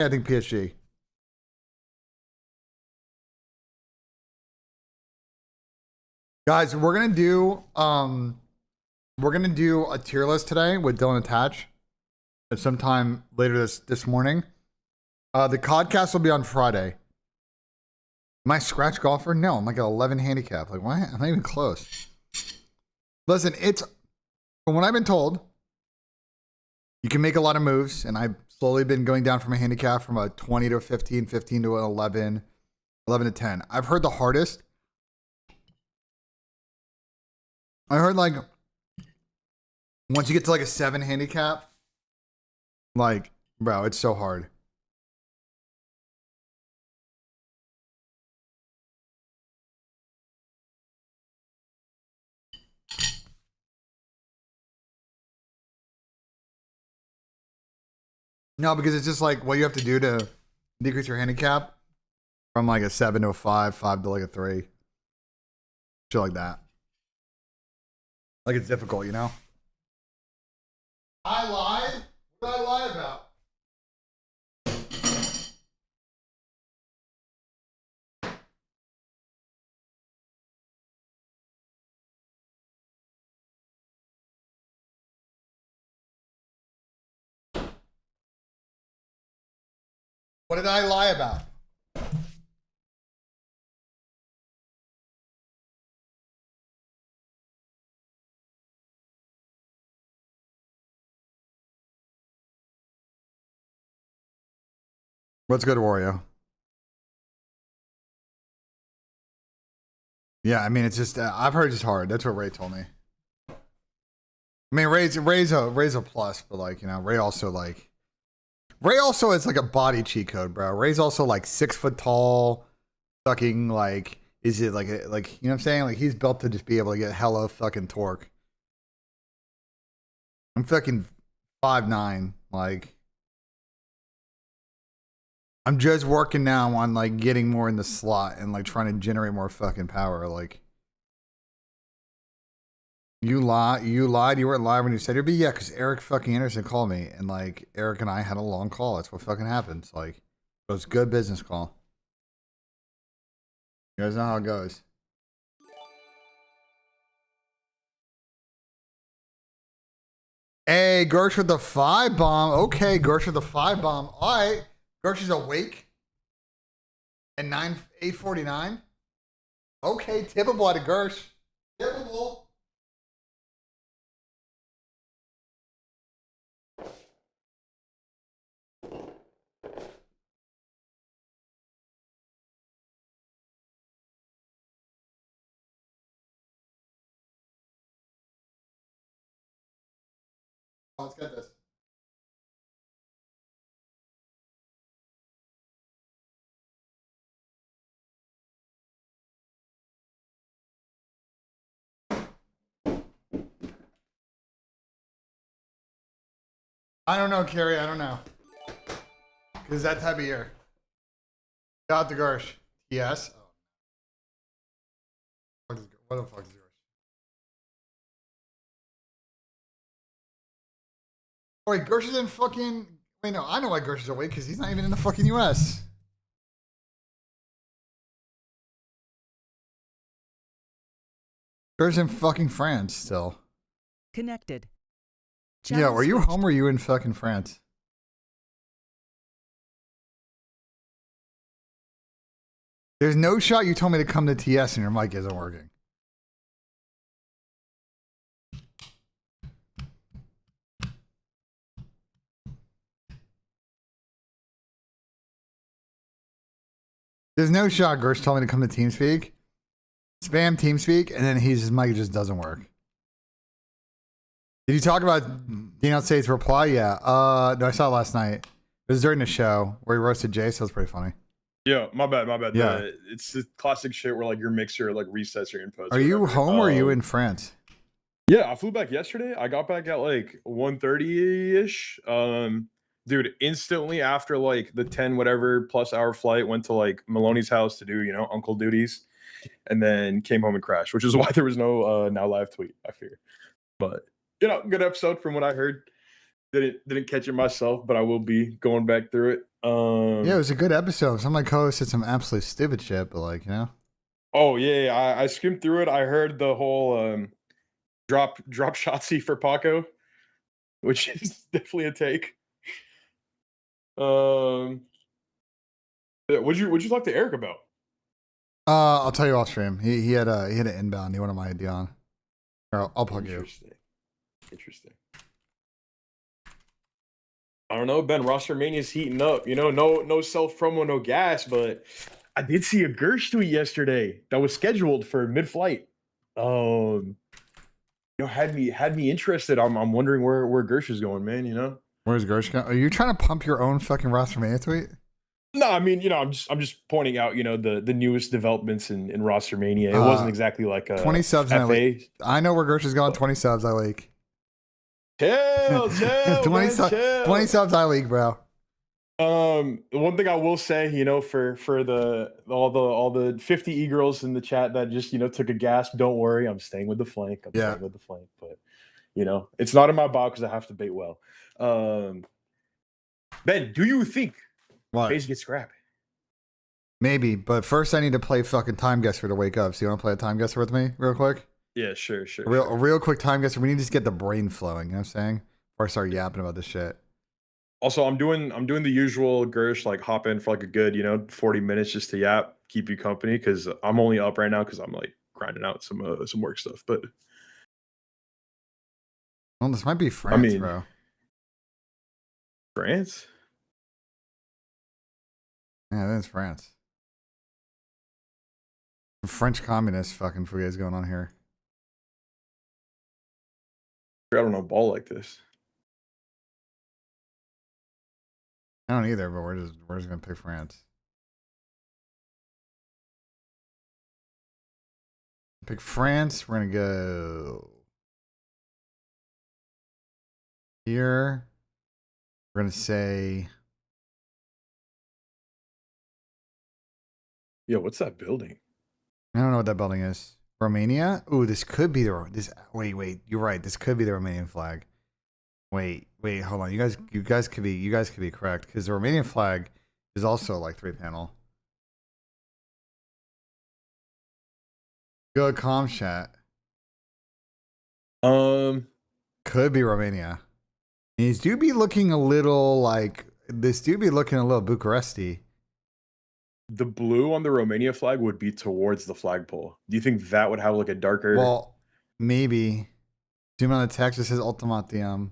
Yeah, I think PSG. Guys, we're gonna do a tier list today with Dylan attached at sometime later this morning. The podcast will be on Friday. Am I scratch golfer? No, I'm like an 11 handicap. Like, why? I'm not even close. Listen, it's from what I've been told, you can make a lot of moves, and I've slowly been going down from a handicap from a 20 to a 15, 15 to an 11, 11 to 10. I've heard the hardest. I heard like once you get to like a 7 handicap, like, bro, it's so hard. No, because it's just like what you have to do to decrease your handicap from like a 7 to a 5, 5 to like a 3. Shit like that. Like it's difficult, you know? I lied? What did I lie about? What did I lie about? What's good, Wario? Yeah, I mean, it's just, I've heard it's hard. That's what Ray told me. I mean, Ray's a plus, but like, you know, Ray also is like a body cheat code, bro. Ray's also like 6 foot tall, fucking like, is it like, you know what I'm saying? Like he's built to just be able to get hella fucking torque. I'm fucking 5'9", like. I'm just working now on like getting more in the slot and like trying to generate more fucking power. Like, you lied. You weren't live when you said you'd be. Yeah, because Eric fucking Anderson called me, and like Eric and I had a long call. That's what fucking happens. Like, it was a good business call. You guys know how it goes. Hey, Gersh with the 5 bomb. Okay, Gersh with the 5 bomb. All right, Gersh is awake. And 8:49. Okay, tippable out of Gersh. Tippable. Let's get this. I don't know, Carrie. I don't know. Because that type of year. Got the Gersh. Yes. Oh. What the fuck is Gersh? Oh, wait, Gersh is in fucking. Wait, no. I know why Gersh is awake because he's not even in the fucking US. Gersh is in fucking France still. Connected. Channel yeah, were you home or were you in fucking France? There's no shot you told me to come to TS and your mic isn't working. There's no shot Gersh told me to come to TeamSpeak. Spam TeamSpeak, and then his mic just doesn't work. Did you talk about the United States reply? Yeah. No, I saw it last night. It was during the show where he roasted Jay, so it was pretty funny. Yeah, my bad. Yeah. It's the classic shit where like your mixer like resets your inputs. Are you home or are you in France? Yeah, I flew back yesterday. I got back at like 1:30-ish. Dude, instantly after like the 10 whatever plus hour flight, went to like Maloney's house to do, you know, uncle duties, and then came home and crashed, which is why there was no now live tweet, I fear. But you know, good episode from what I heard. Didn't catch it myself, but I will be going back through it. Yeah, it was a good episode. Some of my co-hosts said some absolutely stupid shit, but like, you know. Oh yeah, I skimmed through it. I heard the whole drop Shotzi for Paco, which is definitely a take. What'd you talk to Eric about? I'll tell you off stream. He had an inbound. He wanted my ID on. Or I'll plug you. Interesting. I don't know, Ben. Rostermania's heating up. You know, no self promo, no gas, but I did see a Gersh tweet yesterday that was scheduled for mid flight. You know, had me interested. I'm wondering where Gersh is going, man. You know, Where's Gersh going? Are you trying to pump your own fucking Rostermania tweet? no, I mean, you know, I'm just pointing out, you know, the newest developments in Rostermania. It wasn't exactly like a 20 subs. FA. I know where Gersh is going. 20 subs. I leak. Chill, 20 subs. I leak, bro. One thing I will say, you know, for all the 50 e-girls in the chat that just, you know, took a gasp, don't worry, I'm staying with the flank. Staying with the flank, but you know, it's not in my box because I have to bait well. Ben, do you think FaZe gets scrapped? Maybe, but first I need to play fucking Time Guesser to wake up. So you want to play a Time Guesser with me real quick? Yeah, sure. A real quick Time Guesser. We need to just get the brain flowing, you know what I'm saying? Before I start yapping about this shit. Also, I'm doing the usual Gersh, like hop in for like a good, you know, 40 minutes just to yap, keep you company, because I'm only up right now because I'm like grinding out some work stuff. But well, this might be France, bro. France? Yeah, that's France. French communist fucking is going on here. I don't know ball like this. I don't either, but we're just gonna pick France. Pick France. We're gonna go here. We're gonna say, Yo, what's that building? I don't know what that building is. Romania? Ooh, this could be wait, you're right. This could be the Romanian flag. Wait, hold on. You guys could be correct, because the Romanian flag is also like 3-panel. Good comm chat. Could be Romania. These do be looking a little like Bucharesti. The blue on the Romania flag would be towards the flagpole. Do you think that would have like a darker? Well, maybe. Zoom on the text. It says Ultimatium.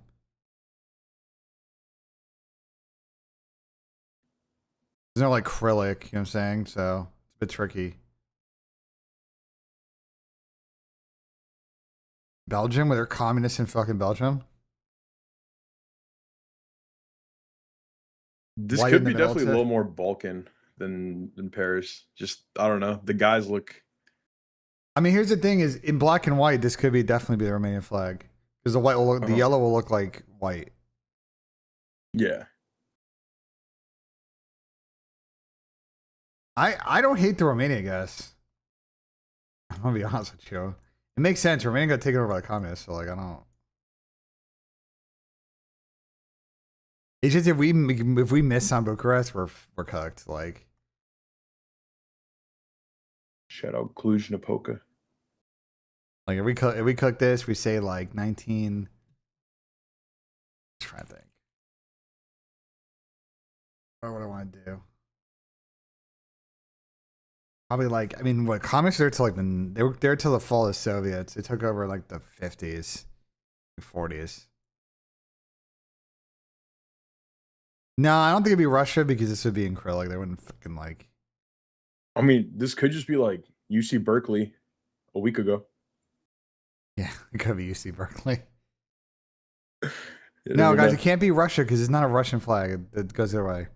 There's no like acrylic, you know what I'm saying? So it's a bit tricky. Belgium, where they're communists in fucking Belgium. This could be definitely a little more Balkan than Paris. Just, I don't know. The guys look. I mean, here's the thing: is in black and white, this could definitely be the Romanian flag, because the white will look, the yellow will look like white. Yeah. I don't hate the Romania guys. I'm gonna be honest with you. It makes sense. Romania got taken over by the communists, so like I don't. It's just if we miss on Bucharest, we're cooked. Like, shout out Cluj Napoca. Like if we cook this, we say like 19. Let's try to think. What do I want to do? Probably like, I mean, what communists are to like they were there till the fall of the Soviets. They took over like the 50s, 40s. No, I don't think it'd be Russia, because this would be in acrylic. They wouldn't fucking like. I mean, this could just be like UC Berkeley a week ago. Yeah, it could be UC Berkeley. No, guys, it can't be Russia because it's not a Russian flag. It goes their way.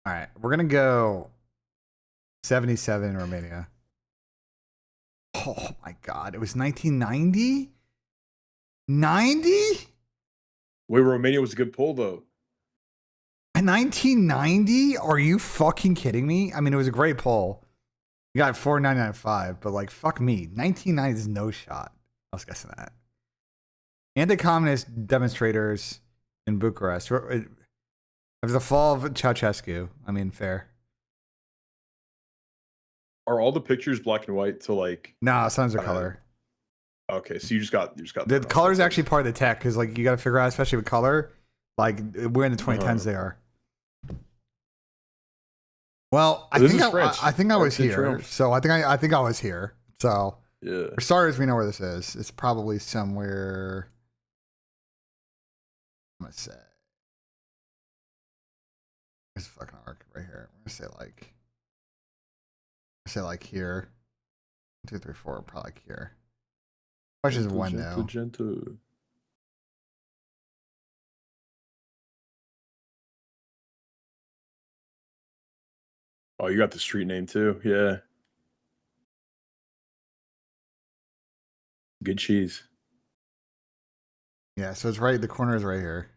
All right, we're gonna go 77 in Romania. Oh my God, it was 1990. 90? Wait, Romania was a good pull though. 1990? Are you fucking kidding me? I mean, it was a great pull. You got 4.995, but like, fuck me. 1990 is no shot. I was guessing that. Anti-communist demonstrators in Bucharest. After the fall of Ceausescu. I mean, fair. Are all the pictures black and white to like? No, sometimes they're color. Okay, so you just got The color is actually part of the tech because like you got to figure out, especially with color, like we're in the 2010s. They are. Well, I think I was here. So I think I was here. So yeah. For starters, we know where this is. It's probably somewhere. I'm gonna say. There's a fucking arc right here. I'm gonna say like here. 1, 2, 3, 4, probably like here. Question is when though. Gentle. Oh, you got the street name too. Yeah. Good cheese. Yeah, so it's right. The corner is right here.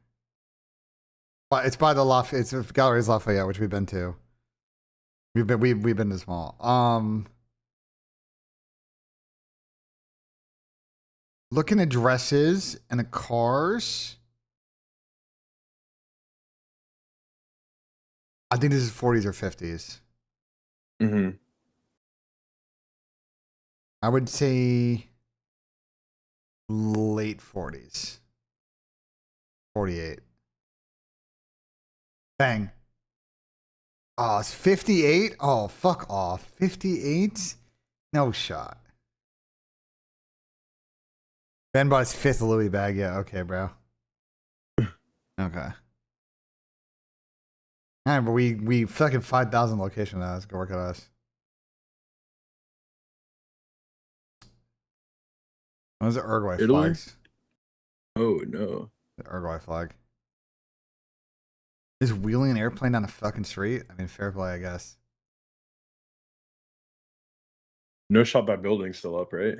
But it's by the Lafayette. It's Galleries Lafayette, which we've been to. We've been to small. Looking at dresses and the cars. I think this is 40s or 50s. Mm-hmm. I would say late 40s. 48. Bang. Oh, it's 58? Oh, fuck off. 58? No shot. Ben bought his 5th Louis bag. Yeah, okay, bro. Okay. All right, but we fucking 5,000 location now. Let's go work at us. What was the Uruguay flags? Oh, no. The Uruguay flag. Is wheeling an airplane down a fucking street? I mean, fair play, I guess. No shot that building's still up, right?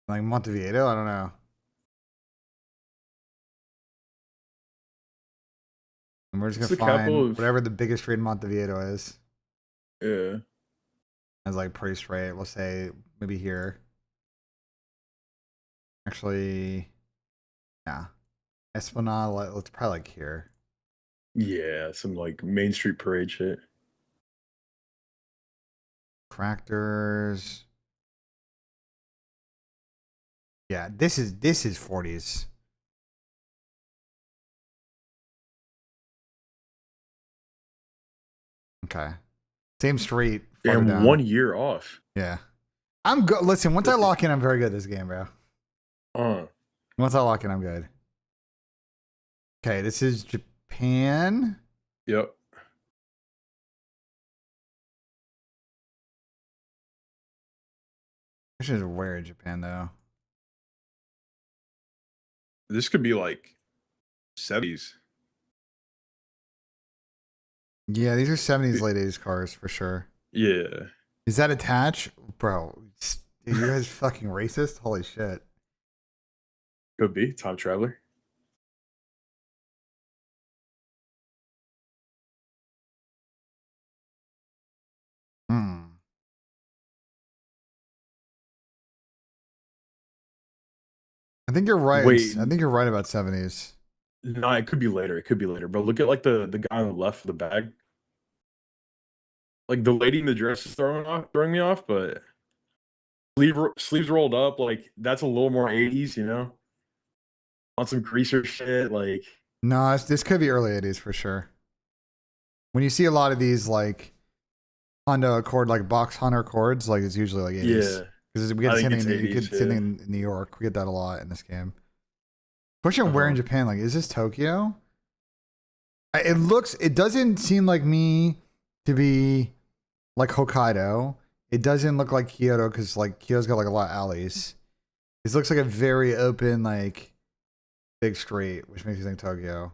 Like Montevideo? I don't know. And we're just gonna find whatever the biggest street in Montevideo is. Yeah. It's like pretty straight. We'll say maybe here. Actually, yeah. Esplanade, let's probably like here. Yeah, some like Main Street parade shit. Tractors. Yeah, this is 40s. Okay. Same street. Damn, 1 year off. Yeah. I'm good. Listen, once I lock in, I'm very good at this game, bro. Once I lock in, I'm good. Okay, this is Japan. Yep. Question is where in Japan, though? This could be like 70s. Yeah, these are 70s, late 80s cars for sure. Yeah. Is that attached? Bro, you guys fucking racist? Holy shit. Could be. Time traveler. I think you're right. Wait. I think you're right about 70s. No, it could be later. It could be later. But look at like the guy on the left of the bag. Like the lady in the dress is throwing me off, but sleeves rolled up, like that's a little more 80s, you know? On some greaser shit, like. No, this could be early 80s for sure. When you see a lot of these like Honda Accord, like box Honda Accords, like it's usually like 80s. Yeah. Because we get the same thing in New York. We get that a lot in this game. Question where in Japan? Like, is this Tokyo? It doesn't seem like me to be like Hokkaido. It doesn't look like Kyoto because like Kyoto's got like a lot of alleys. This looks like a very open, like big street, which makes you think Tokyo.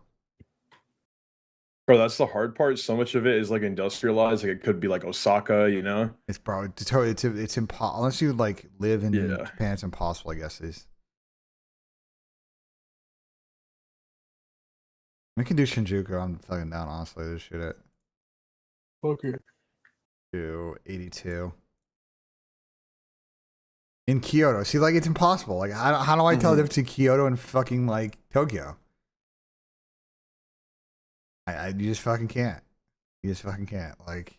Bro, that's the hard part. So much of it is like industrialized. Like it could be like Osaka, you know? It's probably it's impossible unless you like live in Japan. It's impossible, I guess. We can do Shinjuku. I'm fucking down, honestly, to shoot it. Okay. To 82. In Kyoto. See, like, it's impossible. Like, how do I tell the difference between Kyoto and fucking, like, Tokyo? You just fucking can't. You just fucking can't. Like,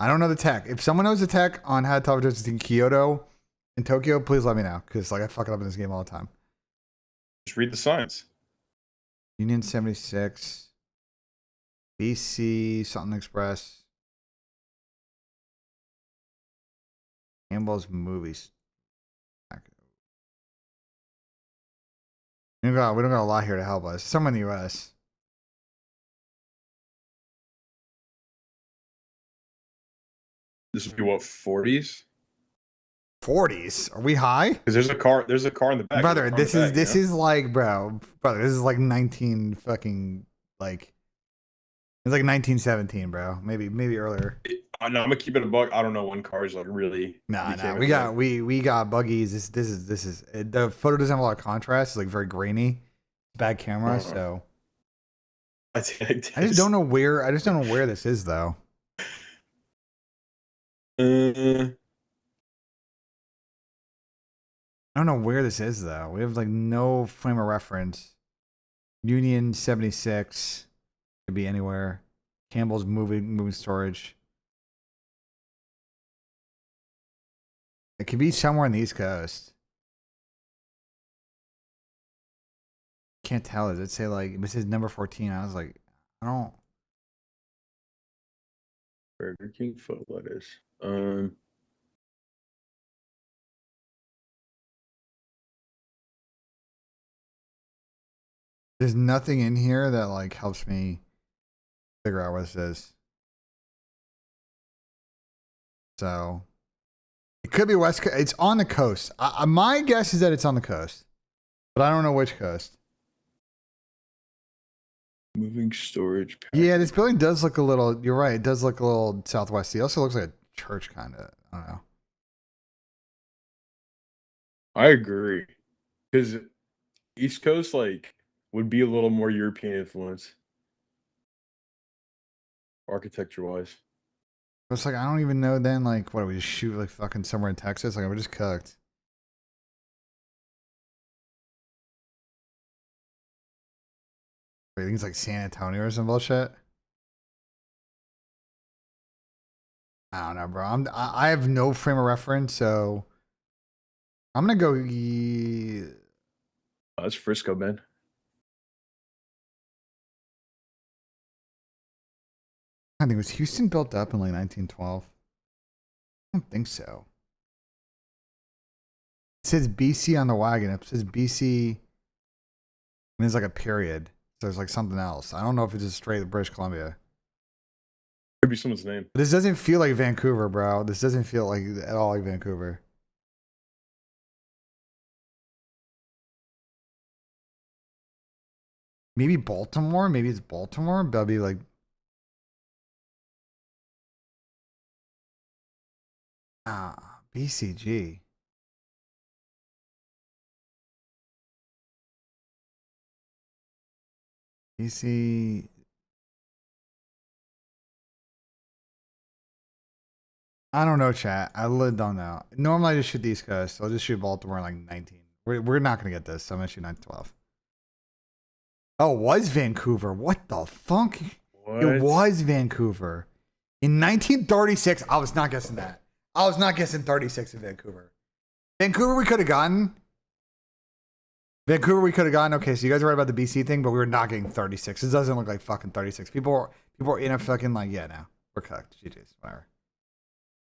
I don't know the tech. If someone knows the tech on how to tell the difference between Kyoto and Tokyo, please let me know. Because, like, I fuck it up in this game all the time. Just read the signs. Union 76. BC, something Express. Campbell's Movies. We don't got a lot here to help us. Somewhere in the US. This would be what, 40s? 40s? Are we high? Because there's a car in the back. Brother, this is like, bro. Brother, this is like 19 fucking like. It's like 1917, bro. Maybe earlier. No, I'm gonna keep it a buck. I don't know when cars like really. Nah. We got buggies. This is the photo doesn't have a lot of contrast. It's like very grainy. Bad camera, so. I just don't know where this is though. Uh, I don't know where this is though. We have like no frame of reference. Union 76 could be anywhere. Campbell's moving storage. It could be somewhere on the East Coast. Can't tell. Does it say like this is number 14? I was like, I don't. Burger King photo letters. There's nothing in here that like helps me figure out what this is. So it could be West Coast. It's on the coast. My guess is that it's on the coast, but I don't know which coast. Moving storage. Yeah, this building does look a little. You're right. It does look a little southwest. It also looks like a church, kind of. I don't know. I agree, because East Coast like would be a little more European influence, architecture wise. It's like I don't even know. Then like, what do we just shoot like fucking somewhere in Texas? Like we're just cooked. Wait, I think it's like San Antonio or some bullshit. I don't know, bro. I have no frame of reference, so I'm gonna go. That's Frisco, man. I think was Houston built up in like 1912. I don't think so. It says BC on the wagon. It says BC. And there's like a period. So there's like something else. I don't know if it's just straight British Columbia. Could be someone's name. But this doesn't feel like Vancouver, bro. This doesn't feel like at all like Vancouver. Maybe Baltimore. Maybe it's Baltimore. That'll be like. BCG. BC. I don't know, chat. I literally don't know. Normally I just shoot the East Coast. So I'll just shoot Baltimore in like 19. We're not going to get this. So I'm going to shoot 912. Oh, it was Vancouver. What the fuck? What? It was Vancouver. In 1936, I was not guessing that. I was not guessing 36 in Vancouver. Vancouver we could have gotten. Okay, so you guys are right about the BC thing, but we were not getting 36. It doesn't look like fucking 36. People are in a fucking like, yeah, no. We're cooked. GG's. Whatever.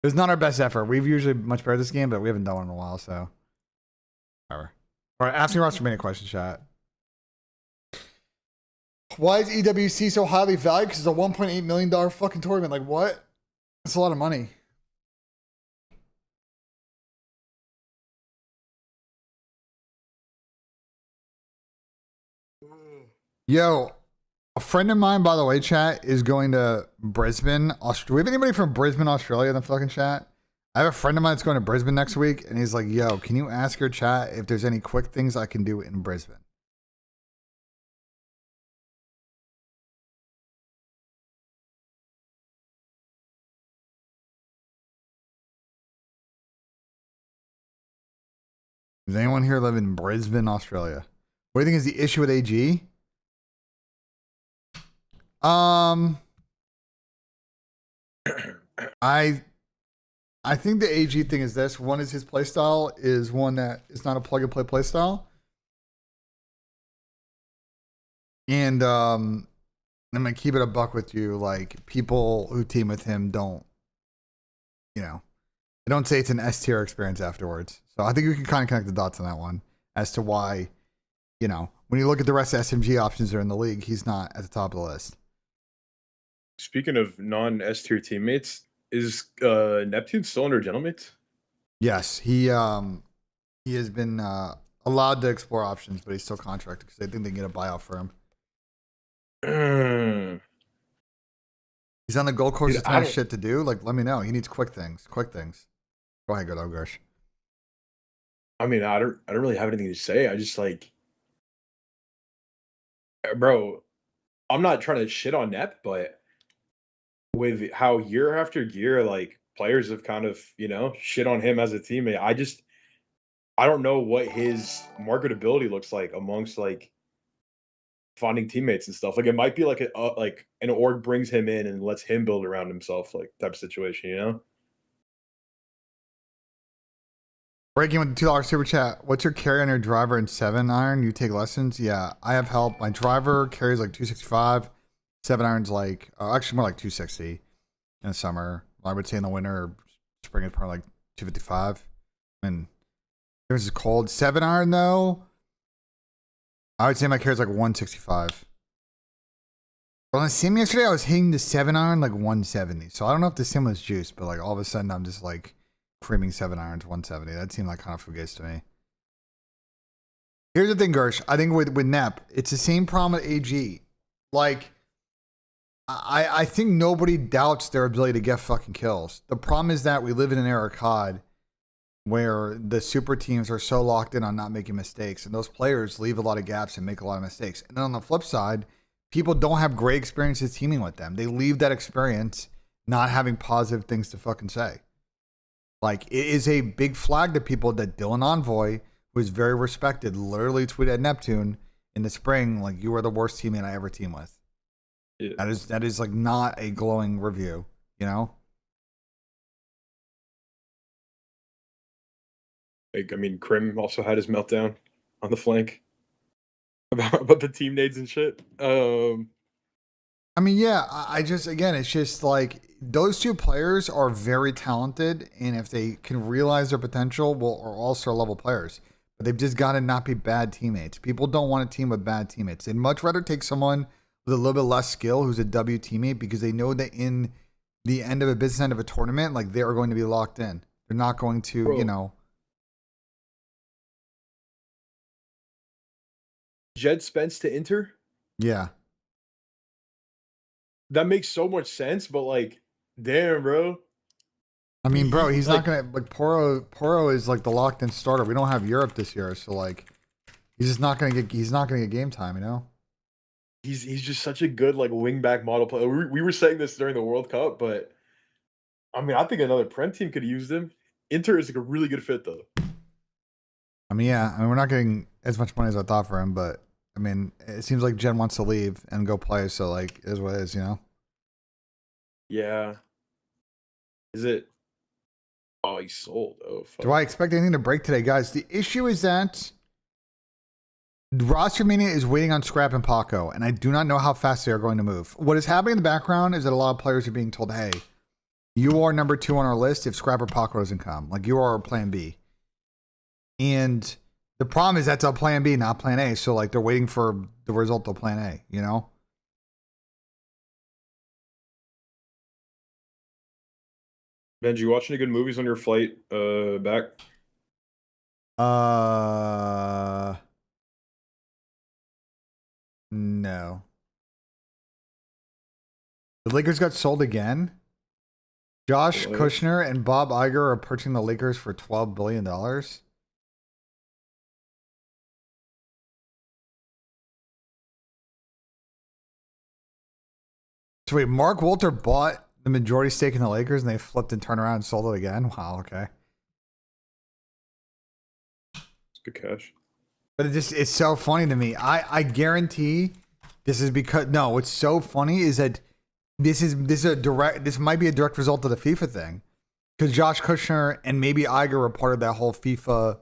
It was not our best effort. We've usually much better this game, but we haven't done one in a while, so. Whatever. All right, asking Rostermania question, chat. Why is EWC so highly valued? Because it's a $1.8 million fucking tournament. Like, what? That's a lot of money. Yo, a friend of mine, by the way, chat, is going to Brisbane. Do we have anybody from Brisbane, Australia in the fucking chat? I have a friend of mine that's going to Brisbane next week, and he's like, yo, can you ask your chat if there's any quick things I can do in Brisbane? Does anyone here live in Brisbane, Australia? What do you think is the issue with AG? I think the AG thing is this. One is his playstyle is one that is not a plug and play playstyle. And I'm gonna keep it a buck with you. Like people who team with him don't, they don't say it's an S tier experience afterwards. So I think we can kind of connect the dots on that one as to why, when you look at the rest of SMG options that are in the league, he's not at the top of the list. Speaking of non-S tier teammates, is Neptune still under Gentlemates? Yes, he has been allowed to explore options, but he's still contracted because they think they can get a buyout for him. He's on the gold course. It's not shit to do. Like, let me know. He needs quick things. Quick things. Go ahead, good Gersh. I mean, I don't really have anything to say. I just bro, I'm not trying to shit on Nep, but with how year after year, like players have kind of, shit on him as a teammate. I don't know what his marketability looks like amongst like finding teammates and stuff. Like it might be like like an org brings him in and lets him build around himself, like type of situation, Breaking with the $2 super chat. What's your carry on your driver in 7-iron? You take lessons? Yeah, I have help. My driver carries like 265. 7-iron's like, actually more like 260 in the summer. I would say in the winter or spring it's probably like 255. And it was cold. 7-iron though, I would say my carry's like 165. But on the sim yesterday, I was hitting the 7-iron like 170. So I don't know if the sim was juiced, but like all of a sudden I'm just like creaming 7-irons 170. That seemed like kind of fugazi to me. Here's the thing, Gersh. I think with Nep, it's the same problem with AG. Like, I think nobody doubts their ability to get fucking kills. The problem is that we live in an era of COD where the super teams are so locked in on not making mistakes, and those players leave a lot of gaps and make a lot of mistakes. And then on the flip side, people don't have great experiences teaming with them. They leave that experience not having positive things to fucking say. Like, it is a big flag to people that Dylan Envoy, who is very respected, literally tweeted at Neptune in the spring, like, you are the worst teammate I ever teamed with. Yeah. That is like not a glowing review, Like, I mean, Krim also had his meltdown on the flank about the team nades and shit. I mean, yeah, I just, again, it's just like those two players are very talented, and if they can realize their potential, are all-star level players. But they've just got to not be bad teammates. People don't want to team with bad teammates. They'd much rather take someone with a little bit less skill who's a W teammate because they know that in the end of a business end of a tournament, like, they are going to be locked in. They're not going to, Bro. Jed Spence to Inter? Yeah. That makes so much sense, but like, damn, bro. I mean, bro, he's like, not gonna like Poro is like the locked in starter. We don't have Europe this year, so like he's not gonna get game time, He's just such a good like wingback model player. We were saying this during the World Cup, but I mean, I think another Prem team could have used him. Inter is like a really good fit though. I mean, yeah, we're not getting as much money as I thought for him, but I mean, it seems like Jen wants to leave and go play, so like, it is what it is, Yeah. Is it? Oh, he sold. Oh, fuck. Do I expect anything to break today, guys? The issue is that Rostermania is waiting on Scrap and Paco, and I do not know how fast they are going to move. What is happening in the background is that a lot of players are being told, hey, you are number 2 on our list if Scrap or Paco doesn't come. Like, you are plan B. And the problem is that's a plan B, not plan A. So, like, they're waiting for the result of plan A, BENJ, you watching any good movies on your flight back? No. The Lakers got sold again. Josh Kushner and Bob Iger are purchasing the Lakers for $12 billion. So wait, Mark Walter bought the majority stake in the Lakers and they flipped and turned around and sold it again? Wow, okay. It's good cash. But it's so funny to me. I guarantee This is because no. What's so funny is that this might be a direct result of the FIFA thing, because Josh Kushner and maybe Iger were part of that whole FIFA,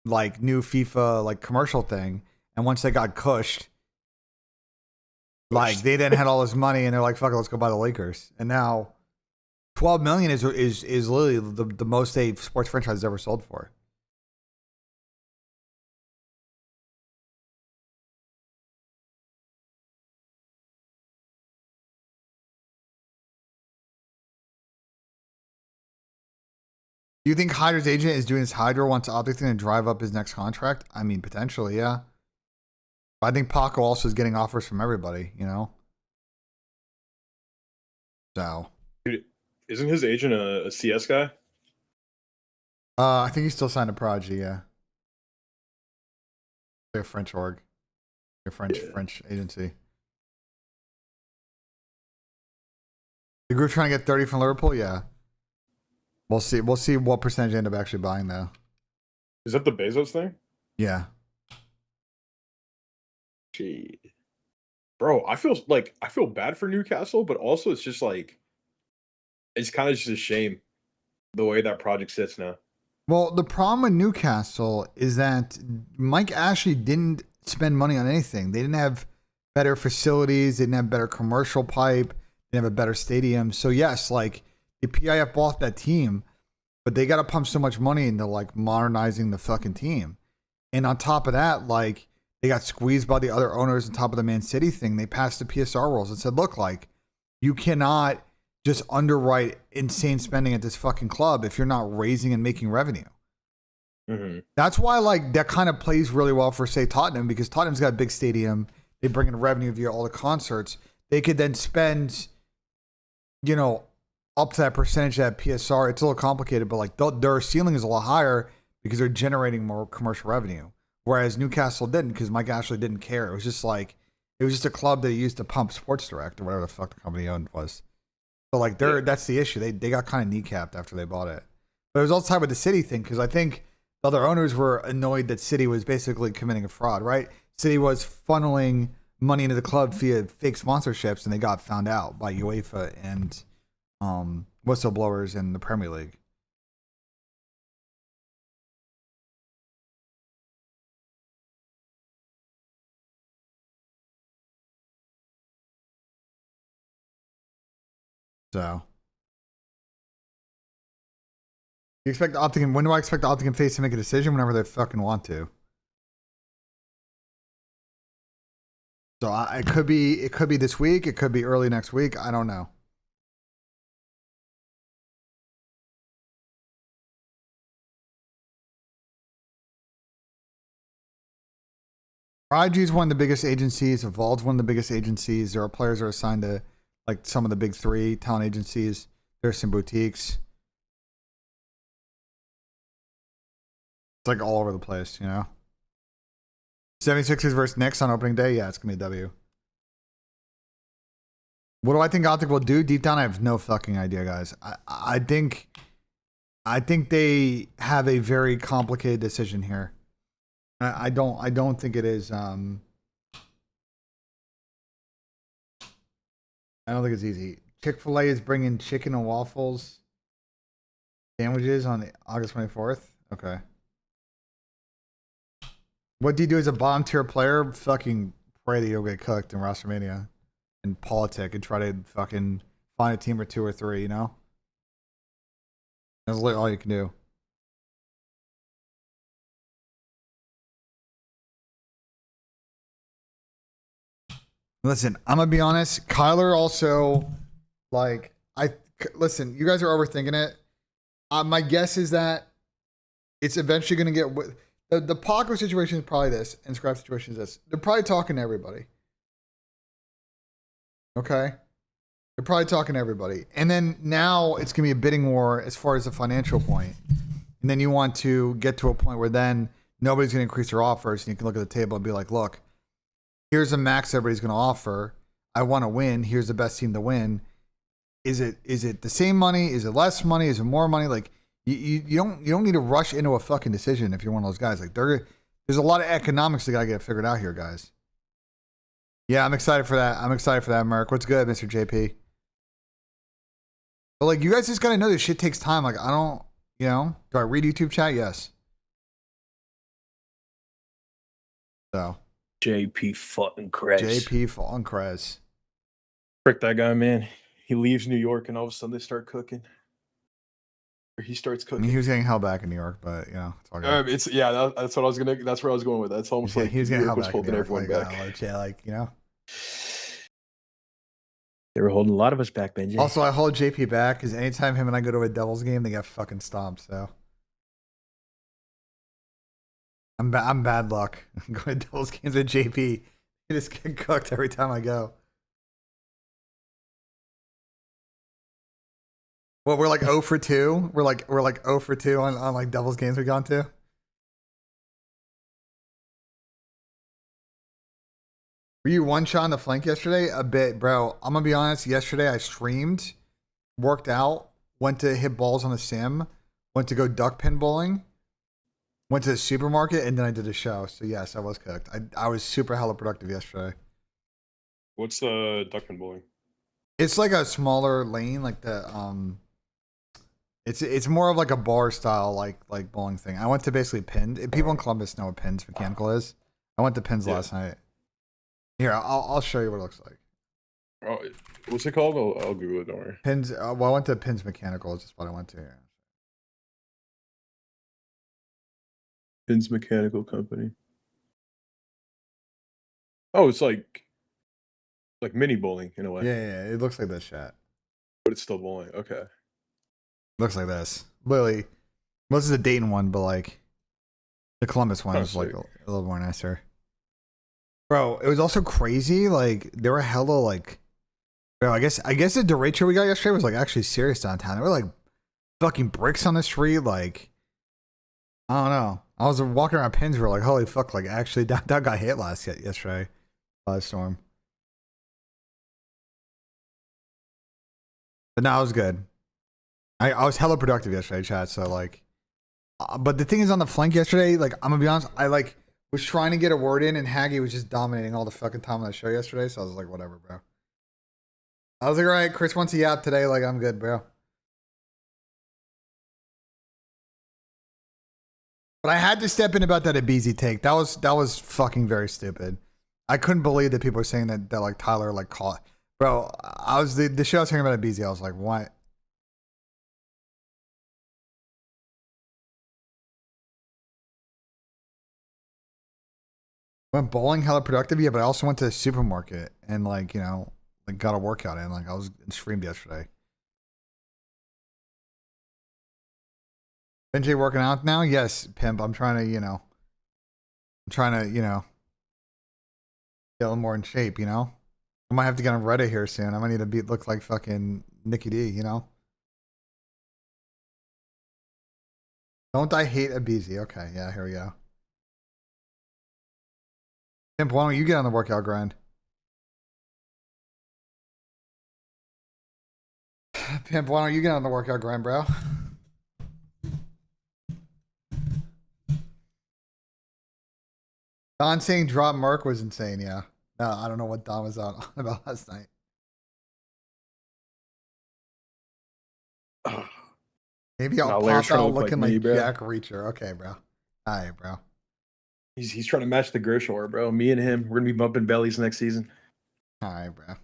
like new FIFA like commercial thing, and once they got cushed, like they then had all this money and they're like, fuck it, let's go buy the Lakers, and now 12 million is literally the most a sports franchise has ever sold for. Do you think Hydra's agent is doing this Hydra wants Optic thing to drive up his next contract? I mean, potentially, yeah. But I think Paco also is getting offers from everybody, you know? So. Dude, isn't his agent a CS guy? I think he's still signed to Prodigy, yeah. They're a French org. They're French agency. The group trying to get 30 from Liverpool, yeah. We'll see what percentage they end up actually buying though. Is that the Bezos thing? Yeah. Gee. Bro, I feel bad for Newcastle, but also it's just like it's kind of just a shame the way that project sits now. Well, the problem with Newcastle is that Mike Ashley didn't spend money on anything. They didn't have better facilities, they didn't have better commercial pipe, they didn't have a better stadium. So yes, like the PIF bought that team, but they got to pump so much money into like modernizing the fucking team. And on top of that, like they got squeezed by the other owners on top of the Man City thing. They passed the PSR rules and said, look, like you cannot just underwrite insane spending at this fucking club if you're not raising and making revenue. Mm-hmm. That's why like that kind of plays really well for say Tottenham, because Tottenham's got a big stadium. They bring in revenue via all the concerts. They could then spend, you know, up to that percentage of that PSR. It's a little complicated, but like their ceiling is a lot higher because they're generating more commercial revenue. Whereas Newcastle didn't, because Mike Ashley didn't care. It was just a club they used to pump Sports Direct or whatever the fuck the company owned was. So like that's the issue. They got kind of kneecapped after they bought it. But it was also tied with the City thing, because I think the other owners were annoyed that City was basically committing a fraud, right? City was funneling money into the club via fake sponsorships, and they got found out by UEFA and whistleblowers in the Premier League. So, you expect Optic? When do I expect Optic and Face to make a decision? Whenever they fucking want to. So it could be this week. It could be early next week. I don't know. IG is one of the biggest agencies. Evolve's one of the biggest agencies. There are players that are assigned to like some of the big three talent agencies. There's some boutiques. It's like all over the place, you know? 76ers versus Knicks on opening day. Yeah, it's going to be a W. What do I think Optic will do? Deep down, I have no fucking idea, guys. I think they have a very complicated decision here. I don't think it is. I don't think it's easy. Chick-fil-A is bringing chicken and waffles sandwiches on August 24th. Okay. What do you do as a bottom tier player? Fucking pray that you'll get cooked in Rostermania and politic and try to fucking find a team or two or three, you know? That's literally all you can do. Listen, I'm gonna be honest. Kyler also, like, listen. You guys are overthinking it. My guess is that it's eventually gonna get the Paco situation is probably this, and Scrap situation is this. They're probably talking to everybody. Okay, they're probably talking to everybody, and then now it's gonna be a bidding war as far as the financial point, and then you want to get to a point where then nobody's gonna increase their offers, and you can look at the table and be like, look. Here's a max everybody's going to offer. I want to win. Here's the best team to win. Is it the same money? Is it less money? Is it more money? Like you don't need to rush into a fucking decision if you're one of those guys. Like there's a lot of economics that got to get figured out here, guys. Yeah, I'm excited for that. I'm excited for that, Merc. What's good, Mr. JP? But like, you guys just gotta know this shit takes time. Like, I don't, you know, do I read YouTube chat? Yes. So, JP fucking Krez. JP Fallen Krez. Frick that guy, man. He leaves New York and all of a sudden they start cooking. Or he starts I cooking. mean, he was getting held back in New York, but you know, it's all good. It's that's what I was gonna. That's where I was going with that. It's almost like He was New getting York held was back in New holding York. everyone Like, back. like, you know. They were holding a lot of us back, Benji. Also, I hold JP back because anytime him and I go to a Devils game, they get fucking stomped. So I'm bad luck. Going to Devils games with JP, he just get cooked every time I go. Well, we're like 0 for 2. We're like 0 for 2 on like Devils games we've gone to. Were you one shot on the flank yesterday? A bit, bro. I'm gonna be honest. Yesterday I streamed, worked out, went to hit balls on the sim, went to go duck pin bowling, went to the supermarket, and then I did a show. So yes, I was cooked. I was super hella productive yesterday. What's the duckpin bowling? It's like a smaller lane, like the It's more of like a bar style like bowling thing. I went to basically pins. People in Columbus know what pins mechanical is. I went to pins last night. Here, I'll show you what it looks like. Oh, what's it called? I'll Google it. Don't worry. Pins. Well, I went to pins mechanical. Is just what I went to. Yeah. Pins Mechanical Company. Oh, it's like mini bowling in a way. Yeah. It looks like this chat. But it's still bowling. Okay. Looks like this. Literally, most is the Dayton one, but like the Columbus one is like a little more nicer. Bro, it was also crazy. Like there were hella like, bro. I guess the derecho we got yesterday was like actually serious downtown. There were like fucking bricks on the street. Like I don't know. I was walking around pins. We were like, holy fuck! Like actually, that got hit yesterday by the storm. But no, it was good. I was hella productive yesterday, chat. So like, but the thing is, on the flank yesterday, like I'm gonna be honest, I like was trying to get a word in, and Haggy was just dominating all the fucking time on the show yesterday. So I was like, whatever, bro. I was like, all right, Chris wants a yap today. Like I'm good, bro. But I had to step in about that Abizi take. That was fucking very stupid. I couldn't believe that people were saying that like Tyler like caught. Bro, I was the show I was hearing about Abizi. I was like, what? Went bowling, hella productive, yeah, but I also went to the supermarket and like, you know, like got a workout in. Like I was streamed yesterday. BENJ working out now? Yes, pimp. I'm trying to, you know, get a little more in shape, you know? I might have to get on Reddit here soon. I might need to look like fucking Nikki D, you know? Don't I hate Abizi? Okay, yeah, here we go. Pimp, why don't you get on the workout grind? Pimp, why don't you get on the workout grind, bro? Don saying drop Merc was insane, yeah. No, I don't know what Don was on about last night. Maybe I'll pop out looking like Jack Reacher. Okay, bro. All right, bro. He's trying to match the Gershor, bro. Me and him, we're gonna be bumping bellies next season. All right, bro.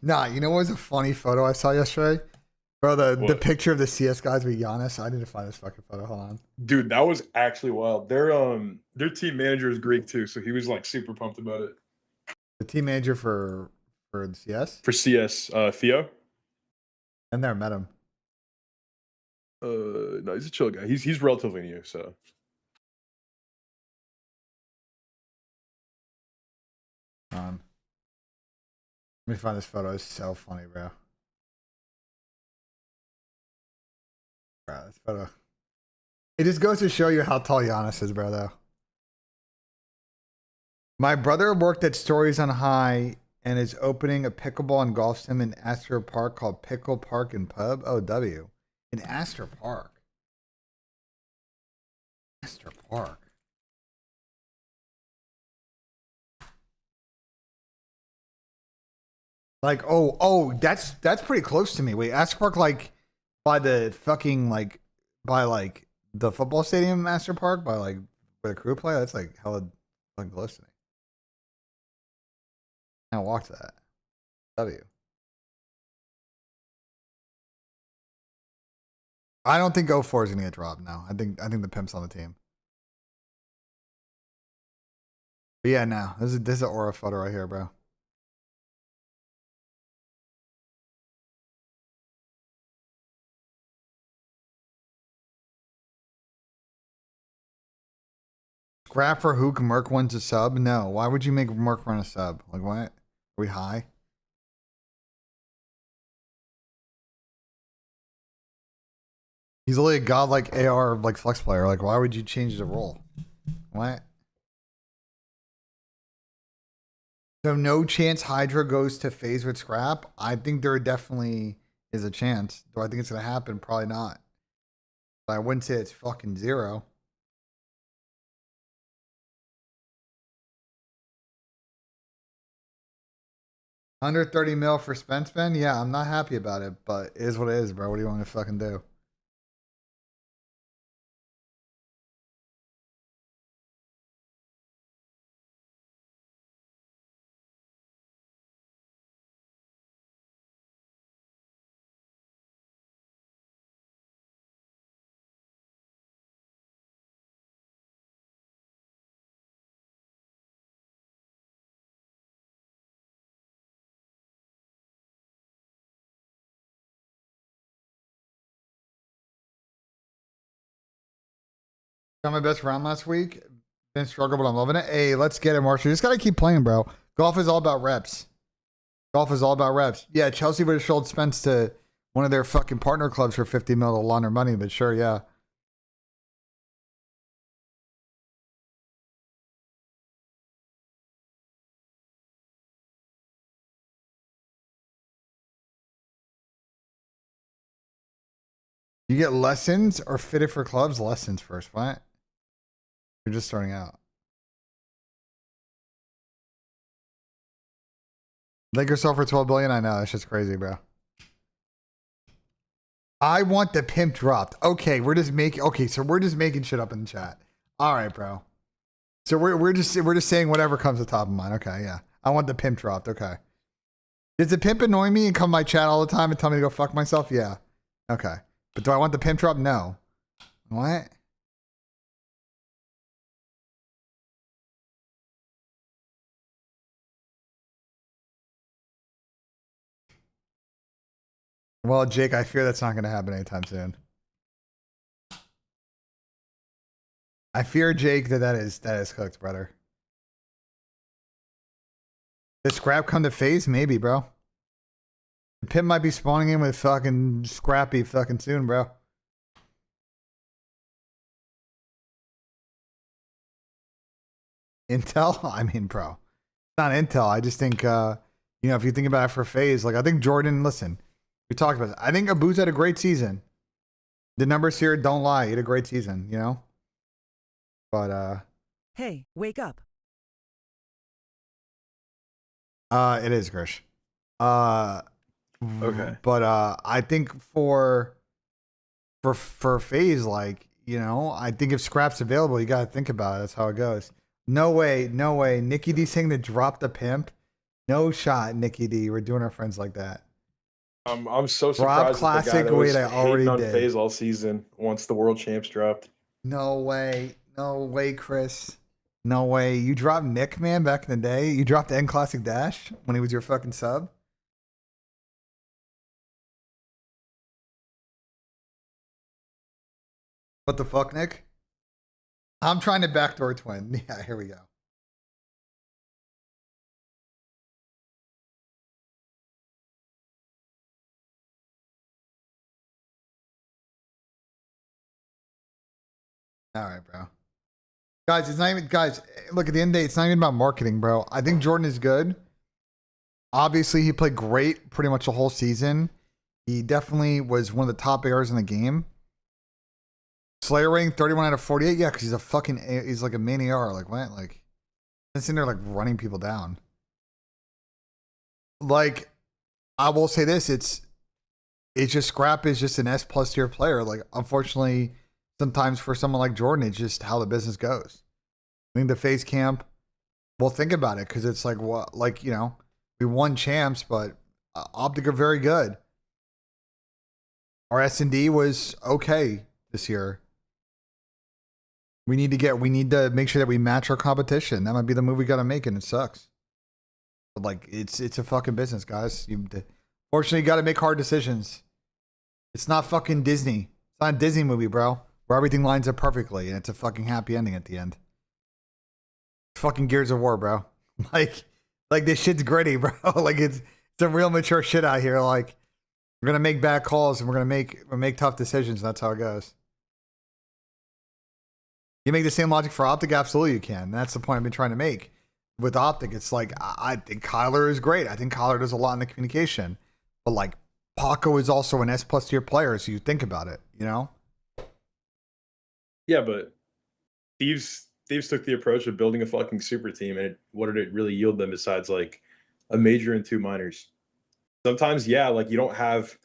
Nah, you know what was a funny photo I saw yesterday? Bro, the picture of the CS guys with Giannis. I need to find this fucking photo. Hold on. Dude, that was actually wild. Their team manager is Greek too, so he was like super pumped about it. The team manager for the CS? For CS, Theo. I never met him. No, he's a chill guy. He's relatively new, so. Let me find this photo. It's so funny, bro. Bro, this photo. It just goes to show you how tall Giannis is, bro, though. My brother worked at Stories on High and is opening a pickleball and golf sim in Astor Park called Pickle Park and Pub. OW. In Astor Park. Astor Park. Like, oh, that's pretty close to me. Wait, Astor Park, like by the fucking like by like the football stadium, Astor Park, by like where the crew play. That's like hella fucking close to me. I walk to that. W. I don't think 04 is gonna get dropped. No, I think the pimp's on the team. But yeah, no, this is an aura photo right here, bro. Scrap for Hook Merc wins a sub? No. Why would you make Merc run a sub? Like what? Are we high? He's literally a godlike AR like flex player. Like why would you change the role? What? So no chance Hydra goes to phase with Scrap? I think there definitely is a chance. Do I think it's gonna happen? Probably not. But I wouldn't say it's fucking zero. Under 30 mil for Spence Ben? Yeah, I'm not happy about it, but it is what it is, bro. What do you want me to fucking do? Got my best round last week. Been struggle, but I'm loving it. Hey, let's get it, Marshall. You just gotta keep playing, bro. Golf is all about reps. Golf is all about reps. Yeah, Chelsea would have showed Spence to one of their fucking partner clubs for 50 mil to launder money, but sure, yeah. You get lessons or fitted for clubs? Lessons first, what? You're just starting out. Lakers sell for 12 billion. I know, that's just crazy, bro. I want the pimp dropped. Okay, we're just making shit up in the chat. All right, bro. So we're just saying whatever comes to top of mind. Okay, yeah. I want the pimp dropped. Okay. Does the pimp annoy me and come to my chat all the time and tell me to go fuck myself? Yeah. Okay. But do I want the pimp drop? No. What? Well, Jake, I fear that's not going to happen anytime soon. I fear, Jake, that is cooked, brother. Does Scrap come to phase? Maybe, bro. The pimp might be spawning in with fucking Scrappy fucking soon, bro. Intel? I mean, bro. It's not Intel. I just think, if you think about it for phase, like, I think Jordan, listen, we talked about it. I think Abu's had a great season. The numbers here don't lie. He had a great season, you know? But, Hey, wake up. It is, Grish. Okay. But, I think for phase, like, I think if Scrap's available, you got to think about it. That's how it goes. No way. Nikki D saying to drop the pimp. No shot, Nikki D. We're doing our friends like that. I'm so surprised. Rob at the Classic, guy that was wait, I already hating on did. FaZe all season once the World Champs dropped. No way, Chris. No way. You dropped Nick, man, back in the day. You dropped N Classic Dash when he was your fucking sub. What the fuck, Nick? I'm trying to backdoor twin. Yeah, here we go. All right, bro. Guys, it's not even, guys, look, at the end of the day, it's not even about marketing, bro. I think Jordan is good. Obviously, he played great pretty much the whole season. He definitely was one of the top ARs in the game. Slayer rating 31 out of 48. Yeah, because he's like a main AR. Like, what? Like, he's in there like running people down. Like, I will say this: it's just Scrap is just an S plus tier player. Like, unfortunately, sometimes for someone like Jordan, it's just how the business goes. I think the FaZe camp. Well, think about it, because it's like what, like, you know, we won champs, but Optic are very good. Our S&D was okay this year. We need to make sure that we match our competition. That might be the move we got to make, and it sucks. But like, it's a fucking business, guys. Fortunately, you got to make hard decisions. It's not fucking Disney. It's not a Disney movie, bro, where everything lines up perfectly and it's a fucking happy ending at the end. Fucking Gears of War, bro. Like this shit's gritty, bro. Like it's some real mature shit out here. Like, we're gonna make bad calls and we're gonna make tough decisions. And that's how it goes. You make the same logic for Optic, absolutely you can. And that's the point I've been trying to make. With Optic, it's like, I think Kyler is great. I think Kyler does a lot in the communication. But like, Paco is also an S plus tier player, so you think about it, you know? Yeah, but Thieves took the approach of building a fucking super team, and what did it really yield them besides like a major and 2 minors? Sometimes, yeah, like you don't have,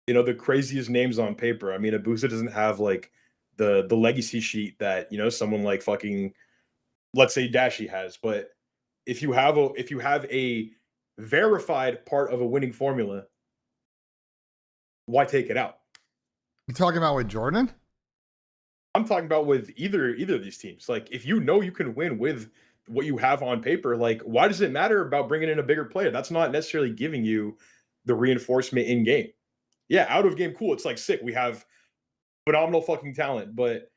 you know, the craziest names on paper. I mean, Abusa doesn't have like the legacy sheet that, you know, someone like fucking, let's say, Dashi has. But if you have a verified part of a winning formula, why take it out? You talking about with Jordan? I'm talking about with either of these teams. Like, if you know you can win with what you have on paper, like, why does it matter about bringing in a bigger player? That's not necessarily giving you the reinforcement in game. Yeah, out of game, cool. It's like sick. We have phenomenal fucking talent, but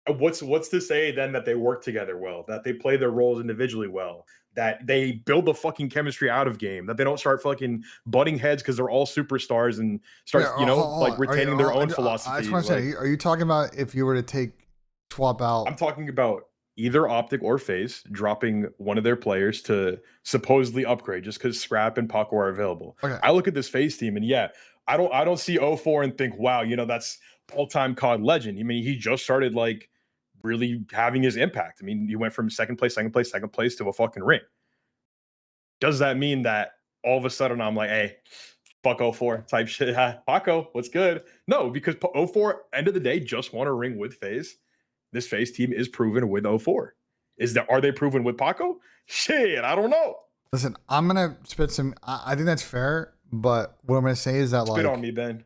what's to say then that they work together well, that they play their roles individually well, that they build the fucking chemistry out of game, that they don't start fucking butting heads because they're all superstars and start, Yeah, you know, hold like on. retaining their own philosophy. I just want to say, are you talking about if you were to swap out? I'm talking about either Optic or FaZe dropping one of their players to supposedly upgrade just because Scrap and Paco are available. Okay. I look at this FaZe team and yeah, I don't see 04 and think, wow, you know, that's all-time COD legend. I mean, he just started like really having his impact. I mean, he went from second place to a fucking ring. Does that mean that all of a sudden I'm like, hey, fuck 04 type shit? Paco, what's good? No, because 04, end of the day, just won a ring with FaZe. This FaZe team is proven with 04. Are they proven with Paco? Shit, I don't know. Listen, I'm gonna spit some. I think that's fair, but what I'm gonna say is that Spit on me, Ben.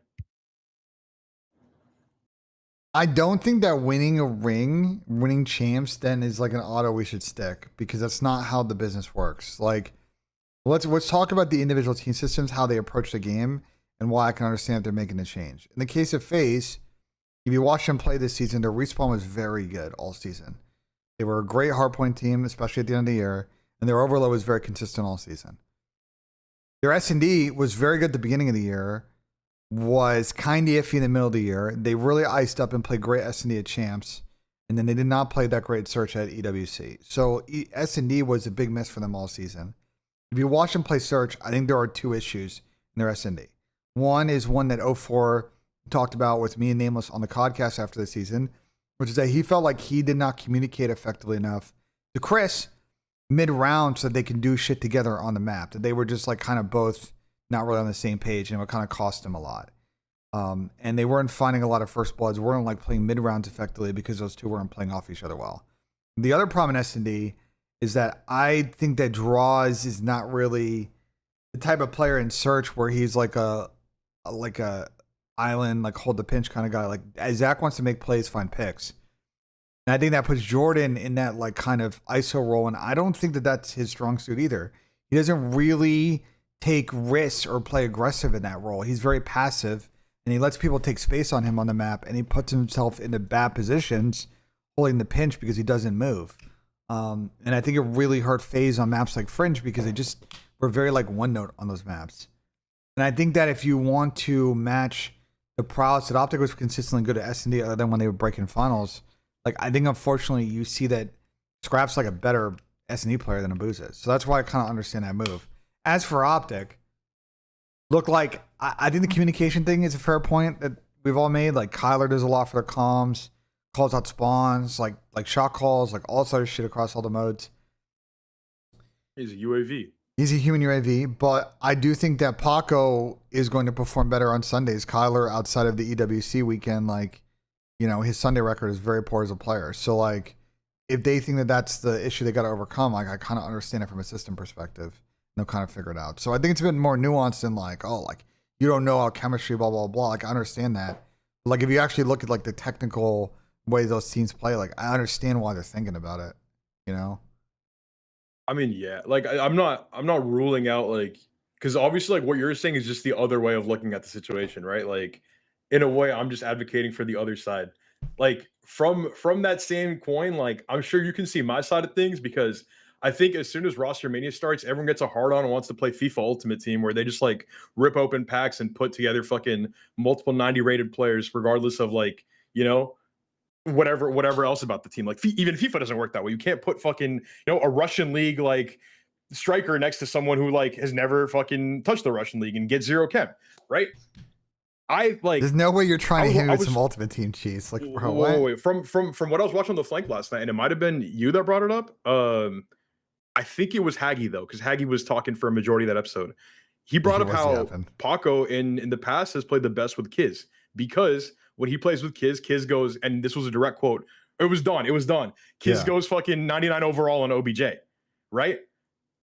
I don't think that winning champs, then is like an auto we should stick, because that's not how the business works. Like, let's talk about the individual team systems, how they approach the game, and why I can understand if they're making a change. In the case of FaZe, if you watch them play this season, their respawn was very good all season. They were a great hardpoint team, especially at the end of the year, and their overload was very consistent all season. Their S&D was very good at the beginning of the year, was kind of iffy in the middle of the year. They really iced up and played great S&D at champs, and then they did not play that great search at EWC. So S&D was a big miss for them all season. If you watch them play search, I think there are 2 issues in their S&D. One is one that 04 talked about with me and Nameless on the podcast after the season, which is that he felt like he did not communicate effectively enough to Chris mid-round so that they can do shit together on the map. That they were just like kind of both not really on the same page, and it would kind of cost him a lot. And they weren't finding a lot of first bloods, weren't like playing mid-rounds effectively because those 2 weren't playing off each other well. The other problem in S&D is that I think that Draws is not really the type of player in search where he's like a island, like hold the pinch kind of guy. Like, Zach wants to make plays, find picks. And I think that puts Jordan in that like kind of ISO role, and I don't think that that's his strong suit either. He doesn't really take risks or play aggressive in that role. He's very passive, and he lets people take space on him on the map, and he puts himself into bad positions holding the pinch because he doesn't move. And I think it really hurt FaZe on maps like Fringe because they just were very like one note on those maps. And I think that if you want to match the prowess that Optic was consistently good at S&D other than when they were breaking finals, like, I think unfortunately you see that Scrap's like a better S&D player than Abusa is. So that's why I kind of understand that move. As for Optic, look, like, I think the communication thing is a fair point that we've all made. Like, Kyler does a lot for their comms, calls out spawns, like shot calls, like all this other shit across all the modes. He's a UAV. He's a human UAV, but I do think that Paco is going to perform better on Sundays. Kyler, outside of the EWC weekend, like, you know, his Sunday record is very poor as a player. So, like, if they think that that's the issue they got to overcome, like, I kind of understand it from a system perspective. And they'll kind of figure it out. So I think it's a bit more nuanced than like, oh, like, you don't know how chemistry, blah, blah, blah. Like, I understand that. But, like, if you actually look at, like, the technical way those teams play, like, I understand why they're thinking about it, you know? I mean, yeah, like I'm not ruling out like because obviously like what you're saying is just the other way of looking at the situation, right? Like in a way, I'm just advocating for the other side. Like from that same coin, like I'm sure you can see my side of things because I think as soon as Rostermania starts, everyone gets a hard on and wants to play FIFA Ultimate Team where they just like rip open packs and put together fucking multiple 90 rated players, regardless of like, you know, whatever else about the team. Like even FIFA doesn't work that way. You can't put fucking a Russian league like striker next to someone who like has never fucking touched the Russian league and get zero chem, right? I like. There's no way you're trying to hit me with was some Ultimate Team cheese. Like, bro, wait. From what I was watching on the flank last night, and it might have been you that brought it up. I think it was Haggy though, because Haggy was talking for a majority of that episode. He brought up how Paco in the past has played the best with Kiz because when he plays with Kiz goes, and this was a direct quote, it was done. Kiz goes fucking 99 overall on OBJ, right?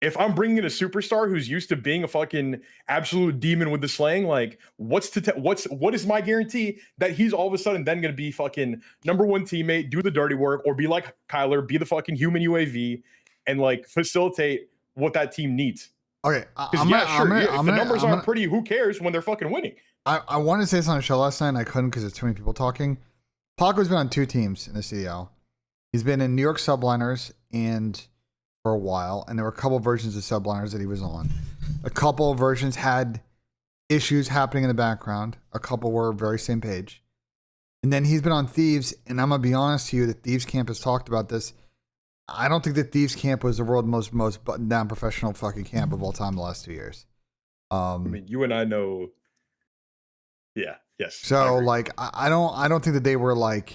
If I'm bringing in a superstar who's used to being a fucking absolute demon with the slang, like what is my guarantee that he's all of a sudden then going to be fucking number one teammate, do the dirty work, or be like Kyler, be the fucking human UAV, and like facilitate what that team needs? Okay, Because if the numbers aren't pretty, who cares when they're fucking winning? I wanted to say this on a show last night, and I couldn't because there's too many people talking. Paco's been on 2 teams in the CDL. He's been in New York Subliners and for a while, and there were a couple versions of Subliners that he was on. A couple of versions had issues happening in the background. A couple were very same page. And then he's been on Thieves, and I'm gonna be honest to you, the Thieves Camp has talked about this. I don't think that Thieves Camp was the world's most buttoned down professional fucking camp of all time the last 2 years. I mean, you and I know. Yeah. Yes. So like, I don't think that they were like,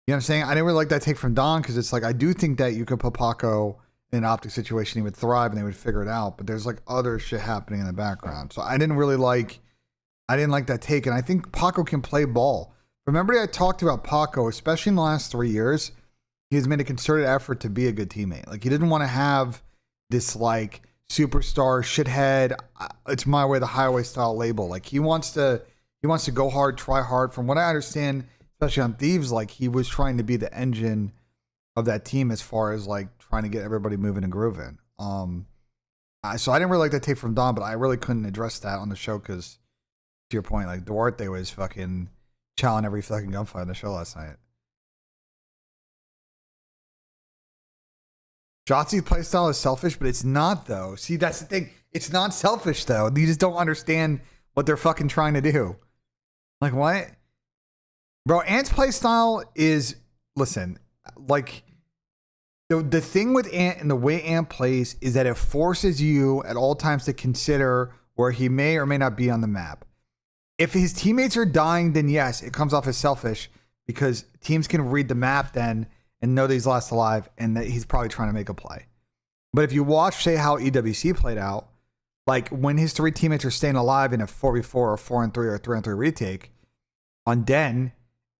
you know what I'm saying? I didn't really like that take from Don because it's like I do think that you could put Paco in an optic situation, he would thrive and they would figure it out. But there's like other shit happening in the background. So I didn't like that take. And I think Paco can play ball. Remember I talked about Paco, especially in the last 3 years. He has made a concerted effort to be a good teammate. Like he didn't want to have this like superstar shithead, it's my way, the highway style label. Like he wants to go hard, try hard. From what I understand, especially on Thieves, like he was trying to be the engine of that team as far as like trying to get everybody moving and grooving. So I didn't really like that take from Don, but I really couldn't address that on the show because, to your point, like Duarte was fucking chowing every fucking gunfight on the show last night. Jotzi's playstyle is selfish, but it's not though. See, that's the thing. It's not selfish though. You just don't understand what they're fucking trying to do. Like what? Bro, Ant's playstyle is, listen, like the thing with Ant and the way Ant plays is that it forces you at all times to consider where he may or may not be on the map. If his teammates are dying, then yes, it comes off as selfish because teams can read the map then and know that he's last alive and that he's probably trying to make a play. But if you watch, say, how EWC played out, like when his 3 teammates are staying alive in a 4v4 or 4-3 or 3-3 retake on Den,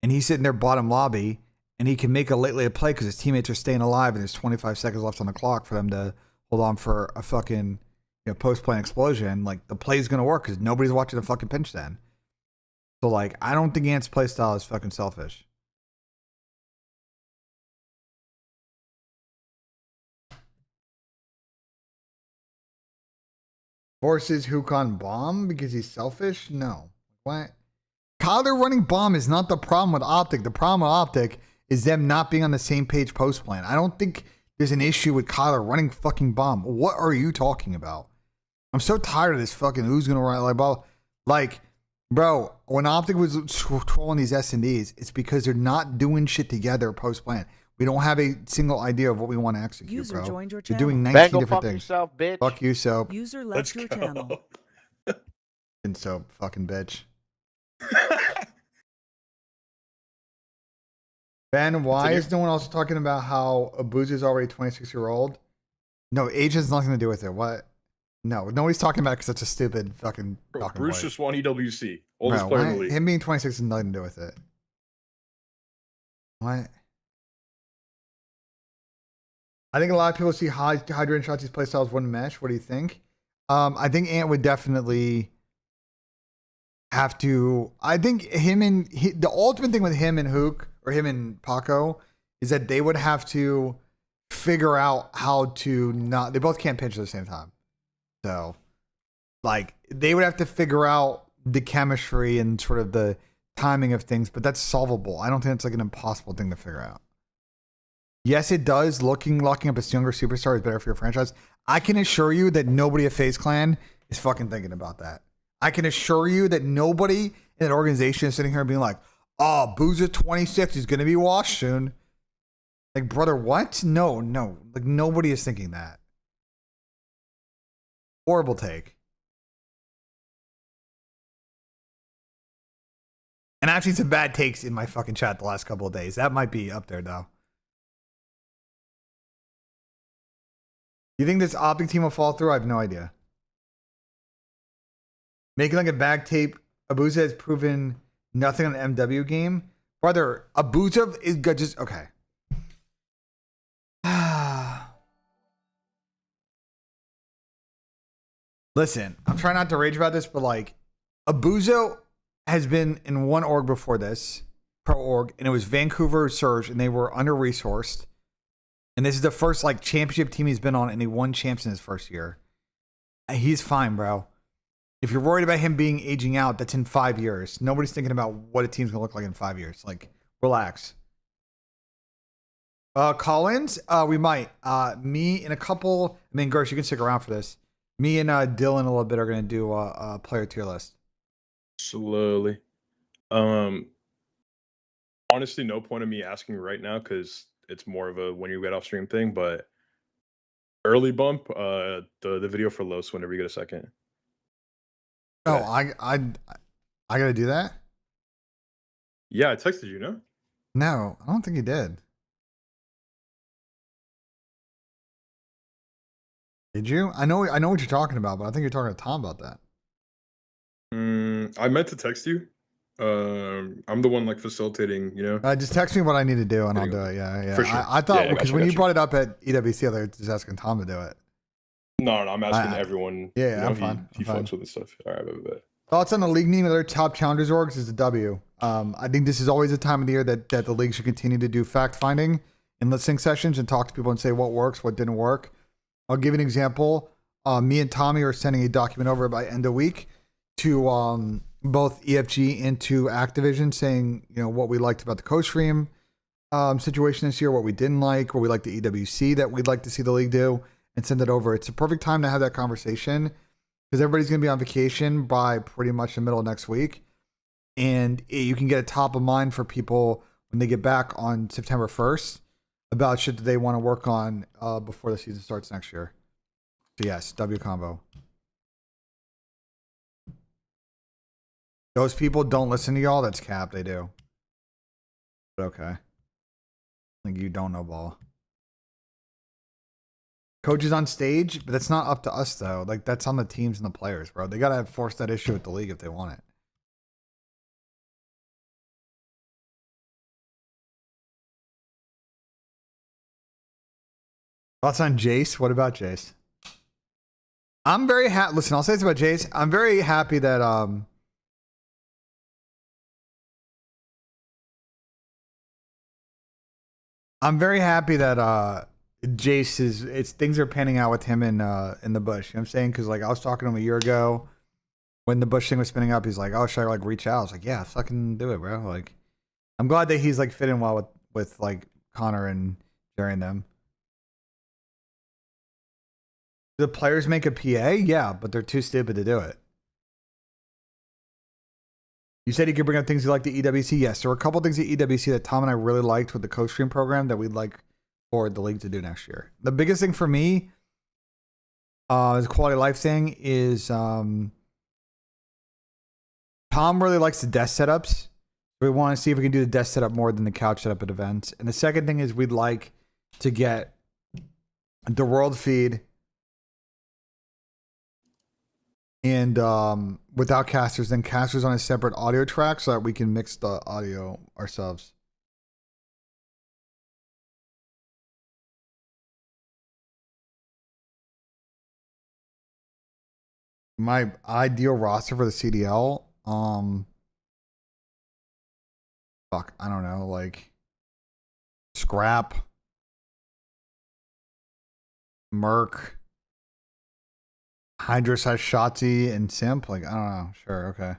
and he's sitting there bottom lobby, and he can make a late play because his teammates are staying alive and there's 25 seconds left on the clock for them to hold on for a fucking post-play explosion, like the play's going to work because nobody's watching the fucking pinch then. So like, I don't think Ant's playstyle is fucking selfish. Forces Hukon bomb because he's selfish? No. What? Kyler running bomb is not the problem with Optic. The problem with Optic is them not being on the same page post plan. I don't think there's an issue with Kyler running fucking bomb. What are you talking about? I'm so tired of this fucking who's gonna run like ball. Like, bro, when Optic was trolling these S&Ds, it's because they're not doing shit together post plan. We don't have a single idea of what we want to execute, User bro. joined your You're channel. doing 19 Bango, different fuck things. yourself, bitch. Fuck you, Soap. User left your channel. And Soap, fucking bitch. Ben, why is no one else talking about how Abuzu is already 26-year-old? No, age has nothing to do with it. What? No, nobody's talking about it because that's a stupid fucking Bro, talking Bruce point. just won EWC. Oldest Bro, player in the what? league. Him being 26 has nothing to do with it. What? I think a lot of people see Hydra and Shotzi's playstyles wouldn't mesh. What do you think? I think Ant would definitely have to. I think the ultimate thing with him and Hook or him and Paco is that they would have to figure out how to not. They both can't pinch at the same time, so like they would have to figure out the chemistry and sort of the timing of things. But that's solvable. I don't think it's like an impossible thing to figure out. Yes, it does. Locking up a younger superstar is better for your franchise. I can assure you that nobody at FaZe Clan is fucking thinking about that. I can assure you that nobody in that organization is sitting here being like, oh, Boozer 26 is going to be washed soon. Like, brother, what? No. Like, nobody is thinking that. Horrible take. And I've seen some bad takes in my fucking chat the last couple of days. That might be up there, though. You think this Optic team will fall through? I have no idea. Making like a bag tape, Abuza has proven nothing on the MW game. Brother, Abuza is good. Just okay. Listen, I'm trying not to rage about this, but like Abuza has been in one org before this, pro org, and it was Vancouver Surge, and they were under resourced. And this is the first like championship team he's been on, and he won champs in his first year. He's fine, bro. If you're worried about him being aging out, that's in 5 years. Nobody's thinking about what a team's gonna look like in 5 years. Like, relax. Collins, we might. Me and a couple. I mean, Gersh, you can stick around for this. Me and Dylan a little bit are gonna do a player tier list. Slowly. Honestly, no point of me asking right now because it's more of a when you get off stream thing. But early bump, the video for Los whenever you get a second. Oh, I gotta do that? Yeah, I texted you, no? No, I don't think he did. Did you? I know what you're talking about, but I think you're talking to Tom about that. I meant to text you. I'm the one like facilitating, you know. Just text me what I need to do, and I'll do it. Yeah. For sure. I thought Yeah, because when you brought it up at EWC, I was just asking Tom to do it. No, I'm asking everyone. Yeah, you know, I'm fine. He fucks with this stuff. All right, bet. Thoughts on the league name of their top challengers orgs is a W. I think this is always a time of the year that the league should continue to do fact finding and listening sessions and talk to people and say what works, what didn't work. I'll give you an example. Me and Tommy are sending a document over by end of week to both EFG and to Activision, saying what we liked about the co-stream situation this year, what we didn't like, what we like the EWC that we'd like to see the league do, and send it over. It's a perfect time to have that conversation because everybody's going to be on vacation by pretty much the middle of next week, and you can get a top of mind for people when they get back on September 1st about shit that they want to work on before the season starts next year. So yes, W combo. Those people don't listen to y'all. That's cap. They do. But okay. I think you don't know ball. Coaches on stage, but that's not up to us though. Like that's on the teams and the players, bro. They gotta force that issue with the league if they want it. Thoughts on Jace? What about Jace? I'm very happy. Listen, I'll say this about Jace. I'm very happy that Jace is things are panning out with him in the bush. You know what I'm saying? Because like I was talking to him a year ago when the bush thing was spinning up. He's like, "Oh, should I like reach out?" I was like, "Yeah, fucking do it, bro." Like, I'm glad that he's like fitting well with like Connor and Jerry and them. Do the players make a PA? Yeah, but they're too stupid to do it. You said you could bring up things you like the EWC. Yes, there were a couple things at EWC that Tom and I really liked with the co-stream program that we'd like for the league to do next year. The biggest thing for me, is a quality of life thing, is Tom really likes the desk setups. We want to see if we can do the desk setup more than the couch setup at events. And the second thing is we'd like to get the world feed and without casters, then casters on a separate audio track so that we can mix the audio ourselves. My ideal roster for the CDL, fuck, I don't know, like Scrap, Merc, Hydra slash Shotzi, and Simp. Like, I don't know. Sure, okay.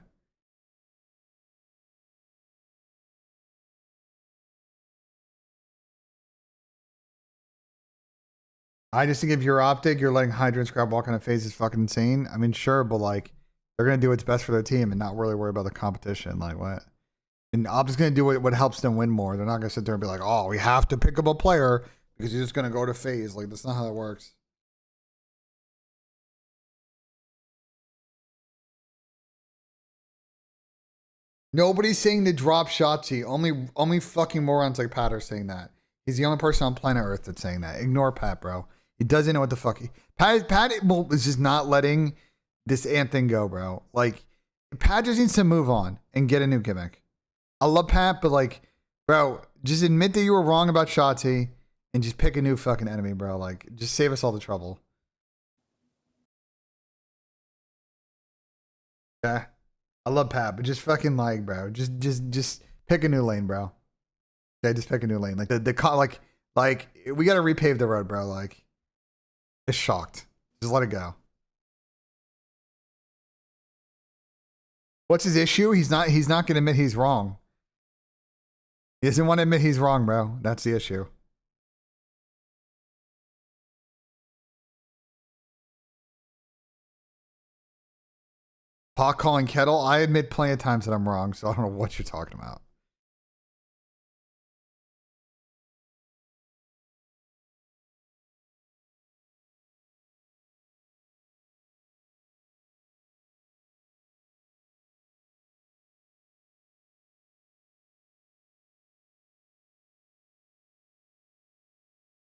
I just think if you're Optic, you're letting Hydra and Scrap walk on a phase is fucking insane. I mean, sure, but like, they're gonna do what's best for their team and not really worry about the competition. Like, what? And Optic's gonna do what helps them win more. They're not gonna sit there and be like, oh, we have to pick up a player because he's just gonna go to phase. Like, that's not how that works. Nobody's saying to drop Shotzi. Only fucking morons like Pat are saying that. He's the only person on planet Earth that's saying that. Ignore Pat, bro. He doesn't know what the fuck Pat is just not letting this ant thing go, bro. Like, Pat just needs to move on and get a new gimmick. I love Pat, but like, bro, just admit that you were wrong about Shotzi and just pick a new fucking enemy, bro. Like, just save us all the trouble. Yeah. I love Pat, but just fucking like, bro. Just pick a new lane, bro. Okay, just pick a new lane. Like like we gotta repave the road, bro. Like, it's shocked. Just let it go. What's his issue? He's not gonna admit he's wrong. He doesn't want to admit he's wrong, bro. That's the issue. Pot calling kettle. I admit plenty of times that I'm wrong, so I don't know what you're talking about.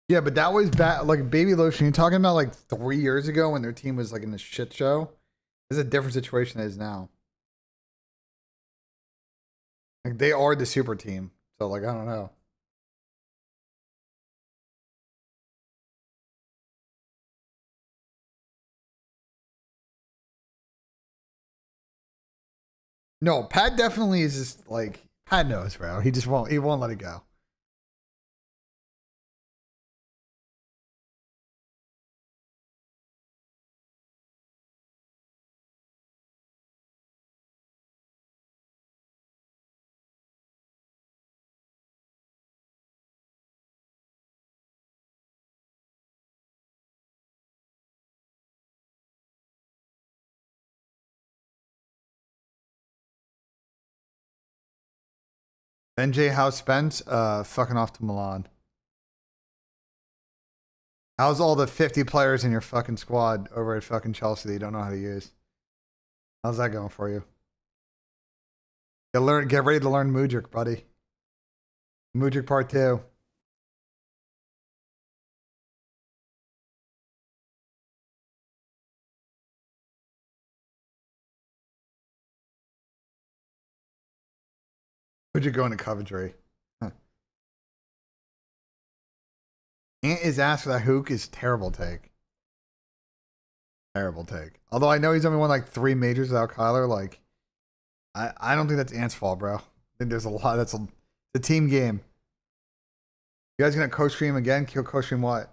Yeah, but that was bad. Like, Baby Lotion, you're talking about like 3 years ago when their team was like in a shit show. It's a different situation than it is now. Like, they are the super team. So like, I don't know. No, Pat definitely is just like, Pat knows, bro. He won't let it go. NJ, how's Spence? Fucking off to Milan. How's all the 50 players in your fucking squad over at fucking Chelsea that you don't know how to use? How's that going for you? Get ready to learn Mudrik, buddy. Mudrik part 2. Mudrik going to Coventry. Huh. Ant is asked for that hook is terrible take. Terrible take. Although I know he's only won like 3 majors without Kyler. Like, I don't think that's Ant's fault, bro. I think there's a lot. That's the team game. You guys gonna coach stream again? Kill coach stream what?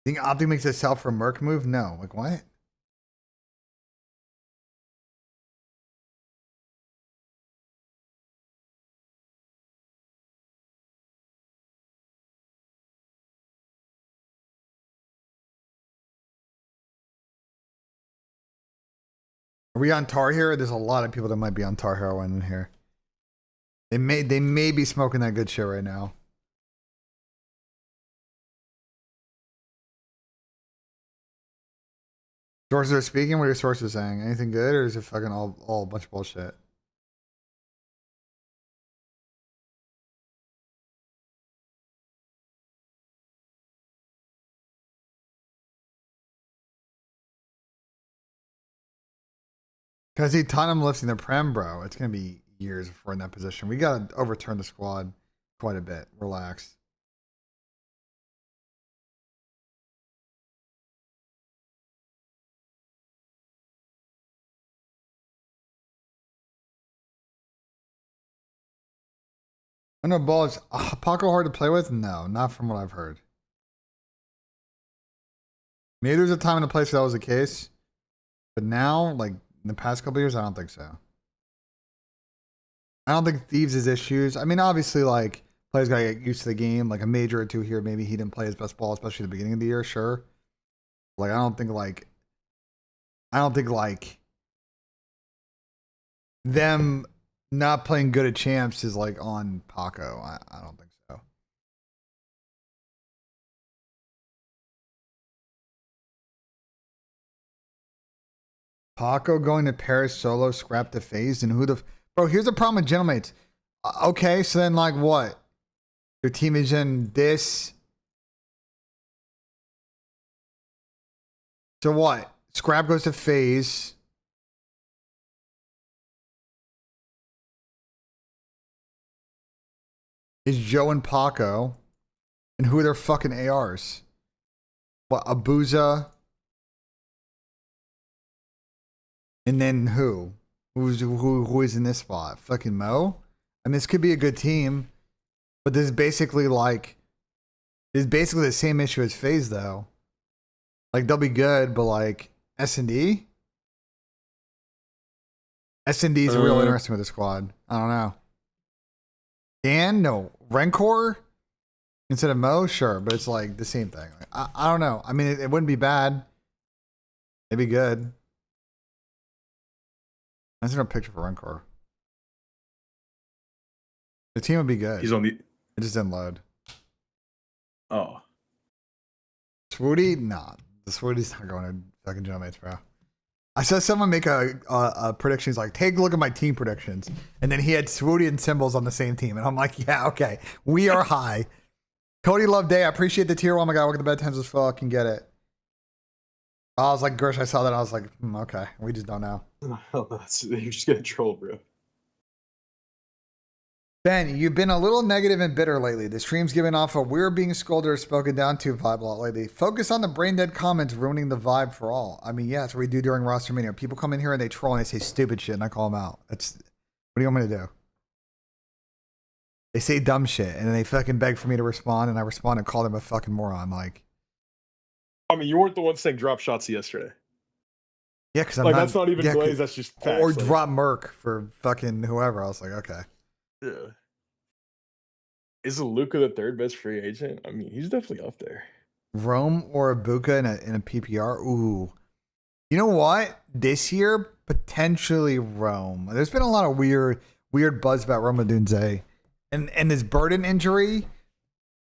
Think Optic makes a sell for Merc move? No. Like, what? Are we on Tar Hero? There's a lot of people that might be on Tar Heroin in here. They may be smoking that good shit right now. Sources are speaking. What are your sources saying? Anything good, or is it fucking all a bunch of bullshit? Because he Tottenham lifting the Prem, bro. It's going to be years before we're in that position. We got to overturn the squad quite a bit. Relax. I know ball is Paco hard to play with? No, not from what I've heard. Maybe there's a time and a place where that was the case. But now, like in the past couple years, I don't think so. I don't think Thieves' issues. I mean, obviously, like players gotta get used to the game. Like a major or two here, maybe he didn't play his best ball, especially at the beginning of the year. Sure. Like I don't think like them not playing good at champs is like on Paco. I don't think so. Paco going to Paris solo, scrap the phase, and who the bro? Here's the problem with gentlemates. Okay, so then like what? Your team is in this. So what? Scrap goes to phase. Is Joe and Paco. And who are their fucking ARs? What, Abuza? And then who? Who is in this spot? Fucking Mo? I mean, this could be a good team. But this is basically the same issue as FaZe though. Like they'll be good, but like S&D? S&D is real interesting with the squad. I don't know. Dan? No. Rencor? Instead of Mo? Sure, but it's like the same thing. I don't know. I mean, it wouldn't be bad. It'd be good. I just a picture for Rencor. The team would be good. He's on the. It just didn't load. Oh. Swooty? Nah. The Swooty's not going to fucking Gentlemates, bro. I saw someone make a prediction. He's like, take a look at my team predictions. And then he had Swooty and Symbols on the same team. And I'm like, yeah, okay. We are high. Cody Love Day, I appreciate the tier 1. My God, work at the bed times as fuck and get it. I was like, Gersh, I saw that. I was like, okay. We just don't know. You're just getting trolled, bro. Ben, you've been a little negative and bitter lately. The stream's giving off a we're being scolded or spoken down to vibe a lot lately. Focus on the brain dead comments ruining the vibe for all. I mean, yeah, that's what we do during Rostermania. People come in here and they troll and they say stupid shit and I call them out. That's what do you want me to do? They say dumb shit and then they fucking beg for me to respond and I respond and call them a fucking moron. Like, I mean, you weren't the one saying drop shots yesterday. yeah, because I'm like not, that's not even glaze. That's just facts. Or like, drop Merc for fucking whoever. I was like, okay. Yeah. Is Luka the third best free agent? I mean, he's definitely up there. Rome or Ibuka in a PPR? Ooh. You know what? This year, potentially Rome. There's been a lot of weird buzz about Rome Odunze. And this Burden injury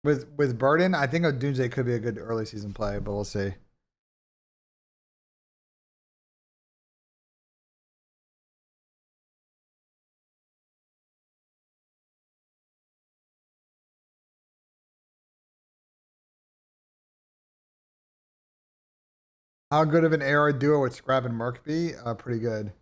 with Burden, I think Odunze could be a good early season play, but we'll see. How good of an AR duo with Scrap and Merc be? Pretty good.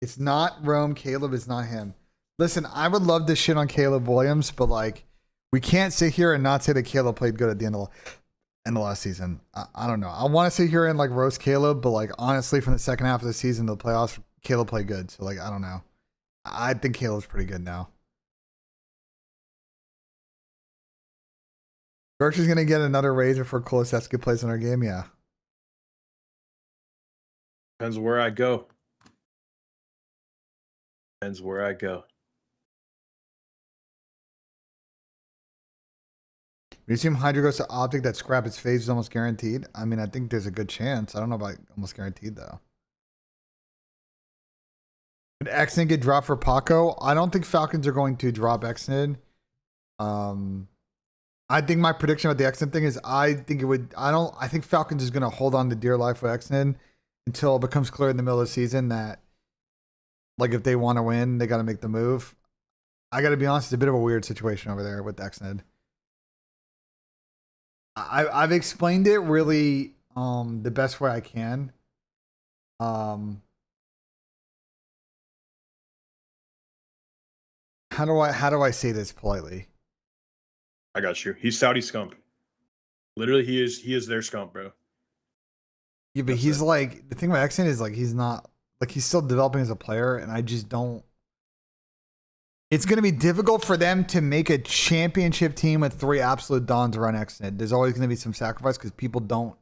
It's not Rome. Caleb is not him. Listen, I would love to shit on Caleb Williams, but like, we can't sit here and not say that Caleb played good at the end of last season. I don't know. I want to sit here and like roast Caleb, but like honestly, from the second half of the season to the playoffs, Caleb played good. So like, I don't know. I think Caleb's pretty good now. Gersh is gonna get another raise before Kulisevsky plays in our game. Yeah. Depends where I go. Depends where I go. You assume Hydra goes to Optic that Scrap its phase is almost guaranteed? I mean, I think there's a good chance. I don't know about almost guaranteed though. Did Exnid get dropped for Paco? I don't think Falcons are going to drop Exnid. I think my prediction about the Exnid thing is I think Falcons is gonna hold on to dear life with Exnid until it becomes clear in the middle of the season that like if they want to win, they gotta make the move. I gotta be honest, it's a bit of a weird situation over there with Exnid. I've explained it really the best way I can. how do I say this politely? I got you. He's Saudi scump. Literally, he is their scump, bro. Yeah, but That's he's it. like, the thing about Exton is like he's not like he's still developing as a player, and I just don't. It's going to be difficult for them to make a championship team with 3 absolute dons around Exton. There's always going to be some sacrifice because people don't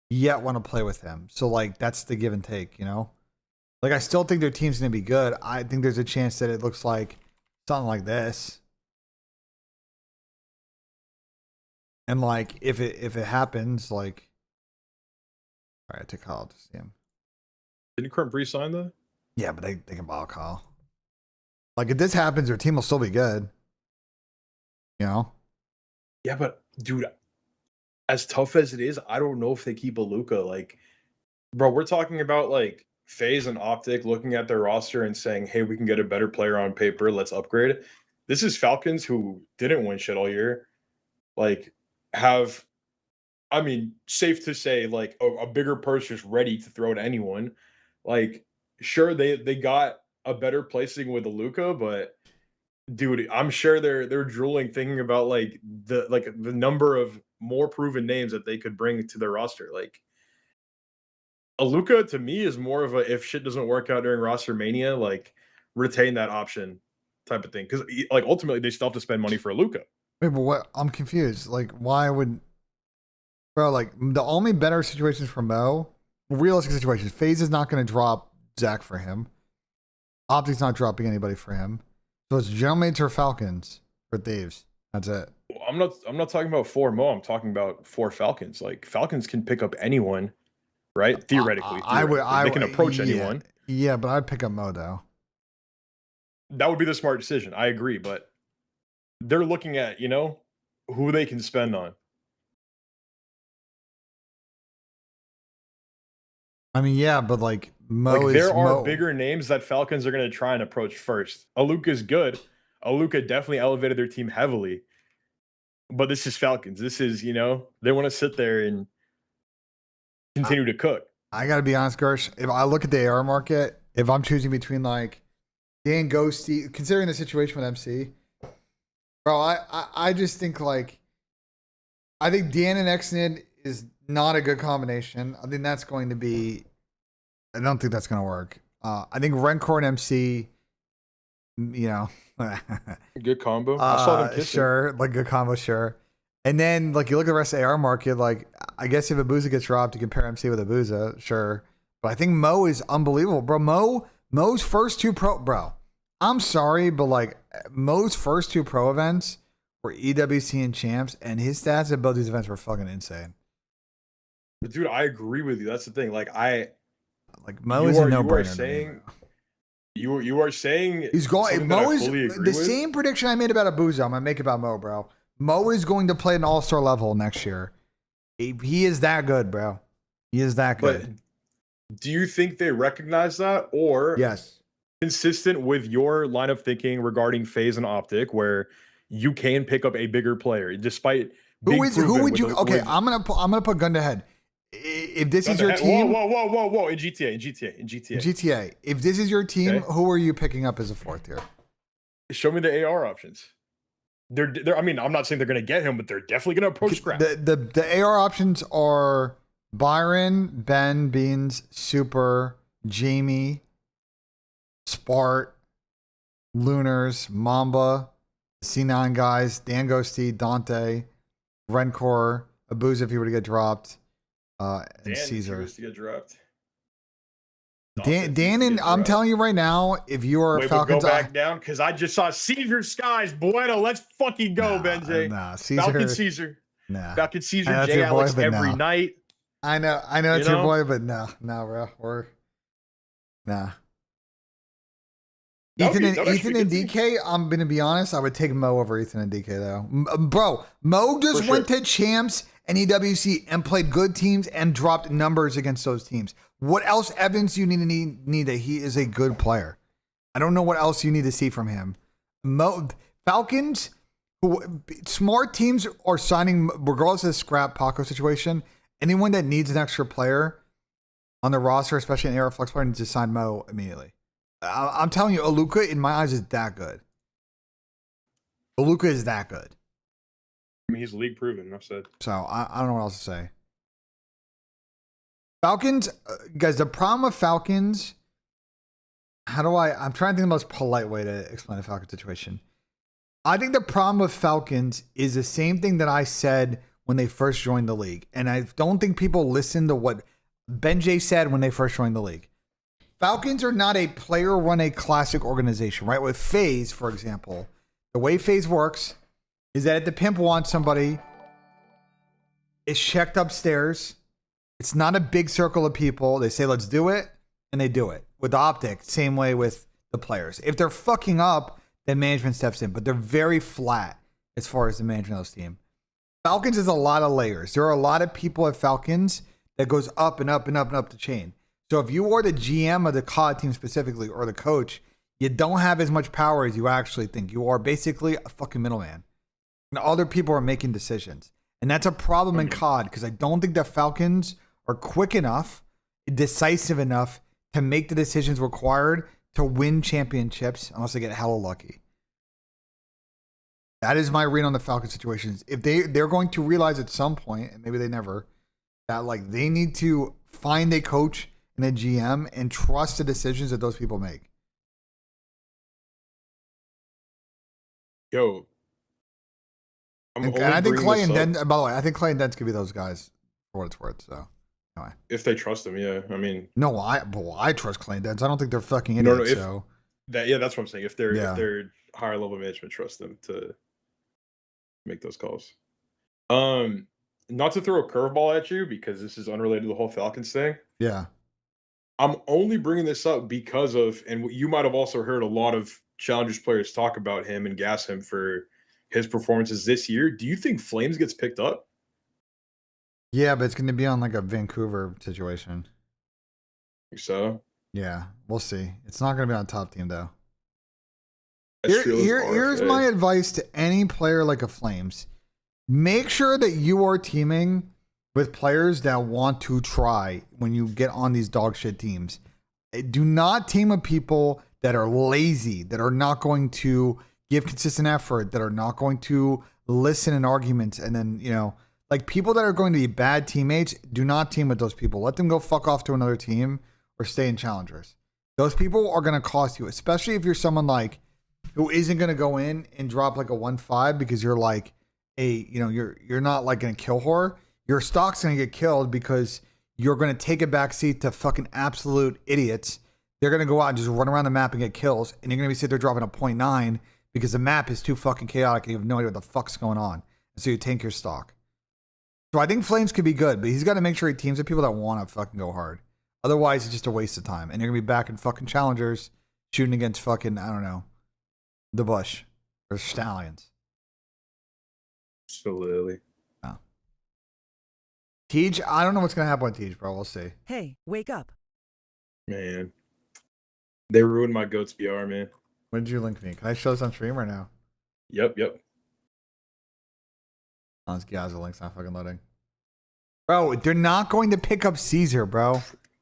yet want to play with him. So like that's the give and take, you know. Like I still think their team's going to be good. I think there's a chance that it looks like something like this. And like if it happens, like, all right, I take Kyle to see him. Didn't Crump re-sign though? Yeah, but they can ball Kyle. Like if this happens, their team will still be good. You know? Yeah, but dude, as tough as it is, I don't know if they keep a Luka. Like, bro, we're talking about like FaZe and Optic looking at their roster and saying, "Hey, we can get a better player on paper. Let's upgrade it." This is Falcons who didn't win shit all year. Like, have I mean, safe to say, like a bigger purse just ready to throw to anyone. Like, sure, they got a better placing with Luka, but dude, I'm sure they're drooling thinking about the number of more proven names that they could bring to their roster. Like Aluka to me is more of a if shit doesn't work out during Rostermania, like retain that option type of thing. Because like ultimately they still have to spend money for Aluka. Wait, but what? I'm confused. Like, why would, bro? Like, the only better situations for Mo, realistic situations. FaZe is not going to drop Zach for him. Optic's not dropping anybody for him. So it's Gentleman's or Falcons for Thieves. That's it. I'm not talking about for Mo. I'm talking about for Falcons. Like Falcons can pick up anyone, right? Theoretically, they can approach yeah, anyone. Yeah, but I'd pick up Mo though. That would be the smart decision. I agree, but they're looking at, who they can spend on. I mean, yeah, but like Mo Like there are Mo. bigger names that Falcons are going to try and approach first. Aluka's good. Aluka definitely elevated their team heavily. But this is Falcons. This is, they want to sit there and continue to cook. I gotta be honest, Gersh. If I look at the AR market, if I'm choosing between like Dan Ghosty, considering the situation with MC, bro, I just think like I think Dan and Xnid is not a good combination. I think that's going to be. I don't think that's going to work. I think Rencor and MC, you know, Good combo. I saw them kissing. sure, like good combo, sure. And then like you look at the rest of the AR market, like I guess if Abuza gets dropped, you compare MC with Abuza, sure. But I think Mo is unbelievable, bro. Mo's first 2 pro, bro. I'm sorry, but like Mo's first 2 pro events were EWC and champs, and his stats at both these events were fucking insane. But dude, I agree with you. That's the thing. Like Mo is a no you are brainer. saying you are saying He's going. Mo is the with. same prediction I made about Abuza. I'm gonna make about Mo, bro. Mo is going to play an all-star level next year. He is that good, bro. He is that good. But do you think they recognize that, or Yes, consistent with your line of thinking regarding FaZe and Optic, where you can pick up a bigger player despite who would you? Okay, I'm gonna put gun to head. If this is your team, whoa! In GTA. If this is your team, Okay. who are you picking up as a 4th tier? Show me the AR options. They're. I mean, I'm not saying they're going to get him, but they're definitely going to approach scrap. The AR options are Byron, Ben, Beans, Super, Jamie, Spart, Lunars, Mamba, C9 guys, Dan Ghosty, Dante, Rencor, Abuza if he were to get dropped, and Dan Caesar. to get dropped. Dan and I'm telling you right now, if you are Wait, Falcons, go back down because I just saw Caesar Skies. Bueno, let's fucking go, BENJ. Nah, Caesar. Falcon Caesar. Nah. Falcon Caesar, That's J your boy, Alex but every no. night. I know it's your boy, but no, bro. Nah. Ethan and DK, I'm gonna be honest, I would take Mo over Ethan and DK though. Bro, Mo just went to champs and EWC and played good teams and dropped numbers against those teams. What else evidence do you need that he is a good player? I don't know what else you need to see from him. Falcons, smart teams are signing, regardless of the scrap Paco situation, anyone that needs an extra player on the roster, especially an AR flex player, needs to sign Mo immediately. I'm telling you, Aluka, in my eyes, is that good. But Luka is that good. I mean, he's league proven. Enough said. So I don't know what else to say. Falcons, guys, the problem with Falcons, I'm trying to think of the most polite way to explain the Falcons situation. I think the problem with Falcons is the same thing that I said when they first joined the league. And I don't think people listen to what BENJ said when they first joined the league. Falcons are not a player run a classic organization, right? With FaZe, for example, the way FaZe works is that if the pimp wants somebody, it's checked upstairs. It's not a big circle of people. They say, let's do it. And they do it. With Optic, same way with the players. If they're fucking up, then management steps in. But they're very flat as far as the management of this team. Falcons is a lot of layers. There are a lot of people at Falcons that goes up and up and up and up the chain. So if you are the GM of the COD team specifically, or the coach, you don't have as much power as you actually think. You are basically a fucking middleman. And other people are making decisions. And that's a problem in COD, because I don't think the Falcons are quick enough, decisive enough to make the decisions required to win championships unless they get hella lucky. That is my read on the Falcons situations. If they're going to realize at some point, and maybe they never, that like they need to find a coach and a GM and trust the decisions that those people make. Yo, And I think Clay and Den, by the way, I think Clay and Dens could be those guys for what it's worth. So anyway, if they trust him, yeah. I mean, no, I trust Clay and Dens. I don't think they're fucking idiots. So that's what I'm saying. If their higher level management trust them to make those calls. Not to throw a curveball at you because this is unrelated to the whole Falcons thing. Yeah. I'm only bringing this up because of, and you might have also heard a lot of Challengers players talk about him and gas him for his performances this year. Do you think Flames gets picked up? Yeah, but it's going to be on like a Vancouver situation. Think so? Yeah, we'll see. It's not going to be on top team though. Here's my advice to any player like a Flames. Make sure that you are teaming with players that want to try when you get on these dog shit teams. Do not team with people that are lazy, that are not going to give consistent effort, that are not going to listen in arguments. And then, like people that are going to be bad teammates, do not team with those people. Let them go fuck off to another team or stay in Challengers. Those people are going to cost you, especially if you're someone like who isn't going to go in and drop like a 1-5 because you're like you're not like going to kill whore. Your stock's going to get killed because you're going to take a backseat to fucking absolute idiots. They're going to go out and just run around the map and get kills. And you're going to be sitting there dropping a 0.9 because the map is too fucking chaotic and you have no idea what the fuck's going on. And so you tank your stock. So I think Flames could be good, but he's got to make sure he teams with people that want to fucking go hard. Otherwise, it's just a waste of time. And you're going to be back in fucking Challengers shooting against fucking, I don't know, the Bush or Stallions. Absolutely. Oh. Tej, I don't know what's going to happen with Tej, bro. We'll see. Hey, wake up. Man. They ruined my GOAT's BR, man. When did you link me? Can I show this on stream or now? Yep. Oh, this Gaza link's not fucking loading. Bro, they're not going to pick up Caesar, bro.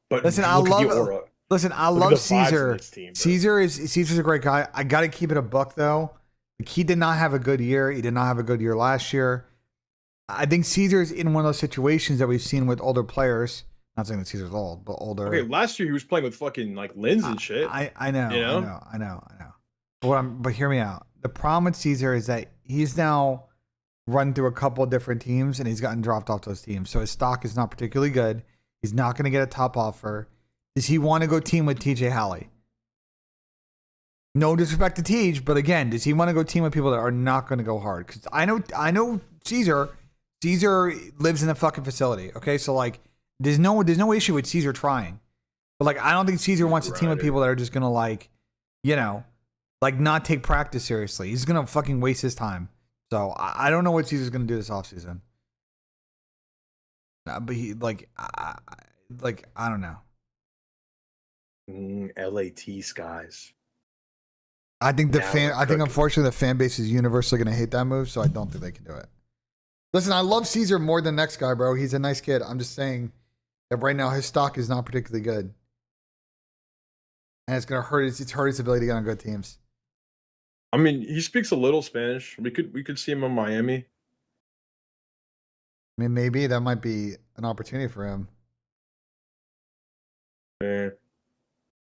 But listen, I love Caesar. Caesar's a great guy. I got to keep it a buck though. He did not have a good year. He did not have a good year last year. I think Caesar's in one of those situations that we've seen with older players. Not saying that Caesar's old, but older. Okay, last year he was playing with fucking like Lins and shit. I know. But hear me out. The problem with Caesar is that he's now run through a couple of different teams and he's gotten dropped off those teams. So his stock is not particularly good. He's not going to get a top offer. Does he want to go team with TJ Halley? No disrespect to Tej, but again, does he want to go team with people that are not going to go hard? Because I know Caesar lives in a fucking facility. Okay, so like, there's no issue with Caesar trying, but like, I don't think Caesar wants to team with people that are just gonna like, not take practice seriously. He's gonna fucking waste his time. So I don't know what Caesar's gonna do this offseason. But he I don't know. LAT skies. I think unfortunately the fan base is universally going to hate that move, so I don't think they can do it. Listen, I love Caesar more than the next guy, bro. He's a nice kid. I'm just saying that right now his stock is not particularly good. And it's going to hurt his ability to get on good teams. I mean, he speaks a little Spanish. We could see him in Miami. I mean, maybe that might be an opportunity for him. Yeah.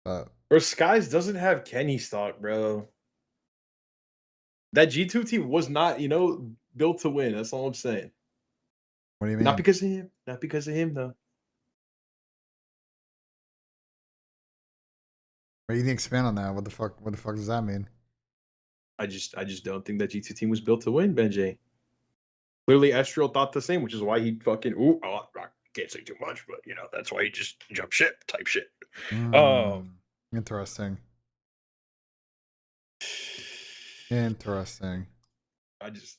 But Bro, Skies doesn't have Kenny stock, bro. That G2 team was not, built to win. That's all I'm saying. what do you Not mean? because of him. Not because of him, though. Or you can expand on that. What the fuck? What the fuck does that mean? I just don't think that G2 team was built to win, BENJ. Clearly, Estriel thought the same, which is why he fucking I can't say too much, but that's why he just jumped ship type shit. Um, Interesting. Interesting. I just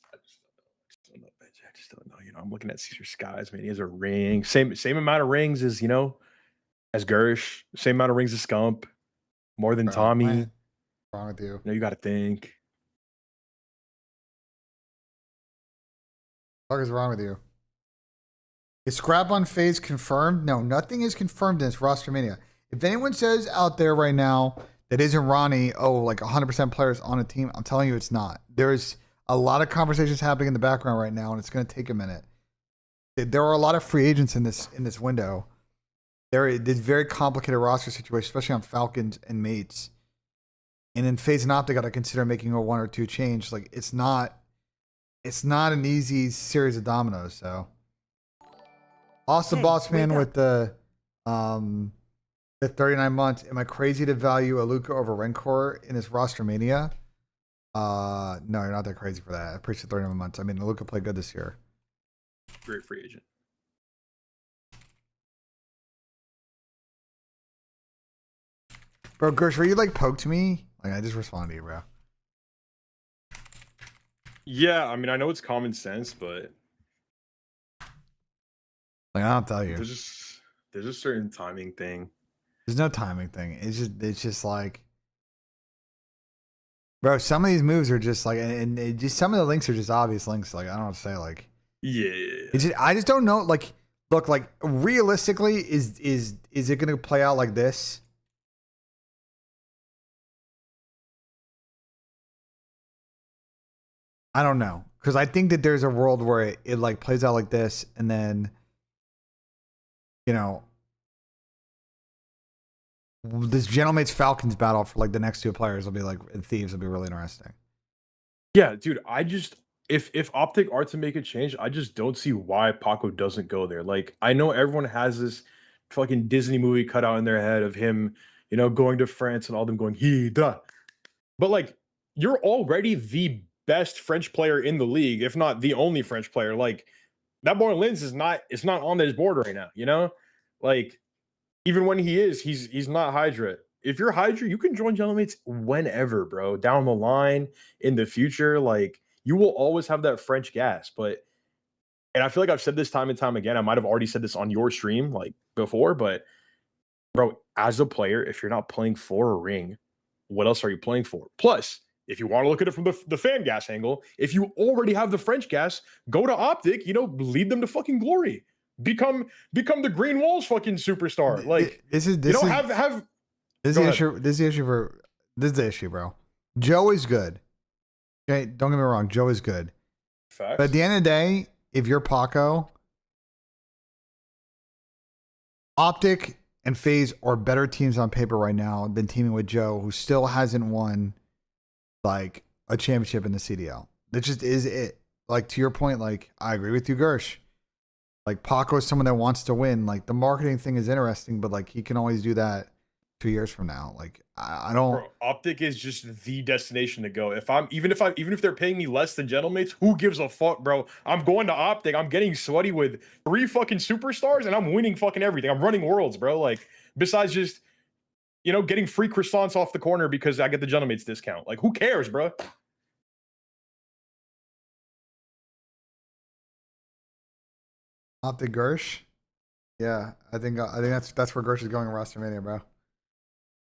don't know, BENJ. I just don't know. I'm looking at Caesar Skies, man. He has a ring, same amount of rings as Gersh, same amount of rings as Scump, more than Bro, Tommy. what's wrong with you? You got to think. What is wrong with you? Is scrap on phase confirmed? No, nothing is confirmed in this Rostermania. If anyone says out there right now that isn't Ronnie, like 100% players on a team, I'm telling you it's not. There's a lot of conversations happening in the background right now, and it's going to take a minute. There are a lot of free agents in this window. There's very complicated roster situation, especially on Falcons and Mates. And in phase and Optic, got to consider making a one or two change. Like it's not an easy series of dominoes. So. Also, Hey, boss man wake with the 39 months. Am I crazy to value Aluka over Rencor in his Rostermania? No, you're not that crazy for that. I appreciate 39 months. I mean, Aluka played good this year. Great free agent. Bro, Gersh, were you like poked me? Like I just responded to you, bro. Yeah, I mean, I know it's common sense, but Like I don't tell you. there's a certain timing thing. There's no timing thing. It's just like, bro. Some of these moves are just like, and it just some of the links are just obvious links. Like I don't know what to say. Like Yeah. I just don't know. Like, look, like realistically, is it going to play out like this? I don't know, because I think that there's a world where it like plays out like this, and then this Gentlemates Falcons battle for like the next two players will be like and Thieves will be really interesting. Yeah, dude, if Optic are to make a change, I just don't see why Paco doesn't go there. Like, I know everyone has this fucking Disney movie cut out in their head of him, going to France and all them going, he da. But like, you're already the best French player in the league, if not the only French player. Like, that boy Linz it's not on this board right now, Like, even when he is, he's not Hydra. If you're Hydra, you can join Gentlemates whenever, bro. Down the line, in the future, like you will always have that French gas. And I feel like I've said this time and time again. I might have already said this on your stream like before, but bro, as a player, if you're not playing for a ring, what else are you playing for? Plus, if you want to look at it from the fan gas angle, if you already have the French gas, go to Optic, lead them to fucking glory. Become the Green Walls fucking superstar. Like, This is have this is go the ahead. issue. This is the issue, bro. Joe is good. Okay, don't get me wrong. Joe is good, Facts. but at the end of the day, if you're Paco, Optic and FaZe are better teams on paper right now than teaming with Joe, who still hasn't won like a championship in the CDL. That just is it. Like to your point, like I agree with you, Gersh. Like Paco is someone that wants to win. Like the marketing thing is interesting, but like he can always do that 2 years from now. Like I don't. Bro, Optic is just the destination to go. Even if they're paying me less than Gentlemates, who gives a fuck, bro? I'm going to Optic. I'm getting sweaty with 3 fucking superstars, and I'm winning fucking everything. I'm running worlds, bro. Like besides just getting free croissants off the corner because I get the Gentlemates discount. Like who cares, bro? Optic Gersh. Yeah, I think that's where Gersh is going in Rostermania, bro.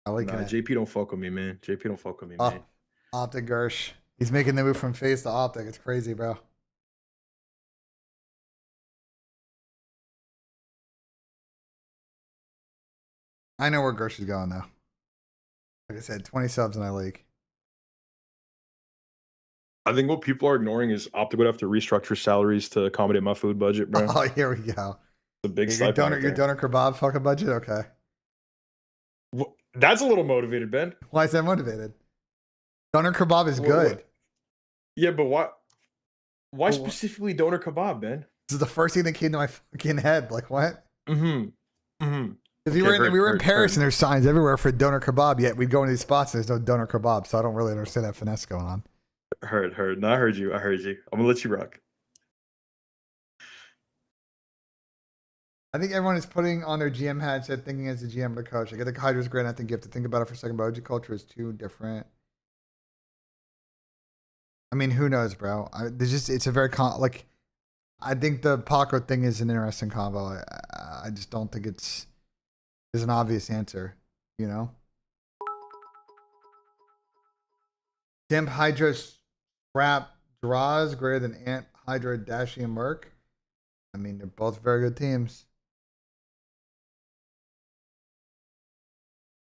I like Nah, it. JP don't fuck with me, man. JP don't fuck with me, man. Optic Gersh. He's making the move from FaZe to Optic. It's crazy, bro. I know where Gersh is going though. Like I said, 20 subs in that league. I think what people are ignoring is Optic would have to restructure salaries to accommodate my food budget, bro. Oh, here we go. It's a big Your stipend donor, right your there. donor kebab fucking budget. Okay. That's a little motivated, Ben. Why is that motivated? Donor kebab is good. Yeah, but why? Why Well, specifically doner kebab, Ben? This is the first thing that came to my fucking head. Like what? Mm-hmm. Mm-hmm. Because Okay, we were in Paris and there's signs everywhere for doner kebab. Yet we'd go into these spots and there's no doner kebab. So I don't really understand that finesse going on. Heard. No, I heard you. I'm gonna let you rock. I think everyone is putting on their GM hat, said thinking as a GM or the coach. I get the Hydra's great. I think you have to think about it for a second. But OG culture is too different. I mean, who knows, bro? It's a very I think the Paco thing is an interesting combo. I just don't think there's an obvious answer, you know? Temp Hydra Scrap draws greater than Ant, Hydra, Dashy, and Merc. I mean, they're both very good teams.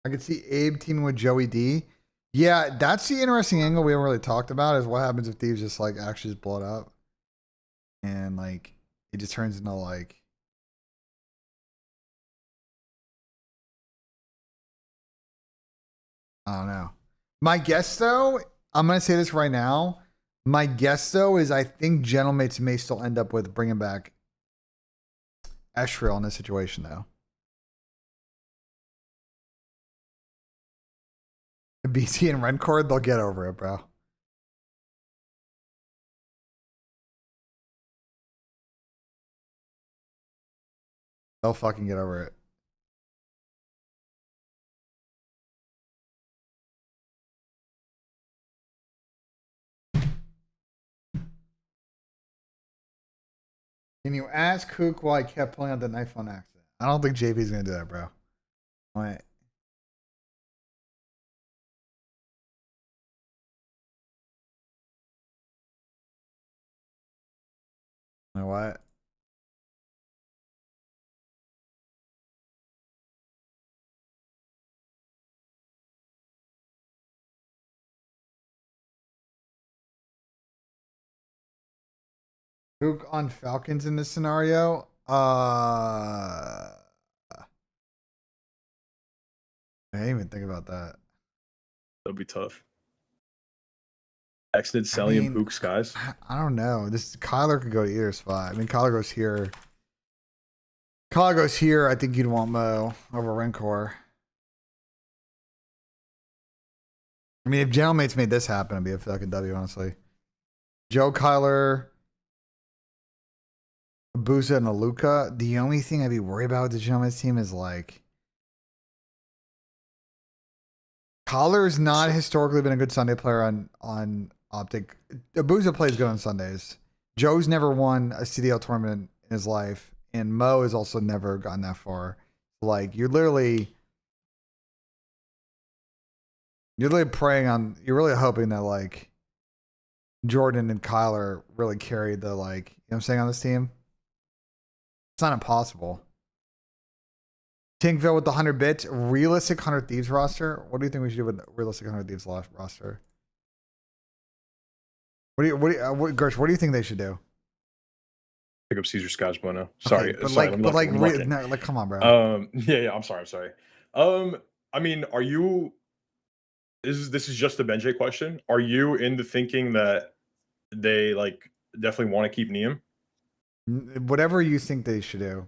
I could see Abe teaming with Joey D. Yeah, that's the interesting angle we haven't really talked about is what happens if Thieves just like actually just blow it up. And like it just turns into like I don't know. My guess though, I'm gonna say this right now. My guess though is I think Gentlemates may still end up with bringing back Eshriel in this situation though. BC and Rencord, they'll get over it, bro. They'll fucking get over it. Can you ask Hook why I kept pulling out the knife on accident? I don't think JP's gonna do that, bro. Wait. You know what? Hook on Falcons in this scenario? I didn't even think about that. That'll be tough. Exited Selly and Pook Skies. I don't know. This Kyler could go to either spot. I mean, Kyler goes here. Kyler goes here. I think you'd want Mo over Rencor. I mean, if Gentlemates made this happen, it'd be a fucking W, honestly. Joe, Kyler, Abusa, and Aluka. The only thing I'd be worried about with the Gentlemates team is like Collar's not historically been a good Sunday player on Optic. Abusa plays good on Sundays. Joe's never won a CDL tournament in his life, and Mo has also never gotten that far. Like you're literally praying on. You're really hoping that like Jordan and Kyler really carry the like. You know what I'm saying on this team. It's not impossible. Tinkville with the 100 bits, realistic 100 Thieves roster. What do you think we should do with realistic 100 Thieves roster? What do you think they should do? Pick up Caesar Scotch Bueno. Sorry, okay, but sorry, like, come on, bro. Yeah, I'm sorry. I mean, are you? This is just a BENJ question. Are you into thinking that they like definitely want to keep Nissim? Whatever you think they should do.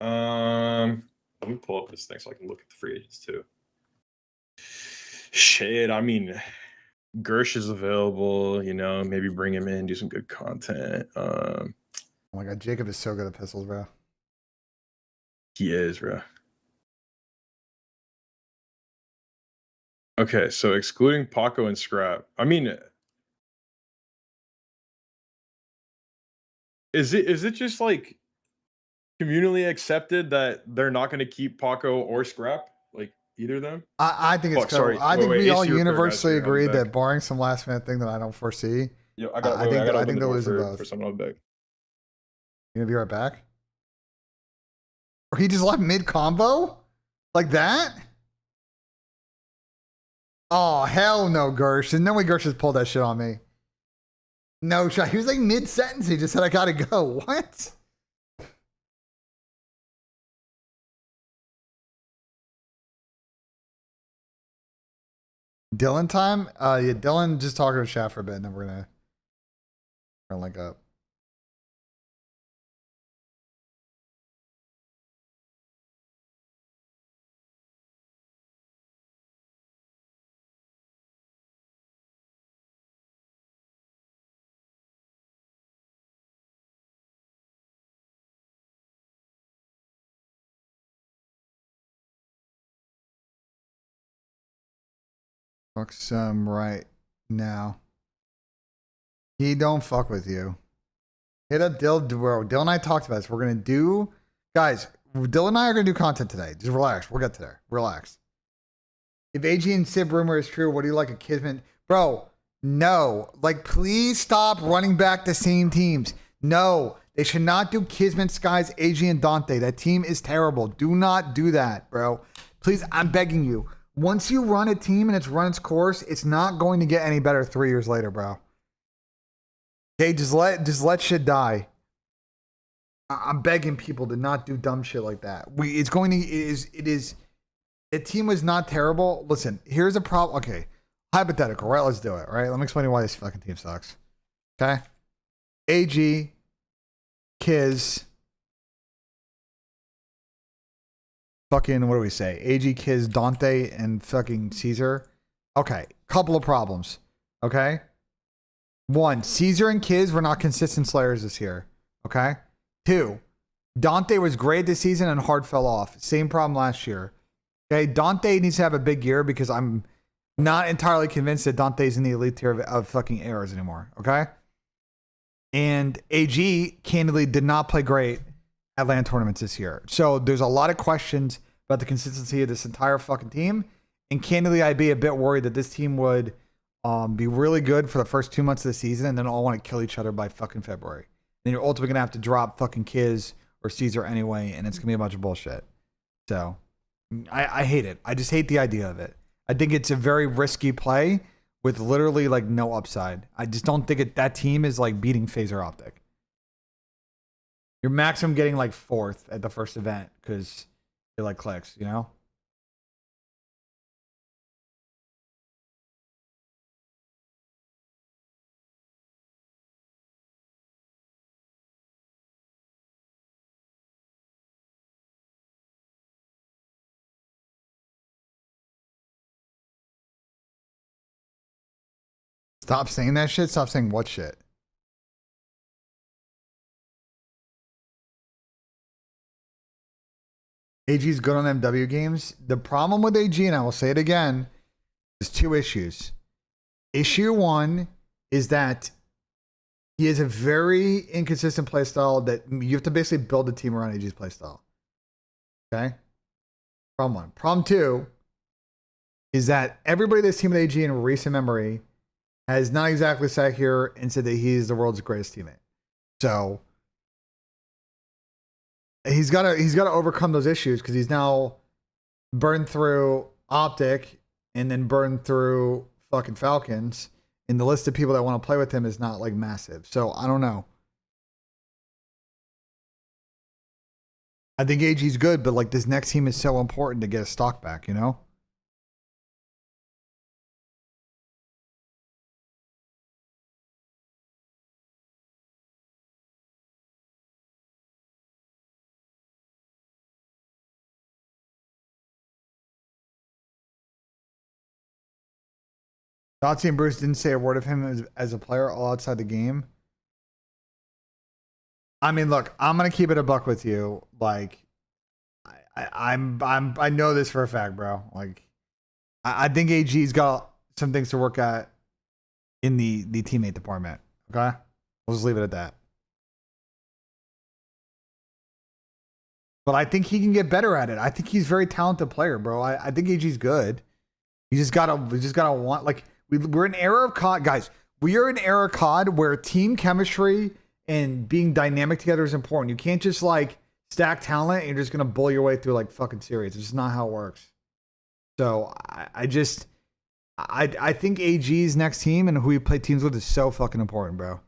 Let me pull up this thing so I can look at the free agents too. Shit, I mean, Gersh is available. You know, maybe bring him in, do some good content. Oh my god, Jacob is so good at pistols, bro. He is, bro. Okay, so excluding Paco and Scrap, I mean, is it just like communally accepted that they're not going to keep Paco or Scrap, like either of them? I think it's sorry. I think we all universally agree agreed that barring some last minute thing that I don't foresee. Yeah, I think they'll lose both. For someone on back. You gonna be right back? Or he just left mid combo like that? Oh, hell no, Gersh. And no way Gersh has pulled that shit on me. No shot. He was like mid-sentence. He just said, I gotta go. What? Dylan time? Yeah, Dylan, just talking to chat for a bit, and then we're gonna link up. Fuck some right now. He don't fuck with you. Hit up Dill. Bro, Dill and I talked about this. We're gonna do, guys. Dill and I are gonna do content today. Just relax. We'll get to there. Relax. If AG and Sib rumor is true, what do you like a Kismet? Bro, no. Like, please stop running back the same teams. No, they should not do Kismet, Skies, AG, and Dante. That team is terrible. Do not do that, bro. Please, I'm begging you. Once you run a team and it's run its course, it's not going to get any better 3 years later, bro. Okay, just let shit die. I'm begging people to not do dumb shit like that. It is. The team was not terrible. Listen, here's a problem. Okay, hypothetical, right? Let's do it, right? Let me explain to you why this fucking team sucks. Okay, AG, Kiz, fucking, what do we say? AG, Kiz, Dante, and fucking Caesar. Okay, couple of problems. Okay, one, Caesar and Kiz were not consistent slayers this year. Okay, two, Dante was great this season and hard fell off. Same problem last year. Okay, Dante needs to have a big year because I'm not entirely convinced that Dante's in the elite tier of fucking errors anymore. Okay, and AG candidly did not play great at LAN tournaments this year. So there's a lot of questions about the consistency of this entire fucking team. And candidly, I'd be a bit worried that this team would be really good for the first 2 months of the season and then all want to kill each other by fucking February. Then you're ultimately gonna have to drop fucking Kiz or Caesar anyway, and it's gonna be a bunch of bullshit. So I hate it. I just hate the idea of it. I think it's a very risky play with literally like no upside. I just don't think that team is like beating Phaser Optic. You're maximum getting like 4th at the first event because it like clicks, you know? Stop saying that shit. Stop saying what shit. AG's good on MW games. The problem with AG, and I will say it again, is 2 issues. Issue 1 is that he has a very inconsistent playstyle that you have to basically build a team around AG's playstyle. Okay? Problem 1. Problem 2 is that everybody that's team with AG in recent memory has not exactly sat here and said that he's the world's greatest teammate. So he's got to overcome those issues because he's now burned through Optic and then burned through fucking Falcons. And the list of people that want to play with him is not like massive. So I don't know. I think AG's good, but like this next team is so important to get a stock back, you know? Dotsie and Bruce didn't say a word of him as a player all outside the game. I mean, look, I'm gonna keep it a buck with you. Like, I know this for a fact, bro. Like, I think AG's got some things to work at in the teammate department. Okay, we'll just leave it at that. But I think he can get better at it. I think he's a very talented player, bro. I think AG's good. You just gotta want, like, we're in an era of COD, guys. We are in an era of COD where team chemistry and being dynamic together is important. You can't just like stack talent and you're just gonna bull your way through like fucking series. It's just not how it works. So I just, I think AG's next team and who he play teams with is so fucking important, bro.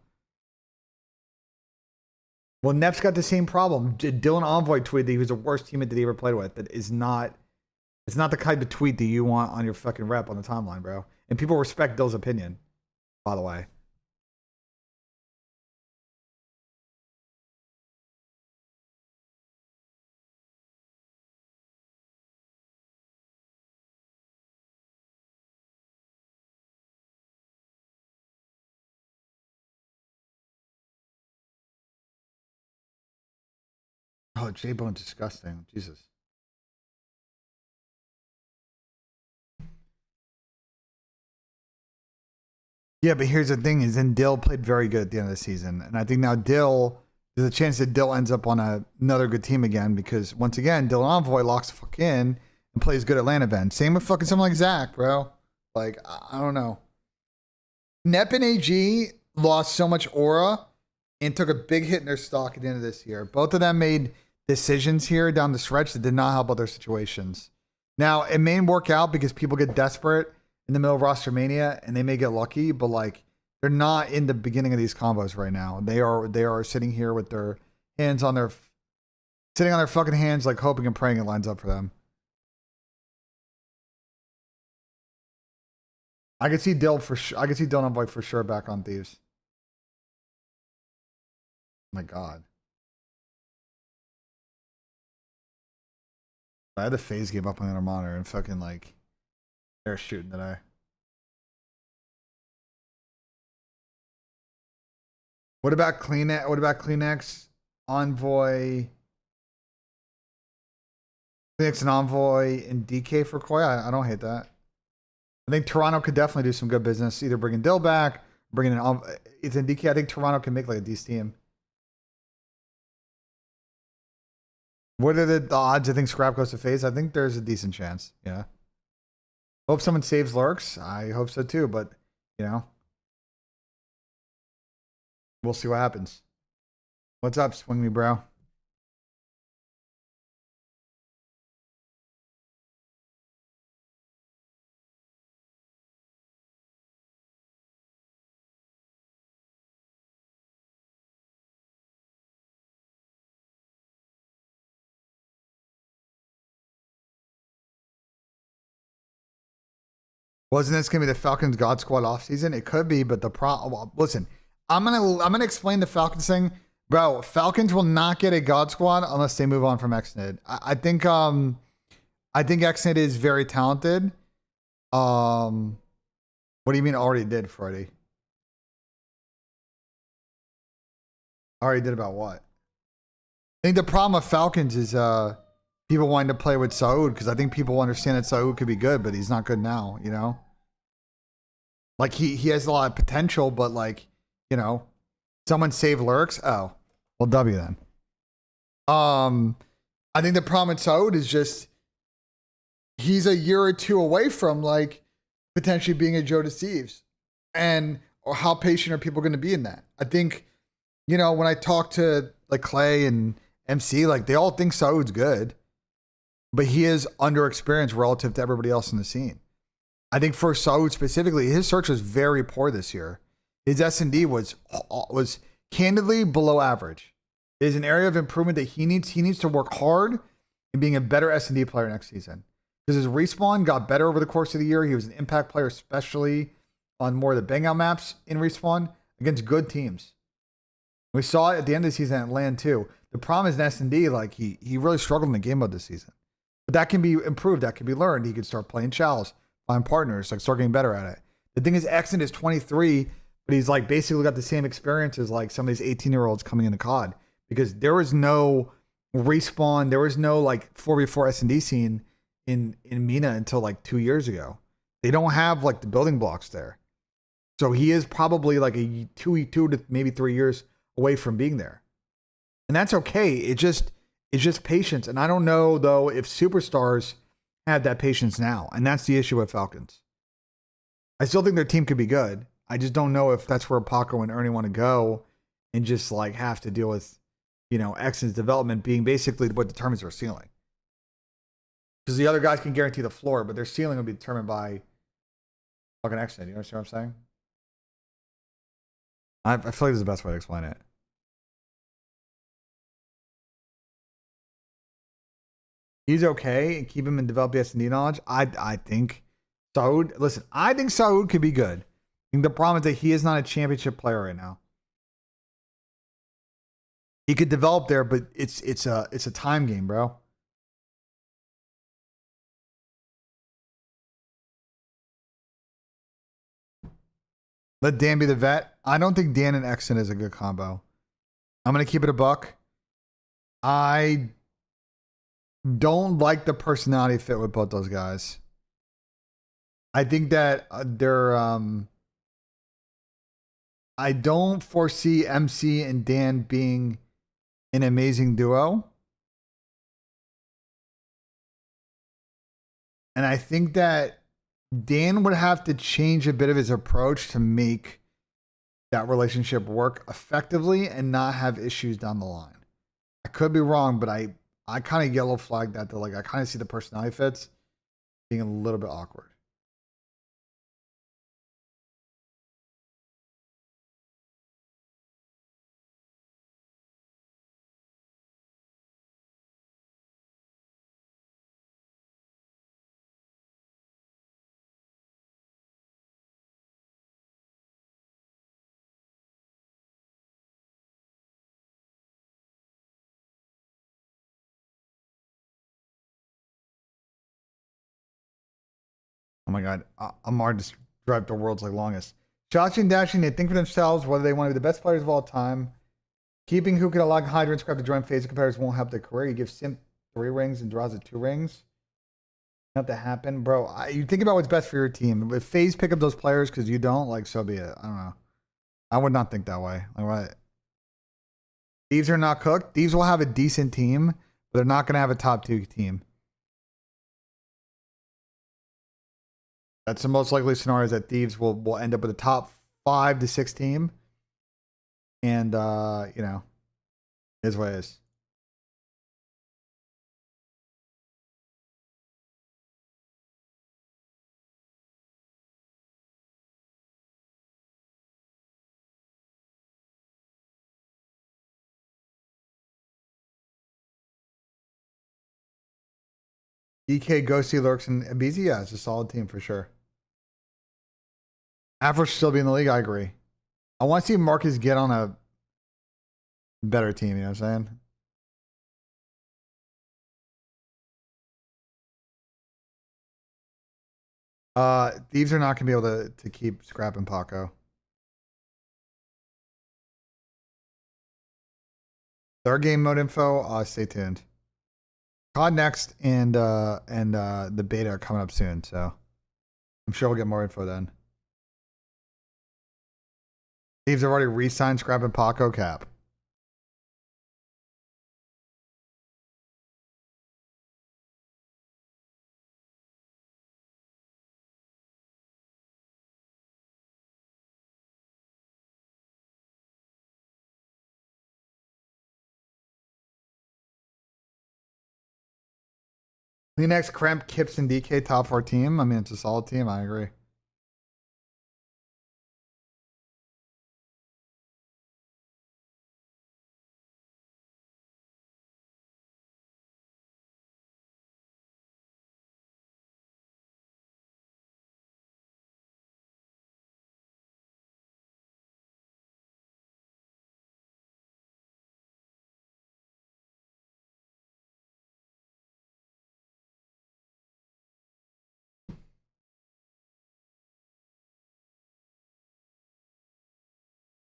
Well, Nep's got the same problem. Dylan Envoy tweeted that he was the worst teammate that he ever played with. That is not. It's not the kind of tweet that you want on your fucking rep on the timeline, bro. And people respect Dill's opinion, by the way. Oh, J-Bone's disgusting. Jesus. Yeah, but here's the thing: is then Dill played very good at the end of the season, and I think now Dill, there's a chance that Dill ends up on another good team again because once again, Dylan Envoy locks the fuck in and plays good at LAN events. Same with fucking someone like Zach, bro. Like I don't know. Nep and AG lost so much aura and took a big hit in their stock at the end of this year. Both of them made decisions here down the stretch that did not help other situations. Now it may work out because people get desperate in the middle of Rostermania and they may get lucky, but like they're not in the beginning of these combos right now. They are sitting here with their hands on their sitting on their fucking hands, like hoping and praying it lines up for them. I could see Dill for sure. I could see Dylan Envoy for sure back on Thieves. My God. I had the phase game up on the other monitor and fucking like they're shooting today. What about Kleenex? What about Kleenex? Envoy. Kleenex and Envoy and DK for Koi? I don't hate that. I think Toronto could definitely do some good business, either bringing Dill back, bringing in it's in DK. I think Toronto can make like a decent team. What are the odds I think Scrap goes to phase? I think there's a decent chance. Yeah. Hope someone saves Lurks. I hope so too, but you know. We'll see what happens. What's up, Swing Me Bro? Wasn't this gonna be the Falcons God Squad offseason? It could be, but the well, listen, I'm gonna explain the Falcons thing, bro. Falcons will not get a God Squad unless they move on from XNID. I think XNID is very talented. What do you mean already did, Freddie? Already did about what? I think the problem with Falcons is people wanting to play with Saud because I think people understand that Saud could be good, but he's not good now, you know? Like he has a lot of potential, but like, you know, someone save Lurks. Oh, well, W then. I think the problem with Saud is just he's a year or two away from like potentially being a Joe Deceives. And or how patient are people going to be in that? I think, you know, when I talk to like Clay and MC, like they all think Saud's good, but he is underexperienced relative to everybody else in the scene. I think for Saud specifically, his search was very poor this year. His S&D was candidly below average. It is an area of improvement that he needs to work hard in being a better S&D player next season. Because his respawn got better over the course of the year. He was an impact player, especially on more of the bang out maps in respawn against good teams. We saw it at the end of the season at LAN too. The problem is in S&D, like he really struggled in the game mode this season. But that can be improved. That can be learned. He could start playing chows, find partners, like start getting better at it. The thing is, Exit is 23, but he's like basically got the same experience as like some of these 18-year-olds coming into COD because there was no respawn. There was no like 4v4 S&D scene in MENA until like 2 years ago. They don't have like the building blocks there. So he is probably like a two to maybe 3 years away from being there. And that's okay. It's just patience. And I don't know though if superstars have that patience now. And that's the issue with Falcons. I still think their team could be good. I just don't know if that's where Paco and Ernie want to go and just like have to deal with, you know, X's development being basically what determines their ceiling. Because the other guys can guarantee the floor, but their ceiling will be determined by fucking accent. You understand what I'm saying? I feel like this is the best way to explain it. He's okay and keep him and develop the S&D knowledge. I think Saud. Listen, I think Saud could be good. I think the problem is that he is not a championship player right now. He could develop there, but it's a time game, bro. Let Dan be the vet. I don't think Dan and Exton is a good combo. I'm gonna keep it a buck. I don't like the personality fit with both those guys. I think that they're I don't foresee MC and Dan being an amazing duo. And I think that Dan would have to change a bit of his approach to make that relationship work effectively and not have issues down the line. I could be wrong, but I kind of yellow flagged that to like I kind of see the personality fits being a little bit awkward. Oh my God, Amar just drive the world's like longest. Shotzi and Dashing, they think for themselves whether they want to be the best players of all time. Keeping who can allow Hydra and Scrap to join phase compares won't help their career. You give Simp 3 rings and draws it 2 rings. Not to happen, bro. You think about what's best for your team. If FaZe pick up those players because you don't, like, so be it. I don't know. I would not think that way. Like, what? Thieves are not cooked. Thieves will have a decent team, but they're not going to have a top 2 team. That's the most likely scenario is that Thieves will end up with a top 5 to 6 team. And, you know, is what it is. DK, Ghosty, Lurks, and Abizi, yeah, it's a solid team for sure. Afro should still be in the league, I agree. I want to see Marcus get on a better team, you know what I'm saying? Thieves are not going to be able to keep Scrap and Paco. Their game mode info, stay tuned. COD next and the beta are coming up soon, so I'm sure we'll get more info then. Thieves have already re-signed Scrap and Paco cap. Kleenex, Cramp, Kips, and DK top 4 team. I mean, it's a solid team. I agree.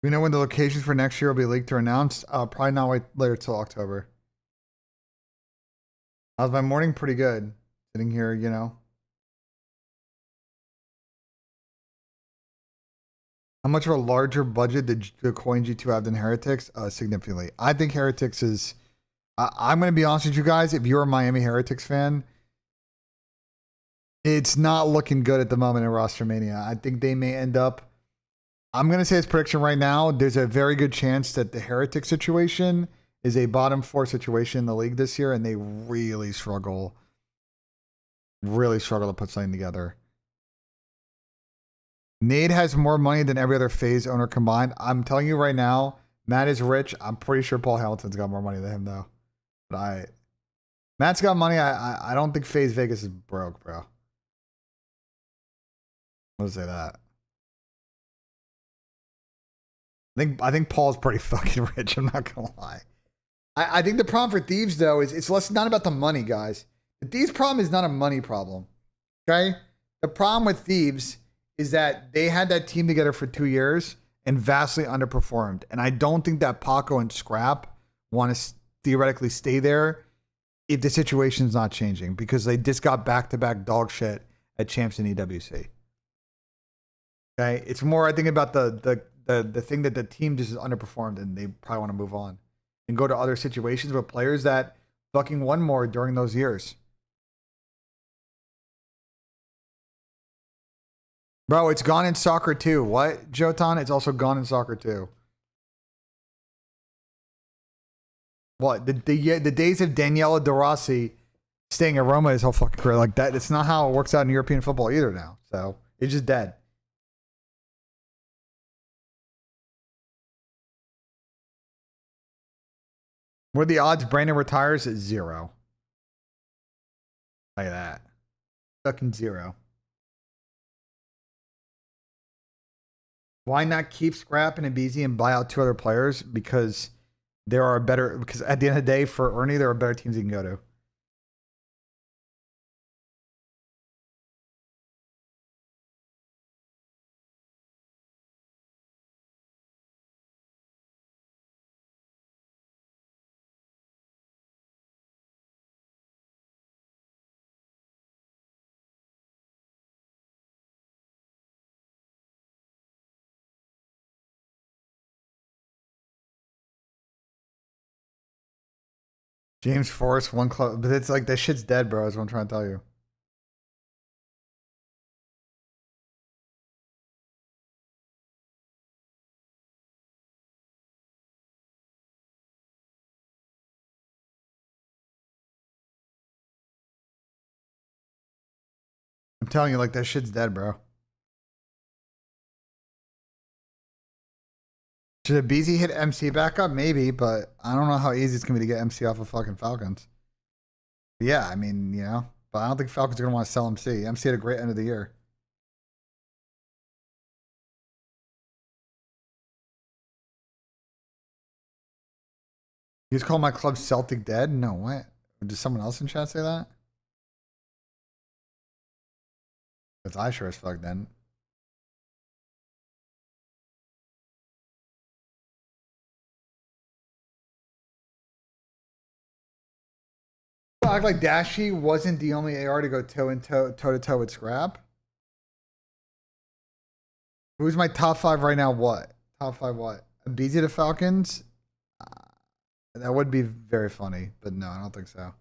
We know when the locations for next year will be leaked or announced. Probably not wait later till October. How's my morning? Pretty good. Sitting here, you know. How much of a larger budget did the Coin G2 have than Heretics? Significantly. I think Heretics is. I'm going to be honest with you guys. If you're a Miami Heretics fan, it's not looking good at the moment in Rostermania. I think they may end up. I'm going to say this prediction right now. There's a very good chance that the Heretic situation is a bottom 4 situation in the league this year, and they really struggle to put something together. Nate has more money than every other FaZe owner combined. I'm telling you right now, Matt is rich. I'm pretty sure Paul Hamilton's got more money than him though. But Matt's got money. I don't think FaZe Vegas is broke, bro. Let's say that. I think Paul's pretty fucking rich. I'm not gonna lie. I think the problem for Thieves though is it's less not about the money, guys. The Thieves problem is not a money problem. Okay? The problem with Thieves is that they had that team together for 2 years and vastly underperformed. And I don't think that Paco and Scrap want to theoretically stay there if the situation's not changing because they just got back-to-back dog shit at Champs and EWC. Okay? It's more, I think, about the thing that the team just underperformed and they probably want to move on and go to other situations with players that fucking won more during those years. Bro, it's gone in soccer too. What, Jotan? It's also gone in soccer too. What? The days of Daniela De Rossi staying at Roma his whole fucking career like that. It's not how it works out in European football either now. So it's just dead. What are the odds Brandon retires? At 0. Like that. Fucking 0. Why not keep Scrap and Abizi and buy out 2 other players? Because there are better. Because at the end of the day, for Ernie, there are better teams you can go to. James Forrest, one club, but it's like that shit's dead, bro. Is what I'm trying to tell you. I'm telling you, like that shit's dead, bro. Should Abizi hit MC back up? Maybe, but I don't know how easy it's gonna be to get MC off of fucking Falcons. Yeah, I mean, you know, but I don't think Falcons are gonna want to sell MC. MC had a great end of the year. You just call my club Celtic dead? No, what? Did someone else in chat say that? Because I sure as fuck then. Act like Dashy wasn't the only AR to go toe to toe with Scrap. Who's my top 5 right now? What? Top 5 what? Abizi to Falcons? That would be very funny, but no, I don't think so.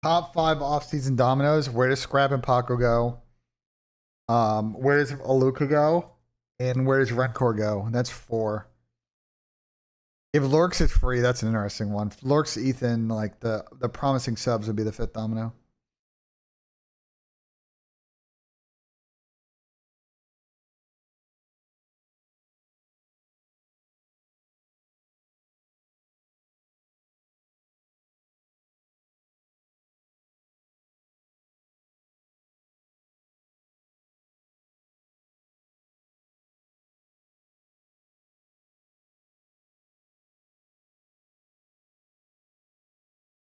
Top 5 offseason dominoes. Where does Scrap and Paco go? Where does Aluka go? And where does Rencor go? That's 4. If Lurks is free, that's an interesting one. Lurks, Ethan, like the promising subs would be the 5th domino.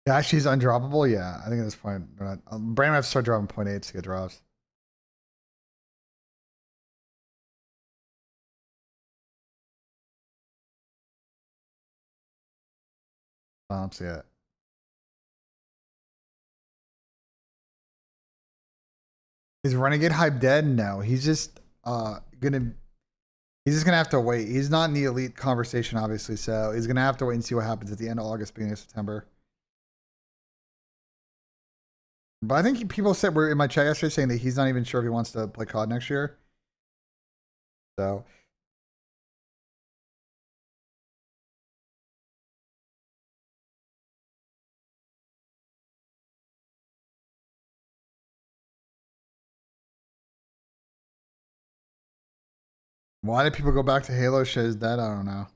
Yeah, she's undroppable. Yeah, I think at this point, Brandon have to start dropping 0.8s to get drops. I don't see it. Is Renegade hype dead? No, he's just gonna have to wait. He's not in the elite conversation, obviously, so he's gonna have to wait and see what happens at the end of August, beginning of September. But I think people said we're in my chat yesterday saying that he's not even sure if he wants to play COD next year. So why did people go back to Halo? Shit is dead. I don't know.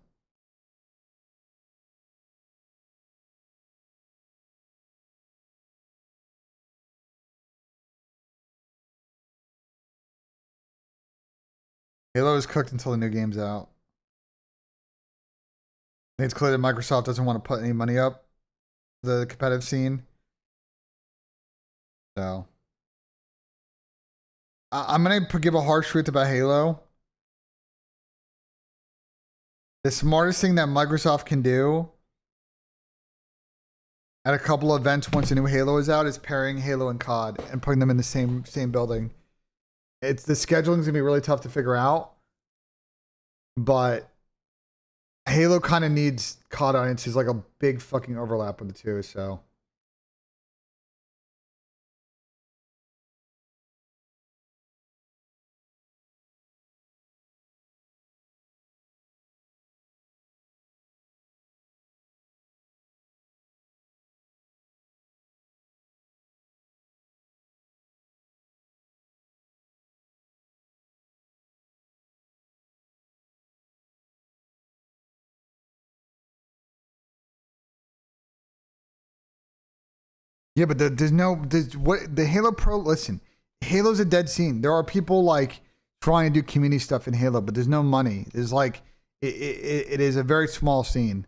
Halo is cooked until the new game's out. I think it's clear that Microsoft doesn't want to put any money up the competitive scene. So I'm gonna give a harsh truth about Halo. The smartest thing that Microsoft can do at a couple of events once a new Halo is out is pairing Halo and COD and putting them in the same building. It's the scheduling's gonna be really tough to figure out, but Halo kind of needs COD audiences, like a big fucking overlap with the two. So yeah, but there's what the Halo Pro. Listen, Halo's a dead scene. There are people like trying to do community stuff in Halo, but there's no money. There's like it is a very small scene.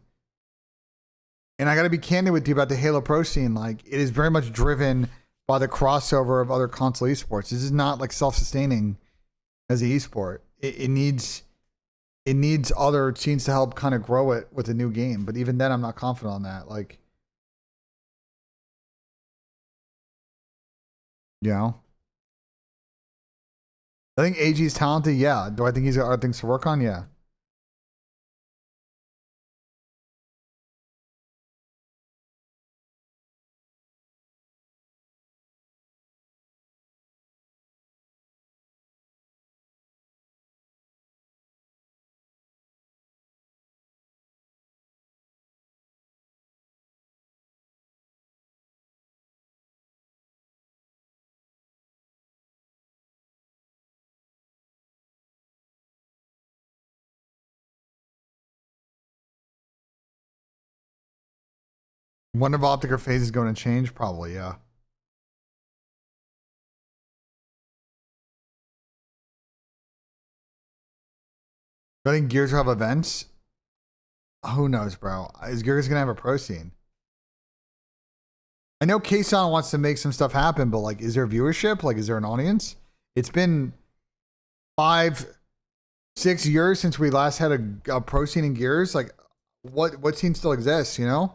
And I got to be candid with you about the Halo Pro scene. Like, it is very much driven by the crossover of other console esports. This is not like self-sustaining as an esport. It needs other scenes to help kind of grow it with a new game. But even then, I'm not confident on that. Like, you know, I think AG is talented. Yeah. Do I think he's got other things to work on? Yeah. Wonder if Optic or Phase is going to change? Probably, yeah. Do I think Gears will have events? Who knows, bro? Is Gears going to have a pro scene? I know Kson wants to make some stuff happen, but like, is there viewership? Like, is there an audience? It's been 5-6 years since we last had a pro scene in Gears. Like, what scene still exists? You know?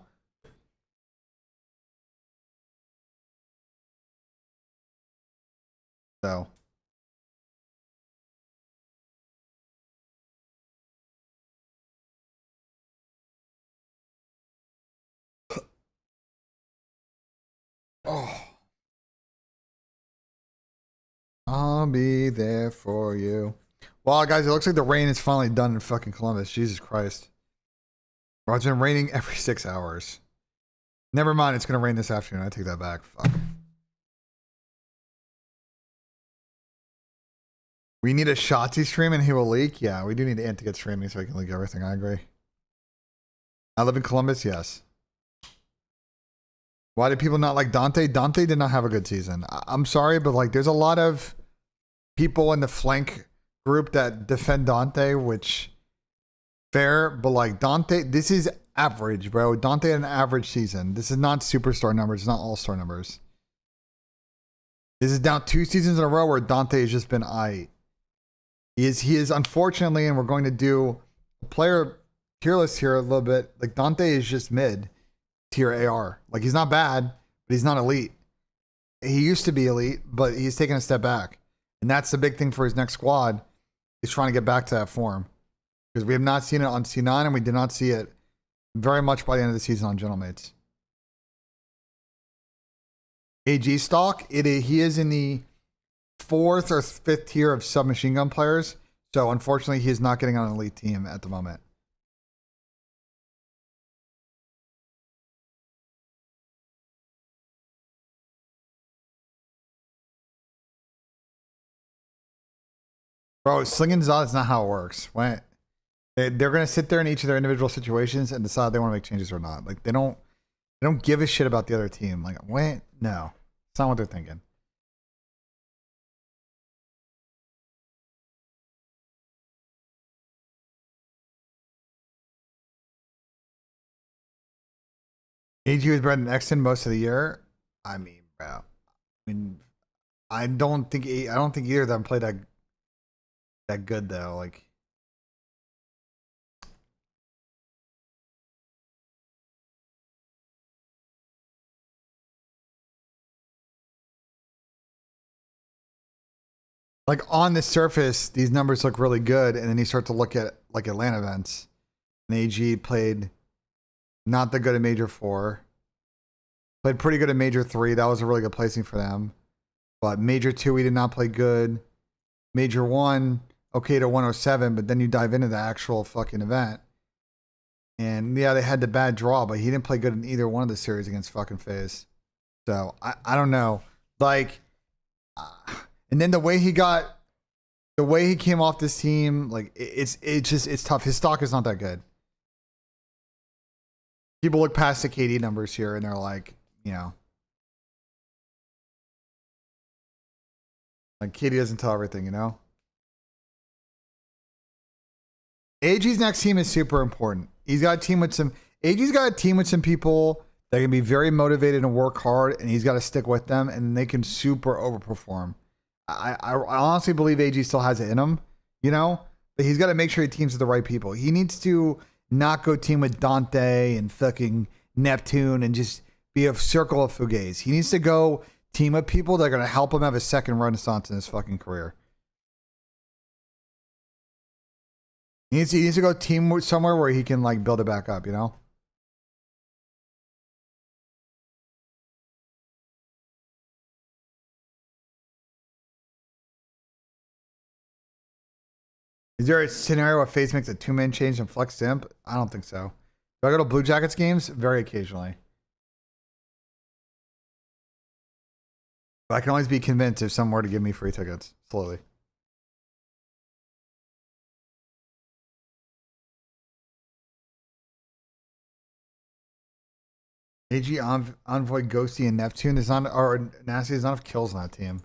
So. Oh. I'll be there for you. Well, guys, it looks like the rain is finally done in fucking Columbus. Jesus Christ. Bro, it's been raining every 6 hours. Never mind, it's going to rain this afternoon. I take that back. Fuck. We need a Shotzi stream and he will leak? Yeah, we do need Ant to get streaming so I can leak everything. I agree. I live in Columbus, yes. Why did people not like Dante? Dante did not have a good season. I'm sorry, but like, there's a lot of people in the flank group that defend Dante, which fair, but like Dante, this is average, bro. Dante had an average season. This is not superstar numbers. It's not all-star numbers. This is now 2 seasons in a row where Dante has just been He is unfortunately, and we're going to do a player tier list here a little bit. Like Dante is just mid tier AR. Like he's not bad, but he's not elite. He used to be elite, but he's taken a step back. And that's the big thing for his next squad. He's trying to get back to that form. Because we have not seen it on C9 and we did not see it very much by the end of the season on Gentlemates. AG stock, he is in the 4th or 5th tier of submachine gun players. So unfortunately, he is not getting on an elite team at the moment. Bro, slinging Zod is not how it works. When they're gonna sit there in each of their individual situations and decide they want to make changes or not. Like they don't give a shit about the other team. Like when no, it's not what they're thinking. AG was better than Exton most of the year. I mean, bro. I mean, I don't think either of them played that good though. Like on the surface, these numbers look really good, and then you start to look at like Atlanta events. And AG played not that good at Major 4. Played pretty good at Major 3. That was a really good placing for them. But Major 2, he did not play good. Major 1, okay to 107, but then you dive into the actual fucking event. And yeah, they had the bad draw, but he didn't play good in either one of the series against fucking FaZe. So I don't know. Like, and then the way he came off this team, like it's tough. His stock is not that good. People look past the KD numbers here and they're like, like KD doesn't tell everything, AG's next team is super important. AG's got a team with some people that can be very motivated and work hard, and he's got to stick with them, and they can super overperform. I honestly believe AG still has it in him, but he's got to make sure he teams with the right people. He needs to not go team with Dante and fucking Neptune and just be a circle of Fugazi. He needs to go team with people that are going to help him have a second renaissance in his fucking career. He needs to go team with somewhere where he can like build it back up, Is there a scenario where FaZe makes a 2-man change and flex simp? I don't think so. Do I go to Blue Jackets games? Very occasionally. But I can always be convinced if someone were to give me free tickets. Slowly. AG, Envoy, Ghosty, and Neptune. There's not, or Nasty, there's not enough kills on that team.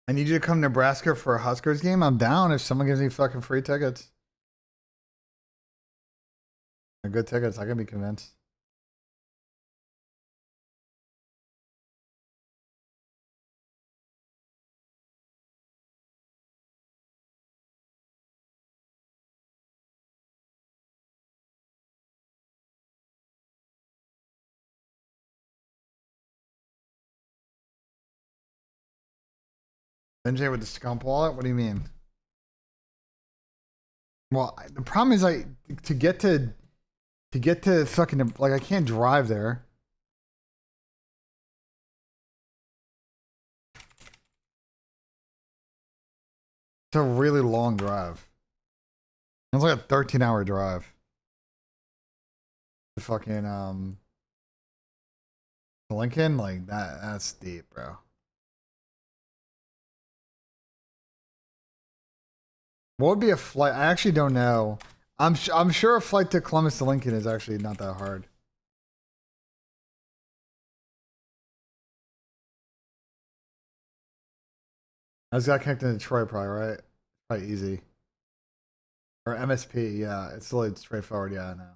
I need you to come to Nebraska for a Huskers game. I'm down if someone gives me fucking free tickets. They're good tickets. I can be convinced. BENJ with the scump wallet? What do you mean? Well, the problem is to get to fucking, like, I can't drive there. It's a really long drive. It's like a 13-hour drive. To fucking Lincoln, like that's deep, bro. What would be a flight? I actually don't know. I'm sure a flight to Columbus to Lincoln is actually not that hard. I just got connected to Detroit, probably, right? Probably easy. Or MSP, yeah. It's really straightforward, yeah, I know.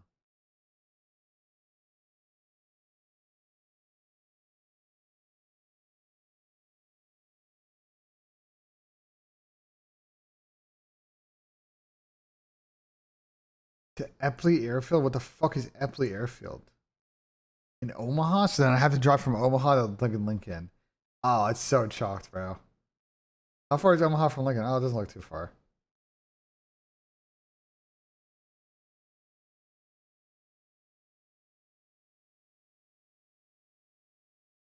To Epley Airfield? What the fuck is Epley Airfield? In Omaha? So then I have to drive from Omaha to Lincoln. Oh, it's so chalked, bro. How far is Omaha from Lincoln? Oh, it doesn't look too far.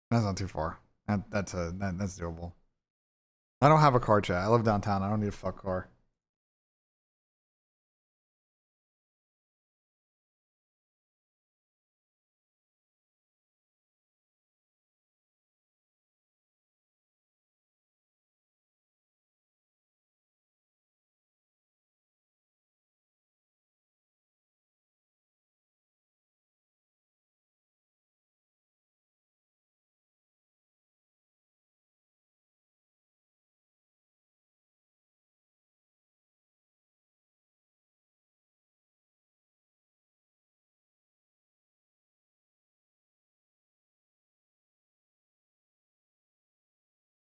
That's not too far. That's doable. I don't have a car, chat. I live downtown. I don't need a fuck car.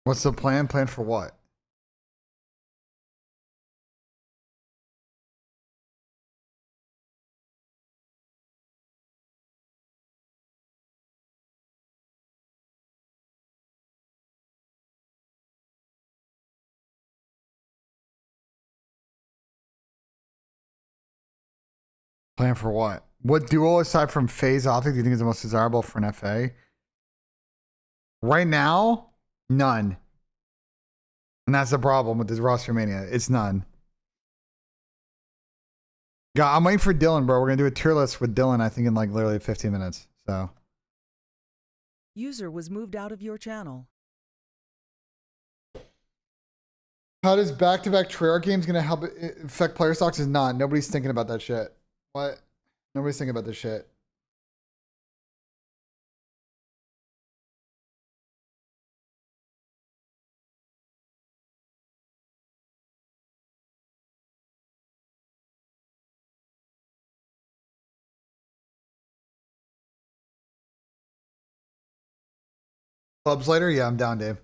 What's the plan? Plan for what? Plan for what? What duo aside from phase optic do you think is the most desirable for an FA? Right now, none. And that's the problem with this Rostermania. It's none. Yeah, I'm waiting for Dylan, bro. We're gonna do a tier list with Dylan, I think, in like literally 15 minutes. So User was moved out of your channel. how does back-to-back Treyarch games gonna help affect player stocks? Is not. Nobody's thinking about that shit. What? Nobody's thinking about this shit. Clubs later? Yeah, I'm down, Dave.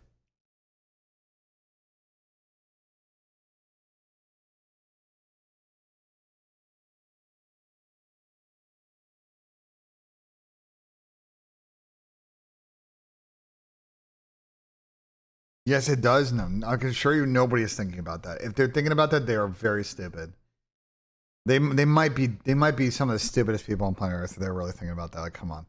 Yes, it does. No, I can assure you nobody is thinking about that. If they're thinking about that, they are very stupid. They might be some of the stupidest people on planet Earth if they're really thinking about that. Like, come on.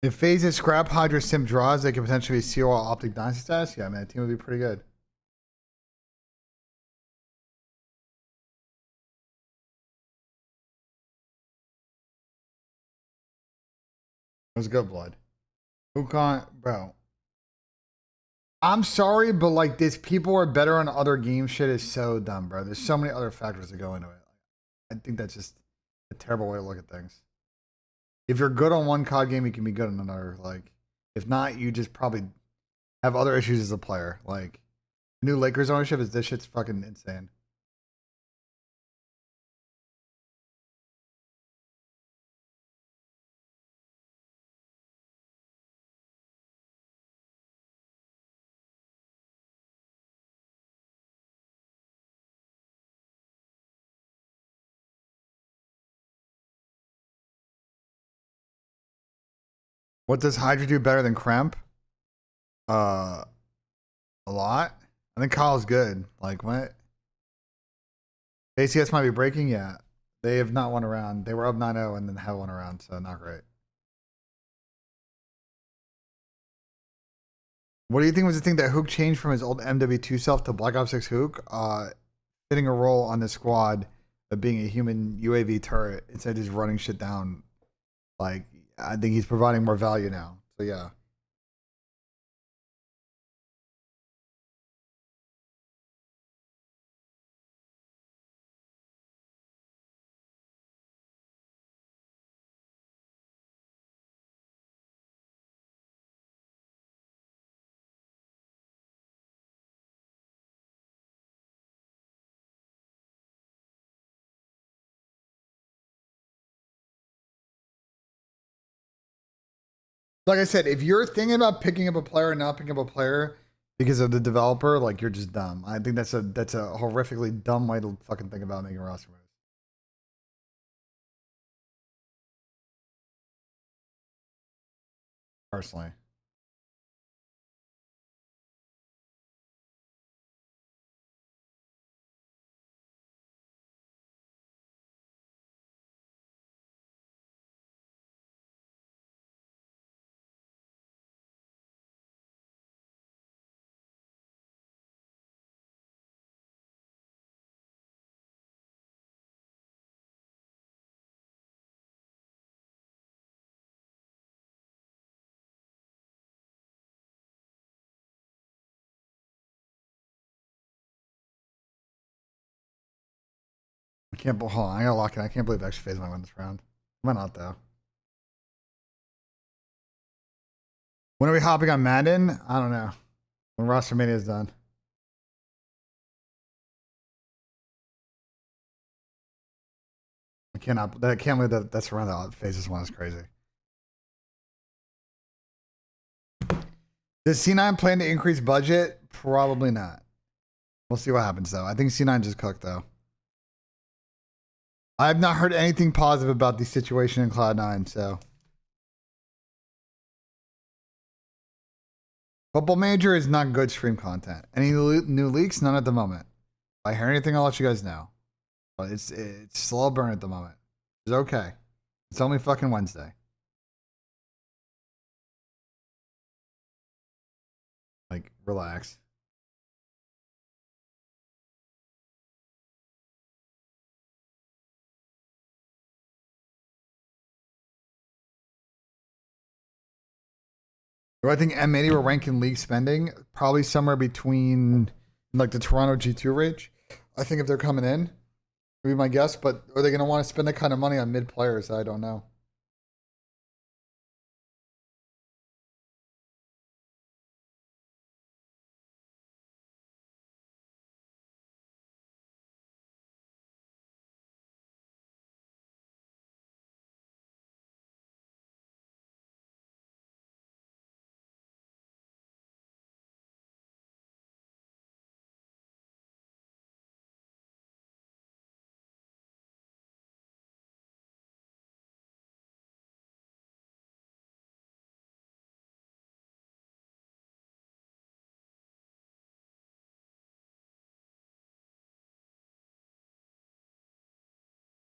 If phases scrap Hydra Sim draws, they could potentially be COL Optic Dynasty status. Yeah, man, the team would be pretty good. It was good blood. Who can't, bro? I'm sorry, but like this, people are better on other game shit is so dumb, bro. There's so many other factors that go into it. I think that's just a terrible way to look at things. If you're good on one COD game, you can be good on another. Like, if not, you just probably have other issues as a player. Like, new Lakers ownership is this shit's fucking insane. What does Hydra do better than Cramp? A lot. I think Kyle's good. Like, what? ACS might be breaking. Yeah, they have not won a round. They were up 9-0 and then have won a round, so not great. What do you think was the thing that Hook changed from his old MW2 self to Black Ops 6 Hook? Fitting a role on the squad of being a human UAV turret instead of just running shit down. Like, I think he's providing more value now. So yeah, Like I said, if you're thinking about picking up a player and not picking up a player because of the developer, like you're just dumb. I think that's a horrifically dumb way to fucking think about making roster moves. Personally. I can't. Hold on, I gotta lock in. I can't believe extra phase might win this round. Why not though? When are we hopping on Madden? I don't know. When Rostermania is done. I can't believe that's around the phases one is crazy. Does C9 plan to increase budget? Probably not. We'll see what happens though. I think C9 just cooked though. I have not heard anything positive about the situation in Cloud9, so. Football Manager is not good stream content. Any new leaks? None at the moment. If I hear anything, I'll let you guys know. But it's slow burn at the moment. It's okay. It's only fucking Wednesday. Like, relax. Do I think M80 will rank in league spending? Probably somewhere between like the Toronto G2 range. I think if they're coming in, would be my guess. But are they going to want to spend that kind of money on mid players? I don't know.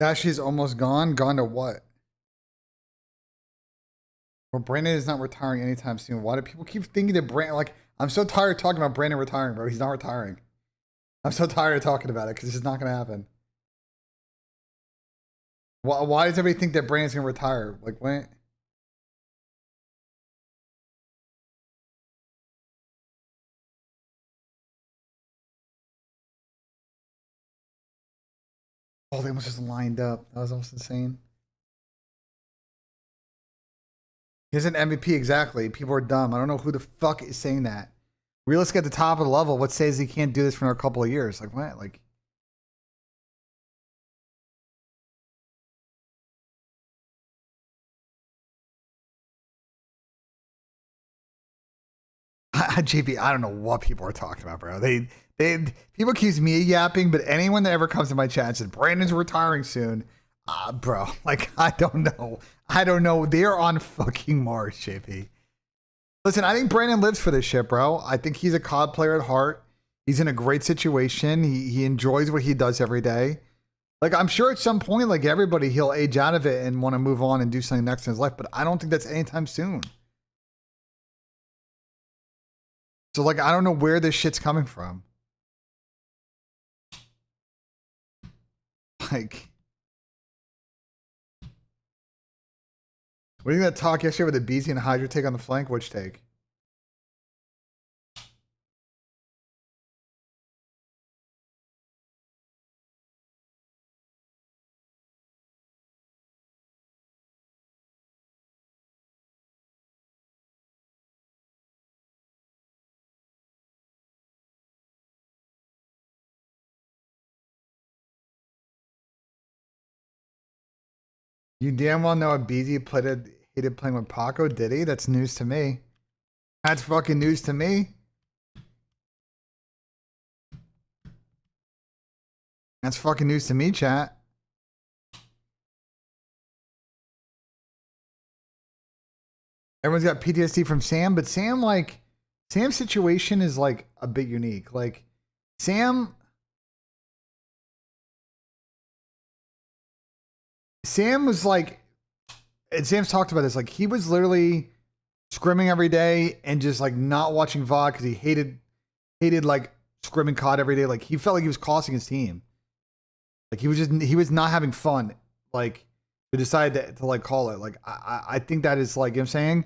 Dashy's almost gone. Gone to what? Well, Brandon is not retiring anytime soon. Why do people keep thinking that Brandon? Like, I'm so tired of talking about Brandon retiring, bro. He's not retiring. I'm so tired of talking about it because it's just not going to happen. Why does everybody think that Brandon's going to retire? Like, when? Oh, they almost just lined up. That was almost insane. He's an MVP, exactly. People are dumb. I don't know who the fuck is saying that. Realistic at the top of the level. What says he can't do this for another couple of years? Like, what? Like, JP, I don't know what people are talking about, bro. They people accuse me of yapping, but anyone that ever comes to my chat and says Brandon's retiring soon, bro, like I don't know. I don't know. They're on fucking Mars, JP. Listen, I think Brandon lives for this shit, bro. I think he's a COD player at heart. He's in a great situation. He enjoys what he does every day. Like, I'm sure at some point, like everybody, he'll age out of it and want to move on and do something next in his life, but I don't think that's anytime soon. So, like, I don't know where this shit's coming from. Like, what do you think that talk yesterday with the BZ and Hydra take on the flank? Which take? You damn well know a BZ played it. hated playing with Paco. Did he? That's news to me. That's fucking news to me. That's fucking news to me, chat. Everyone's got PTSD from Sam, but Sam, like, Sam's situation is like a bit unique. Like, Sam was like, and Sam's talked about this, like, he was literally scrimming every day and just like not watching VOD because he hated like scrimming COD every day. Like, he felt like he was costing his team. Like, he was not having fun. Like, to decide to like call it. Like, I think that is like, you know what I'm saying?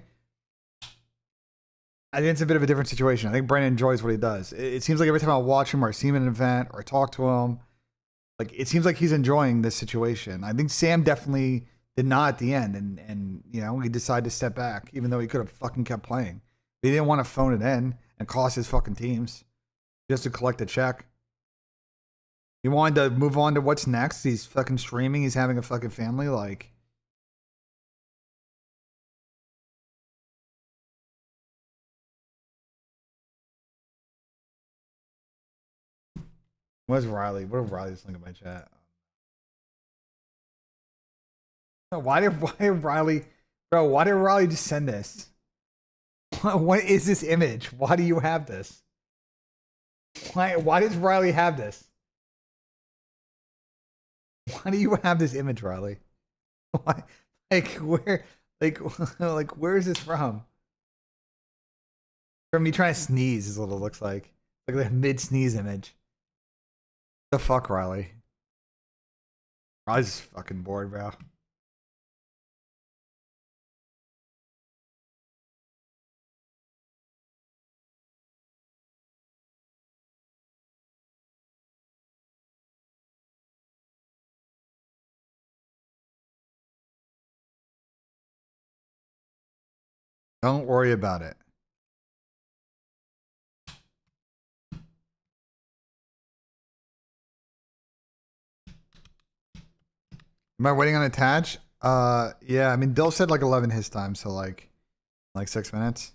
I think it's a bit of a different situation. I think Brandon enjoys what he does. It seems like every time I watch him or I see him at an event or I talk to him, like, it seems like he's enjoying this situation. I think Sam definitely did not at the end, and you know, he decided to step back, even though he could have fucking kept playing. He didn't want to phone it in and cost his fucking teams just to collect a check. He wanted to move on to what's next. He's fucking streaming. He's having a fucking family. Like, where's Riley? What did Riley just link in my chat? Why did Riley, bro? Why did Riley just send this? What is this image? Why do you have this? Why does Riley have this? Why do you have this image, Riley? Why? Like, where? Like, like, where is this from? From me trying to sneeze is what it looks like. Like a mid sneeze image. The fuck, Riley? Riley's fucking bored, bro. Don't worry about it. Am I waiting on attach? Yeah, I mean, Dill said like 11 his time, so like 6 minutes.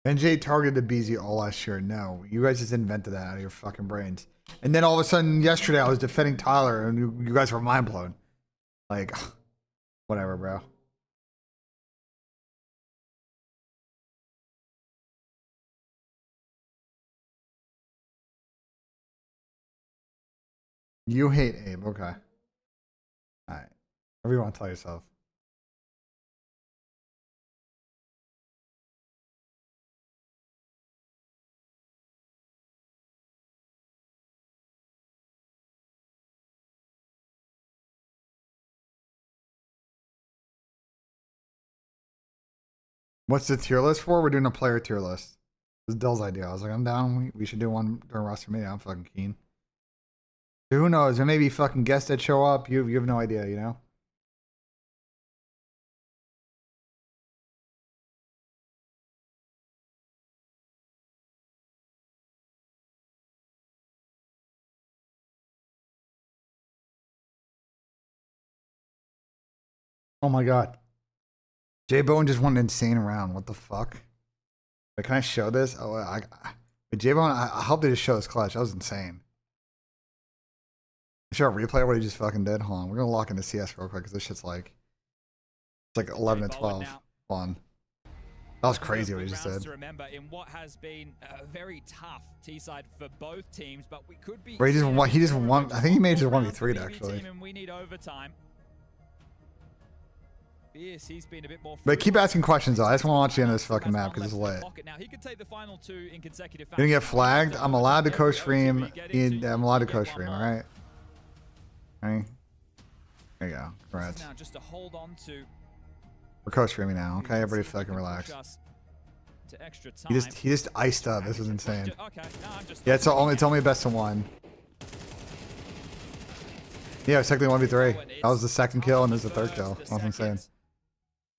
NJ targeted BZ all last year. No, you guys just invented that out of your fucking brains. And then all of a sudden, yesterday, I was defending Tyler, and you guys were mind blown. Like, whatever, bro. You hate Abe. Okay. All right. Whatever you want to tell yourself. What's the tier list for? We're doing a player tier list. This is Dill's idea. I was like, I'm down. We should do one during Rostermania. I'm fucking keen. Who knows? There may be fucking guests that show up. You have no idea, you know? Oh my god. J Bone just went an insane round. What the fuck? Wait, can I show this? Oh, J Bone, I hope they just show this clutch. That was insane. Show a replay of what he just fucking did. Hold on. We're gonna lock into CS real quick because this shit's like, it's like 11 to 12. Fun. That was crazy what he just did. To remember in what has been a very tough T-side for both teams, but we could be. He just won. I think he made just 1v3 actually. And we need overtime. He's been a bit more. But keep asking questions though. I just want to watch the end of this fucking map because it's lit. Now he could take the final 2 in consecutive. You're gonna get flagged. I'm allowed to co-stream. I'm allowed to co-stream. All right. All right. There you go. This Congrats. is now just to hold on to. We're co-streaming now. Okay, everybody See if he fucking can push relax. us to extra time. He just iced up. This was insane. Okay, no, I'm just Yeah, it's only best of one. Yeah, it's technically 1v3. That was the second kill and this is the third kill. That was insane.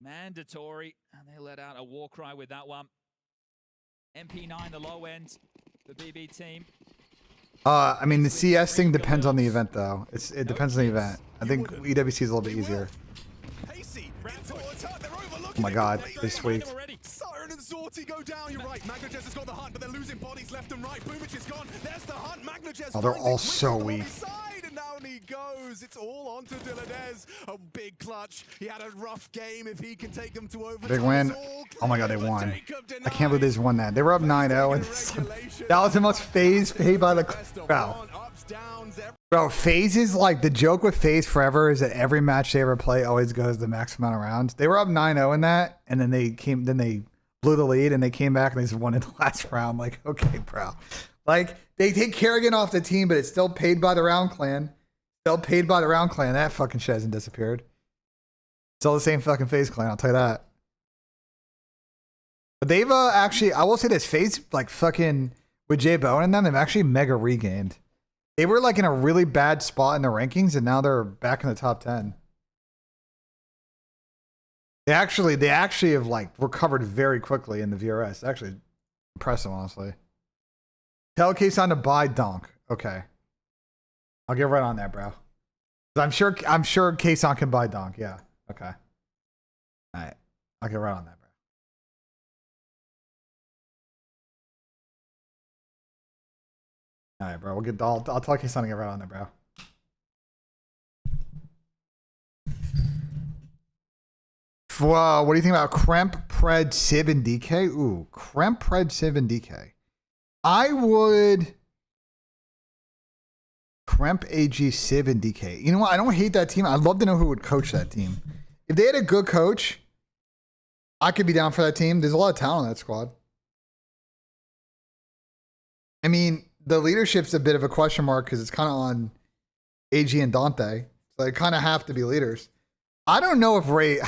Mandatory, and they let out a war cry with that one. MP9, the low end, the BB team. I mean, the CS thing depends on the event, though. It depends on the event. I think EWC is a little bit easier. Oh my god, they sweet. Siren and Zorti go down, you're right. Magnajez has got the hunt, but they're losing bodies left and right. Boomich is gone. There's the hunt. Magnajez. Oh, they're all so weak. And down he goes. It's all onto Diladez. A big clutch. He had a rough game. If he can take them to overtime. Big win. Oh my god, they won. I can't believe they just won that. They were up 9-0 and that was the most phase paid by the Bro, phases, like the joke with phase forever is that every match they ever play always goes the max amount of rounds. They were up 9-0 in that, and then they blew the lead and they came back and they just won in the last round. Like, okay, bro. Like, they take Kerrigan off the team, but it's still paid by the round clan. Still paid by the round clan. That fucking shit hasn't disappeared. Still the same fucking phase clan, I'll tell you that. But they've actually, I will say this, phase, like fucking with J Bone and them, they've actually mega regained. They were like in a really bad spot in the rankings, and now they're back in the top 10. They actually have like recovered very quickly in the VRS. Actually impressive, honestly. Tell Kason to buy Donk. Okay. I'll get right on that, bro. I'm sure Kason can buy Donk. Yeah. Okay. Alright. I'll get right on that, bro. Alright, bro. I'll tell Kason to get right on that, bro. What do you think about Kremp, Pred, Sib, and DK? Ooh, Kremp, Pred, Sib, and DK. I would Kremp, AG, Sib, and DK. You know what? I don't hate that team. I'd love to know who would coach that team. If they had a good coach, I could be down for that team. There's a lot of talent on that squad. I mean, the leadership's a bit of a question mark because it's kind of on AG and Dante. So they kind of have to be leaders. I don't know if Ray...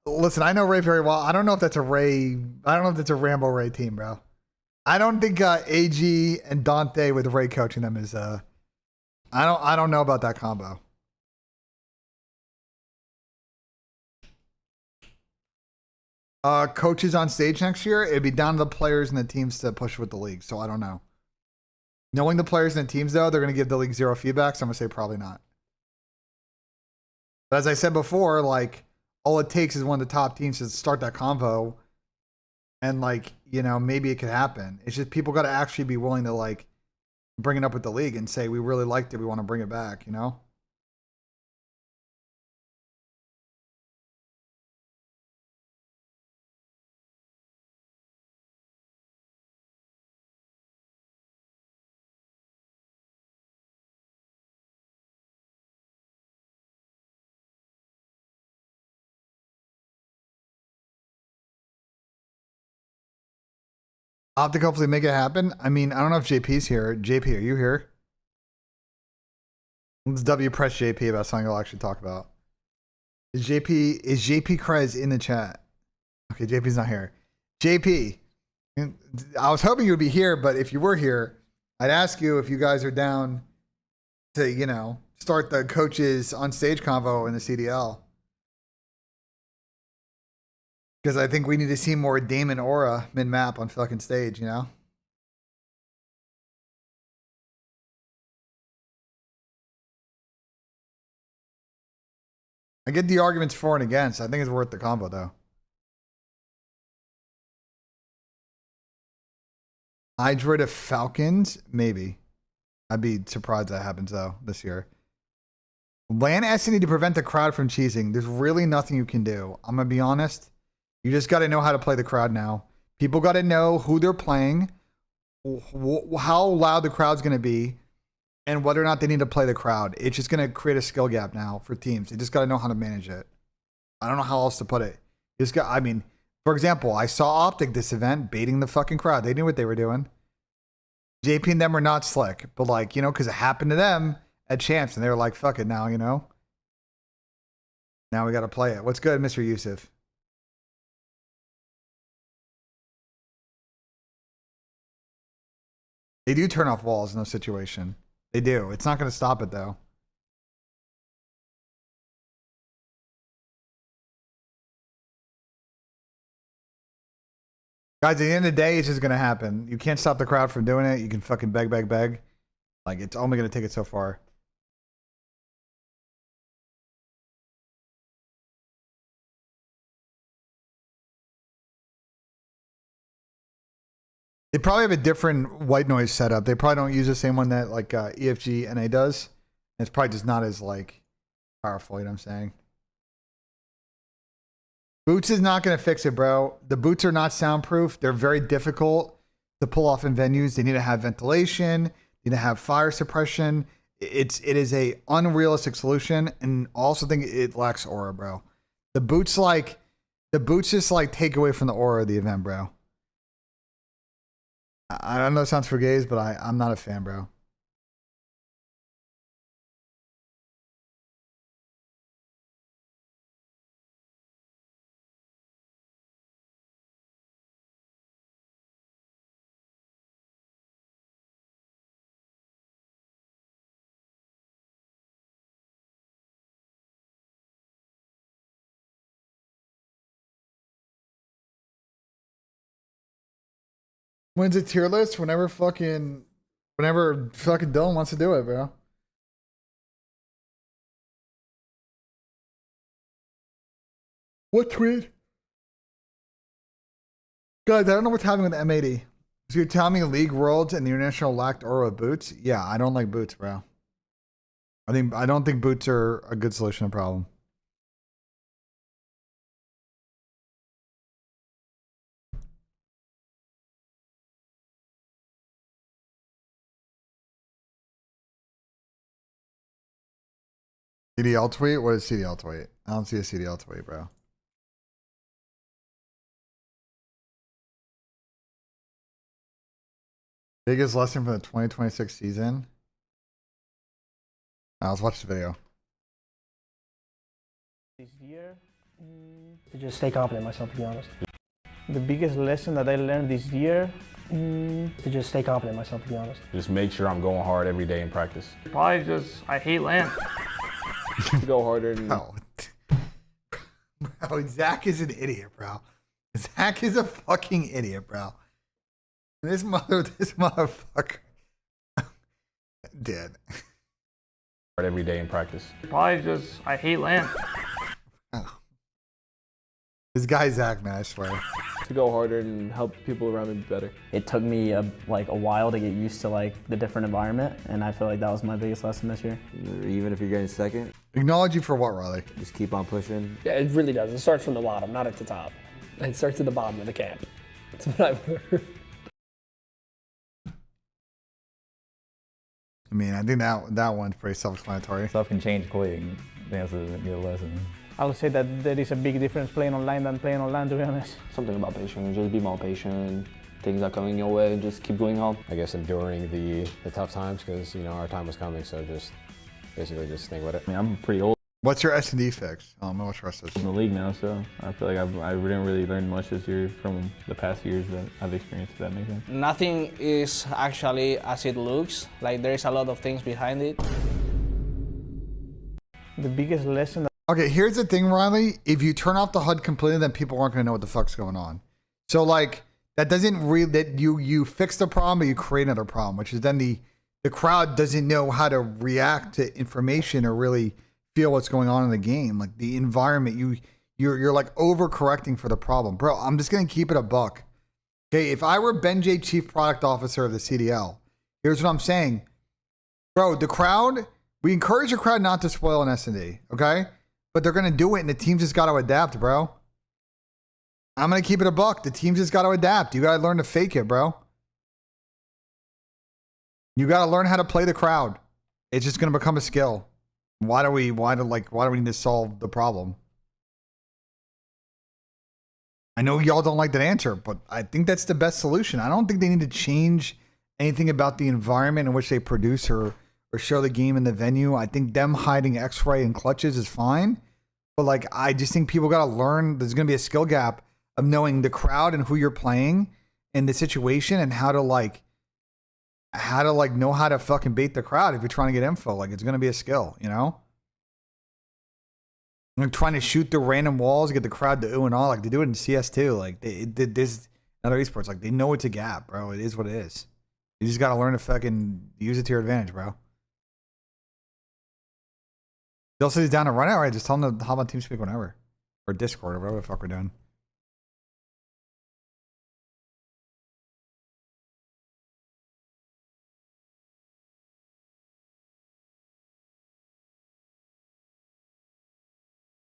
Listen, I know Ray very well. I don't know if that's a Ray... I don't know if that's a Rambo Ray team, bro. I don't think AG and Dante with Ray coaching them is... I don't know about that combo. Coaches on stage next year, it'd be down to the players and the teams to push with the league. So I don't know. Knowing the players and the teams, though, they're going to give the league zero feedback. So I'm going to say probably not. But as I said before, like, all it takes is one of the top teams to start that convo. And, like, you know, maybe it could happen. It's just people got to actually be willing to, like, bring it up with the league and say, we really liked it. We want to bring it back, you know? Optic hopefully make it happen. I mean, I don't know if JP's here. JP, are you here? Let's W press JP about something I'll actually talk about. Is JP Krez in the chat? Okay, JP's not here. JP, I was hoping you would be here, but if you were here, I'd ask you if you guys are down to, you know, start the coaches on stage convo in the CDL. Because I think we need to see more Damon Aura mid-map on fucking stage, you know? I get the arguments for and against. I think it's worth the combo, though. Hydra to Falcons? Maybe. I'd be surprised that happens, though, this year. Land SNE to prevent the crowd from cheesing. There's really nothing you can do. I'm going to be honest. You just got to know how to play the crowd now. People got to know who they're playing, how loud the crowd's going to be, and whether or not they need to play the crowd. It's just going to create a skill gap now for teams. They just got to know how to manage it. I don't know how else to put it. You just got, I mean, for example, I saw Optic this event baiting the fucking crowd. They knew what they were doing. JP and them were not slick, but like, you know, because it happened to them at Champs, and they were like, fuck it now, you know? Now we got to play it. What's good, Mr. Yusuf? They do turn off walls in those situations. They do. It's not going to stop it, though. Guys, at the end of the day, it's just going to happen. You can't stop the crowd from doing it. You can fucking beg, beg, beg. Like, it's only going to take it so far. They probably have a different white noise setup. They probably don't use the same one that, like, EFG NA does. It's probably just not as, like, powerful, you know what I'm saying? Boots is not going to fix it, bro. The boots are not soundproof. They're very difficult to pull off in venues. They need to have ventilation. They need to have fire suppression. It is a unrealistic solution, and also think it lacks aura, bro. The boots just like take away from the aura of the event, bro. I don't know if it sounds for gays, but I'm not a fan, bro. When's a tier list? Whenever fucking Dylan wants to do it, bro. What tweet? Guys, I don't know what's happening with M80. So you're telling me League Worlds and the International lacked aura boots? Yeah, I don't like boots, bro. I don't think boots are a good solution to the problem. CDL tweet? What is CDL tweet? I don't see a CDL tweet, bro. Biggest lesson from the 2026 season? Let's watch the video. This year, to just stay confident in myself, to be honest. The biggest lesson that I learned this year, to just stay confident in myself, to be honest. Just make sure I'm going hard every day in practice. Probably just, I hate land. Go harder. And... Bro, Zach is an idiot, bro. Zach is a fucking idiot, bro. This motherfucker. Dead. Every day in practice. Probably just, I hate land. This guy Zach, man, I swear. To go harder and help people around me be better. It took me a while to get used to like the different environment, and I feel like that was my biggest lesson this year. Even if you're getting second, acknowledge you for what, Riley? just keep on pushing. Yeah, it really does. It starts from the bottom, not at the top. It starts at the bottom of the camp. That's what I've heard. I mean, I think that one's pretty self-explanatory. Stuff can change quick. That's a good lesson. I would say that there is a big difference playing online than playing online, to be honest. Something about patience. Just be more patient. Things are coming your way. Just keep going on. I guess enduring the tough times because, you know, our time was coming. So just basically just stick with it. I mean, I'm pretty old What's your S&D fix? I don't know what your S is. in the league now, so I feel like I didn't really learn much this year from the past years that I've experienced, if that makes sense. Nothing is actually as it looks. Like, there is a lot of things behind it. The biggest lesson. Okay, here's the thing, Riley. If you turn off the HUD completely, then people aren't going to know what the fuck's going on. So, like, that doesn't really, that you fix the problem, but you create another problem, which is then the crowd doesn't know how to react to information or really feel what's going on in the game. Like, the environment, you're like overcorrecting for the problem. Bro, I'm just going to keep it a buck. Okay, if I were BENJ Chief Product Officer of the CDL, here's what I'm saying. Bro, the crowd, we encourage the crowd not to spoil an S&D, okay? But they're going to do it, and the team just got to adapt, bro. I'm going to keep it a buck. The team just got to adapt. You got to learn to fake it, bro. You got to learn how to play the crowd. It's just going to become a skill. Why do we need to solve the problem? I know y'all don't like that answer, but I think that's the best solution. I don't think they need to change anything about the environment in which they produce or show the game in the venue. I think them hiding X-ray and clutches is fine. But like, I just think people got to learn. There's going to be a skill gap of knowing the crowd and who you're playing and the situation and how to know how to fucking bait the crowd if you're trying to get info. Like, it's going to be a skill, you know? Like trying to shoot the random walls, get the crowd to ooh and all. Like they do it in CS too. Like they did this in other esports. Like they know it's a gap, bro. It is what it is. You just got to learn to fucking use it to your advantage, bro. They'll say he's down to run out, right? Just tell them to hop on TeamSpeak whenever. Or Discord or whatever the fuck we're doing.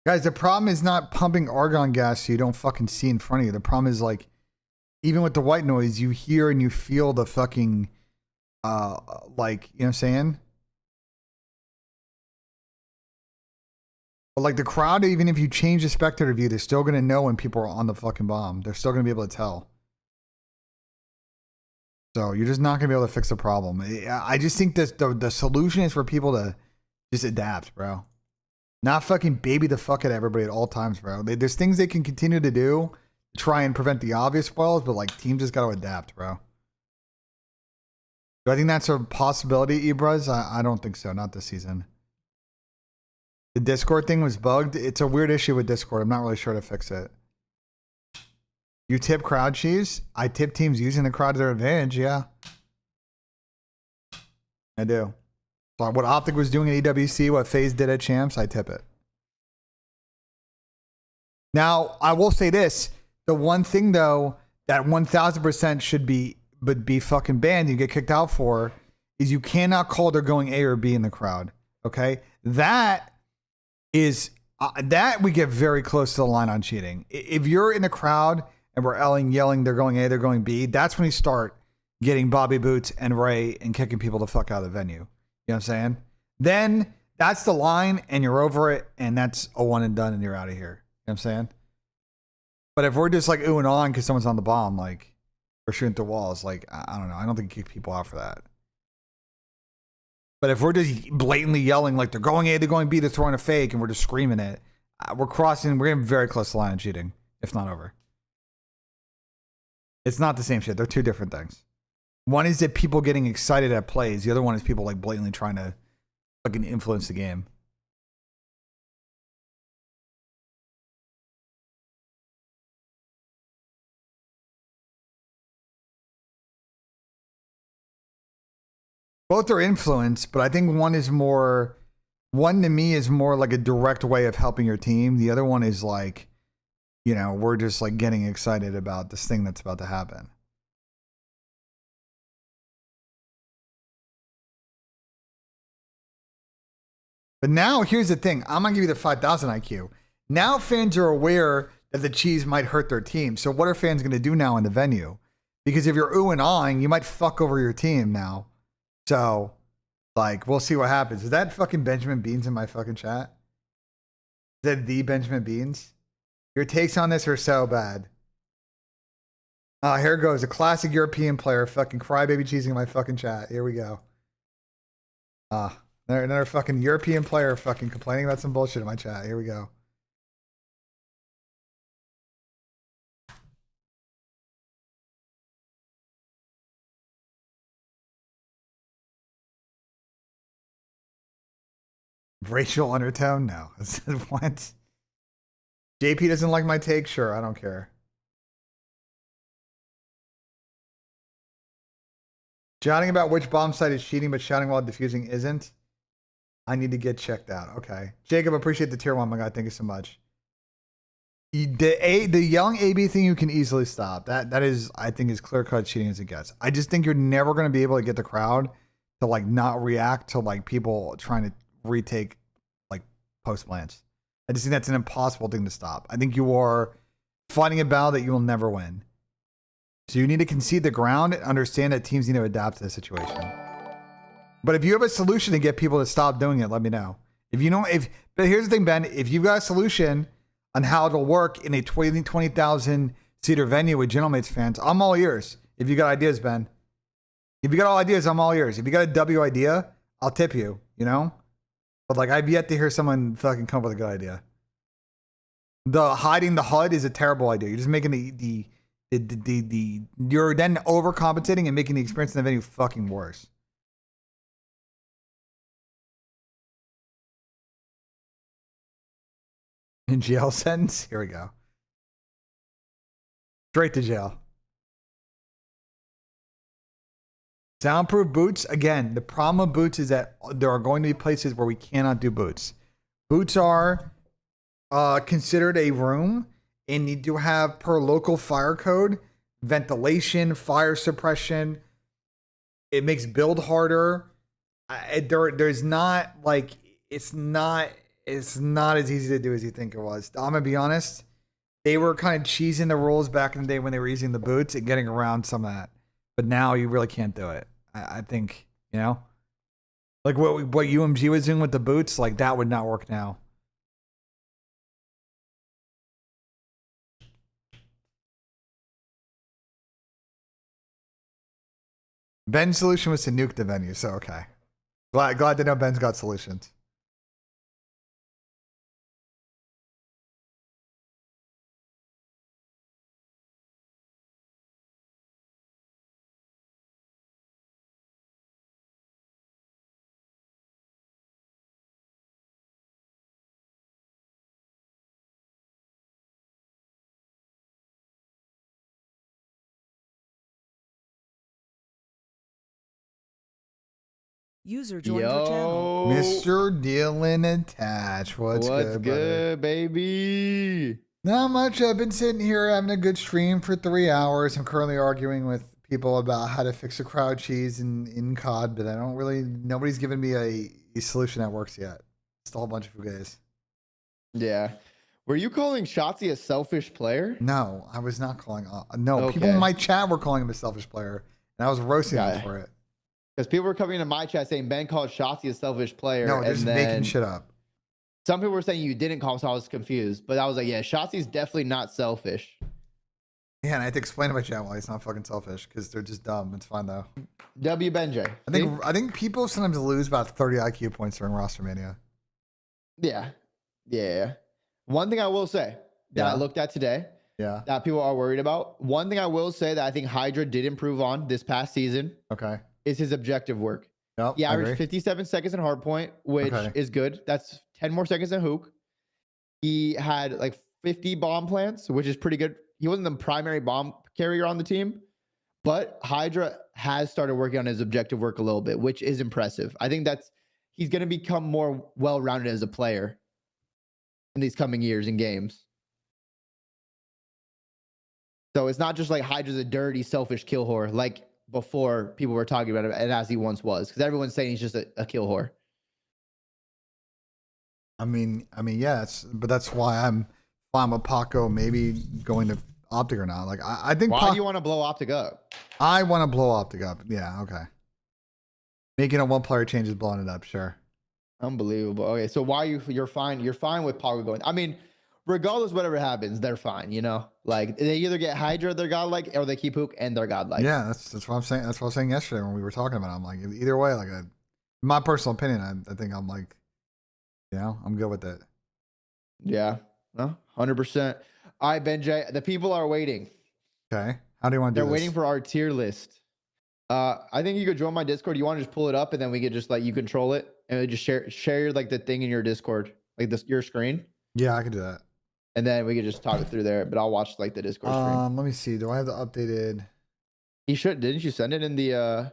Guys, the problem is not pumping argon gas so you don't fucking see in front of you. The problem is like, even with the white noise, you hear and you feel the fucking, like, you know what I'm saying? But like the crowd, even if you change the spectator view, they're still going to know when people are on the fucking bomb. They're still going to be able to tell. So you're just not going to be able to fix the problem. I just think that the solution is for people to just adapt, bro. Not fucking baby the fuck at everybody at all times, bro. There's things they can continue to do to try and prevent the obvious spoils, but like teams just got to adapt, bro. Do I think that's a possibility, Ibras? I don't think so. Not this season. The Discord thing was bugged. It's a weird issue with Discord. I'm not really sure to fix it. You tip crowd cheese? I tip teams using the crowd to their advantage, yeah. I do. So what Optic was doing at EWC, what FaZe did at Champs, I tip it. Now, I will say this. The one thing, though, that 1,000% should be fucking banned, you get kicked out for, is you cannot call they're going A or B in the crowd. Okay? That is, that we get very close to the line on cheating. If you're in the crowd and we're yelling they're going A, they're going B, that's when you start getting Bobby Boots and Ray and kicking people the fuck out of the venue. You know what I'm saying? Then that's the line and you're over it and that's a one and done and you're out of here. You know what I'm saying? But if we're just like ooh and on because someone's on the bomb, like, or shooting through walls, like, I don't know. I don't think you kick people out for that. But if we're just blatantly yelling like they're going A, they're going B, they're throwing a fake and we're just screaming it, we're getting very close to the line of cheating, if not over. It's not the same shit. They're two different things. One is that people getting excited at plays. The other one is people like blatantly trying to fucking influence the game. Both are influence, but I think one to me is more like a direct way of helping your team. The other one is like, you know, we're just like getting excited about this thing that's about to happen. But now here's the thing. I'm going to give you the 5,000 IQ. Now fans are aware that the cheese might hurt their team. So what are fans going to do now in the venue? Because if you're ooh and ahhing, you might fuck over your team now. So, like, we'll see what happens. Is that fucking Benjamin Beans in my fucking chat? Is that the Benjamin Beans? Your takes on this are so bad. Here goes. A classic European player fucking crybaby cheesing in my fucking chat. Here we go. Another fucking European player fucking complaining about some bullshit in my chat. Here we go. Racial undertone? No. What? JP doesn't like my take? Sure, I don't care. Shouting about which bomb site is cheating, but shouting while defusing isn't. I need to get checked out. Okay. Jacob, appreciate the tier 1, my guy. Thank you so much. The yelling AB thing you can easily stop. That is, I think, as clear-cut cheating as it gets. I just think you're never going to be able to get the crowd to like not react to like people trying to retake like post plants. I just think that's an impossible thing to stop. I think you are fighting a battle that you will never win. So you need to concede the ground and understand that teams need to adapt to the situation. But if you have a solution to get people to stop doing it, let me know. If you know, but here's the thing, Ben, if you've got a solution on how it'll work in a 20,000 seater venue with Gentlemates fans, I'm all ears. If you got ideas, Ben. If you got all ideas, I'm all ears. If you got a W idea, I'll tip you, you know? But like, I've yet to hear someone fucking come up with a good idea. The hiding the HUD is a terrible idea. You're just making you're then overcompensating and making the experience in the venue fucking worse. In jail sentence? Here we go. Straight to jail. Soundproof boots. Again, the problem with boots is that there are going to be places where we cannot do boots. Boots are considered a room and need to have, per local fire code, ventilation, fire suppression. It makes build harder. There's not like it's not as easy to do as you think it was. I'm gonna be honest. They were kind of cheesing the rules back in the day when they were using the boots and getting around some of that. But now you really can't do it. I think, you know, like what UMG was doing with the boots, like that would not work now. Ben's solution was to nuke the venue, so okay. Glad to know Ben's got solutions. User joined your channel. Mr. Dylan Attach. What's good, baby? Not much. I've been sitting here having a good stream for 3 hours. I'm currently arguing with people about how to fix a crowd cheese in COD, but nobody's given me a solution that works yet. It's a whole bunch of fugays. Yeah. Were you calling Shotzi a selfish player? No, I was not calling. No, Okay. people in my chat were calling him a selfish player, and I was roasting him for it. Because people were coming into my chat saying Ben called Shotzi a selfish player. No, they're just and making shit up. Some people were saying you didn't call him, so I was confused. But I was like, yeah, Shotzi's definitely not selfish. Yeah, and I had to explain to my chat why he's not fucking selfish, because they're just dumb. It's fine though. W BENJ. I think people sometimes lose about 30 IQ points during Rostermania. Yeah. One thing I will say that I looked at today, that people are worried about. One thing I will say that I think Hydra did improve on this past season. Okay. Is his objective work. Yep, he averaged 57 seconds in hardpoint, which is good. That's 10 more seconds than Hook. He had like 50 bomb plants, which is pretty good. He wasn't the primary bomb carrier on the team, but Hydra has started working on his objective work a little bit, which is impressive. I think he's going to become more well-rounded as a player in these coming years and games. So it's not just like Hydra's a dirty, selfish kill whore like before people were talking about it, and as he once was, because everyone's saying he's just a kill whore. I mean, yeah, but that's why I'm fine with Paco maybe going to Optic or not. Like, I think. Why do you want to blow Optic up? I want to blow Optic up. Yeah, okay. Making a one-player change is blowing it up. Sure. Unbelievable. Okay, so why you're fine? You're fine with Paco going. I mean, regardless, whatever happens, they're fine. You know, like they either get Hydra, they're godlike, or they keep Hook and they're godlike. Yeah, that's what I'm saying. That's what I was saying yesterday when we were talking about it. I'm like, either way, like, my personal opinion, I think I'm like, you know, I'm good with it. Yeah, no, 100%. All right, BENJ, the people are waiting. Okay, how do you want to do They're this? waiting for our tier list. I think you could join my Discord. You want to just pull it up and then we could just let you control it and we just share like the thing in your Discord, like your screen. Yeah, I can do that. And then we could just talk it through there, but I'll watch like the Discord stream. Let me see. Do I have the updated? Didn't you send it in the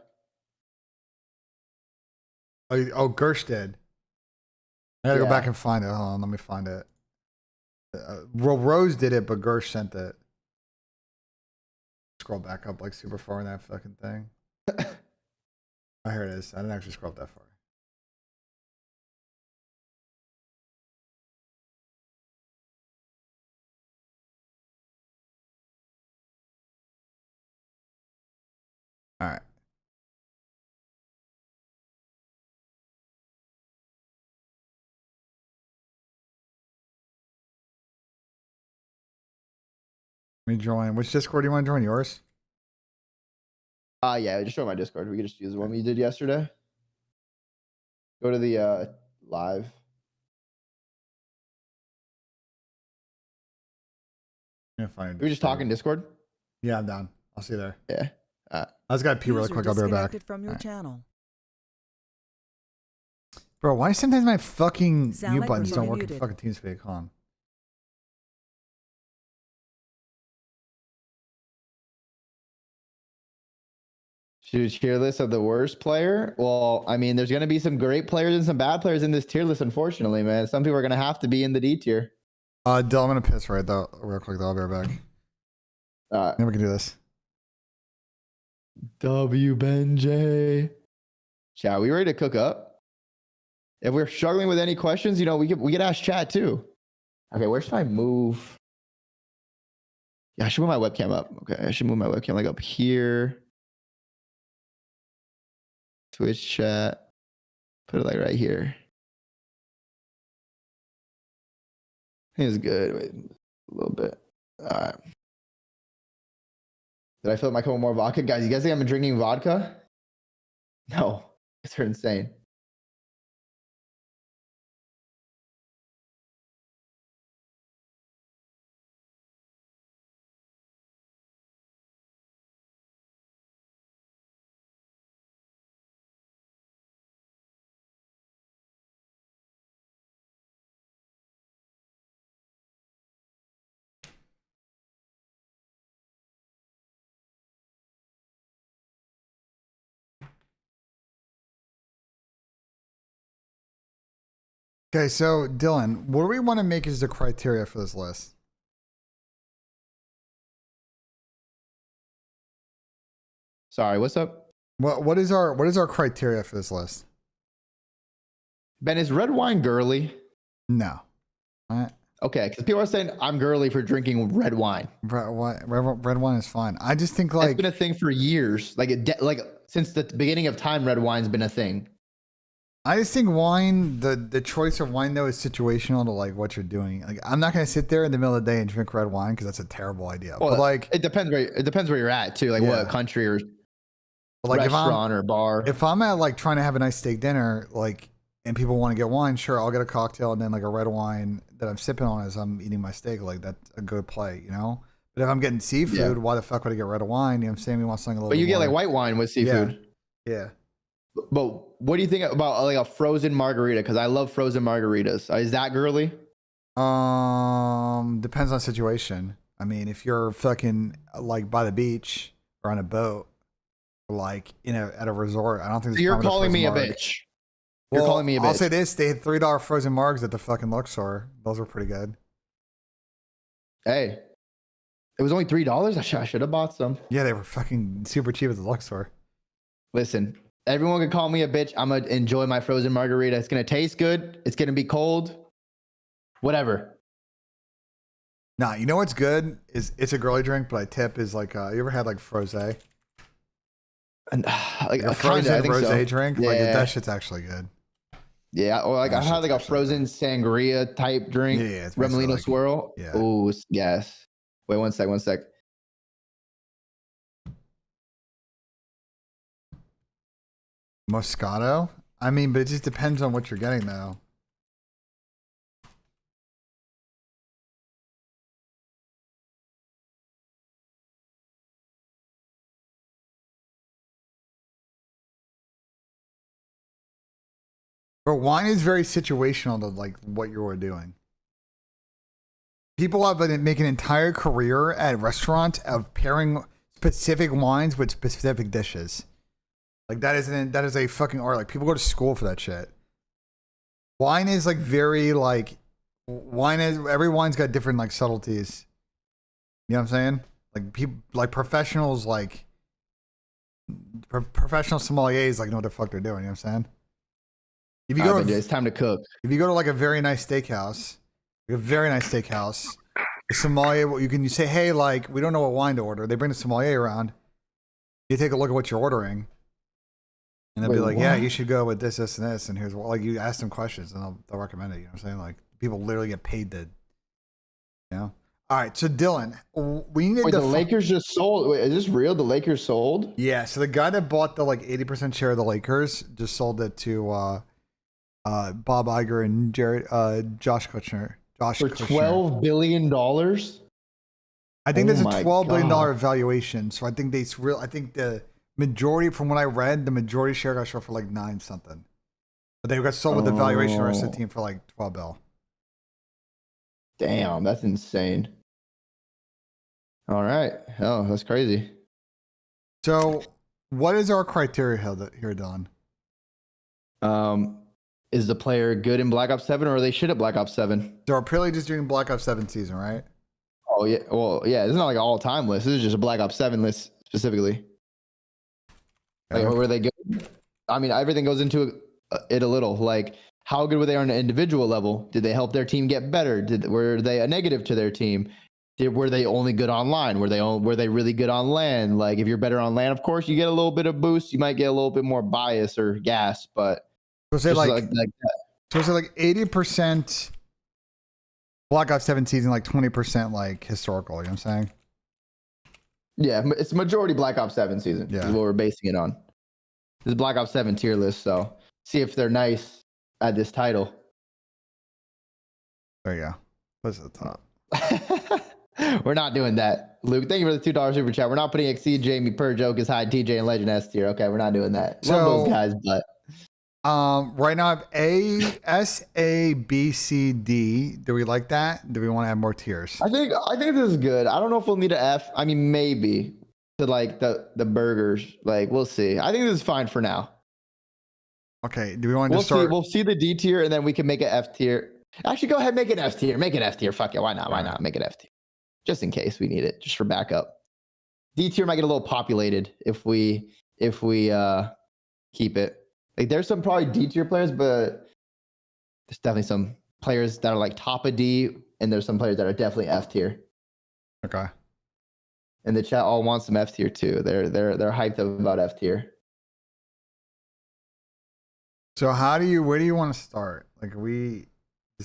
Oh, Gersh did. I gotta go back and find it. Hold on, let me find it. Rose did it, but Gersh sent it. Scroll back up like super far in that fucking thing. Oh, here it is. I didn't actually scroll up that far. All right. Let me join. Which Discord do you want to join? Yours? Yeah, just join my Discord. We could just use the one we did yesterday. Go to the live. Yeah, fine. We just talking Discord. Yeah, I'm down. I'll see you there. Yeah. I just gotta pee really User quick. I'll be right back. disconnected from your channel. Bro, why sometimes my fucking Sound mute like buttons you're don't work in muted. fucking TeamSpeak? Hold on. Should tier list of the worst player? Well, I mean, there's gonna be some great players and some bad players in this tier list, unfortunately, man. Some people are gonna have to be in the D tier. Dill, I'm gonna piss right though, real quick. Though. I'll be right back. Then we can do this. BENJ. Chat, we ready to cook up? If we're struggling with any questions, you know, we could ask chat too. Okay, where should I move? Yeah, I should move my webcam up. Okay, I should move my webcam like up here. Twitch chat. Put it like right here. I think it's good. Wait, a little bit. All right. Did I fill up my cup with more vodka? Guys, you guys think I've been drinking vodka? No. It's insane. Okay, so Dylan, what do we want to make as the criteria for this list? Sorry, what's up? What is our criteria for this list? Ben, is red wine girly? No. Okay, because people are saying I'm girly for drinking red wine. Red wine is fine. I just think like it's been a thing for years. Like since the beginning of time, red wine's been a thing. I just think wine, the choice of wine though is situational to like what you're doing. Like I'm not gonna sit there in the middle of the day and drink red wine because that's a terrible idea. Well, but like it depends where you're at too. Like what country or like restaurant or bar. If I'm at like trying to have a nice steak dinner, like and people want to get wine, sure, I'll get a cocktail and then like a red wine that I'm sipping on as I'm eating my steak. Like that's a good play, you know. But if I'm getting seafood, why the fuck would I get red wine? You know what I'm saying? We want something a little. But you bit get more. like white wine with seafood. Yeah. But what do you think about like a frozen margarita? Because I love frozen margaritas. Is that girly? Depends on situation. I mean, if you're fucking like by the beach or on a boat, or like at a resort, I don't think. So you're calling me a bitch. Well, You're calling me a bitch. I'll say this: they had $3 frozen margs at the fucking Luxor. Those were pretty good. Hey, it was only $3. I should have bought some. Yeah, they were fucking super cheap at the Luxor. Listen, everyone can call me a bitch. I'm gonna enjoy my frozen margarita. It's gonna taste good. It's gonna be cold. Whatever. Nah, you know what's good is it's a girly drink, but I tip is like you ever had like frosé? And like a frozen rosé drink, like that shit's actually good. Yeah, or like I had like a frozen sangria type drink. Yeah, it's Remolino like, swirl. Yeah. Oh yes. Wait one sec. Moscato? I mean, but it just depends on what you're getting though. But wine is very situational to like what you are doing. People have been making an entire career at restaurants of pairing specific wines with specific dishes. Like that is a fucking art. Like people go to school for that shit. Wine is like very like every wine's got different like subtleties. You know what I'm saying? Like people like professionals like professional sommeliers like know what the fuck they're doing. You know what I'm saying? If you go to, it's time to cook. If you go to like a very nice steakhouse, the sommelier, you say, hey, like we don't know what wine to order. They bring the sommelier around. You take a look at what you're ordering, and they'll be like, yeah, you should go with this, this, and this. And here's what, like you ask them questions, and they'll recommend it. You know what I'm saying? Like people literally get paid to, you know. All right, so Dylan, we need the Lakers just sold. Wait, is this real? The Lakers sold? Yeah. So the guy that bought the like 80% share of the Lakers just sold it to Bob Iger and Josh Kushner. For $12 billion? I think there's a my $12 billion God. valuation. So I think I think the majority, from what I read, the majority share got sold for like 9 something. But they got sold with the valuation of the rest of the team for like 12 bill. Damn, that's insane. All right. Oh, that's crazy. So what is our criteria here, Don? Is the player good in Black Ops 7 or are they shit at Black Ops 7? So we're purely just doing Black Ops 7 season, right? Oh, yeah. Well, yeah, it's not like an all-time list. This is just a Black Ops 7 list specifically. Like, were they good? I mean, everything goes into it a little. Like, how good were they on an individual level? Did they help their team get better? Were they a negative to their team? Were they only good online? Were they really good on LAN? Like, if you're better on LAN, of course, you get a little bit of boost. You might get a little bit more bias or gas, but so say like that. So it's like 80% Black Ops 7 season, like 20% like historical. You know what I'm saying? Yeah, it's majority Black Ops 7 season. Yeah, is what we're basing it on. This is Black Ops 7 tier list, so see if they're nice at this title. There you go. What's at the top? We're not doing that. Luke, thank you for the $2 super chat. We're not putting Exceed, Jamie, Per, Joke is high, TJ, and Legend S tier. Okay, we're not doing that. Love those guys, but right now I have A, S, A, B, C, D. Do we like that? Do we want to add more tiers? I think this is good. I don't know if we'll need an F. I mean, maybe to like the burgers. Like, we'll see. I think this is fine for now. Okay. Do we want to start? We'll see the D tier and then we can make an F tier. Actually, go ahead, make an F tier. Make an F tier. Fuck it. Why not? Why not? Make it F tier. Just in case we need it, just for backup. D tier might get a little populated if we keep it. Like, there's some probably D tier players, but there's definitely some players that are like top of D, and there's some players that are definitely F tier. Okay. And the chat all wants some F tier too. They're hyped up about F tier. So where do you want to start? Like,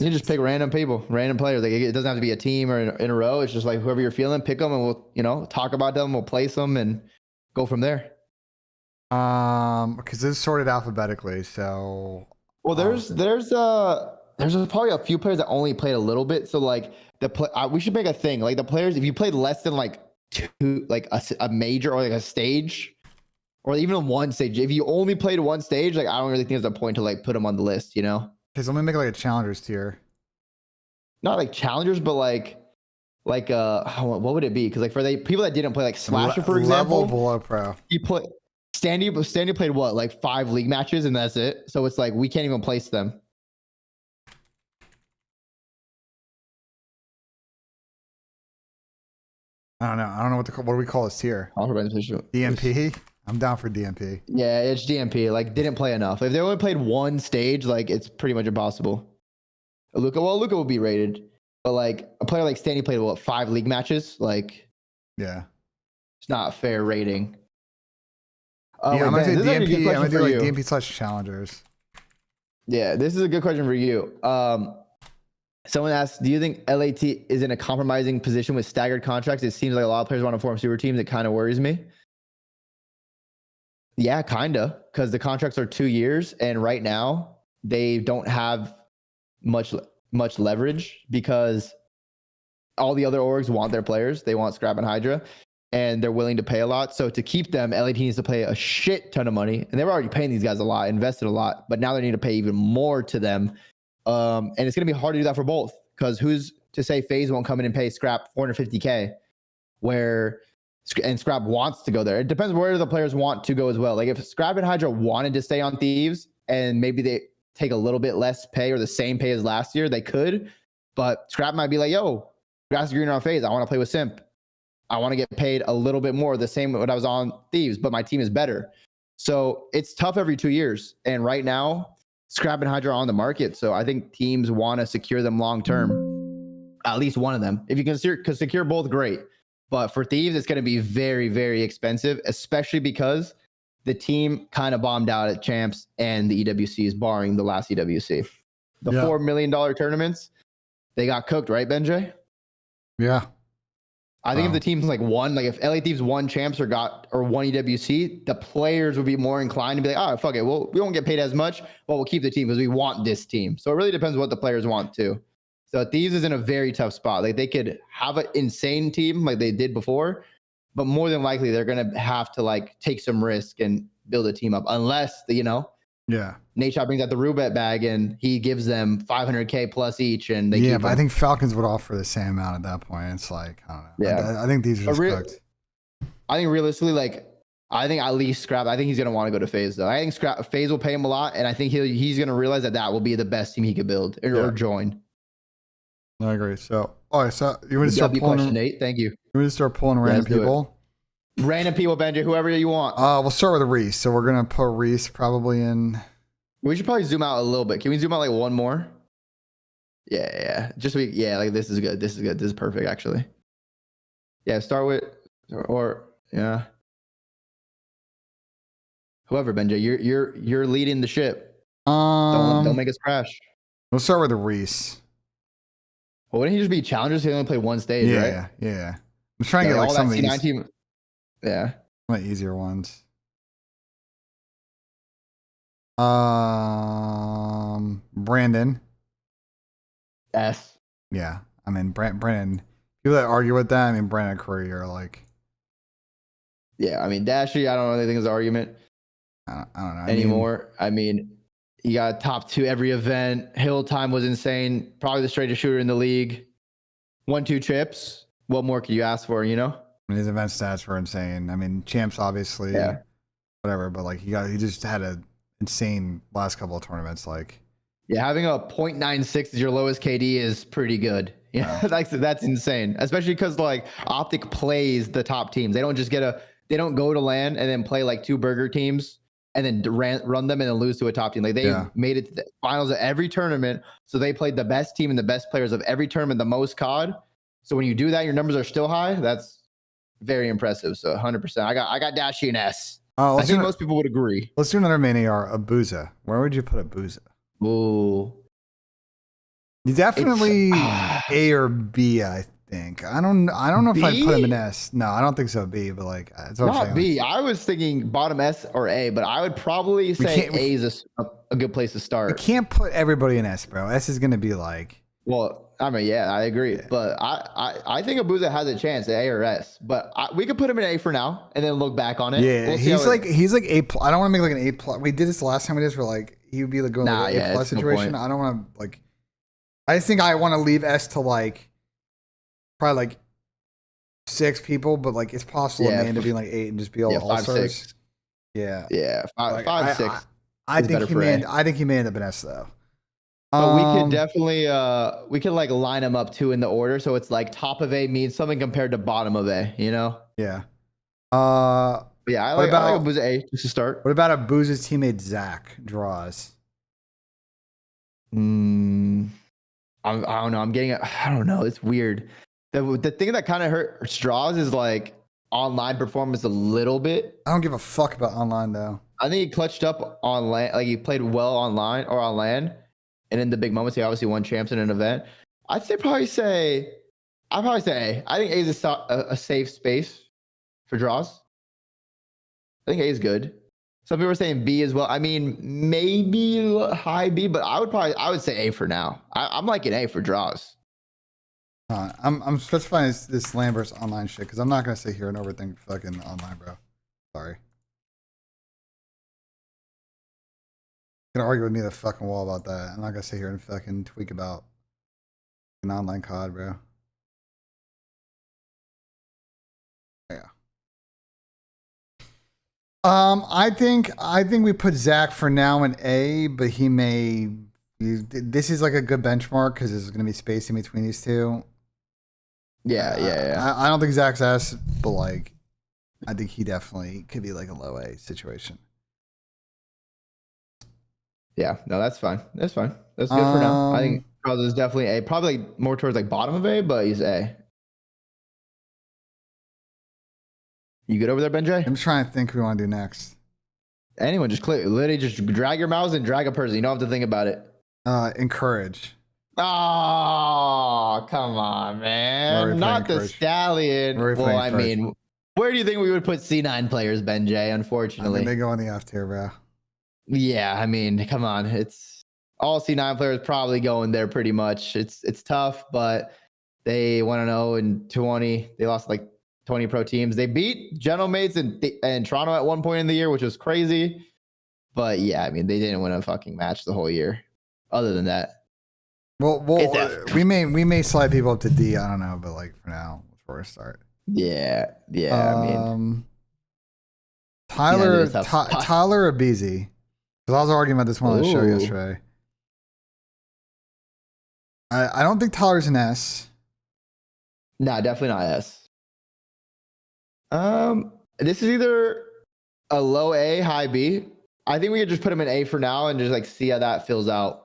you just pick random people, random players. Like, it doesn't have to be a team or in a row. It's just like whoever you're feeling, pick them, and we'll talk about them. We'll place them and go from there. Because this is sorted alphabetically. So, well, there's probably a few players that only played a little bit. So like we should make a thing. Like, the players, if you played less than like two, like a major or like a stage, or even one stage, if you only played one stage, like, I don't really think there's a point to like put them on the list. You know? Okay, so let me make like a challengers tier. Not like challengers, but like what would it be? Because like for the people that didn't play, like Slasher, for example, level below pro. He put Standy played what, like 5 league matches, and that's it. So it's like we can't even place them. I don't know what do we call this tier? DMP. I'm down for DMP. Yeah, it's DMP. Like, didn't play enough. If they only played one stage, like, it's pretty much impossible. Luca will be rated, but like a player like Standy played what, 5 league matches? Like, yeah, it's not a fair rating. I'm gonna do DMP. I'm gonna do like DMP / challengers. Yeah, this is a good question for you. Someone asked, do you think LAT is in a compromising position with staggered contracts? It seems like a lot of players want to form super teams. It kind of worries me. Yeah, kind of, because the contracts are 2 years, and right now they don't have much leverage because all the other orgs want their players. They want Scrap and Hydra, and they're willing to pay a lot. So to keep them, LAT needs to pay a shit ton of money, and they were already paying these guys a lot, invested a lot, but now they need to pay even more to them. And it's going to be hard to do that for both, because who's to say FaZe won't come in and pay Scrap $450K and Scrap wants to go there. It depends where the players want to go as well. Like, if Scrap and Hydra wanted to stay on Thieves and maybe they take a little bit less pay or the same pay as last year, they could. But Scrap might be like, yo, grass green on FaZe. I want to play with Simp. I want to get paid a little bit more, the same when I was on Thieves, but my team is better. So it's tough every 2 years. And right now, Scrap and Hydra are on the market. So I think teams want to secure them long term. At least one of them. If you can secure both, great. But for Thieves, it's going to be very, very expensive, especially because the team kind of bombed out at Champs and the EWCs, barring the last EWC. The $4 million tournaments, they got cooked, right, BENJ? Yeah. I think if the teams like won, like if LA Thieves won Champs or won EWC, the players would be more inclined to be like, oh, fuck it. Well, we won't get paid as much, but we'll keep the team because we want this team. So it really depends what the players want too. So Thieves is in a very tough spot. Like they could have an insane team like they did before, but more than likely they're gonna have to like take some risk and build a team up, unless Yeah. Nate Shot brings out the Rubet bag and he gives them 500K plus each, and they Yeah, keep but I them. think Falcons would offer the same amount at that point. It's like, I don't know. Yeah. I think these are just cooked. I think realistically, like, I think at least Scrap. I think he's gonna want to go to FaZe though. I think FaZe will pay him a lot, and I think he's gonna realize that will be the best team he could build or join. I agree. So, all right. So you want to start question, pulling? Nate. Thank you. You want to start pulling random people? Random people, Benji. Whoever you want. We'll start with Reese. So we're gonna put Reese probably in. We should probably zoom out a little bit. Can we zoom out like one more? Yeah. Just like this is good. This is good. This is perfect actually. Yeah, start with yeah. Whoever, Benji, you're leading the ship. Don't make us crash. We'll start with Reese. Well, wouldn't he just be challengers? He only played one stage, right? Yeah. I'm trying to get like some of these. Team. Yeah. Some of the easier ones. Brandon. S. Yeah. I mean, Brandon. People that argue with that, I mean, Brandon Curry are like. Yeah, I mean, Dashy, I don't really think is an argument. I don't know. Anymore. I mean, he got top 2 every event. Hill time was insane. Probably the straightest shooter in the league. 1-2 chips. What more could you ask for, you know? I mean, his event stats were insane. I mean, champs, obviously. Yeah. Whatever, but like he just had an insane last couple of tournaments. Like, yeah, having a 0.96 as your lowest KD is pretty good. Yeah, that's insane. Especially because like Optic plays the top teams. They don't just they don't go to LAN and then play like 2 burger teams and then run them and then lose to a top team. Like they made it to the finals of every tournament. So they played the best team and the best players of every tournament, the most COD. So when you do that, your numbers are still high. That's very impressive. So 100%. I got Dashy and S. I think most people would agree. Let's do another mini AR, Abuza. Where would you put Abuza? Ooh. He's definitely A or B, I think. I don't know if I'd put him in S. No, I don't think so. B, but like that's what I'm saying. B. I was thinking bottom S or A, but I would probably say A is a good place to start. You can't put everybody in S, bro. S is gonna be like. Well, I mean, yeah, I agree, but I think Abuza has a chance at A or S, but we could put him in A for now and then look back on it. Yeah, he's like A+. I don't want to make like an A+. We did this the last time we did this for like he would be like going like an A+ situation. I don't want to like. I just think I want to leave S to like probably like 6 people, but like it's possible to end up being like 8 and just be all all-stars. Yeah. Yeah. 5, 6. I think he may end up in S though. But we could definitely we could like line them up too in the order, so it's like top of A means something compared to bottom of A, you know? Yeah. Yeah, I like Abuza A just to start. What about Abuza's teammate Zach draws? I don't know. I don't know. It's weird. The thing that kind of hurts draws is like online performance a little bit. I don't give a fuck about online though. I think he clutched up on LAN, like he played well online or on LAN, and in the big moments he obviously won champs in an event. I'd probably say A. I think A is a safe space for draws. I think A is good. Some people are saying B as well. I mean, maybe high B, but I would say A for now. I'm liking A for draws. I'm specifying this LAN versus online shit because I'm not gonna sit here and overthink fucking online, bro. Sorry. You're gonna argue with me the fucking wall about that. I'm not gonna sit here and fucking tweak about an online COD, bro. Yeah. I think we put Zach for now in A, but he may. This is like a good benchmark because there's gonna be space in between these two. Yeah. I don't think Zach's S, but like, I think he definitely could be like a low A situation. Yeah, no, that's fine. That's fine. That's good for now. I think Charles is definitely A. Probably more towards like bottom of A, but he's A. You good over there, BenJ? I'm trying to think who we want to do next. Anyone, just click. Literally, just drag your mouse and drag a person. You don't have to think about it. Encourage. Oh, come on, man. Not the Stallion. Well, I mean, where do you think we would put C9 players, BenJ, unfortunately? I think they go on the F tier, bro. Yeah, I mean, come on. It's all C9 players probably going there pretty much. It's tough, but they 1-0 in 20. They lost like 20 pro teams. They beat General Mates and Toronto at one point in the year, which was crazy. But yeah, I mean, they didn't win a fucking match the whole year. Other than that, well, we may slide people up to D. I don't know, but like for now, before we start. Yeah. I mean, Tyler or BZ? Because I was arguing about this one on the show yesterday. I don't think Tyler's an S. Nah, definitely not S. This is either a low A, high B. I think we could just put him in A for now and just like see how that fills out.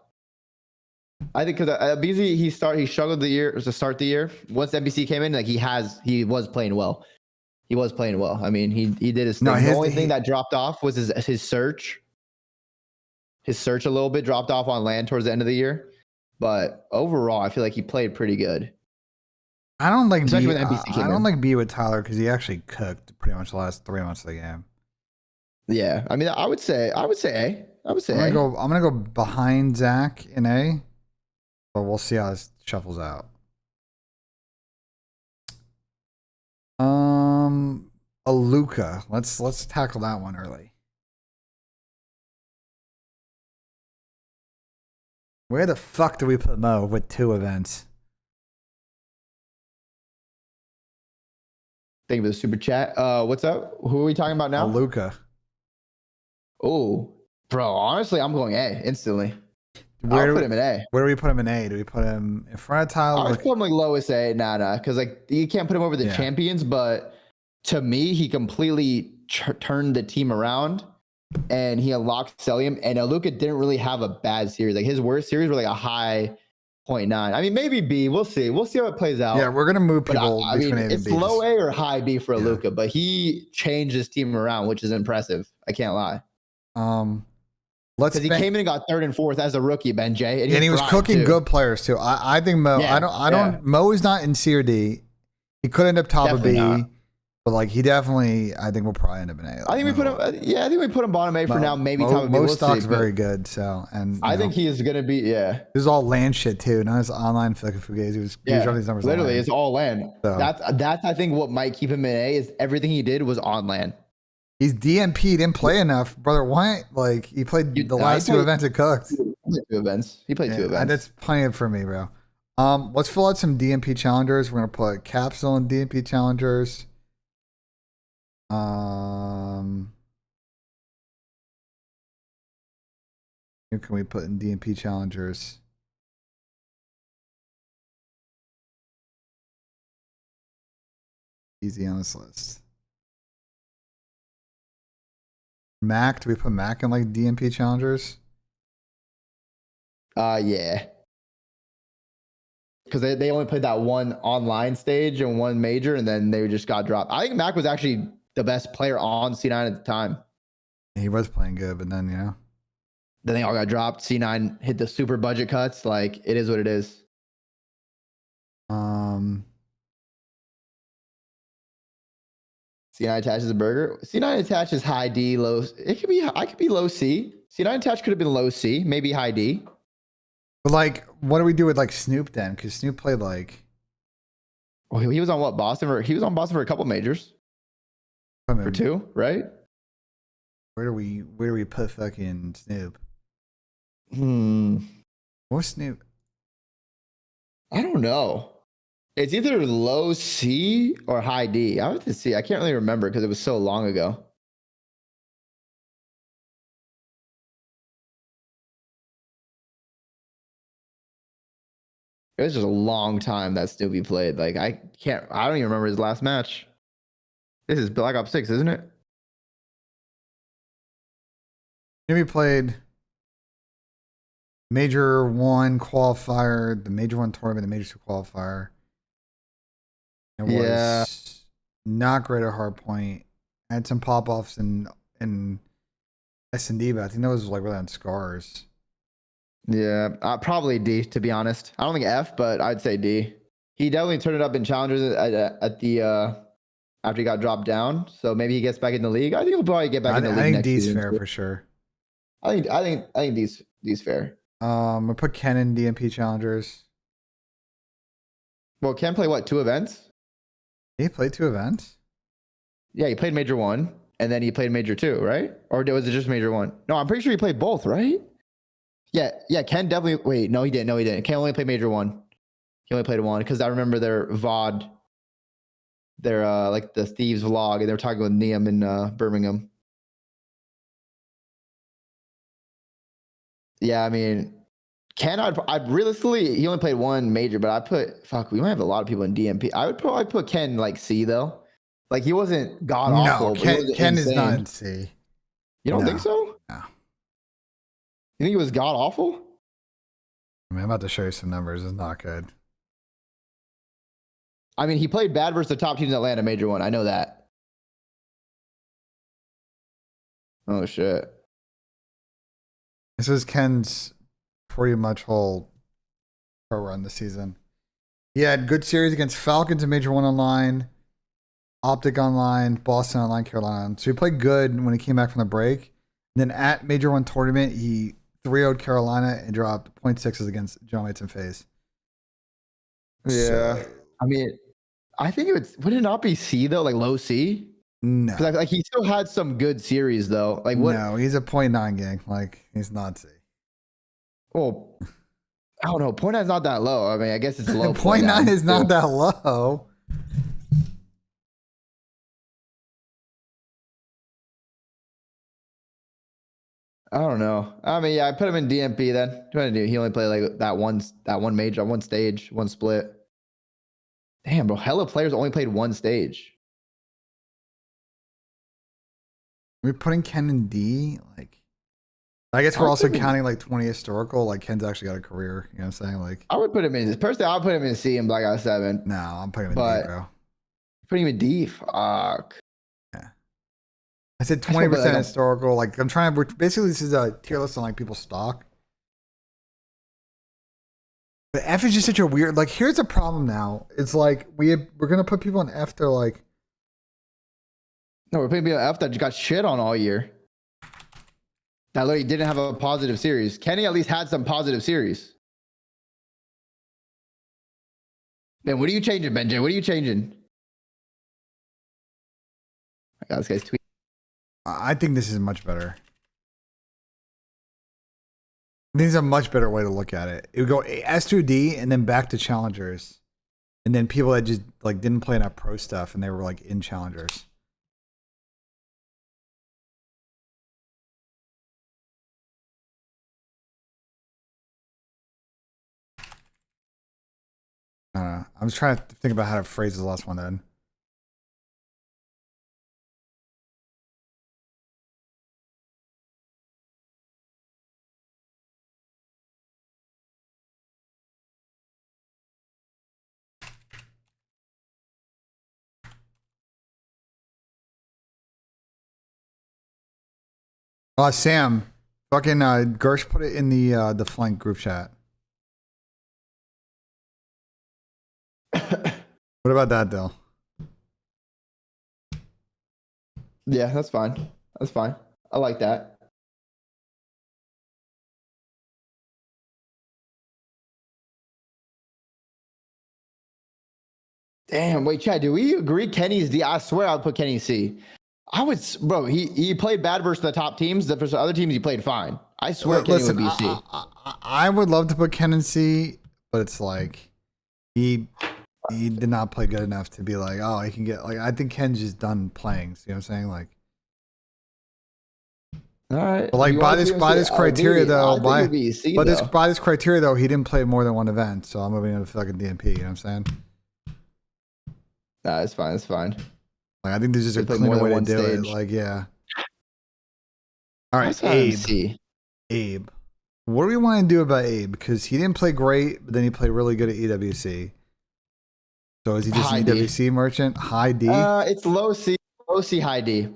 I think because BZ he struggled to start the year. Once NBC came in, like he was playing well. He was playing well. I mean, he did his thing. The only thing that dropped off was his search. His search a little bit dropped off on land towards the end of the year. But overall, I feel like he played pretty good. I don't like Especially B. when NBC came I don't in. like B with Tyler because he actually cooked pretty much the last 3 months of the game. Yeah, I mean, I would say A. I'm gonna go behind Zach in A, but we'll see how this shuffles out. Aluka. Let's tackle that one early. Where the fuck do we put Mo with 2 events? Thank you for the super chat. What's up? Who are we talking about now? Aluka. Oh, bro. Honestly, I'm going A instantly. I'll put him in A. Where do we put him in A? Do we put him in front of Tyler? I would put him like lowest A. Nah. Because like you can't put him over the champions, but to me, he completely turned the team around and he unlocked Celium. And Aluka didn't really have a bad series. Like his worst series were like a high 0.9. I mean, maybe B. We'll see. We'll see how it plays out. Yeah, we're gonna move people between A and B. It's low A or high B for Aluka, but he changed his team around, which is impressive. I can't lie. Because he came in and got 3rd and 4th as a rookie, BENJ, and he was cooking good players too. I think Mo. Yeah, Mo is not in C or D. He could end up top definitely of B, not. But like he definitely, I think we'll probably end up in A. Like, I think we put him. I think we put him bottom A for now. Maybe top of B. Most stock's very good. So I think he is gonna be. Yeah, this is all land shit too. Not his online fucking fugazi. He was running these numbers. Literally, it's all land. So. That's I think what might keep him in A is everything he did was on land. He's DMP, didn't play enough, brother. Why? Like he played the last 2 events it cooked. He played 2 events. That's plenty for me, bro. Let's fill out some DMP challengers. We're gonna put Capsule in DMP challengers. Who can we put in DMP challengers? Easy on this list. Mac, do we put Mac in like DMP challengers? Yeah. Because they only played that one online stage and one major, and then they just got dropped. I think Mac was actually the best player on C9 at the time. He was playing good, but then, then they all got dropped. C9 hit the super budget cuts. Like, it is what it is. C9 attaches a burger. C9 attaches high D, low. It could be. I could be low C. C9 attach could have been low C, maybe high D. But like, what do we do with like Snoop then? Because Snoop played like. Well, he was on what, Boston? He was on Boston for a couple majors. For 2, right? Where do we put fucking Snoop? What's Snoop? I don't know. It's either low C or high D. I have to see. I can't really remember because it was so long ago. It was just a long time that Snoopy played. Like I don't even remember his last match. This is Black Ops 6, isn't it? Snoopy played Major 1 qualifier, the Major 1 tournament, the Major 2 qualifier. It was not great at hardpoint. Had some pop-offs in S&D, but I think that was like really on scars. Yeah, probably D, to be honest. I don't think F, but I'd say D. He definitely turned it up in challengers at the after he got dropped down. So maybe he gets back in the league. I think he'll probably get back in the league. I think next D's season fair too. for sure. I think D's fair. I put Ken in DMP challengers. Well, Ken play what? 2 events? He played 2 events. Yeah, he played Major 1, and then he played Major 2, right? Or was it just Major 1? No, I'm pretty sure he played both, right? Yeah. Ken definitely. Wait, no, he didn't. No, he didn't. Ken only played Major 1. He only played 1 because I remember their VOD, their like the Thieves vlog, and they were talking with Nissim in Birmingham. Yeah, I mean, Ken, I'd realistically, he only played 1 major, but we might have a lot of people in DMP. I would probably put Ken like C though. Like he wasn't god awful. No, but Ken is not in C. You don't think so? No. You think he was god awful? I mean, I'm about to show you some numbers. It's not good. I mean, he played bad versus the top teams in Atlanta Major 1. I know that. Oh shit. This is Ken's pretty much whole pro run this season. He had good series against Falcons in Major 1 online, Optic online, Boston online, Carolina. So he played good when he came back from the break. And then at Major 1 tournament, he 3-0'd Carolina and dropped 0.6s against John Waits and FaZe. Yeah. So, I mean, I think would it not be C though? Like low C? No. Because like he still had some good series though. Like what? No, he's a 0.9 gang. Like he's not C. Well, I don't know. 0.9 is not that low. I mean, I guess it's low. 0.9 is not that low. I don't know. I mean, yeah, I put him in DMP then. What do I do? He only played like that one major, one stage, one split. Damn, bro. Hella players only played 1 stage. We're putting Ken in D. Like, I guess we're also counting like 20 historical. Like Ken's actually got a career. You know what I'm saying? Like, I would put him in. Personally, I would put him in C and Black Ops 7. No, I'm putting him in D, bro. Putting him in D. Fuck. Yeah. I said 20% historical. Like, I'm trying to. Basically, this is a tier list on like people's stock. But F is just such a weird. Like, here's the problem now. It's like we're gonna put people in F. They're like, no, we're putting people in F that just got shit on all year. That literally didn't have a positive series. Kenny at least had some positive series. Man, what are you changing, BENJ? What are you changing? I got this guy's tweet. I think this is much better. I think it's a much better way to look at it. It would go S2D and then back to challengers. And then people that just like didn't play enough pro stuff and they were like in challengers. I don't know. I'm just trying to think about how to phrase this last one then. Sam, fucking Gersh put it in the flank group chat. What about that, though? Yeah, that's fine. That's fine. I like that. Damn, wait, Chad, do we agree Kenny's D? I swear I'll put Kenny C. I would, bro, he played bad versus the top teams. For other teams, he played fine. I swear Kenny would be C. I would love to put Ken in C, but it's like he did not play good enough to be like, oh, he can get, like, I think Ken's just done playing. So, you know what I'm saying? Like, all right. But like by this criteria though, by this criteria though, he didn't play more than 1 event. So I'm moving into fucking DMP. You know what I'm saying? Nah, it's fine. It's fine. Like, I think there's just a cleaner way to do it. Like, yeah. All right, Abe. What do we want to do about Abe? Because he didn't play great, but then he played really good at EWC. So is he just an EWC merchant? High D? It's low C, high D.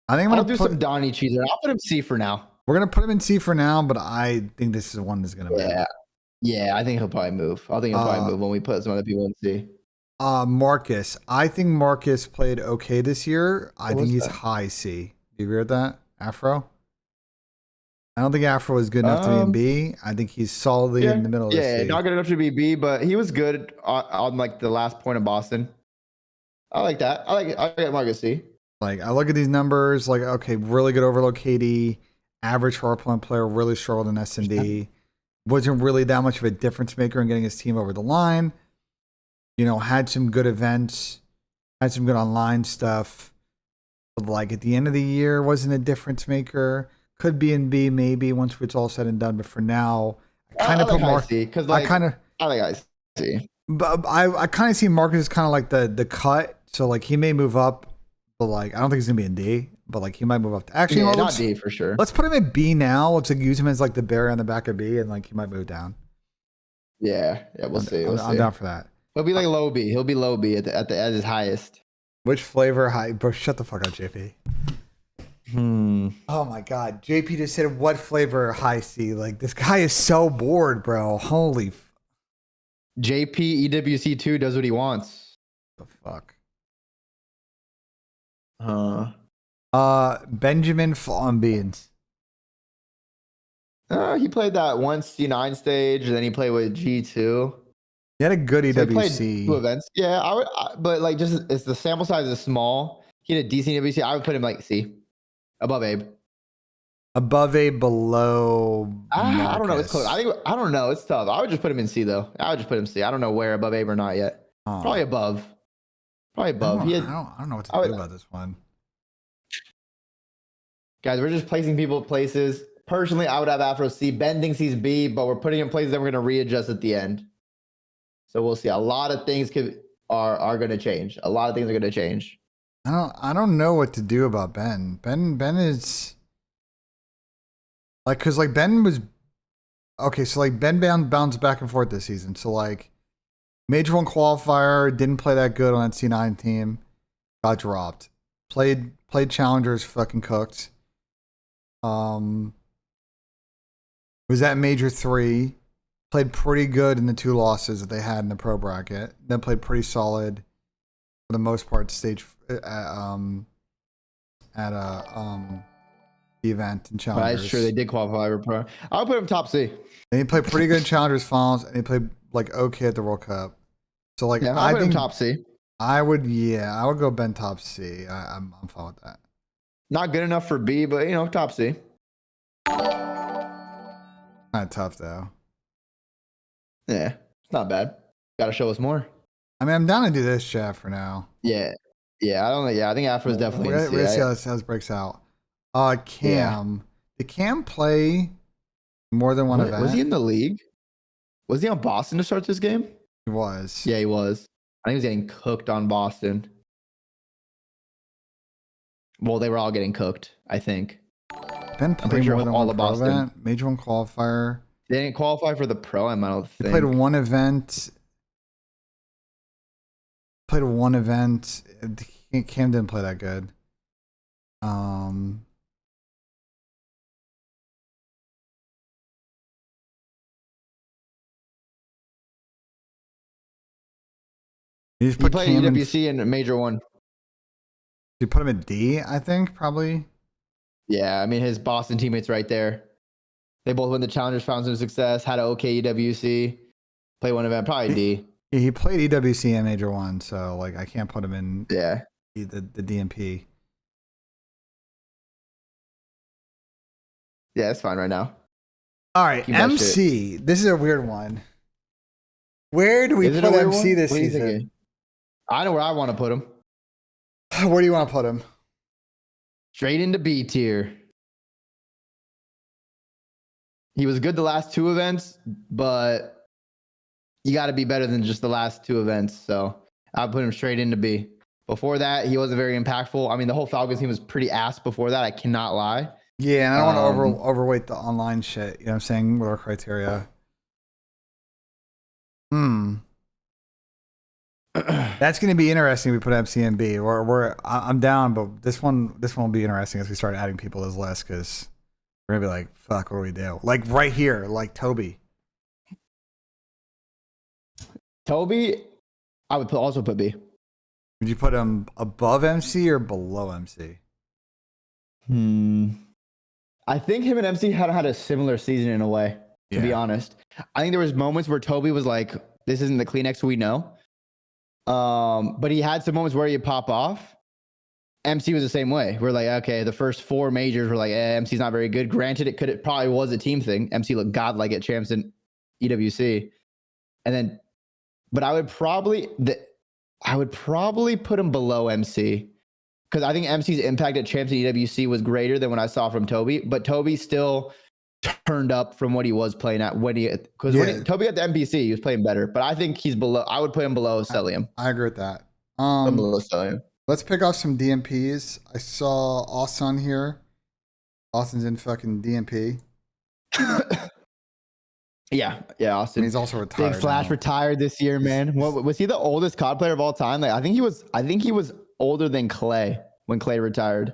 I think I'm gonna do some Donnie cheeser. I'll put him C for now. We're gonna put him in C for now, but I think this is one that's gonna move. Yeah, I think he'll probably move. I think he'll probably move when we put some other people in C. Marcus. I think Marcus played okay this year. I think he's high C. Do you agree with that, Afro? I don't think Afro is good enough to be in B. I think he's solidly in the middle of the Yeah, C. not good enough to be B, but he was good on like the last point of Boston. I like that. I like Marcus C. Like, I look at these numbers, like, okay, really good overload KD, average hardpoint player, really struggled in S&D. Wasn't really that much of a difference maker in getting his team over the line. You know, had some good events, had some good online stuff. But like at the end of the year, wasn't a difference maker. Could be in B maybe once it's all said and done. But for now, I kind of put Marcus because like I like IC. But I kind of see Marcus as kind of like the cut. So like he may move up, but like I don't think he's gonna be in D. But like he might move up to actually not D for sure. Let's put him in B now. Let's like use him as like the berry on the back of B, and like he might move down. Yeah, we'll see. I'm down for that. He'll be like low B. He'll be low B at his highest. Which flavor high? Bro, shut the fuck up, JP. Oh my god, JP just said what flavor high C? Like this guy is so bored, bro. Holy. JP EWC2 does what he wants. The fuck. Benjamin on beans. He played that one C9 stage, and then he played with G2. He had a good EWC. So he played 2 events. Yeah, but like just it's the sample size is small. He had a decent EWC. I would put him like C, above Abe. Above A, below. I don't know. It's close. I don't know. It's tough. I would just put him in C though. I would just put him C. I don't know where above Abe or not yet. Probably above. Probably above. I don't know what to do about this one. Guys, we're just placing people at places. Personally, I would have Afro C. Ben thinks he's B, but we're putting him in places that we're going to readjust at the end. So we'll see. A lot of things are going to change. A lot of things are going to change. I don't know what to do about Ben. Ben is like, cause like Ben was okay. So like Ben bounced back and forth this season. So like Major 1 qualifier, didn't play that good on that C9 team, got dropped. Played challengers, fucking cooked. Was at Major 3, played pretty good in the 2 losses that they had in the pro bracket. Then played pretty solid for the most part stage at the event in challengers. That's true. They did qualify for pro. I would put him top C. And he played pretty good in challengers finals, and he played like okay at the World Cup. So like I think top C. I would go Ben top C. I'm fine with that. Not good enough for B, but you know, top C. Kind of tough though. Yeah, it's not bad. Got to show us more. I mean, I'm down to do this, Jeff, for now. Yeah. I think Afro's definitely. We're gonna see how this breaks out. Cam. Did Cam play more than one event? Was he in the league? Was he on Boston to start this game? He was. Yeah, he was. I think he was getting cooked on Boston. Well, they were all getting cooked, I think. Ben played sure more than all one of pro Boston. event. Major 1 qualifier. They didn't qualify for the pro, I don't think. He played one event. Cam didn't play that good. He played EWC in Major 1. You put him at D, I think, probably. Yeah, I mean, his Boston teammates right there. They both won the Challengers, found some success, had an okay EWC. Played one event, probably D. He played EWC in Major 1, so like I can't put him in the DMP. Yeah, that's fine right now. All right, MC. This is a weird one. Where do we put MC this season? Thinking? I know where I want to put him. Where do you want to put him? Straight into B tier. He was good the last 2 events, but you got to be better than just the last 2 events. So I put him straight into B. Before that, he wasn't very impactful. I mean, the whole Falcons team was pretty ass before that. I cannot lie. Yeah, and I don't want to overweight the online shit. You know what I'm saying? With our criteria. That's going to be interesting. We put MCMB. I'm down, but this one will be interesting as we start adding people to this list because we're gonna be like, fuck, what do we do? Like right here, like Toby. I would also put B. Would you put him above MC or below MC? I think him and MC had a similar season in a way, to be honest. I think there was moments where Toby was like, this isn't the Kleenex we know. But he had some moments where he'd pop off. MC was the same way. We're like, okay, the first 4 majors were like, MC's not very good. Granted, it probably was a team thing. MC looked godlike at champs in EWC. And then, but I would probably put him below MC because I think MC's impact at champs in EWC was greater than what I saw from Toby. But Toby still turned up from what he was playing at when Toby got the NPC, he was playing better. But I think he's below. I would put him below Celium. I agree with that. Below Celium. Let's pick off some DMPs. I saw Austin here. Austin's in fucking DMP. Yeah, Austin. And he's also retired. Big Flash retired this year, man. What was he the oldest COD player of all time? Like I think he was older than Clay when Clay retired.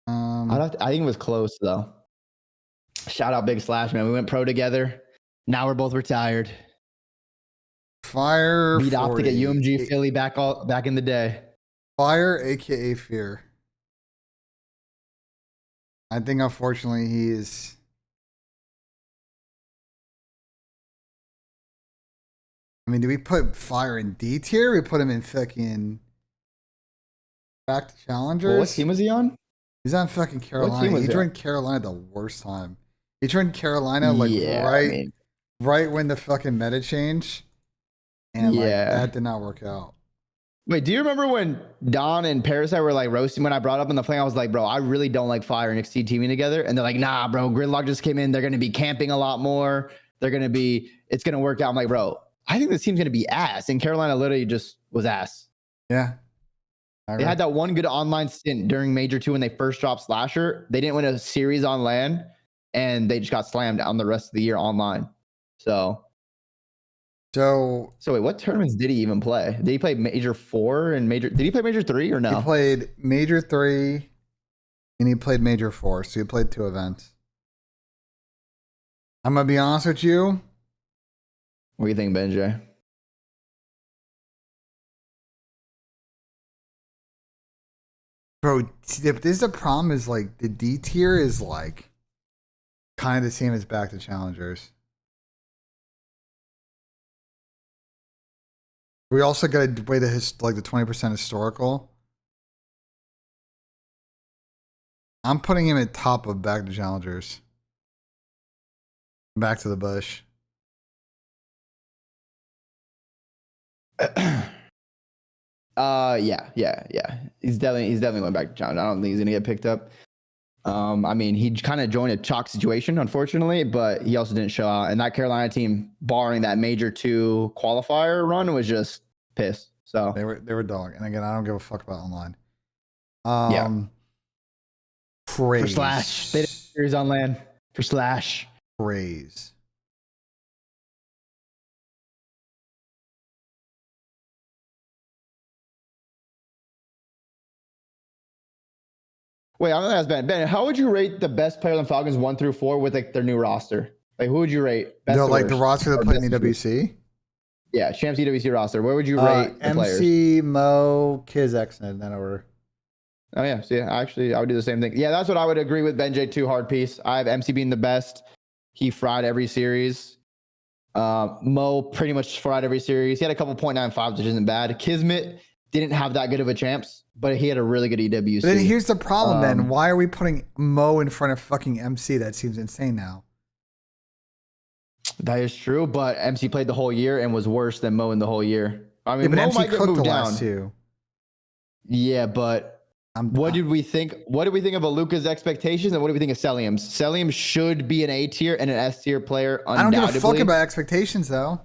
I think it was close though. Shout out Big Slash, man. We went pro together. Now we're both retired. Fire beat Optic at UMG Philly back in the day. Fire, aka Fear. I think unfortunately he is. I mean, do we put Fire in D tier? We put him in fucking back to challengers. Well, what team was he on? He's on fucking Carolina. He joined Carolina the worst time. He joined Carolina right when the fucking meta changed. And that did not work out. Wait, do you remember when Don and Parasite were like roasting when I brought up in the flame? I was like, bro, I really don't like Fire and XT teaming together. And they're like, nah, bro, Gridlock just came in. They're going to be camping a lot more. It's going to work out. I'm like, bro, I think this team's going to be ass. And Carolina literally just was ass. Yeah. They had that one good online stint during Major 2 when they first dropped Slasher. They didn't win a series on LAN, and they just got slammed on the rest of the year online. So wait, what tournaments did he even play? Did he play Major 4 and Major? Did he play Major 3 or no? He played Major 3 and he played Major 4. So he played 2 events. I'm going to be honest with you. What do you think, BENJ? Bro, this is the problem is like the D tier is like kind of the same as back to challengers. We also got to weigh the 20% historical. I'm putting him at top of back to challengers. Back to the bush. Yeah. He's definitely going back to challenge. I don't think he's gonna get picked up. I mean, he kind of joined a chalk situation, unfortunately, but he also didn't show out. And that Carolina team, barring that Major 2 qualifier run, was just pissed. So they were dog. And again, I don't give a fuck about online. Praise. For Slash, they did series on LAN for Slash. Praise. Wait, I'm gonna ask Ben. How would you rate the best players on Falcons 1 through 4 with like their new roster? Like, who would you rate? Best the roster that played in EWC? Yeah, Champs EWC roster. Where would you rate the MC, players? Mo, Kiz, Xnet, in that order. Oh yeah, so yeah, actually, I would do the same thing. Yeah, that's what I would agree with. BENJ 2 hard piece. I have MC being the best. He fried every series. Mo pretty much fried every series. He had a couple .95s, which isn't bad. Kismet didn't have that good of a champs, but he had a really good EWC. But then here's the problem then. Why are we putting Mo in front of fucking MC? That seems insane now. That is true, but MC played the whole year and was worse than Mo in the whole year. I mean, but Mo MC might get cooked moved the down. last 2. Yeah, but what did we think? What did we think of Aluka's expectations, and what do we think of Celium's? Celium should be an A tier and an S tier player. I don't give a fuck about expectations though.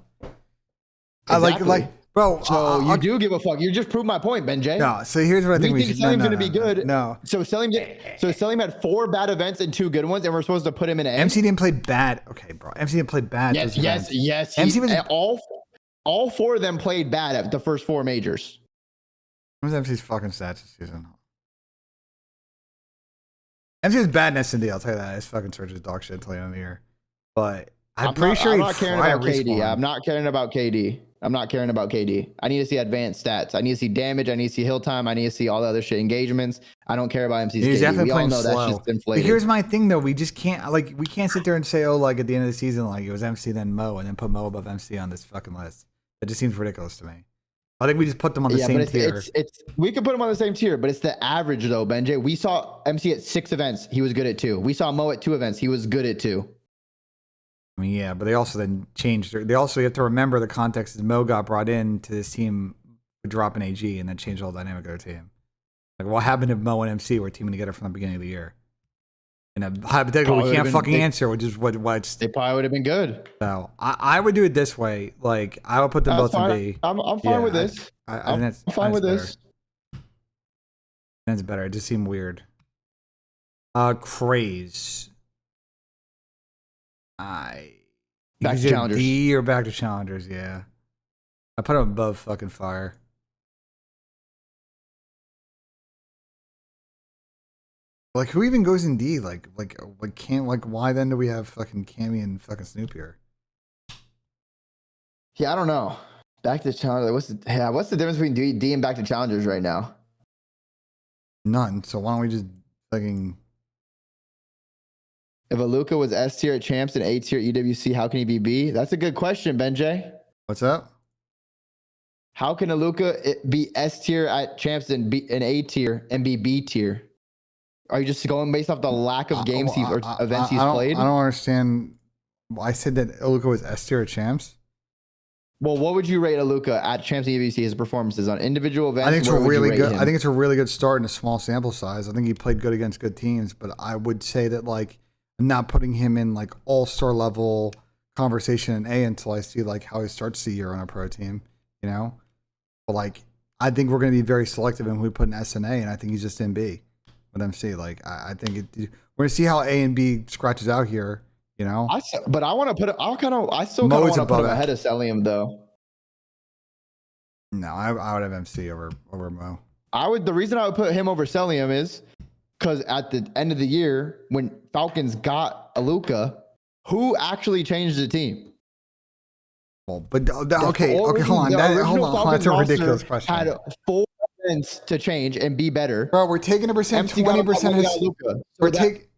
Exactly. I like. Bro, so you do give a fuck. You just proved my point, BENJ. No, so here's what I think we should. Celium's going to be good. No. So Celium had 4 bad events and 2 good ones, and we're supposed to put him in an MC didn't play bad. Okay, bro. MC didn't play bad. Yes. MC was all 4 of them played bad at the first 4 majors. What was MC's fucking stats this season? MC was bad in S&D, I'll tell you that. His fucking search is dog shit till the end of the year. But I'm pretty sure I'm not caring about KD. I'm not caring about KD. I'm not caring about KD. I need to see advanced stats. I need to see damage. I need to see hill time. I need to see all the other shit, engagements. I don't care about MC's He's KD. definitely We all playing know slow. that's just inflated. But here's my thing, though. We just can't, like, we can't sit there and say, oh, like, at the end of the season, like, it was MC, then Mo, and then put Mo above MC on this fucking list. It just seems ridiculous to me. I think we just put them on the same tier. We could put them on the same tier, but it's the average, though, BenJ. We saw MC at 6 events. He was good at 2. We saw Mo at 2 events. He was good at 2. I mean, yeah, but they also then changed. They also, you have to remember the context is Mo got brought in to this team to drop an AG and then change the whole dynamic of their team. Like, what happened if Mo and MC were teaming together from the beginning of the year? And a hypothetical we can't fucking answer, which is what's. They probably would have been good. So I would do it this way. Like, I would put them both in B. I'm fine with this. I'm fine with this. That's better. It just seemed weird. Craze. Back to challengers. D or back to challengers, yeah. I put him above fucking fire. Like, who even goes in D? Like why then do we have fucking Cammy and fucking Snoop here? Yeah, I don't know. Back to challengers. What's the difference between D and back to challengers right now? None. So why don't we just fucking. If Aluka was S tier at Champs and A tier at EWC, how can he be B? That's a good question, BenJ. What's up? How can Aluka be S tier at Champs and A tier and be B tier? Are you just going based off the lack of games or events he's played? I don't understand. I said that Aluka was S tier at Champs. Well, what would you rate Aluka at Champs and EWC, his performances on individual events? I think it's a really good. I think it's a really good start in a small sample size. I think he played good against good teams, but I would say that, like, I'm not putting him in like all-star level conversation in A until I see like how he starts the year on a pro team, you know? But like, I think we're going to be very selective in who we put in S and A, and I think he's just in B with MC. Like, I think we're going to see how A and B scratches out here, you know? But I want to put it, I still kind of want to put him ahead of Celium, though. No, I would have MC over Mo. The reason I would put him over Celium is because at the end of the year, when Falcons got Aluka, who actually changed the team? Well, but okay, hold on. That's a ridiculous question. Had 4 events to change and be better. Bro, we're taking a percent, 20% of his. So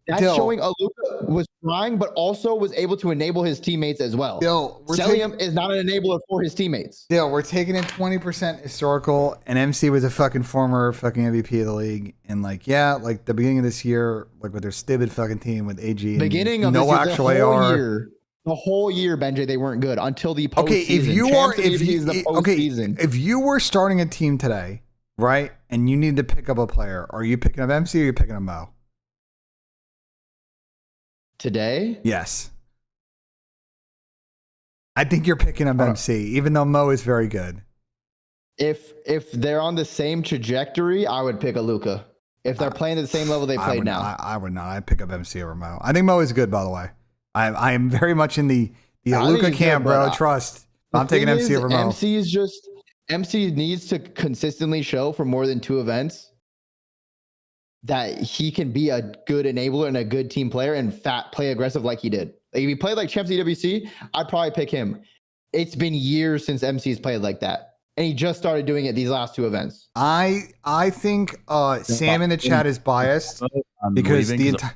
that's showing Aluka was trying, but also was able to enable his teammates as well. Celium is not an enabler for his teammates. We're taking in 20% historical, and MC was a fucking former fucking MVP of the league. And like, yeah, like the beginning of this year, like with their stupid fucking team with AG and beginning of no actual AR. The whole year, BenJ, they weren't good until the postseason. Okay, if you were starting a team today, right, and you need to pick up a player, are you picking up MC or are you picking up Mo? Today? Yes. I think you're picking up MC, even though Mo is very good. If they're on the same trajectory, I would pick Aluka. If they're playing at the same level they played now. I would not. I'd pick up MC over Mo. I think Mo is good, by the way. I am very much in the Aluka camp, bro. Trust. I'm taking MC over Mo. MC needs to consistently show for more than 2 events that he can be a good enabler and a good team player and play aggressive like he did. Like if he played like Champs EWC, I'd probably pick him. It's been years since MC's played like that. And he just started doing it these last 2 events. I think Sam in the chat is biased because the entire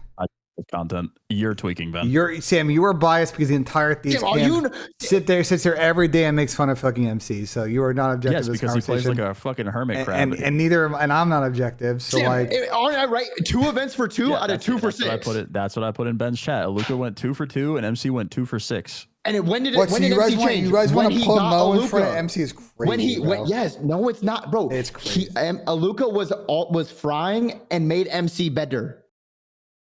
content you're tweaking, Ben. Sam, you are biased because the entire camp sits there every day and makes fun of fucking MC. So you are not objective. Yes, because he plays like a fucking hermit crab. And I'm not objective. So Sam, aren't I right? 2 events for 2 out of 2 for 6. That's what I put in Ben's chat. Luka went 2 for 2 and MC went 2 for 6. And when did MC change? You guys want to put Mo in front of MC is crazy. Yes, no, it's not, bro. It's crazy. Aluka was frying and made MC better.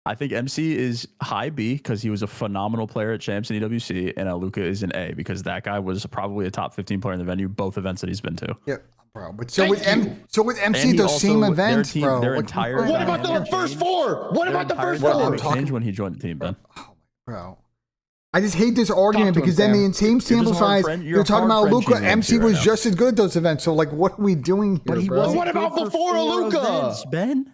I think MC is high B because he was a phenomenal player at Champs and EWC, and Aluka is an A because that guy was probably a top 15 player in the venue, both events that he's been to. Yeah, bro. But so with MC, those same events, bro. What about the first 4? What about the first 4? Changed when he joined the team, Ben. Oh, bro. I just hate this argument because then the same sample size, you're talking about Aluka. MC was just as good at those events. So, like, what are we doing here, bro? What about before Aluka? Ben?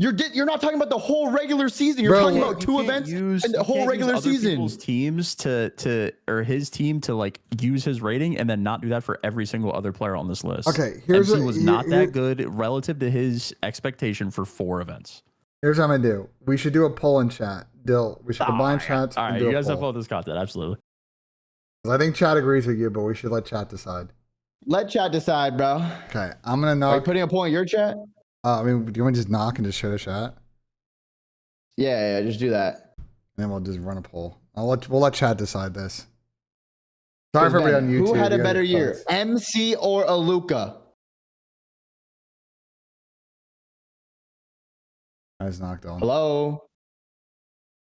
You're not talking about the whole regular season. You're talking about two events and the whole regular season. People's teams or his team to like use his rating and then not do that for every single other player on this list. Okay, MC was not that good relative to his expectation for 4 events. Here's what I'm gonna do. We should do a poll in chat. Dill, we should combine chats. All right, you guys have all this content, absolutely. I think chat agrees with you, but we should let chat decide. Let chat decide, bro. Okay, I'm gonna knock. Are you putting a poll in your chat? I mean, do you want to just knock and just show the chat? Yeah, just do that. And then we'll just run a poll. We'll let chat decide this. Sorry for everybody on YouTube. Who had a better year, MC or Aluka? I was knocked on. Hello?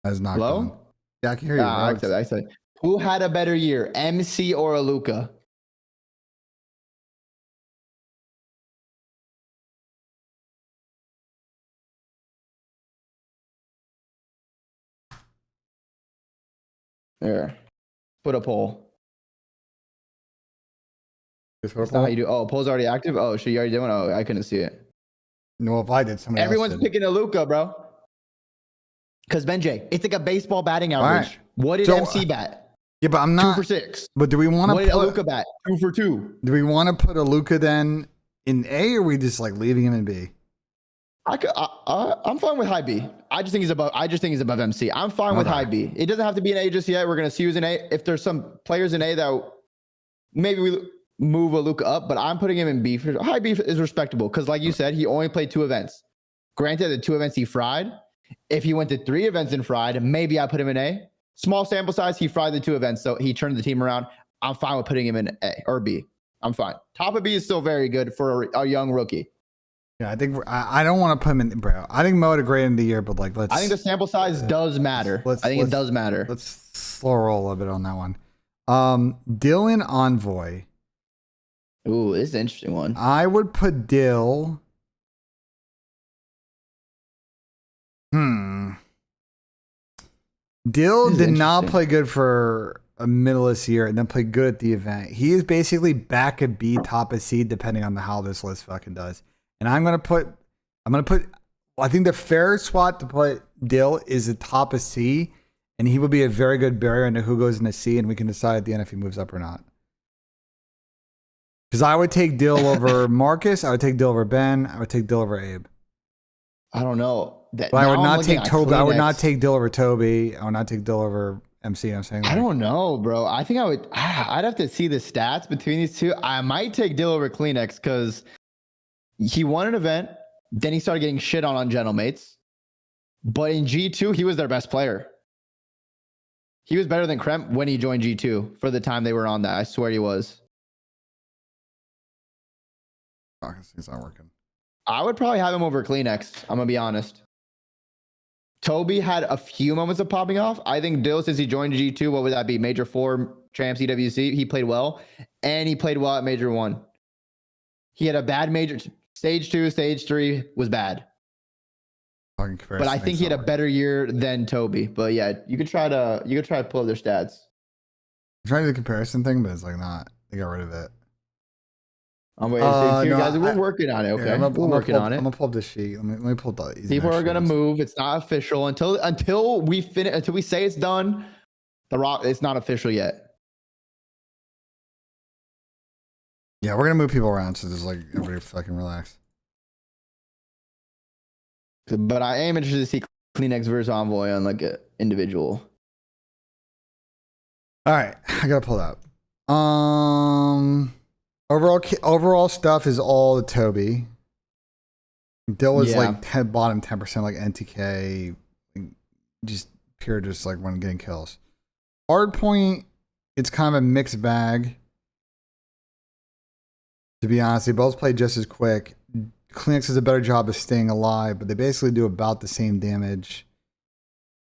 I was knocked on. Yeah, I can hear you. I said, who had a better year, MC or Aluka? There. Put a poll. Just put a That's poll? not how you do. Oh, poll's already active? Oh, so you already doing? Oh, I couldn't see it. No, if I did, somebody Everyone's else did. picking Aluka, bro. Because BENJ, it's like a baseball batting average. Right. What did So, MC bat? Yeah, but I'm not 2 for 6. But do we want to What did put Aluka bat? 2 for 2. Do we want to put Aluka then in A, or are we just like leaving him in B? I'm fine with high B. I just think he's above MC. I'm fine with high B. It doesn't have to be an A just yet. We're gonna see who's in A. If there's some players in A that maybe we move Aluka up, but I'm putting him in B. High B is respectable because, like you said, he only played 2 events. Granted, the 2 events he fried. If he went to 3 events and fried, maybe I put him in A. Small sample size, he fried the 2 events, so he turned the team around. I'm fine with putting him in A or B. I'm fine. Top of B is still very good for a young rookie. Yeah, I think I don't want to put him in, bro. I think Mo had a great end of the year, but like I think the sample size does matter. I think it does matter. Let's slow roll a little bit on that one. Dylan Envoy. Ooh, this is an interesting one. I would put Dill. Dill did not play good for a middle of this year and then play good at the event. He is basically back at B, top of C, depending on how this list fucking does. And I think the fair spot to put Dill is the top of C, and he will be a very good barrier into who goes into C, and we can decide at the end if he moves up or not. Because I would take Dill over Marcus, I would take Dill over Ben, I would take Dill over Abe. I don't know. But I would not take Toby. I would not take Dill over Toby. I would not take Dill over MC. I'm saying. I don't know, bro. I think I would. I'd have to see the stats between these two. I might take Dill over Kleenex because he won an event. Then he started getting shit on Gentlemates. But in G2, he was their best player. He was better than Kremp when he joined G2 for the time they were on that. I swear he was. Oh, it's not working. I would probably have him over Kleenex. I'm going to be honest. Toby had a few moments of popping off. I think Dill, since he joined G2, what would that be? Major 4, Champs, EWC. He played well. And he played well at Major 1. He had a bad Major. Stage 2, Stage 3 was bad. But I think he had a better year than Toby. But yeah, you could try to pull up their stats. I'm trying to do the comparison thing, but it's like not. They got rid of it. I'm waiting to see guys. We're working on it. Okay, yeah, we're working on it. I'm gonna pull up this sheet. Let me pull up the. People are gonna move. It's not official until we finish. Until we say it's done. It's not official yet. Yeah, we're gonna move people around, so just like everybody fucking relax. But I am interested to see Kleenex versus Envoy on like an individual. All right, I gotta pull it up. Overall stuff is all the Toby. Dill was like bottom 10%, like NTK, just pure, just like when getting kills. Hardpoint, it's kind of a mixed bag. To be honest, they both play just as quick. Kleenex does a better job of staying alive, but they basically do about the same damage.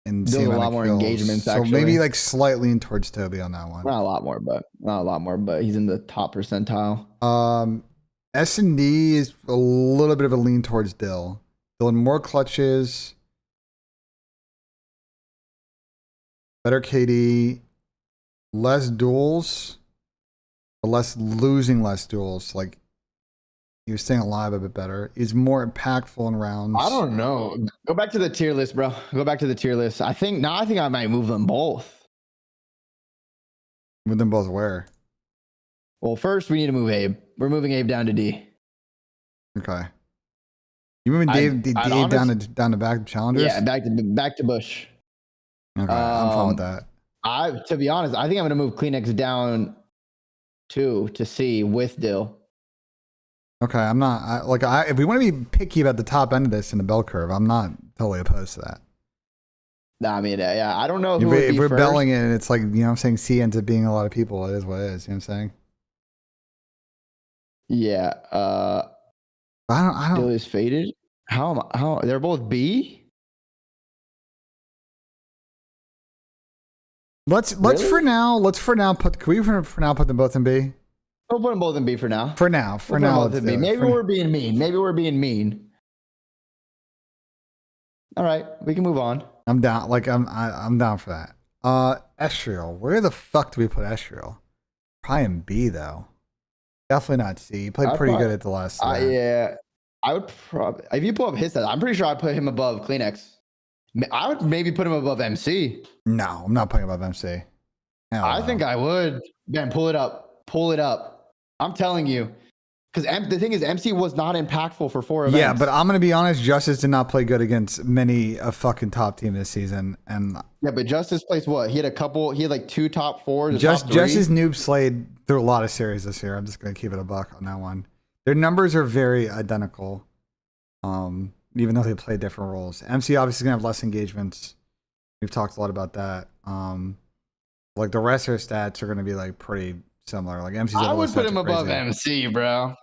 And there's a lot more engagements, so actually. maybe like slightly in towards Toby on that one. Not a lot more, but he's in the top percentile. S&D is a little bit of a lean towards Dill. Dill in more clutches, better KD, less duels, but less duels. Like He was staying alive a bit better. He's more impactful in rounds. I don't know. Go back to the tier list, bro. Go back to the tier list. I think I might move them both. Move them both where? Well, first we need to move Abe. We're moving Abe down to D. Okay. You moving Dave down to back to challengers? Yeah, back to Bush. Okay, I'm fine with that. To be honest, I think I'm gonna move Kleenex down to C with Dill. Okay, I'm not if we want to be picky about the top end of this in the bell curve, I'm not totally opposed to that. Nah, I mean, yeah, I don't know if we're belling it and it's like, you know what I'm saying, C ends up being a lot of people, it is what it is, you know what I'm saying? Yeah. I don't Dill is faded. How they're both B? Let's for now put them both in B. We'll put them both in B for now. For now. Maybe we're being mean. All right, we can move on. I'm down. I'm down for that. Estriel. Where the fuck do we put Estriel? Probably in B though. Definitely not C. He played pretty good at the last. Yeah, I would probably, if you pull up his stats, I'm pretty sure I'd put him above Kleenex. I would maybe put him above MC. No, I'm not putting him above MC. I think I would. Ben, pull it up. I'm telling you. Because the thing is, MC was not impactful for 4 events. Yeah, but I'm going to be honest, Justice did not play good against a fucking top team this season. And yeah, but Justice plays what? He had like 2 top 4s. Justice Noob slayed through a lot of series this year. I'm just going to keep it a buck on that one. Their numbers are very identical, even though they play different roles. MC obviously going to have less engagements. We've talked a lot about that. Like the rest of their stats are going to be like pretty similar. Like MC's. I would put him above MC, bro.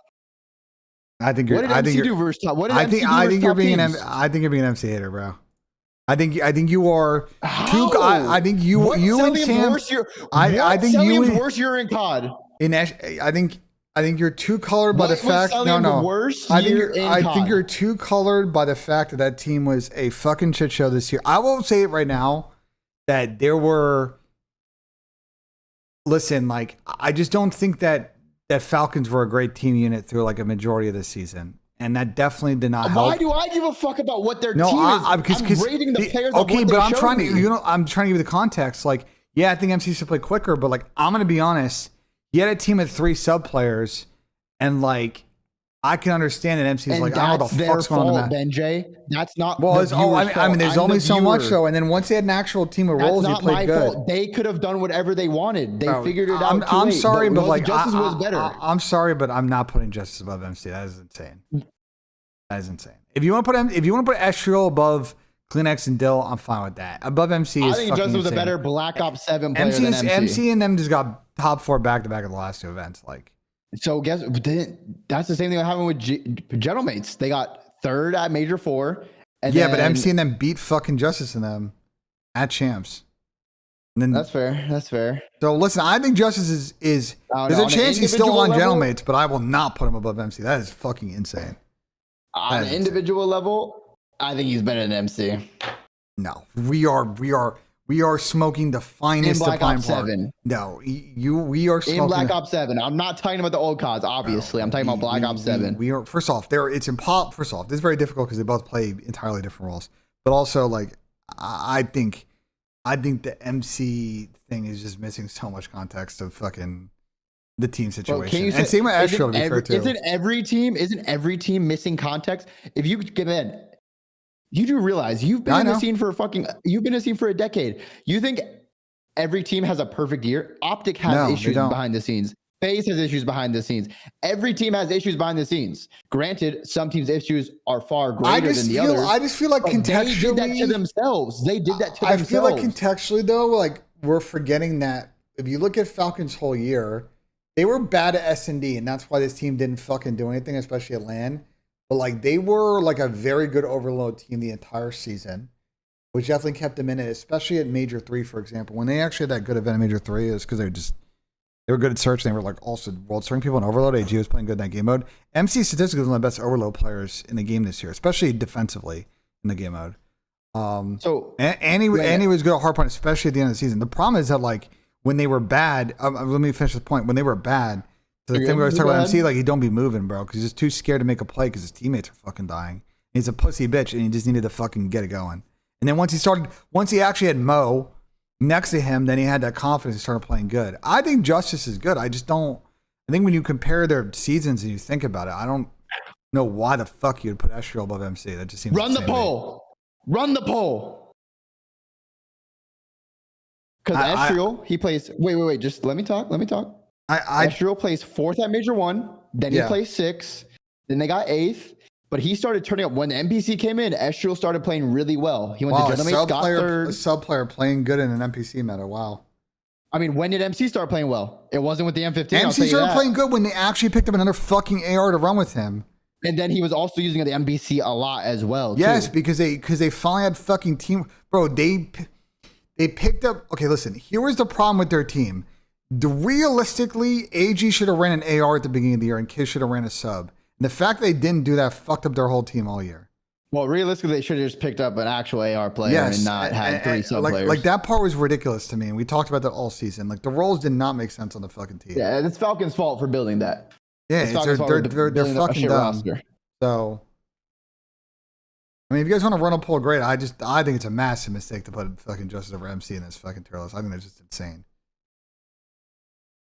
I think you're. What did MC do versus top? What did MC do I think you're being teams? I think you're being an MC hater, bro. I think you are. How? I think you and Sam. I think you and worse. You're in COD. I think you're too colored by the fact. I think you're too colored by the fact that that team was a fucking shit show this year. I will say it right now that there were. Listen, like I just don't think that Falcons were a great team unit through like a majority of the season, and that definitely did not help. Why do I give a fuck about what their team is? I'm rating the players. Okay, but I'm trying to, I'm trying to give you the context. Like, yeah, I think MC should play quicker, but like, I'm gonna be honest. You had a team of 3 sub players, and like, I can understand that MC's like, I don't know what the fuck's going on. BENJ. That's not. Well, I mean, there's only so much though, and then once they had an actual team of roles, you played good. Fault. They could have done whatever they wanted. They figured it out. I'm sorry, but like, Justice was better. I'm sorry, but I'm not putting Justice above MC. That is insane. That is insane. If you want to put Estriel above Kleenex and Dill, I'm fine with that. Above MC is. I think fucking Justice was insane. a better Black Ops 7 player than MC. MC and them just got top 4 back to back of the last 2 events. Like. So that's the same thing that happened with Gentlemates. They got 3rd at Major 4. And yeah, but MC and them beat fucking Justice and them at champs. And then, that's fair. So listen, I think Justice is there's a chance he's still on Gentlemates, but I will not put him above MC. That is fucking insane. On an individual level, I think he's better than MC. No, we are smoking the finest of Pine Park. 7. No, we are smoking in Black Ops 7. I'm not talking about the old CODs, obviously. I'm talking about Black Ops 7. We are first off, this is very difficult because they both play entirely different roles. But also, like, I think the MC thing is just missing so much context of fucking the team situation. And same with Astro, to be fair, too. Isn't every team missing context? If you give in. You do realize you've been in the scene for a decade. You think every team has a perfect year? Optic has issues behind the scenes. FaZe has issues behind the scenes. Every team has issues behind the scenes. Granted, some teams' issues are far greater than the others. I just feel like contextually, they did that to themselves. I feel like contextually though, like we're forgetting that if you look at Falcons' whole year, they were bad at S&D, and that's why this team didn't fucking do anything, especially at LAN. But like they were like a very good overload team the entire season, which definitely kept them in it, especially at Major 3, for example. When they actually had that good event at Major 3, is because they were good at search. And they were like also world starting people in overload. AG was playing good in that game mode. MC statistically was one of the best overload players in the game this year, especially defensively in the game mode. And he was good at hardpoint, especially at the end of the season. The problem is that like when they were bad, let me finish this point. When they were bad, So the thing we always talk about MC, like, he don't be moving, bro, because he's just too scared to make a play because his teammates are fucking dying. He's a pussy bitch, and he just needed to fucking get it going. And then once he actually had Mo next to him, then he had that confidence and started playing good. I think Justice is good. I think when you compare their seasons and you think about it, I don't know why the fuck you'd put Estriel above MC. That just seems Run the insane to me. poll. Run the poll. Because Estriel, he plays. Wait. Just let me talk. Estriel plays 4th at Major 1. Then he plays 6th. Then they got 8th. But he started turning up when the NPC came in. Estriel started playing really well. He went to Gentleman's, got 3rd. A sub player playing good in an NPC meta. Wow. I mean, when did MC start playing well? It wasn't with the M15. MC started playing good when they actually picked up another fucking AR to run with him. And then he was also using the NPC a lot as well. Yes, too. because they finally had fucking team. Bro, they picked up. Okay, listen. Here was the problem with their team. Realistically, AG should have ran an AR at the beginning of the year, and Kiss should have ran a sub. And the fact they didn't do that fucked up their whole team all year. Well, realistically, they should have just picked up an actual AR player and not had 3 sub players. Like that part was ridiculous to me, and we talked about that all season. Like the roles did not make sense on the fucking team. Yeah, it's Falcon's fault for building that. Yeah, they're fucking dumb. Roster. So, I mean, if you guys want to run a poll, great. I think it's a massive mistake to put fucking Justice over MC in this fucking tier list. I think that's just insane.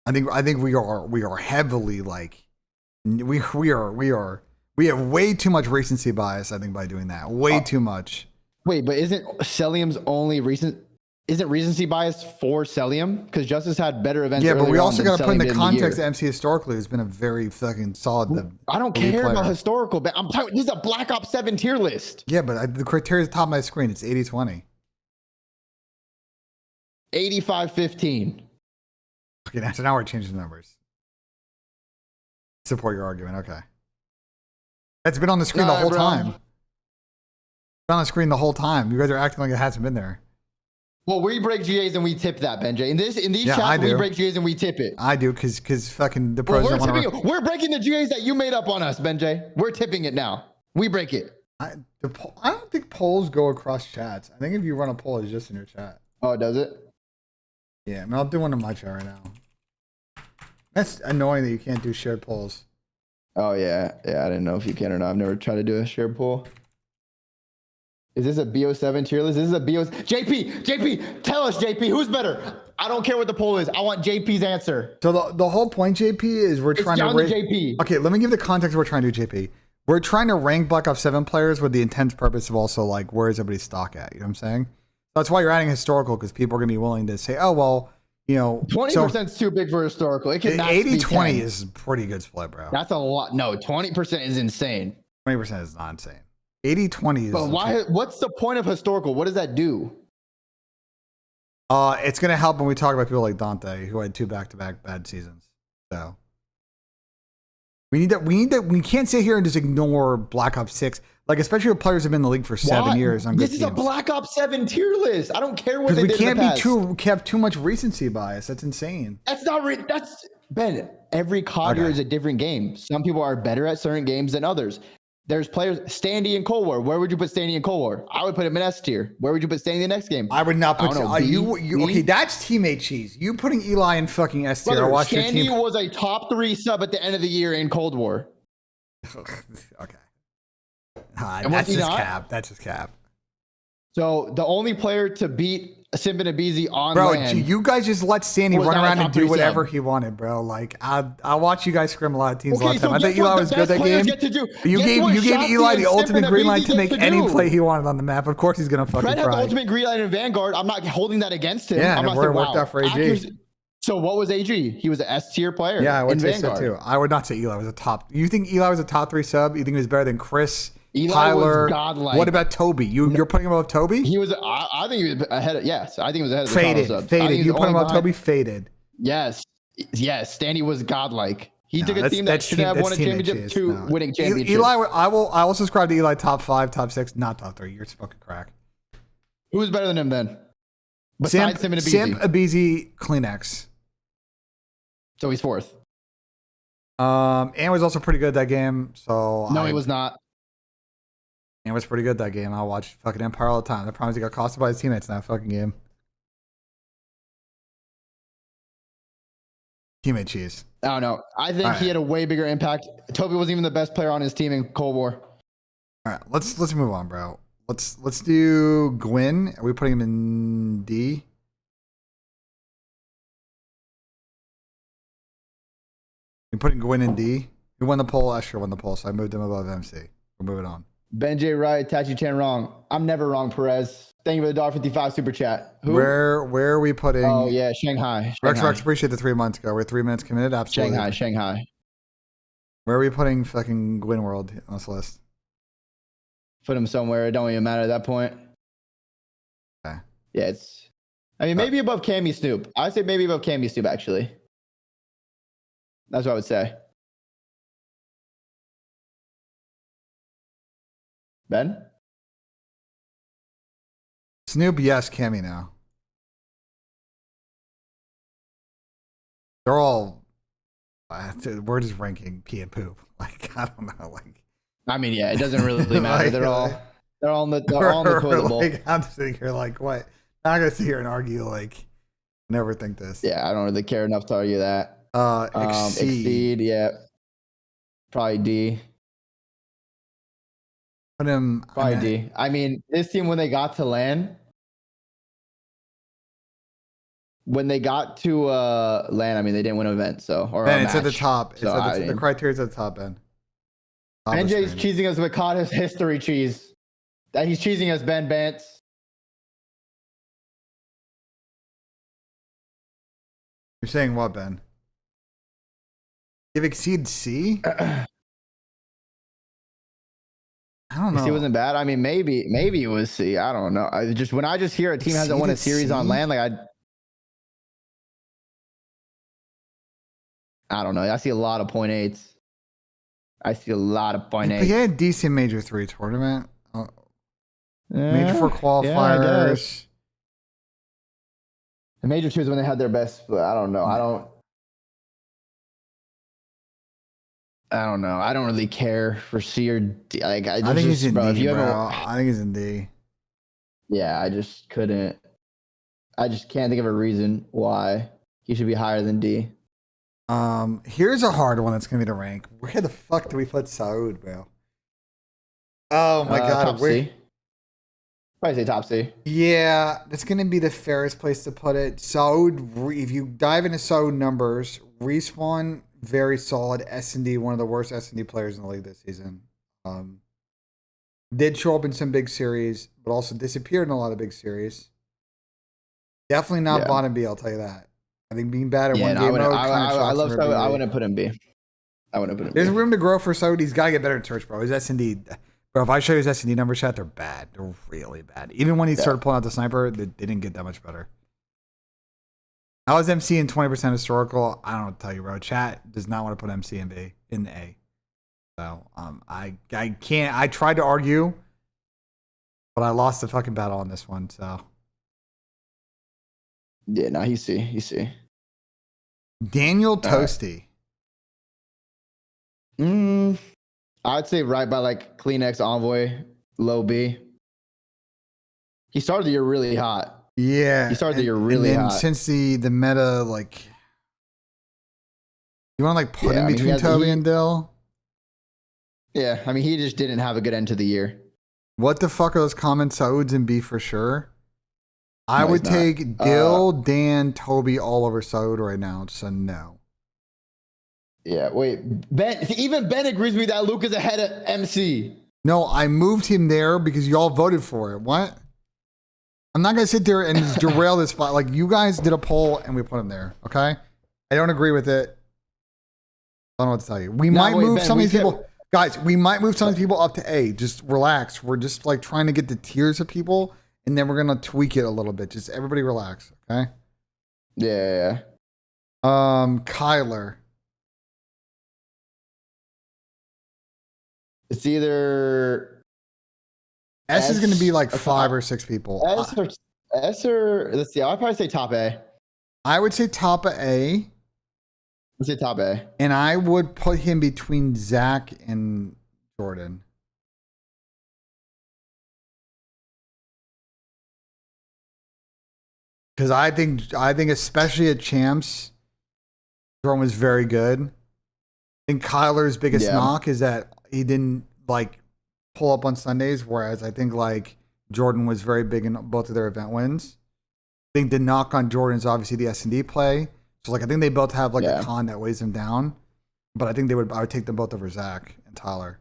I think we are heavily like we have way too much recency bias, I think, by doing that. Way too much. Wait, but isn't Celium's only isn't recency bias for Celium? Because Justice had better events. Yeah, but we also got to put in the Celium context that MC historically has been a very fucking solid. I don't care about historical, but I'm talking. This is a Black Ops 7 tier list. Yeah, but the criteria is at the top of my screen. It's 80-20. 85-15. Okay, so now we're changing the numbers. Support your argument. Okay. That's been on the screen the whole time. It's been on the screen the whole time. You guys are acting like it hasn't been there. Well, we break GAs and we tip that, BenJ. In these chats, we break GAs and we tip it. I do, because fucking the pros don't want to. We're breaking the GAs that you made up on us, BenJ. We're tipping it now. We break it. I don't think polls go across chats. I think if you run a poll, it's just in your chat. Oh, does it? Yeah, I mean, I'll do one in my chat right now. That's annoying that you can't do shared polls. Oh, yeah. Yeah, I didn't know if you can or not. I've never tried to do a shared poll. Is this a BO7 tier list? This is a BO... JP, tell us, JP, who's better? I don't care what the poll is. I want JP's answer. So the whole point, JP, is we're trying to... JP. Okay, let me give the context we're trying to do, JP. We're trying to rank Black Ops 7 players with the intense purpose of also, like, where is everybody's stock at? You know what I'm saying? That's why you're adding historical, because people are going to be willing to say, oh, well, you know... 20% is too big for historical. It can 80-20 is a pretty good split, bro. That's a lot. No, 20% is insane. 20% is not insane. 80-20 is... But why? What's the point of historical? What does that do? It's going to help when we talk about people like Dante, who had 2 back-to-back bad seasons. So... We need that. We can't sit here and just ignore Black Ops 6. Like, especially if players have been in the league for 7 years. On this is a Black Ops 7 tier list. I don't care what they did. We can't have too much recency bias. That's insane. That's not that's Ben. Every COD year is a different game. Some people are better at certain games than others. There's players, Standy and Cold War. Where would you put Standy and Cold War? I would put him in S tier. Where would you put Standy in the next game? I would not put okay, that's teammate cheese. You putting Eli in fucking S tier. I watched your team. Standy was a top 3 sub at the end of the year in Cold War. Okay. That's just cap. That's just cap. So the only player to beat Simp and Abizi on LAN, you guys just let Standy run around and do whatever he wanted, bro. Like I watch you guys scrim a lot of teams a lot of time. I thought Eli was good that game. You gave Eli the ultimate green light to make any play he wanted on the map. Of course he's gonna fucking Fred had the ultimate green light in Vanguard. I'm not holding that against him. Yeah, I'm not saying, worked out for AG. So what was AG? He was an S tier player. Yeah, I would say so too. I would not say Eli was a top. You think Eli was a top 3 sub? You think he was better than Chris? Eli Tyler, was godlike. What about Toby? You're putting him above Toby? He was. I think he was ahead. Yes, I think he was ahead of faded. The Faded. You put him above Toby? Faded. Yes. Standy was godlike. He took a team that should have won a championship to winning championships. Eli, I will subscribe to Eli top 5, top 6, not top 3. You're fucking crack. Who's better than him then? Besides Simp and Abizi. Simp, Abizi, Kleenex. So he's 4th. And was also pretty good that game. So no, he was not. And was pretty good that game. I watched fucking Empire all the time. The problem is he got costed by his teammates in that fucking game. Teammate cheese. I don't know. I think he had a way bigger impact. Toby wasn't even the best player on his team in Cold War. All right, let's move on, bro. Let's do Gwyn. Are we putting him in D? You're putting Gwyn in D. Who won the poll? Escher won the poll, so I moved him above MC. We're moving on. BENJ right, Tachi Chan wrong. I'm never wrong, Perez. Thank you for the $55 super chat. Who? Where are we putting? Oh yeah, Shanghai. Rex appreciate the 3 months ago. We're 3 minutes committed. Absolutely. Shanghai. Where are we putting fucking Gwyn World on this list? Put him somewhere. It don't even matter at that point. Okay. Yeah, maybe above Cammy Snoop. I'd say maybe above Cammy Snoop, actually. That's what I would say. Ben? Snoop, yes. Cammy, no. They're all. We're just ranking pee and poop. Like, I don't know. Like, I mean, yeah, it doesn't really matter. Like, they're all on the toilet bowl. Like, I'm sitting here like, what? I'm not gonna sit here and argue. Like, never think this. Yeah, I don't really care enough to argue that. Exceed. Yeah, probably D. Put him probably D. I mean, this team when they got to LAN, LAN, I mean, they didn't win an event, so or Ben, a it's at the match. top. It's So the criteria's at the top, Ben. NJ's cheesing us with Cottis history cheese. That he's cheesing us, Ben Bance. You're saying what, Ben? Give Exceed C? I don't know. C wasn't bad. I mean, maybe it was C. I don't know. When I just hear a team hasn't won a series on LAN, like I don't know. I see a lot of 0.8s. I see a lot of 0.8s. He had a decent Major 3 tournament. Major 4 qualifiers. The Major 2 is when they had their best, but I don't know. I don't know. I don't really care for C or D. Like, I think he's in D, bro. I think he's in D. Yeah, I just couldn't. I just can't think of a reason why he should be higher than D. Here's a hard one that's gonna be to rank. Where the fuck do we put Saud, bro? Oh my god, top C. Probably say top C. Yeah, that's gonna be the fairest place to put it. Saud, if you dive into Saud numbers, Respawn, very solid. S&D, one of the worst S&D players in the league this season. Did show up in some big series, but also disappeared in a lot of big series. Definitely not bottom B, I'll tell you that. I think being bad at one game mode I love Saud. I wouldn't put him B. I wouldn't put him B. There's room to grow for Saud. He's got to get better at search, bro. His S&D, bro. If I show you his S&D number chat, they're bad. They're really bad. Even when he started pulling out the sniper, they didn't get that much better. I was MC in 20% historical. I don't know what to tell you, bro. Chat does not want to put MC in B in A. So I can't. I tried to argue, but I lost the fucking battle on this one. So yeah, no, he's C. He's C. Daniel Toasty. I'd say right by like Kleenex Envoy, low B. He started the year really hot. Yeah, he started the year really hot. Since the meta, like, you want to like put him between Toby and Dill? Yeah, I mean, he just didn't have a good end to the year. What the fuck are those comments? Saud's in B for sure. I would take Dill, Dan, Toby all over Saud right now. So no. Yeah, wait. Even Ben agrees with me that Luke is ahead of MC. No, I moved him there because y'all voted for it. What? I'm not gonna sit there and just derail this spot. Like, you guys did a poll and we put him there. Okay, I don't agree with it. I don't know what to tell you. We might move some of these people, guys. We might move some of these people up to A. Just relax. We're just like trying to get the tiers of people, and then we're gonna tweak it a little bit. Just everybody relax. Okay. Yeah. Kyler. It's either S is going to be like 5 or 6 people. S or let's see. I'd probably say top A. I would say top A. Let's say top A. And I would put him between Zach and Jordan. Because I think especially at champs, Jordan was very good. I think Kyler's biggest knock is that he didn't like pull up on Sundays, whereas I think like Jordan was very big in both of their event wins. I think the knock on Jordan is obviously the S&D play. So like I think they both have like a con that weighs them down. But I think I would take them both over Zach and Tyler.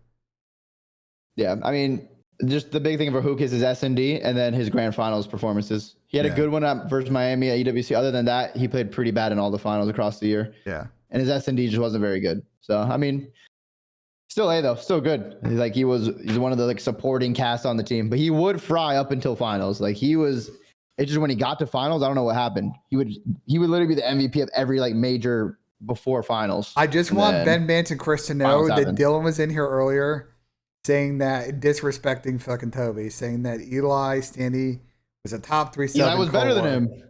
Yeah, I mean, just the big thing for Hook is his S&D and then his grand finals performances. He had a good one versus Miami at EWC. Other than that, he played pretty bad in all the finals across the year. Yeah. And his S&D just wasn't very good. So, I mean, still A though, still good. Like he's one of the like supporting cast on the team, but he would fry up until finals. Like it's just when he got to finals, I don't know what happened. He would literally be the MVP of every like major before finals. I just want Ben Bance and Chris to know that Dylan was in here earlier saying that disrespecting fucking Toby, saying that Eli Standy was a top 3 7. Eli was better than him.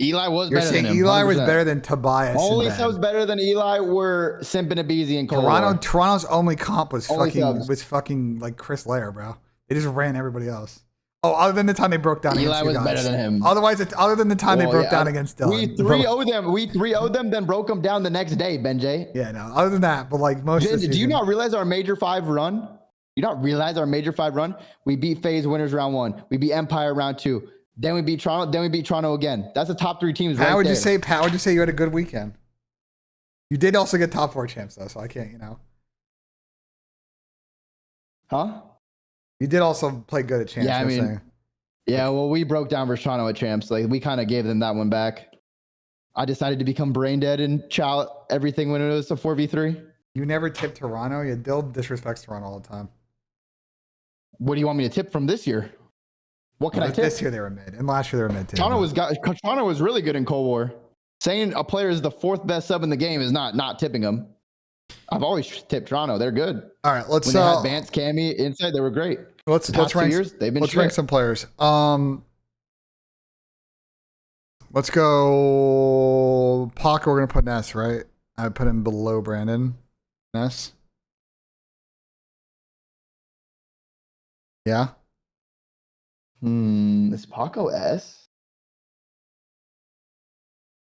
Eli was better than him. You're saying Eli was better than Tobias. Only subs better than Eli were Simp and Abizi and Cole. Toronto's only comp was fucking like Chris Lair, bro. They just ran everybody else. Oh, other than the time they broke down against you guys. Eli was better than him. Otherwise, other than the time they broke down against Dylan. We 3-0'd them. We 3-0'd them, then broke them down the next day, BENJ. Yeah, no. Other than that, but like most of the season. Do you not realize our Major 5 run? You not realize our Major 5 run? We beat FaZe winners round 1. We beat Empire round 2. Then we beat Toronto. Then we beat Toronto again. That's the top 3 teams. How would you say you had a good weekend? You did also get top 4 champs though, so I can't, Huh? You did also play good at champs. Yeah, I mean, well, we broke down versus Toronto at champs. Like we kind of gave them that one back. I decided to become brain dead and chow everything when it was a 4v3. You never tipped Toronto. You disrespects Toronto all the time. What do you want me to tip from this year? What can I tip? This year they were mid, and last year they were mid too. Toronto was really good in Cold War. Saying a player is the 4th best sub in the game is not tipping them. I've always tipped Toronto. They're good. All right, let's. When they had Vance, Cammy inside, they were great. Let's rank some players. Let's go. Paco, we're gonna put Ness, right? I put him below Brandon. Ness. Yeah. Is Paco S?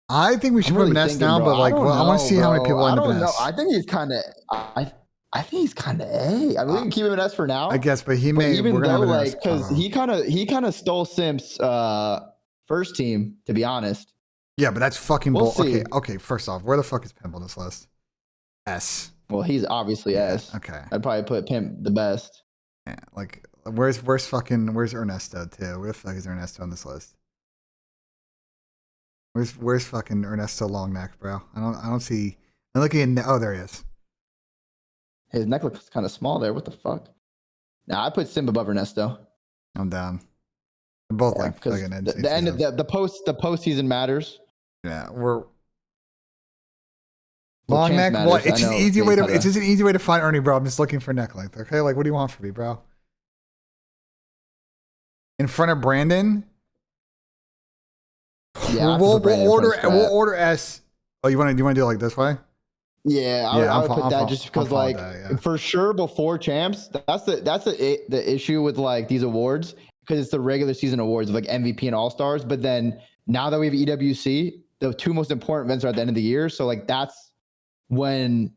I think we should put him Ness now, but like, I want to see how many people end up in S. I think he's kind of. I think he's kind of A. I mean, we can keep him in S for now. I guess, but he may. Even though, like, because he kind of stole Simp's first team, to be honest. Yeah, but that's fucking bull. Okay. First off, where the fuck is Pimp on this list? S. Well, he's obviously S. Okay. I'd probably put Pimp the best. Yeah, like where's Ernesto too? Where the fuck is Ernesto on this list? Where's fucking Ernesto Longneck, bro? I don't see. I'm looking at. Oh, there he is. His neck looks kind of small there. What the fuck? Nah, I put Simp above Ernesto. I'm down. They're both like fucking the end of the postseason matters. Yeah, we're long neck. What? It's just an easy way to. It's just an easy way to find Ernie, bro. I'm just looking for neck length. Okay, like what do you want from me, bro? In front of Brandon. Yeah, we'll order S. Oh, do you want to do it like this way? Yeah, I would put that just because, like, for sure before champs, that's the issue with like these awards because it's the regular season awards of like MVP and All Stars. But then now that we have EWC, the 2 most important events are at the end of the year. So like that's when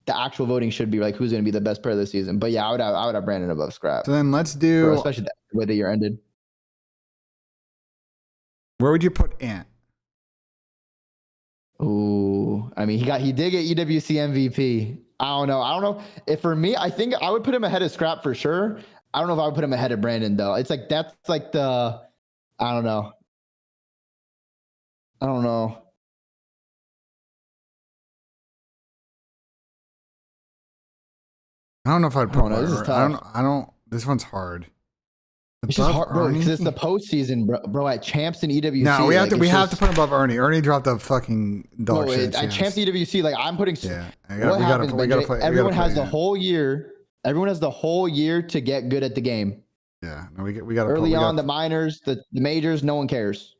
the actual voting should be like who's going to be the best player of the season. But yeah, I would have Brandon above Scrap. So then let's do, especially the way the year ended. Where would you put Ant? Ooh, I mean, he did get EWC MVP. I don't know. If for me, I think I would put him ahead of Scrap for sure. I don't know if I would put him ahead of Brandon though. It's like that's like the, I don't know. I don't know if I'd put. I don't. This one's hard. It's just hard, bro, because it's the postseason, bro. At champs and EWC. No, we have to put him above Ernie. Ernie dropped a fucking dog shit. At champs EWC, like I'm putting. Yeah, everyone has the whole year. Everyone has the whole year to get good at the game. Yeah, no, we got early on the minors, the majors. No one cares.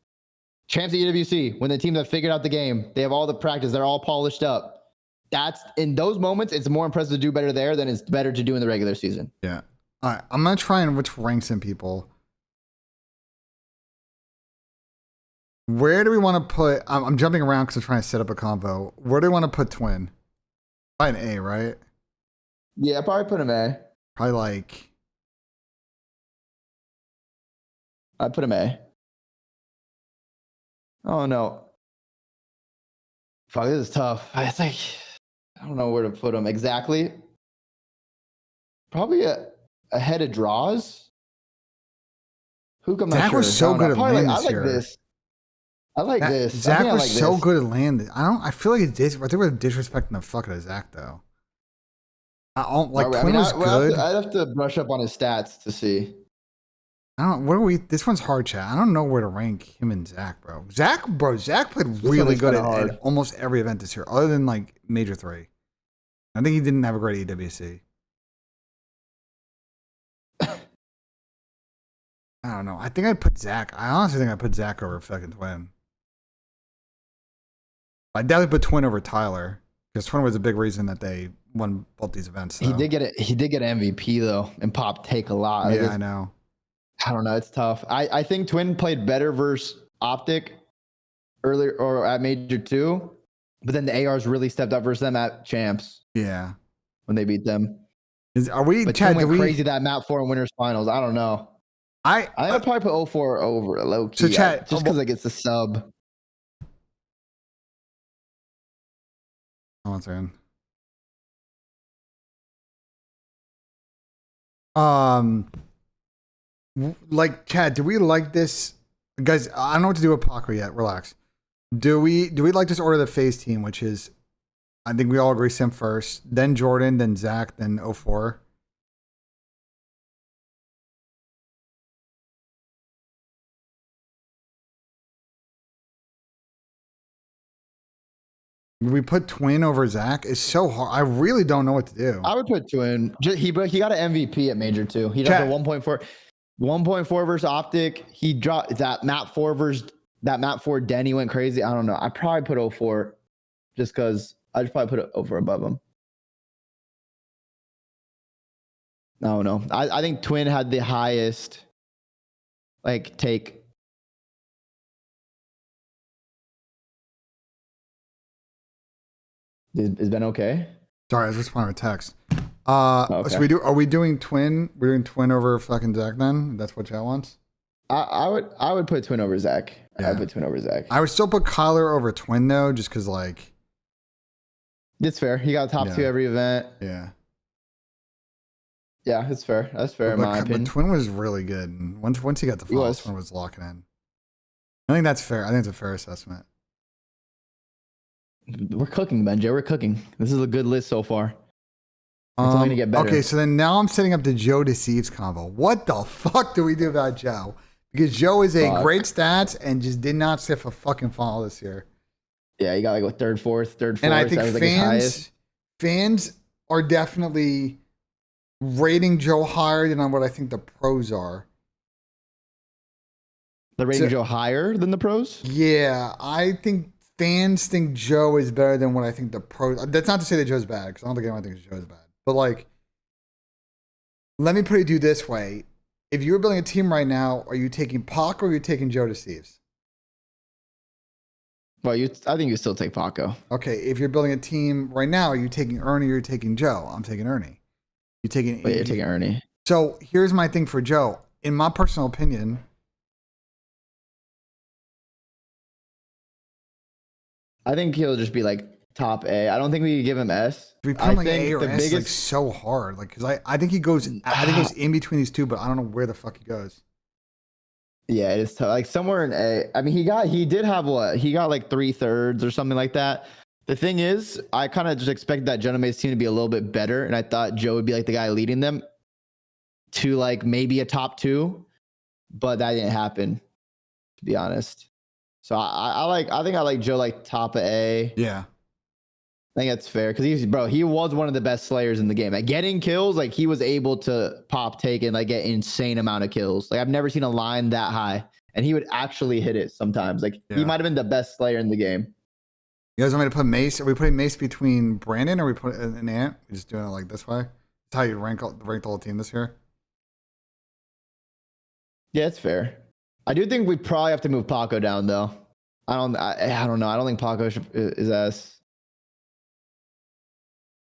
Champs EWC, when the teams have figured out the game, they have all the practice. They're all polished up. That's in those moments. It's more impressive to do better there than it's better to do in the regular season. Yeah. All right, I'm gonna try and which ranks in people. Where do we want to put? I'm jumping around because I'm trying to set up a combo. Where do we want to put Twin? Probably an A, right? Yeah, probably put him A. Probably like. I'd put him A. Oh no. Fuck, this is tough. I think I don't know where to put him exactly. Probably ahead of draws. Hook, I'm not Zach sure. was so good at land I this like year. this. I like this. Zach was like so this. good at land. I feel like I think we're disrespecting the fuck out of Zach though. I don't like Twin was good. I'd have to brush up on his stats to see. I don't. What are we? This one's hard, chat. I don't know where to rank him and Zach, bro. Zach played really good at almost every event this year, other than like Major 3. I think he didn't have a great EWC. I don't know. I think I'd put Zach. I honestly think I'd put Zach over fucking Twin. I definitely put Twin over Tyler because Twin was a big reason that they won both these events. So. He did get MVP though, and Pop take a lot. Yeah, I know. I don't know. It's tough. I think Twin played better versus Optic earlier or at Major 2, but then the ARs really stepped up versus them at Champs. Yeah, when they beat them. Are we? But Chad, Twin went crazy that map 4 in Winners Finals. I don't know. I think I'd probably put 04 over low key. So Chad, just because it gets the sub. Hold on a second. Like Chad, do we like this, guys? I don't know what to do with Paco yet. Relax. Do we like this order of the phase team, which is, I think we all agree Sim first, then Jordan, then Zach, then 04. We put Twin over Zach. It's so hard. I really don't know what to do. I would put Twin. He got an MVP at Major 2. He dropped a 1.4 versus Optic. He dropped that map 4 versus that map 4. Denny went crazy. I don't know. I probably put 04 just because I'd probably put it over above him. I don't know. I think Twin had the highest take. Is Ben okay? Sorry, I was responding to a text. Okay. So are we doing Twin? We're doing Twin over fucking Zach then? That's what Chat wants? I would put Twin over Zach. Yeah. I'd put Twin over Zach. I would still put Kyler over Twin though, just because it's fair. He got top 2 every event. Yeah. Yeah, it's fair. That's fair in my opinion. But Twin was really good. And once he got the finals, Twin was locking in. I think that's fair. I think it's a fair assessment. We're cooking, BENJ. We're cooking. This is a good list so far. It's only gonna get better. Okay, so then now I'm setting up the Joe deceives combo. What the fuck do we do about Joe? Because Joe is a great stats and just did not sit for fucking final this year. Yeah, you got like third, fourth. And I think fans are definitely rating Joe higher than what I think the pros are. They're rating Joe higher than the pros? Yeah, I think fans think Joe is better than what I think the pros. That's not to say that Joe's bad, because I don't think anyone thinks Joe's bad. But let me put it to you this way: if you were building a team right now, are you taking Pac or are you taking Joe deceives? Well, I think you still take Paco. Okay, if you're building a team right now, are you taking Ernie or you're taking Joe? I'm taking Ernie. You're taking Ernie. So here's my thing for Joe. In my personal opinion, I think he'll just be top A. I don't think we could give him S. We put him A or S so hard. Because I think he goes in between these two, but I don't know where the fuck he goes. Yeah, it's tough. Somewhere in A. I mean, he did have what? He got 3/3 or something like that. The thing is, I kind of just expected that Genoma's team to be a little bit better, and I thought Joe would be the guy leading them to maybe a top 2, but that didn't happen, to be honest. So I think I like Joe top of A. Yeah. I think that's fair because he was one of the best slayers in the game. At getting kills, he was able to take and get insane amount of kills. I've never seen a line that high, and he would actually hit it sometimes. He might have been the best slayer in the game. You guys want me to put Mace? Are we putting Mace between Brandon or are we put an Ant? We're just doing it this way. That's how you rank the whole team this year. Yeah, it's fair. I do think we probably have to move Paco down though. I don't know. I don't think Paco is S.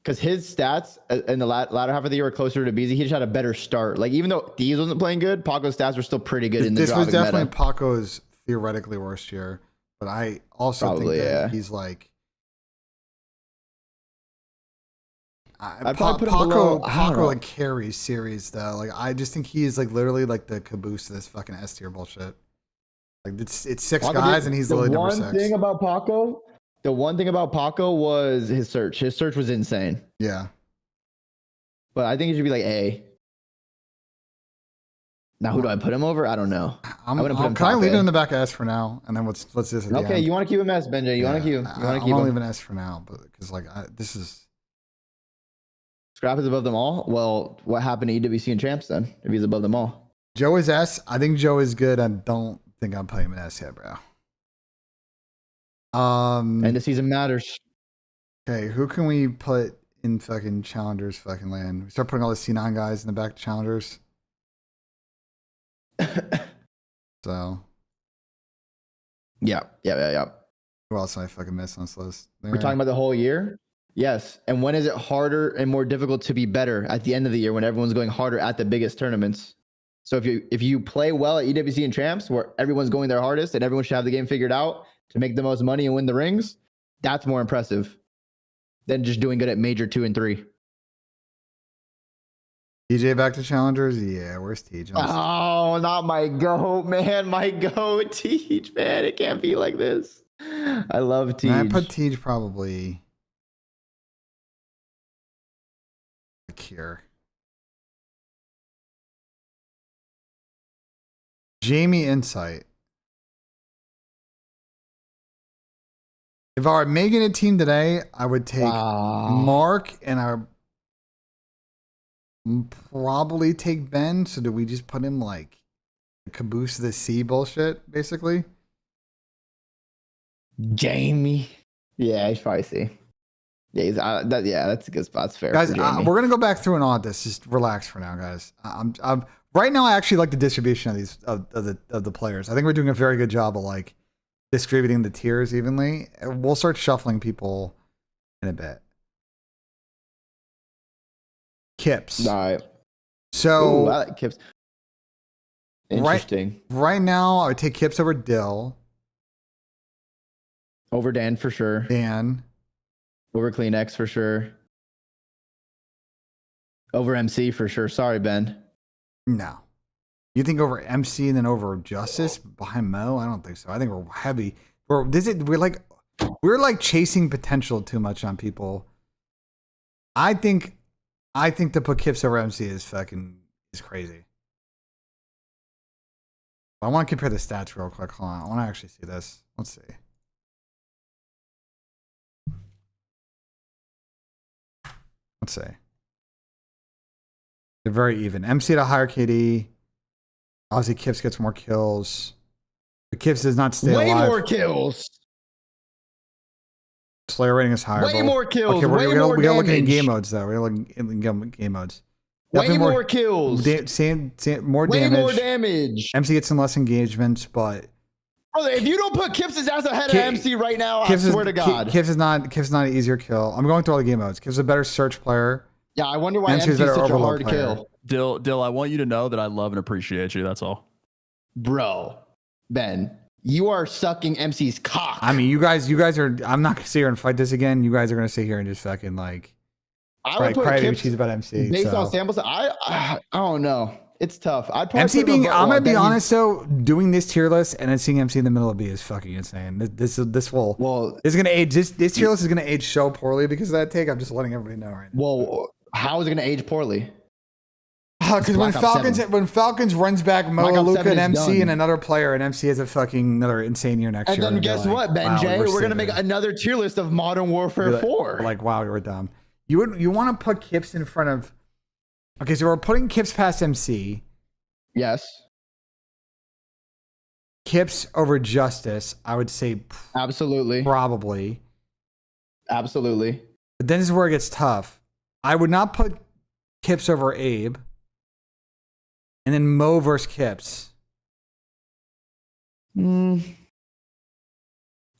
Because his stats in the latter half of the year were closer to BZ. He just had a better start. Like, even though Thieves wasn't playing good, Paco's stats were still pretty good in the This was definitely meta. Paco's theoretically worst year. But I also think that he's like... I'd probably put him below, Paco like carries series though. Like, I just think he's like literally like the caboose to this fucking S tier bullshit. Like, it's 6 guys and he's literally number 6. The one thing about Paco was his search. His search was insane. Yeah. But I think it should be like A. Now, who do I put him over? I don't know. I wouldn't put him Can I leave A. him in the back of S for now? And then let's do this at the Okay, end. you want to keep him S, Benji. You want to keep him. I want to leave an S for now, but because like this is... Scrap is above them all? Well, what happened to EWC and Champs then, if he's above them all? Joe is S. I think Joe is good. I don't think I'm putting him in S yet, bro. And the season matters. Okay, who can we put in fucking challengers fucking land? We start putting all the C9 guys in the back of challengers. So. Yeah. Who else did I fucking miss on this list? We're talking about the whole year? Yes. And when is it harder and more difficult to be better at the end of the year when everyone's going harder at the biggest tournaments? So if you play well at EWC and Champs, where everyone's going their hardest and everyone should have the game figured out to make the most money and win the rings, that's more impressive than just doing good at Major 2 and 3. TJ back to challengers? Yeah, where's TJ? Oh, not my goat, man. My goat, Teej, man. It can't be like this. I love Teej. I put Teej probably like here. Jamie Insight. If I were making a team today, I would take Mark and I would probably take Ben. So do we just put him like caboose the C bullshit, basically? Jamie. Yeah, he's probably C. Yeah, that's a good spot. That's fair. Guys, we're gonna go back through and audit this. Just relax for now, guys. I'm right now. I actually like the distribution of these of the players. I think we're doing a very good job of like distributing the tiers evenly. We'll start shuffling people in a bit. Kips. All right. So I like Kips. Interesting. Right now, I would take Kips over Dill. Over Dan for sure. Dan. Over Clean X for sure. Over MC for sure. Sorry, Ben. No. You think over MC and then over Justice behind Mo? I don't think so. I think we're heavy. We're like chasing potential too much on people. I think to put Kips over MC is crazy. I want to compare the stats real quick. Hold on. I want to actually see this. Let's see. Let's see. They're very even. MC at a higher KD. Obviously, Kips gets more kills. But Kips does not stay alive. Way more kills. Slayer rating is higher. Way more kills. Okay, we gotta look at game modes though. We're looking in game modes. Way more kills. More Way damage. more damage. MC gets some less engagements, but brother, if you don't put Kips' ass ahead of MC right now, I swear to God. Kips is not an easier kill. I'm going through all the game modes. Kips is a better search player. Yeah, I wonder why MC is such a hard kill. Dill, I want you to know that I love and appreciate you. That's all. Bro, Ben, you are sucking MC's cock. I mean, you guys are. I'm not gonna sit here and fight this again. You guys are gonna sit here and just fucking like. I would put Kips about MC based on samples. I don't know. It's tough. I'd probably MC being. I'm gonna be honest though. Doing this tier list and then seeing MC in the middle of B is fucking insane. This will. Well, it's gonna age. This tier list is gonna age so poorly because of that take. I'm just letting everybody know right now. Well, how is it gonna age poorly? Because when Falcons runs back Mo, Luca, and MC and another player, and MC has another insane year next year. And then guess what, BENJ? We're gonna make another tier list of Modern Warfare 4. Like, wow, you're dumb. You want to put Kips in front of. Okay, so we're putting Kips past MC. Yes. Kips over Justice, I would say. Absolutely. Probably. Absolutely. But then this is where it gets tough. I would not put Kips over Abe. And then Mo versus Kips.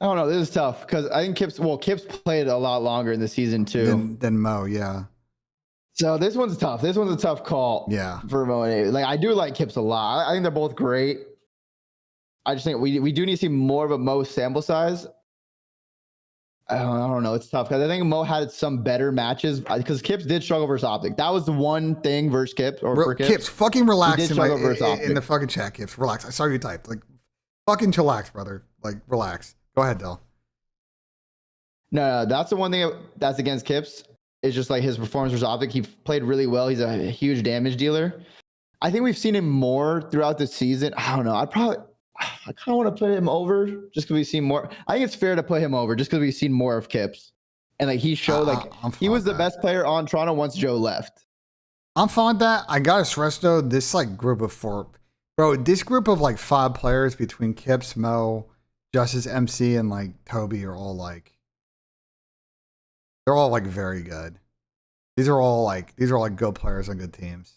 I don't know. This is tough because I think Kip's played a lot longer in the season too than Mo. Yeah. So this one's tough. This one's a tough call. Yeah. For Mo and Abe. Like I do like Kip's a lot. I think they're both great. I just think we do need to see more of a Mo sample size. I don't know. It's tough because I think Mo had some better matches because Kips did struggle versus Optic. That was the one thing versus Kips or for Kips. Kips, fucking relax in in the fucking chat. Kips, relax. I saw you typed. Like, fucking chillax, brother. Like, relax. Go ahead, Del. No, that's the one thing that's against Kips. It's just like his performance versus Optic. He played really well. He's a huge damage dealer. I think we've seen him more throughout the season. I don't know. I kind of want to put him over just because we've seen more. I think it's fair to put him over just because we've seen more of Kips. And like he showed he was the best player on Toronto once Joe left. I'm fine with that. I gotta stress though, this like group of four, bro, this group of like 5 players between Kips, Mo, Justice, MC, and like Toby are all like, they're all like very good. These are all like good players on good teams.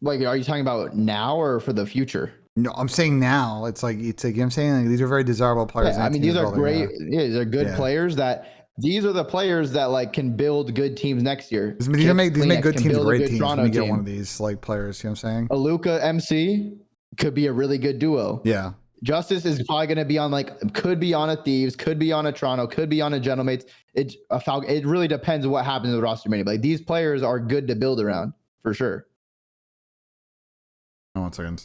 Like, are you talking about now or for the future? No, I'm saying now. It's like I'm saying like, these are very desirable players. Yeah, I mean, these are great. Yeah, these are good players that. These are the players that like can build good teams next year. These make good teams, great teams. When you get one of these like players, you know what I'm saying? Aluka MC could be a really good duo. Yeah. Justice is probably going to be on could be on a Thieves, could be on a Toronto, could be on a Gentlemates. It really depends on what happens with Rostermania. Like these players are good to build around for sure. Oh, 1 second.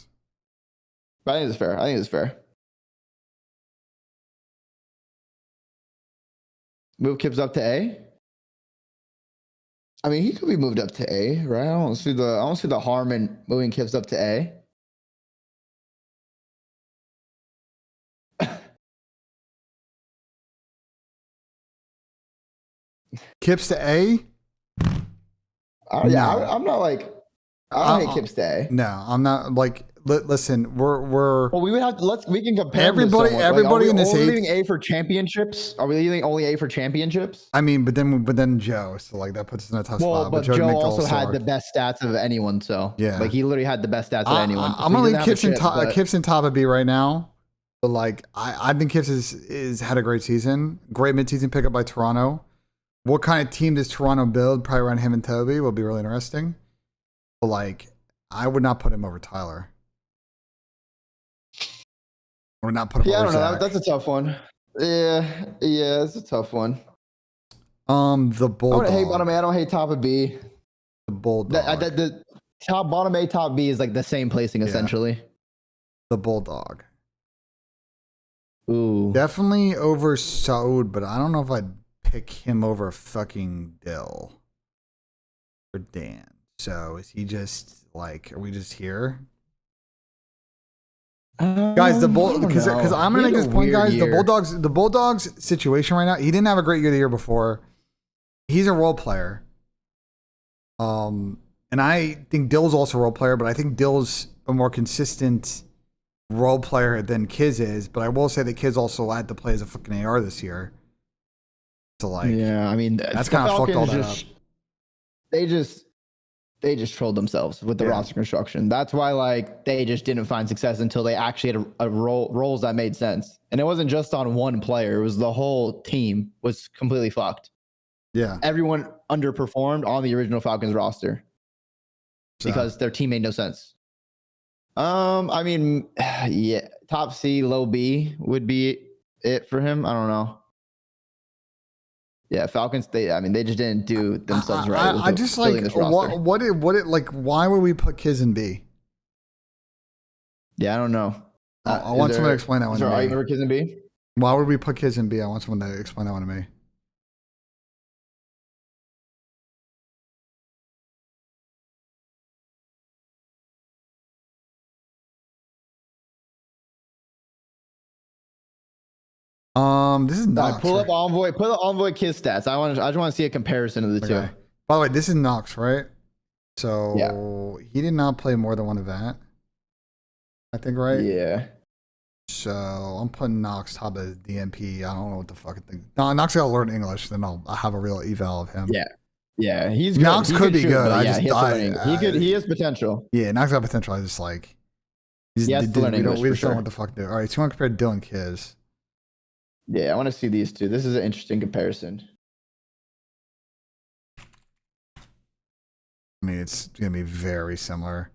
But I think it's fair. Move Kips up to A. I mean, he could be moved up to A, right? I don't see the harm in moving Kips up to A. Kips to A? Yeah, I'm not like I don't hate Kips to A. No, I'm not like. Listen, we're. Well, we would have to we can compare everybody in this. Are we leaving A for championships? Are we leaving only A for championships? I mean, but then Joe, so like that puts us in a tough spot. But Joe also had the best stats of anyone, so yeah, like he literally had the best stats of anyone. I'm gonna leave Kips in top of B right now. But like I think Kips is had a great season, great midseason pickup by Toronto. What kind of team does Toronto build? Probably around him and Toby will be really interesting. But like, I would not put him over Tyler. I would not put him over I don't know. Zach. That's a tough one. Yeah, it's a tough one. The Bulldog. I don't hate top of B. The Bulldog. The top bottom A, top B is like the same placing essentially. The Bulldog. Ooh. Definitely over Saud, but I don't know if I'd pick him over fucking Dill or Dan. So is he just like, are we just here? Guys, because I'm gonna make this point, guys. The Bulldogs situation right now. He didn't have a great year the year before. He's a role player. And I think Dill's also a role player, but I think Dill's a more consistent role player than Kiz is. But I will say that Kiz also had to play as a fucking AR this year. So like, yeah, I mean that's kind of fucked all that up. They just trolled themselves with the roster construction. That's why like they just didn't find success until they actually had a roles that made sense. And it wasn't just on one player. It was the whole team was completely fucked. Yeah. Everyone underperformed on the original Falcons roster because their team made no sense. I mean, yeah, top C, low B would be it for him. I don't know. Yeah, Falcons. They just didn't do themselves right. I just like what it like. Why would we put Kiz in B? Yeah, I don't know. I want someone to explain that one to me. Are you remember Kiz in B? Why would we put Kiz in B? I want someone to explain that one to me. This is Nox. Pull up Envoy. Put the Envoy Kiz stats. I just want to see a comparison of the two. By the way, this is Nox, right? So he did not play more than one event. I think, right? Yeah. So I'm putting Nox top of DMP. I don't know what the fuck I think. No, Nox gotta learn English, then I'll have a real eval of him. Yeah, he's good. Nox could be good. He has potential. Yeah, Nox got potential. I just like he has to learn English. We just don't know what the fuck to do. All right, so you want to compare Dylan Kiz? Yeah, I want to see these two. This is an interesting comparison. I mean, it's gonna be very similar.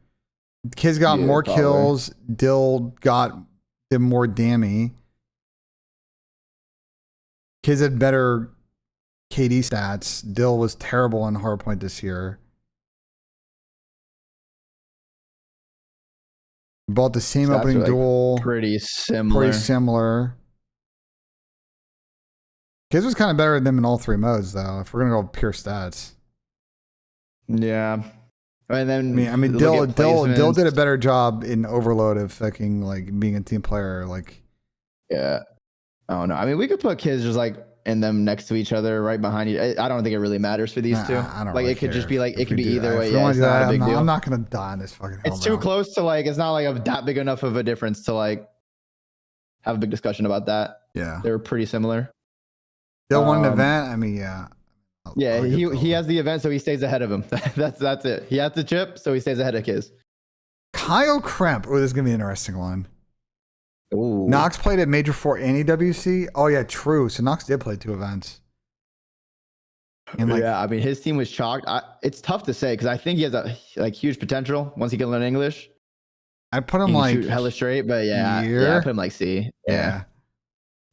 Kids got Yeah, more probably. kills. Dill did more dammy. Kids had better KD stats. Dill was terrible on hardpoint this year. Bought the same Stats opening are, like, duel. pretty similar. Pretty similar. Kids was kind of better than them in all three modes, though. If we're gonna go pure stats. Yeah. And then I mean, look at Dill did a placements. better job in Overload of fucking like being a team player. Like, Yeah. I don't know. I mean, we could put kids just like in them next to each other, right behind you. I don't think it really matters for these two. I don't like really it could just care be like if it could we be do either that. way. If we Yeah, wanna it's do not that, a big deal. I'm not gonna die in this fucking hell. It's too close to like it's not like that big enough of a difference to like have a big discussion about that. Yeah. They're pretty similar. Dill won an event. I mean, yeah. Yeah, he has the event, so he stays ahead of him. that's it. He has the chip, so he stays ahead of Kiz. Kyle Kremp. Oh, this is gonna be an interesting one. Ooh. Knox played at Major 4 and EWC. Oh yeah, true. So Knox did play 2 events. And like, yeah, I mean his team was chalked. It's tough to say because I think he has a like huge potential once he can learn English. I put him He can like shoot hella straight, but yeah, I put him like C. Yeah.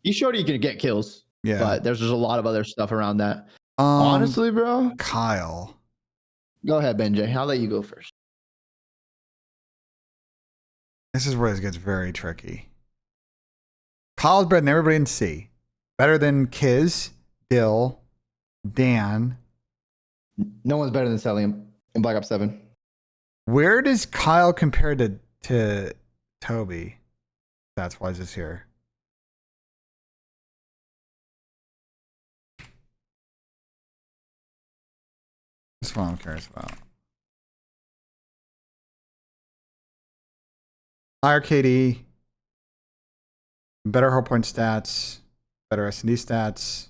He showed he could get kills. Yeah. But there's just a lot of other stuff around that. Honestly, bro. Kyle. Go ahead, BenJ. I'll let you go first. This is where this gets very tricky. Kyle's better than everybody in C. Better than Kiz, Dill, Dan. No one's better than Celium in Black Ops 7. Where does Kyle compare to Toby? That's why this here. That's what I'm curious about. Higher KD, better hardpoint stats, better S&D stats.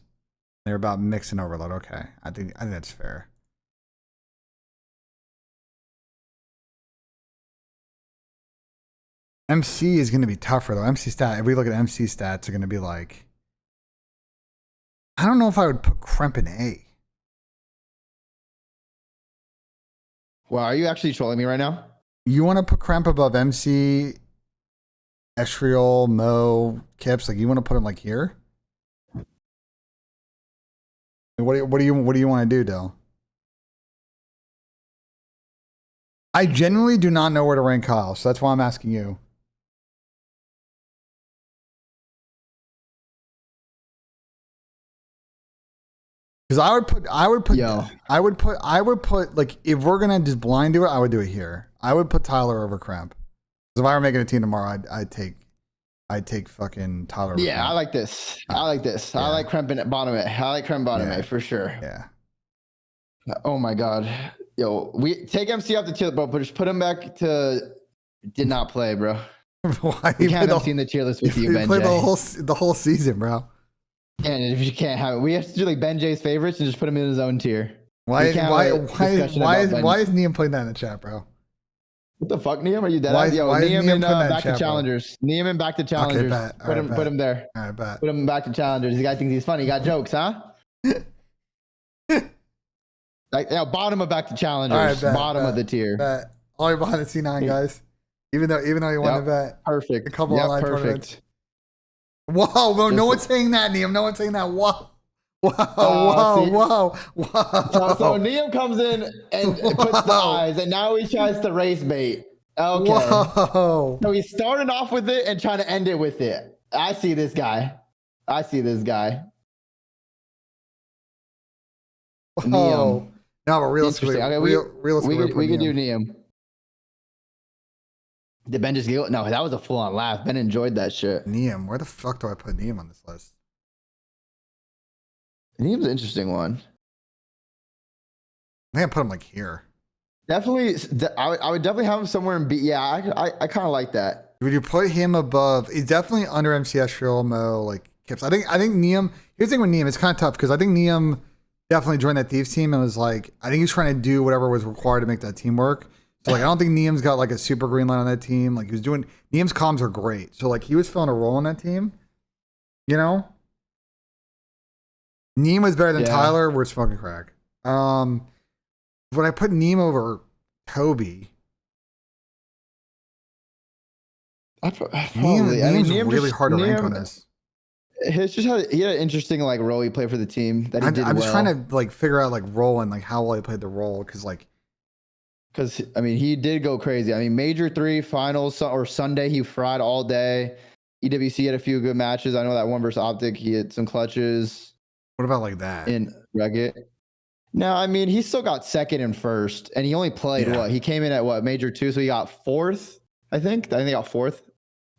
They're about mix and overload. Okay, I think that's fair. MC is going to be tougher though. MC stat. If we look at MC stats, are going to be like. I don't know if I would put Kremp in A. Well, are you actually trolling me right now? You want to put Kremp above MC, Estriel, Mo, Kips? Like you want to put him like here? What do you want to do, Dill? I genuinely do not know where to rank Kyle, so that's why I'm asking you. Because I would put like if we're gonna just blind do it, I would do it here. I would put Tyler over Kremp. Because if I were making a team tomorrow, I'd take fucking Tyler over Yeah, Kremp. I like this. I like this. Yeah. I like Kremp in bottom A. I like Kremp bottom Yeah. A for sure. Yeah. Oh my god. Yo, we take MC off the tier, but just put him back to did not play, bro. Why We you can't played MC in the tier list with you, you BenJ. played the whole season, bro. And if you can't have it, we have to do like BenJ's favorites and just put him in his own tier. Why We is can't why have a discussion about Ben. is Niam playing that in the chat, bro? What the fuck, Niam? Are you dead? Why is- Yo, why is Niam Niam and putting that in back chat, to bro? challengers. Niam and back to challengers. bet. Put him Alright, put him there. All right, bet. Put him back to challengers. The guy thinks he's funny. He got jokes, huh? Like, yeah, bottom of back to challengers. All right, bet, bottom of the tier. Bet. All you're behind the C9 guys. Even though you won Yep, the bet. Perfect. A couple Yep, online perfect. tournaments. Whoa, bro, no Just- one's saying that, Niam. No one's saying that. Whoa. Whoa, see? whoa. So Niam comes in and puts the eyes, and now he tries to race bait. Okay. Whoa. So he's starting off with it and trying to end it with it. I see this guy. Whoa. Niam. No, but realistically, Interesting. Okay, realistically, we could do Niam. Did Ben just giggle? No, that was a full-on laugh. Ben enjoyed that shit. Niam. Where the fuck do I put Niam on this list? Niam's an interesting one. I think I put him like here. Definitely, I would definitely have him somewhere in B. Yeah, I kind of like that. Would you put him above? He's definitely under MCS, Real Mo, like Kips. I think Niam. Here's the thing with Niam. It's kind of tough because I think Niam definitely joined that Thieves team and was like, I think he's trying to do whatever was required to make that team work. So like, I don't think Niam's got like a super green light on that team. Like he was doing Niam's comms are great. So like he was filling a role on that team, you know. Neem was better than Yeah. Tyler. We're smoking crack. Would I put Neem over Toby? Probably. Neem's Neem really just- hard to rank Neem- on this. He had an interesting like role he played for the team that he did I was well. trying to like figure out like role and like how well he played the role because I mean he did go crazy. I mean Major 3 finals or Sunday he fried all day. EWC had a few good matches. I know that one versus Optic he had some clutches. What about like that in Reggae? No, I mean he still got second and first, and he only played what? He came in at what Major 2, so he got fourth. I think he got fourth.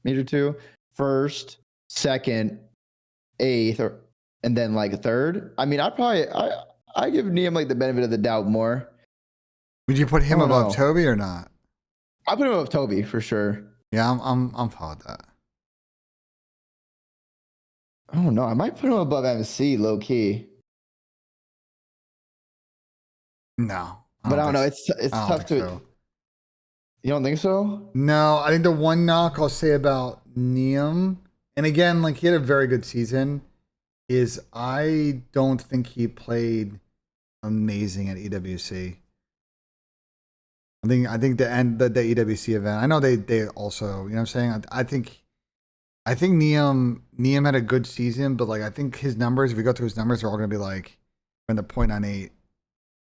Major 2, first, second, eighth, and then like third. I mean, I give Neem like the benefit of the doubt more. Would you put him I don't above know. Toby or not? I put him above Toby for sure. Yeah, I'm fine with that. I don't know. I might put him above MC low key. No, But I don't know. It's tough to. So. You don't think so? No, I think the one knock I'll say about Neem, and again, like he had a very good season, is I don't think he played amazing at EWC. I think the EWC event. I know they also, you know what I'm saying? I think Neem had a good season, but like I think his numbers, if you go through his numbers, are all gonna be like in the 0.98.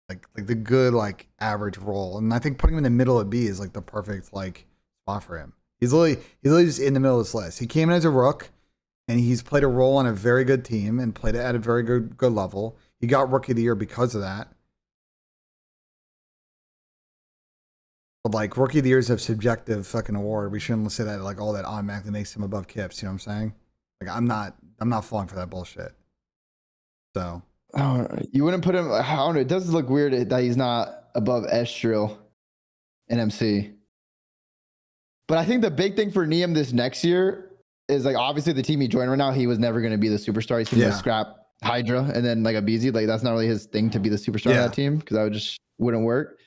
Like the good like average roll, and I think putting him in the middle of B is like the perfect like spot for him. He's literally just in the middle of this list. He came in as a rook, and he's played a role on a very good team and played it at a very good level. He got Rookie of the Year because of that. But like Rookie of the Year is a subjective fucking award. We shouldn't say that like all that automatically makes him above Kips. You know what I'm saying? Like I'm not falling for that bullshit. So. Oh, you wouldn't put him. I don't know. It does look weird that he's not above Estriel and MC. But I think the big thing for Neem this next year is like obviously the team he joined right now, he was never going to be the superstar. He's going to scrap Hydra and then like a BZ. Like that's not really his thing to be the superstar of that team because that just wouldn't work.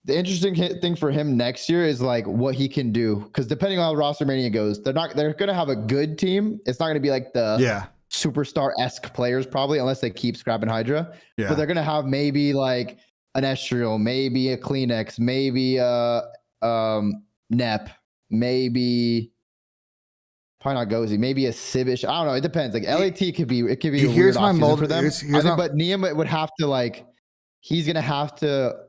The interesting thing for him next year is like what he can do because depending on how Rostermania goes, they're going to have a good team. It's not going to be like the superstar-esque players probably unless they keep scrapping Hydra. But they're gonna have maybe like an Estriel, maybe a Kleenex, maybe a Nep, maybe probably not Gozy, maybe a Cibish. I don't know. It depends. Like LAT could be a weird offseason for them. But Neem would have to like he's gonna have to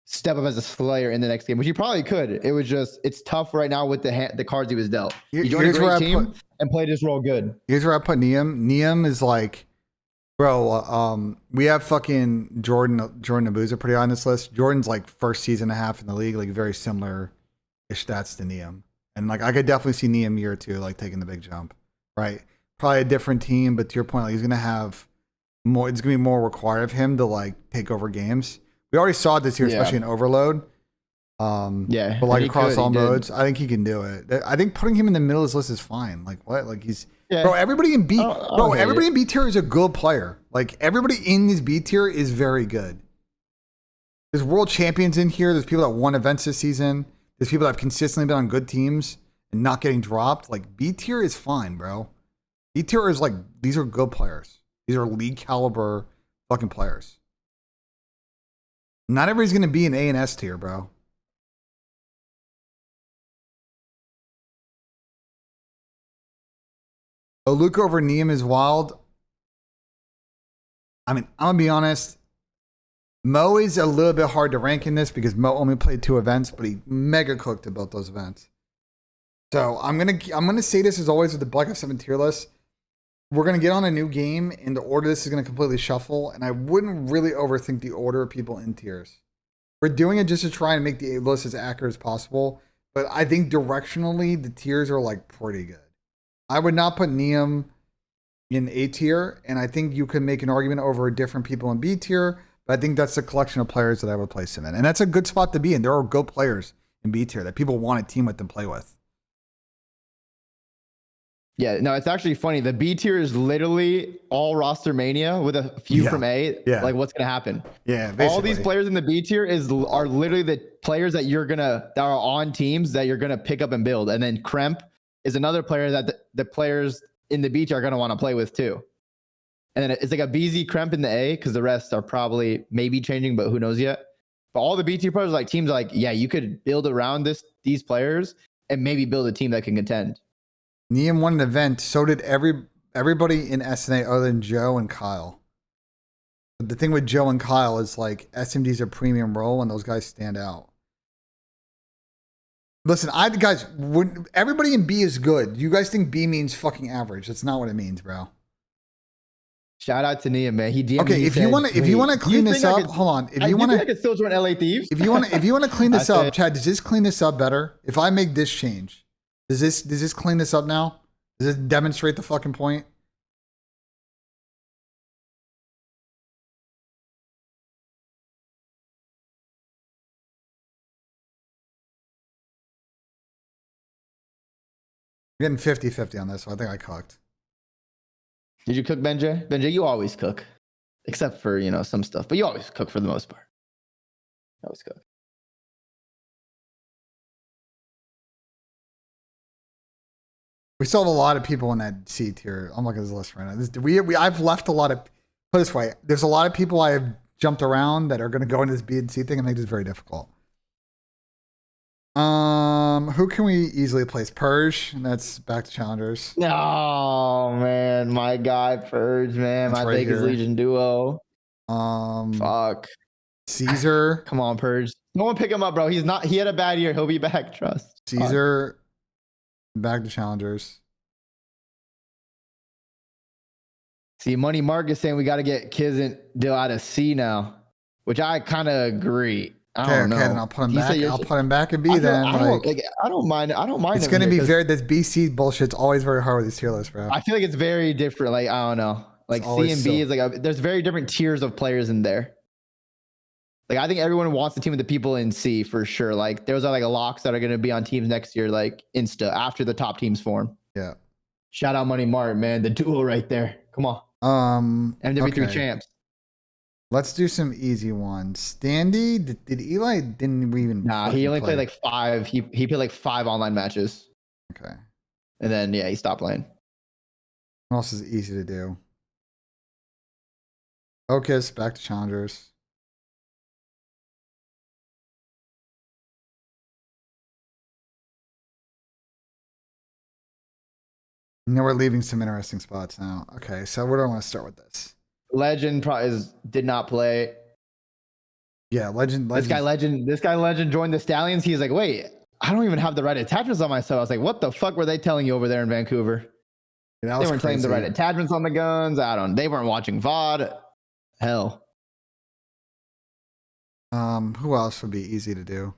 step up as a Slayer in the next game, which he probably could. It was just it's tough right now with the cards he was dealt. He joined a great team and played his role good. Here's where I put Neem. Neem is like, bro. We have fucking Jordan Abuza pretty high on this list. Jordan's like first season and a half in the league, like very similar-ish stats to Neem, and like I could definitely see Neem year 2 like taking the big jump, right? Probably a different team, but to your point, like he's gonna have more. It's gonna be more required of him to like take over games. We already saw it this year, especially in Overload. But like across all modes, I think he can do it. I think putting him in the middle of this list is fine. Like what? Like he's bro. Everybody in B, everybody in B tier is a good player. Like everybody in this B tier is very good. There's world champions in here. There's people that won events this season. There's people that have consistently been on good teams and not getting dropped. Like B tier is fine, bro. B tier is like these are good players. These are league caliber fucking players. Not everybody's gonna be an A and S tier, bro. Luca over Neem is wild. I mean, I'm gonna be honest. Mo is a little bit hard to rank in this because Mo only played 2 events, but he mega cooked at both those events. So I'm gonna say this as always with the Black Ops 7 tier list. We're gonna get on a new game, and the order this is gonna completely shuffle. And I wouldn't really overthink the order of people in tiers. We're doing it just to try and make the list as accurate as possible. But I think directionally, the tiers are like pretty good. I would not put Neem in A tier, and I think you could make an argument over different people in B tier, but I think that's the collection of players that I would place him in. And that's a good spot to be in. There are good players in B tier that people want to team with and play with. Yeah, no, it's actually funny. The B tier is literally all Rostermania with a few from A. Yeah. Like what's gonna happen? Yeah, basically. All these players in the B tier are literally the players that that are on teams that you're gonna pick up and build. And then Kremp is another player that the players in the B tier are gonna want to play with too. And then it's like a BZ Kremp in the A because the rest are probably maybe changing, but who knows yet. But all the B2 players, like teams, are like, yeah, you could build around these players and maybe build a team that can contend. Nissim won an event. So did everybody in SNA other than Joe and Kyle. But the thing with Joe and Kyle is like SMD's a premium role and those guys stand out. Listen, guys, everybody in B is good. You guys think B means fucking average. That's not what it means, bro. Shout out to Nia, man. He DM'd okay, me, if you want to clean this up, hold on. If you want to, I could still join LA Thieves. If you want to clean this up, Chad, does this clean this up better? If I make this change, does this clean this up now? Does this demonstrate the fucking point? I'm getting 50-50 on this, so I think I cooked. Did you cook, BENJ? BENJ, you always cook. Except for, some stuff. But you always cook for the most part. You always cook. We still have a lot of people in that C tier. I'm looking at this list right now. I've left a lot of, put it this way, there's a lot of people I have jumped around that are going to go into this B and C thing and make this very difficult. Who can we easily place? Purge, and that's back to challengers. Oh man, my guy Purge, man, that's my right Vegas here. Legion duo. Fuck. Caesar. Come on, Purge. No one pick him up, bro. He had a bad year. He'll be back. Trust. Caesar. Back to challengers. See, Money Mark is saying we got to get Kiz Dill out of C now, which I kind of agree. I don't know. Then I'll put him back. I'll put him back in B then. I don't mind. It's going to be very, this BC bullshit's always very hard with these tier lists, bro. I feel like it's very different. Like, I don't know. Like C and B is like, there's very different tiers of players in there. Like, I think everyone wants to team with the people in C for sure. Like, those are like locks that are going to be on teams next year, like Insta, after the top teams form. Yeah. Shout out Money Mart, man. The duo right there. Come on. MW3 champs. Let's do some easy ones. Standy, did Eli, didn't we even? Nah, he only played like 5. He played like 5 online matches. Okay. And then, yeah, he stopped playing. What else is easy to do? Focus, back to challengers. Now we're leaving some interesting spots now. Okay, so where do I want to start with this? Legend did not play. Yeah, Legend. This guy Legend joined the Stallions. He's like, wait, I don't even have the right attachments on myself. I was like, what the fuck were they telling you over there in Vancouver? Yeah, they weren't telling the right attachments on the guns. They weren't watching VOD. Hell. Who else would be easy to do?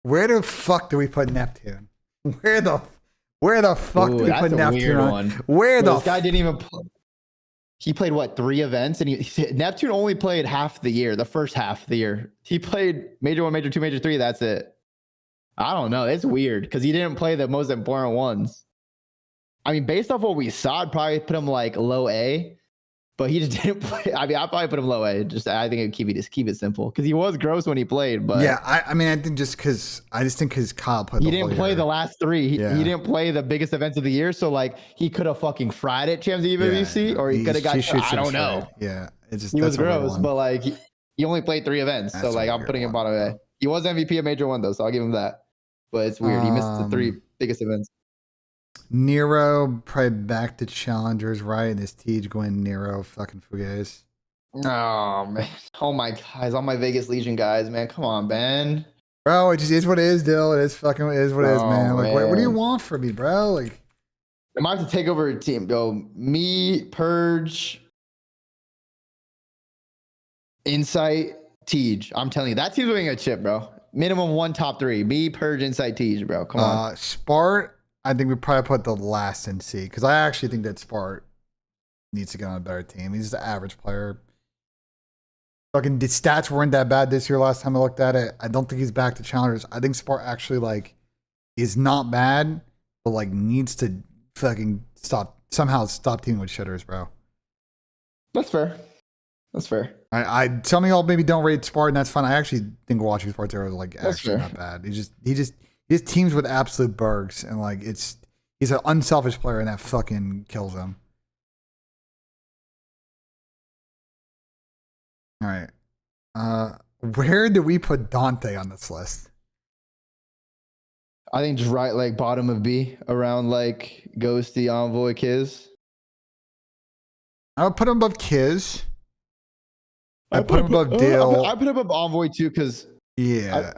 Where the fuck do we put Neptune? Where the fuck do we put Neptune on? This guy didn't even play. He played what, 3 events, and Neptune only played half the year, the first half of the year. He played Major 1, Major 2, Major 3. That's it. I don't know. It's weird because he didn't play the most important ones. I mean, based off what we saw, I'd probably put him like low A, but he just didn't play. I mean, I'd probably put him low A. I think it'd keep it simple because he was gross when he played. But yeah, I mean, I think just because Kyle played. He didn't play the last 3. He didn't play the biggest events of the year. So like, he could have fucking fried it, Champs EVC, or he could have got. I don't know. Yeah, it's just he was gross, but like he only played 3 events. So like, I'm putting him bottom A. He was MVP of Major 1 though, so I'll give him that. But it's weird. He missed the 3 biggest events. Nero probably back to challengers, right? And this Tej going Nero fucking Fugues. Oh man. Oh my guys, all my Vegas Legion guys, man. Come on, Ben. Bro, it just is what it is, Dill. It is what it is, man. Like, what do you want from me, bro? Like, I might have to take over a team. Go me, Purge, Insight, Tej. I'm telling you, that team's winning a chip, bro. Minimum 1 top 3. Me, Purge, Insight, Tej, bro. Come on. Spart, I think we probably put the last in C because I actually think that Spart needs to get on a better team. He's the average player. Fucking the stats weren't that bad this year. Last time I looked at it, I don't think he's back to challengers. I think Spart actually like is not bad, but like needs to fucking somehow stop teaming with shitters, bro. That's fair. That's fair. Some of y'all maybe don't rate Spart, and that's fine. I actually think watching Spart there was like actually not bad. His teams with absolute bergs, and like he's an unselfish player, and that fucking kills him. All right. Where do we put Dante on this list? I think just right like bottom of B, around like Ghosty, Envoy, Kiz. I would put him above Kiz. I put him above Dill. I put him above Envoy too, because yeah.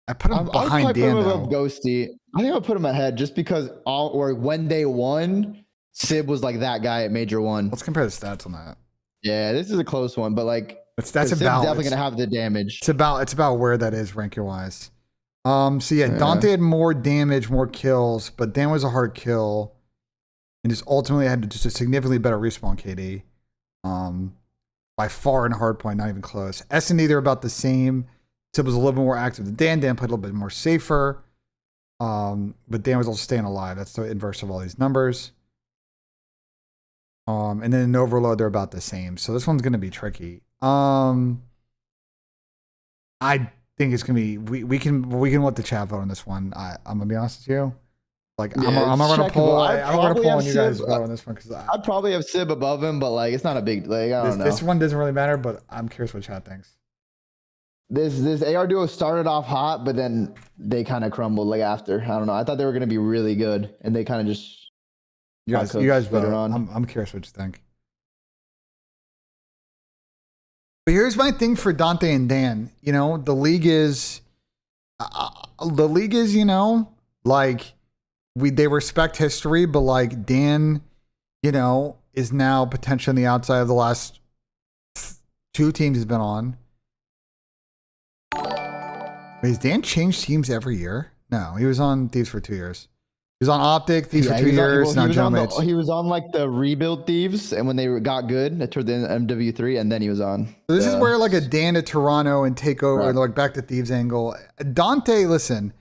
I put him behind Dan. Put him above Ghosty. I think I'll put him ahead just because or when they won, Sib was like that guy at Major 1. Let's compare the stats on that. Yeah, this is a close one, but like that's Sib's about definitely gonna have the damage. It's about where that is ranking wise. So yeah, Dante had more damage, more kills, but Dan was a hard kill, and just ultimately had just a significantly better respawn KD. By far in hardpoint, not even close. S&D, they're about the same. Sib was a little bit more active than Dan. Dan played a little bit more safer. But Dan was also staying alive. That's the inverse of all these numbers. And then in Overload, they're about the same. So this one's gonna be tricky. I think it's gonna be we can let the chat vote on this one. I'm gonna be honest with you. Like I'm gonna run a poll. I'm gonna poll on you guys vote on this one because I'd probably have Sib above him, but like it's not a big like I don't know. This one doesn't really matter, but I'm curious what chat thinks. This AR duo started off hot, but then they kind of crumbled like after. I don't know. I thought they were gonna be really good, and they kind of just you guys vote. I'm curious what you think. But here's my thing for Dante and Dan. You know, the league is, you know, like they respect history, but like Dan, you know, is now potentially on the outside of the last 2 teams he's been on. Wait, has Dan changed teams every year? No, he was on Thieves for 2 years. He was on Optic, Thieves for 2 years. He was on like the rebuild Thieves, and when they got good, toward the end of MW3, and then he was on. So this is where like a Dan to Toronto and takeover, like back to Thieves angle. Dante, listen,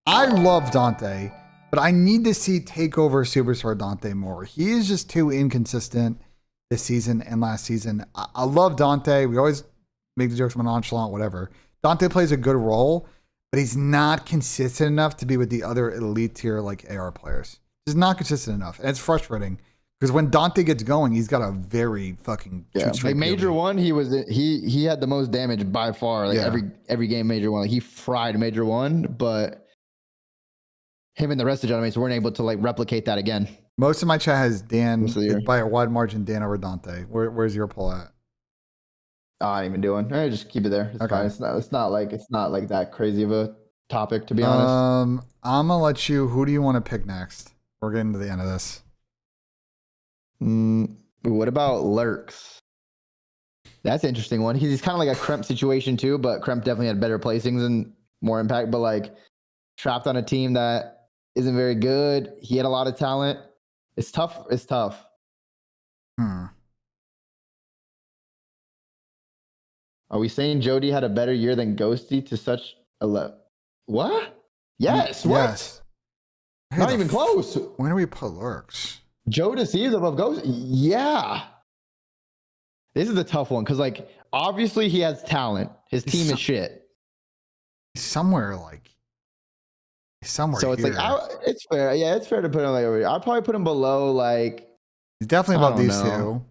I love Dante, but I need to see takeover Superstar Dante more. He is just too inconsistent this season and last season. I love Dante. We always make the jokes about nonchalant, whatever. Dante plays a good role, but he's not consistent enough to be with the other elite tier like AR players. He's not consistent enough, and it's frustrating because when Dante gets going, he's got a very fucking like Major 1. He had the most damage by far. Like every game Major 1, like he fried Major 1, but him and the rest of the Gentlemen weren't able to like replicate that again. Most of my chat has Dan by a wide margin. Dan over Dante. Where's your poll at? I ain't even doing. All right, just keep it there. It's fine. It's not like that crazy of a topic, to be honest. I'm gonna let you. Who do you want to pick next? We're getting to the end of this. What about Lurks? That's an interesting one. He's kind of like a Kremp situation too, but Kremp definitely had better placings and more impact. But like trapped on a team that isn't very good. He had a lot of talent. It's tough. It's tough. Are we saying Jody had a better year than Ghosty to such a what? Yes. What? Yes. Not even close. When do we put Lurks? Jodeci is above Ghosty. Yeah. This is a tough one because, like, obviously he has talent. His team is shit. Somewhere. So it's here. like it's fair. Yeah, it's fair to put him like over here. I'd probably put him below like. He's definitely above these two.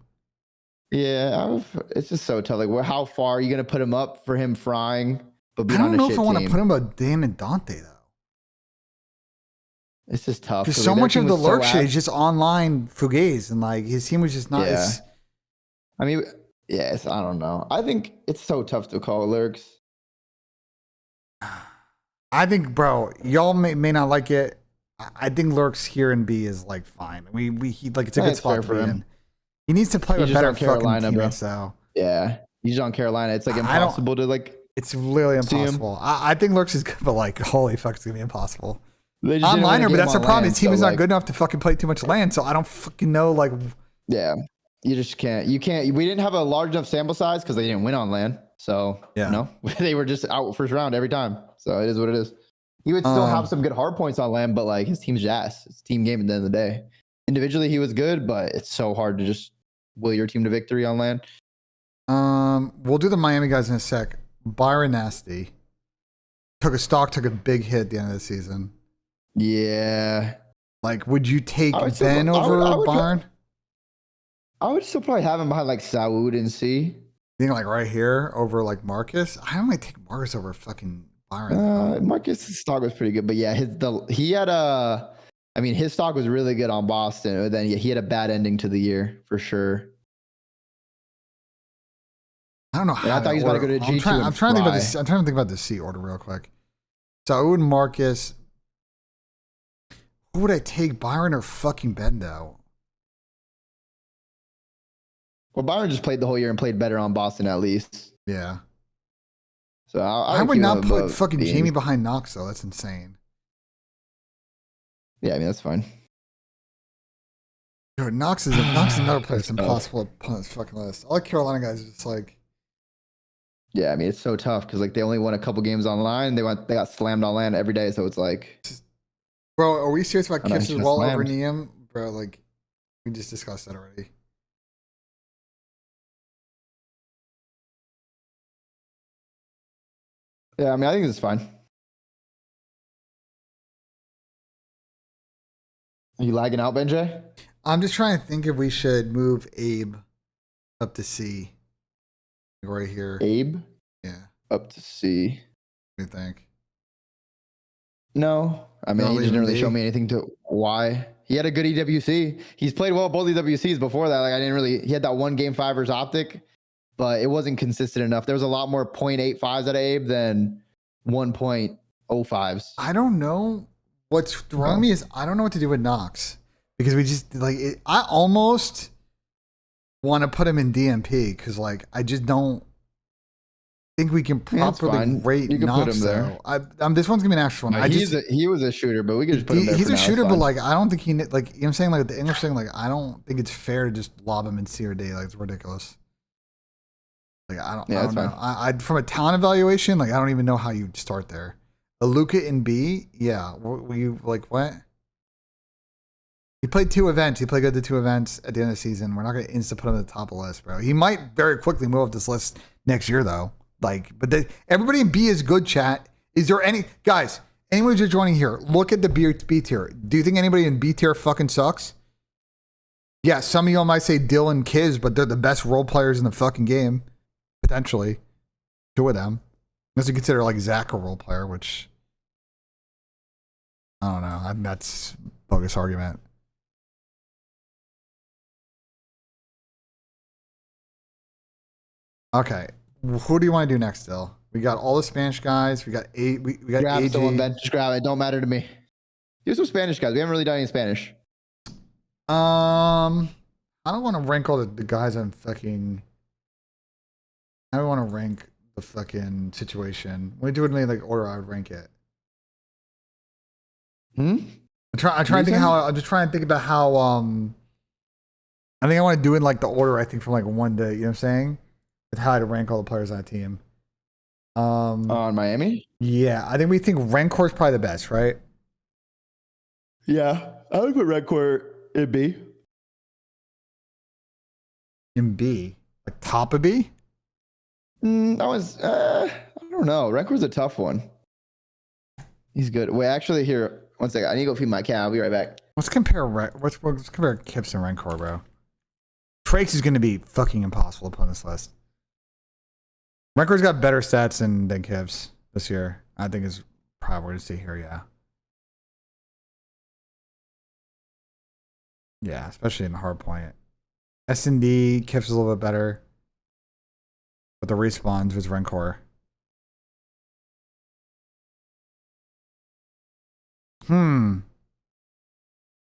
Yeah, it's just so tough. Like, how far are you gonna put him up for him frying? But being I don't on a know shit if I want to team? put him above Dan and Dante though. It's just tough. Because so much of the Lurk shit is just online fugazi, and like his team was just not. Yeah. I mean, yes, I don't know. I think it's so tough to call Lurks. I think, bro, y'all may not like it. I think Lurks here in B is like fine. He like it's a good spot for him. He needs to play with better fucking teammates though. Yeah, he's on Carolina. It's like impossible to like. It's literally impossible. I think Lurks is good, but like, holy fuck, it's gonna be impossible. Onliner, but that's the problem. His team is not good enough to fucking play too much land, so I don't fucking know. Like, yeah, you just can't. You can't. We didn't have a large enough sample size because they didn't win on land. So you know, they were just out first round every time. So it is what it is. He would still have some good hard points on land, but like his team's ass. It's a team game at the end of the day. Individually, he was good, but it's so hard to just will your team to victory on land. We'll do the Miami guys in a sec. Byron Nasty. took a big hit at the end of the season. Yeah. Like, would you take I would still- Ben I would- over I would Byron? I would still probably have him behind like Saud and C. You think like right here over like Marcus? I might take Marcus over fucking Byron. Marcus' stock was pretty good, but yeah, he had a. I mean, his stock was really good on Boston, but then he had a bad ending to the year for sure. I don't know And I thought he was about to go to G2. I'm trying to think about this. I'm trying to think about the C order real quick. Saud and Marcus. Who would I take, Byron or fucking Ben though? Well, Byron just played the whole year and played better on Boston at least. Yeah. So I would not put fucking Jamie behind Knox though. That's insane. Yeah, I mean that's fine. Dude, Knox is another player that's impossible to put on this fucking list. All the Carolina guys are just like. Yeah, I mean it's so tough because like they only won a couple games online. They got slammed on land every day, so it's like. Bro, are we serious about Kips as well slammed. over Nissim? Bro, like we just discussed that already. Yeah, I mean I think this is fine. Are you lagging out, BenJ? I'm just trying to think if we should move Abe up to C. Right here. Abe? Yeah. Up to C. What do you think? No. I mean, No, he leave didn't him really be. show me anything to why. He had a good EWC. He's played well both EWCs before that. Like I didn't really. He had that one game 5ers optic, but it wasn't consistent enough. There was a lot more 0.85s out of Abe than 1.05s. I don't know. What's throwing me is I don't know what to do with Knox because we just like it, I almost want to put him in DMP because like I just don't think we can properly rate You can Knox. put him there. This one's gonna be an extra one. No, he was a shooter, but we could just put him there. He's for a now. shooter, It's but fine. like I don't think he like you know what I'm saying like the English thing. Like I don't think it's fair to just lob him in C or D. Like it's ridiculous. Like I don't. Yeah, I don't that's know. I from a talent evaluation, like I don't even know how you start there. A Luka in B, yeah. Were you like what? He played 2 events. He played good the 2 events at the end of the season. We're not gonna insta put him at the top of the list, bro. He might very quickly move up this list next year, though. Like, but everybody in B is good. Chat. Is there any guys? Anyone who's just joining here? Look at the B tier. Do you think anybody in B tier fucking sucks? Yeah, some of y'all might say Dill and Kiz, but they're the best role players in the fucking game, potentially. 2 of them. Unless you consider like Zach a role player, which I don't know. That's a bogus argument. Okay, who do you want to do next, Dill? We got all the Spanish guys. We got we got grab AG. someone, Ben. Just grab it. Don't matter to me. Do some Spanish guys. We haven't really done any Spanish. I don't want to rank all the guys on fucking. I don't want to rank the fucking situation. When we do it in like order, I would rank it. I'm trying to think how. I'm just trying to think about how. I think I want to do it in like the order. I think from like 1 to, you know what I'm saying, with how to rank all the players on the team. On Miami. Yeah, I think we think Rencor is probably the best, right? Yeah, I would put Redcore in B. In B, like top of B. That was. I don't know. Rencore's a tough one. He's good. Wait, actually, here. 1 second. I need to go feed my cat. I'll be right back. Let's compare. Let's compare Kips and Rencor, bro. Frakes is going to be fucking impossible to put on this list. Rencor's got better stats than Kips this year. I think is probably to see here. Yeah. Yeah, especially in the hard point. S&D, Kips is a little bit better. But the respawns was Rencor. I'm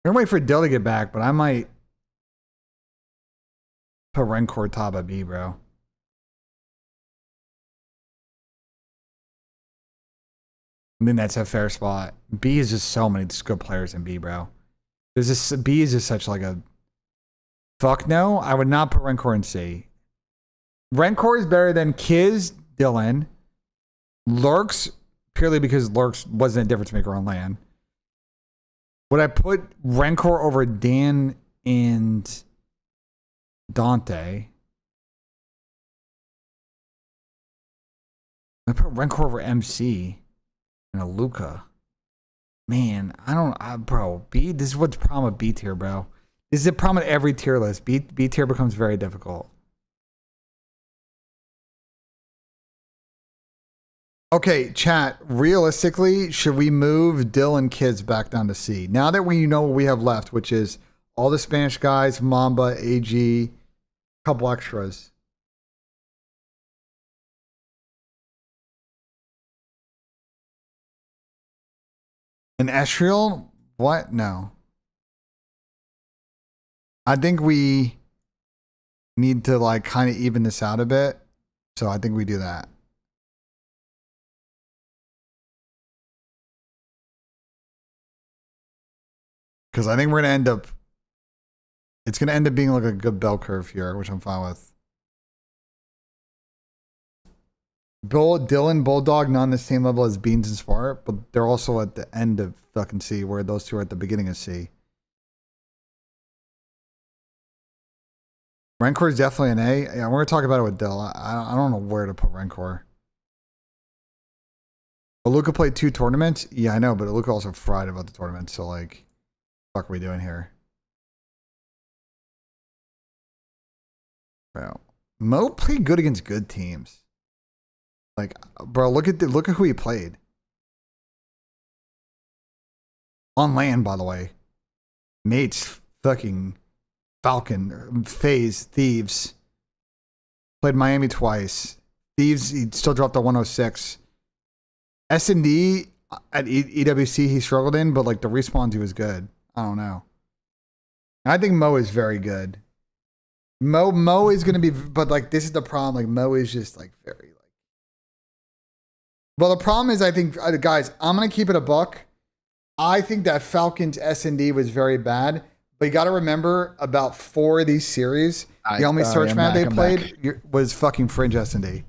gonna wait for Dill to get back, but I might put Rencor top of B, bro. I mean, that's a fair spot. B is just so many good players in B, bro. There's this B is just such like a fuck no. I would not put Rencor in C. Rencor is better than Kiz, Dylan, Lurks, purely because Lurks wasn't a difference maker on land. Would I put Rencor over Dan and Dante? I put Rencor over MC. And a Luca. Man, bro, B, this is what's the problem with B tier, bro. This is the problem with every tier list. B tier becomes very difficult. Okay, chat, realistically, should we move Dylan Kids back down to C? Now that we know what we have left, which is all the Spanish guys, Mamba, AG, a couple extras. An Estriel? What? No. I think we need to like kind of even this out a bit. So I think we do that. Because I think we're going to end up, it's going to end up being like a good bell curve here, which I'm fine with. Dylan, Bulldog, not on the same level as Beans and Smart, but they're also at the end of fucking C, where those two are at the beginning of C. Rancor is definitely an A. Yeah, we're going to talk about it with Dill. I don't know where to put Rancor. Luca played 2 tournaments? Yeah, I know, but Luca also fried about the tournament, so like, what the fuck are we doing here? Bro. Mo played good against good teams. Like, bro, look at who he played. On land, by the way. Mates, fucking Falcon, FaZe, Thieves. Played Miami twice. Thieves, he still dropped a 106. S&D at EWC he struggled in, but like the respawns he was good. I don't know. I think Mo is very good. Mo is gonna be, but like this is the problem. Like Mo is just like very like. Well, the problem is I think guys, I'm gonna keep it a buck. I think that Falcon's S&D was very bad, but you got to remember about 4 of these series, the only search map they played was fucking Fringe S&D.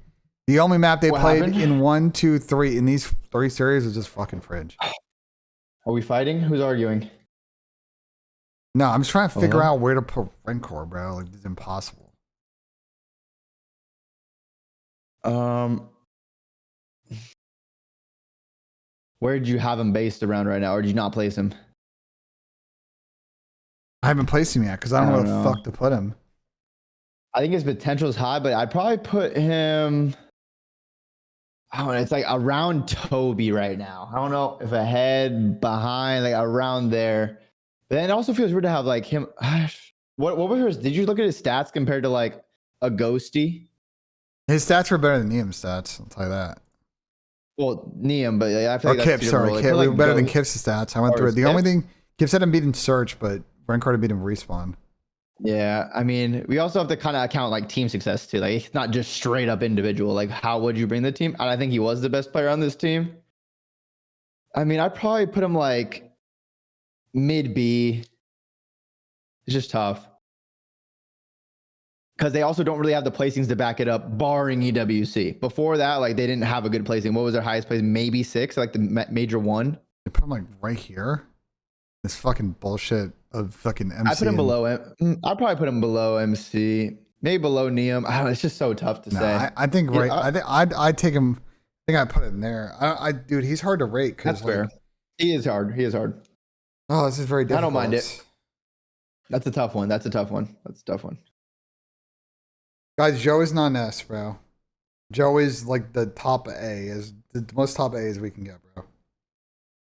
The only map they played in 1, 2, 3 in these 3 series was just fucking Fringe. Are we fighting? Who's arguing? No, I'm just trying to figure out where to put Rancor, bro. Like, it's impossible. Where did you have him based around right now, or did you not place him? I haven't placed him yet because I don't know where the fuck to put him. I think his potential is high, but I'd probably put him. I don't know. It's like around Toby right now. I don't know if ahead, behind, like around there. But then it also feels weird to have like him. What was his? Did you look at his stats compared to like a Ghosty? His stats were better than Niam's stats. I'll tell you that. Well, Niam, but I feel like Kip, sorry, Kip. Like better than Kip's stats. I went through it. The only thing Kip said him beat in search, but Rancor beat him respawn. Yeah, I mean, we also have to kind of account like team success too. Like it's not just straight up individual. Like how would you bring the team? And I think he was the best player on this team. I mean, I'd probably put him like mid B. It's just tough. Because they also don't really have the placings to back it up, barring EWC. Before that, like they didn't have a good placing. What was their highest place? Maybe 6, like the major 1. They put him like right here. This fucking bullshit of fucking MC. I put him below him. I'd probably put him below MC. Maybe below Niam. I don't know, it's just so tough to say. I think right. I think I'd take him. I think I put it in there. Dude, he's hard to rate. That's fair. He is hard. He is hard. Oh, this is very difficult. I don't mind it. That's a tough one. That's a tough one. Guys, Joe is not an S, bro. Joe is like the top A, is the most top A we can get, bro.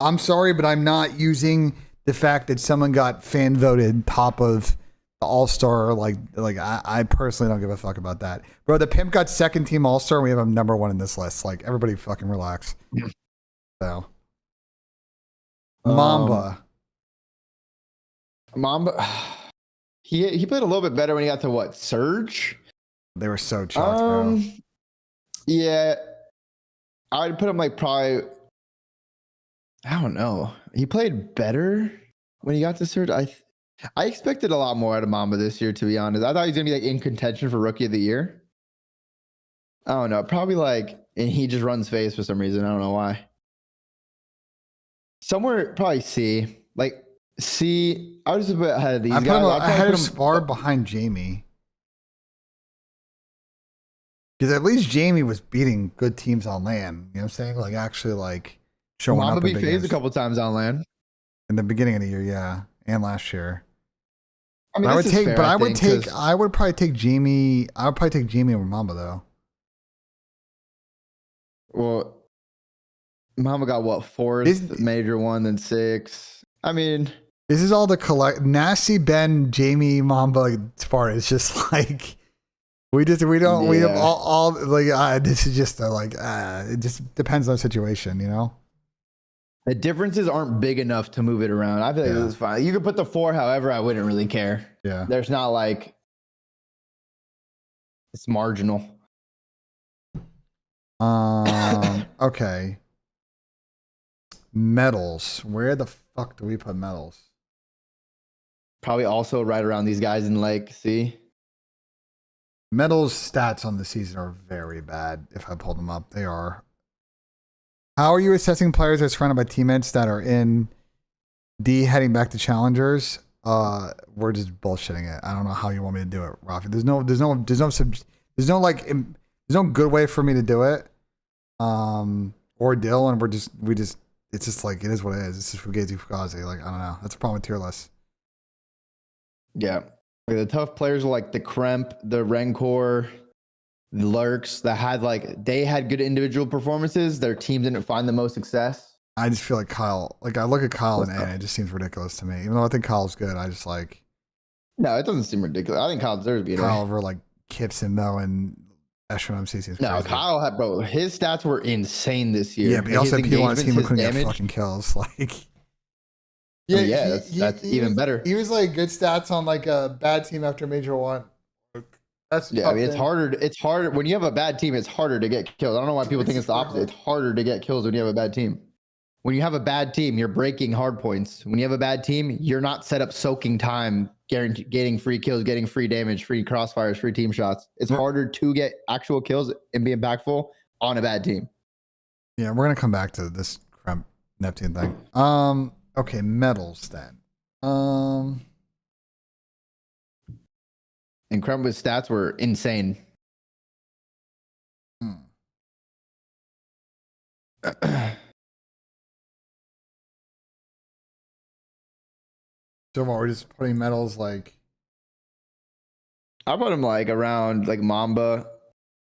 I'm sorry, but I'm not using the fact that someone got fan voted top of the All-Star. Like I personally don't give a fuck about that, bro. The Pimp got 2nd team All-Star. And we have him number 1 in this list. Like everybody, fucking relax. So, Mamba. He played a little bit better when he got to what? Surge. They were so chucked, bro. Yeah, I'd put him like probably. I don't know. He played better when he got to Surge. I expected a lot more out of Mamba this year, to be honest. I thought he was gonna be like in contention for Rookie of the Year. I don't know. Probably like, and he just runs face for some reason. I don't know why. Somewhere probably C. Like C. I was just a bit ahead of these guys. I put him ahead of Spar behind Jamie. Because at least Jamie was beating good teams on land. You know what I'm saying? Like, actually, like, showing Mamba up beat in big FaZe a games. couple times on land. In the beginning of the year, yeah, and last year. I mean, But I would this is take, fair, but I I would think, take, I would probably take Jamie. I would probably take Jamie over Mamba though. Well, Mamba got what, fourth major one, then 6. I mean, this is all the collect Nasty, Ben, Jamie, Mamba part. It's just like we don't we have all like this is just it just depends on the situation, you know. the differences aren't big enough to move it around. I feel like this is fine. You could put the 4, however, I wouldn't really care. Yeah, there's not like it's marginal. Okay. Medals. Where the fuck do we put medals? Probably also right around these guys in like C. Medals stats on the season are very bad. If I pull them up, they are. How are you assessing players that are surrounded by teammates that are in D heading back to challengers? We're just bullshitting it. I don't know how you want me to do it, Rafi. There's no good way for me to do it. Or Dylan, it's just like, it is what it is. It's just Fugazi Fugazi. Like, I don't know. That's a problem with tier lists. Yeah. Like the tough players like the Kremp, the Rencor, the Lurks that they had good individual performances. Their team didn't find the most success. I just feel like Kyle, like I look at Kyle and A and it just seems ridiculous to me. Even though I think Kyle's good, I just like. No, it doesn't seem ridiculous. I think Kyle deserves to be Kyle over like Kipson though and Eshram seems No, crazy. Kyle had, bro, his stats were insane this year. Yeah, but he also had people on his team who couldn't get damage. fucking kills. Like, Yeah, that's even better. He was like good stats on like a bad team after major one. That's I mean, it's harder. It's harder when you have a bad team. It's harder to get kills. I don't know why people think it's the opposite. It's harder to get kills when you have a bad team. When you have a bad team, you're breaking hard points. When you have a bad team, you're not set up soaking time, getting free kills, getting free damage, free crossfires, free team shots. It's harder to get actual kills and be impactful on a bad team. Yeah, we're gonna come back to this Kremp Neptune thing. Okay, medals then. And Kremp's stats were insane. So what, we're just putting medals like. I put him like around like Mamba,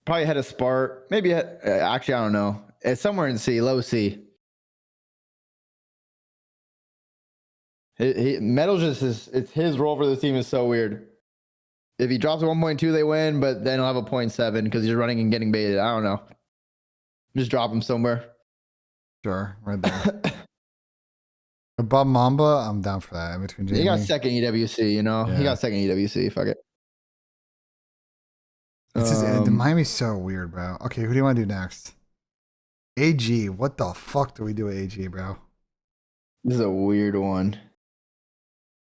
probably had a Spart, maybe actually I don't know. It's somewhere in C, low C. Metal just is, it's his role for the team is so weird. If he drops a 1.2, they win, but then he'll have a 0.7 because he's running and getting baited. I don't know. Just drop him somewhere. Sure, right there. Above Mamba, I'm down for that. In between Jamie. He got second EWC, you know? Yeah. He got second EWC. Fuck it. It's just, the Miami's so weird, bro. Okay, who do you want to do next? AG. What the fuck do we do with AG, bro? This is a weird one.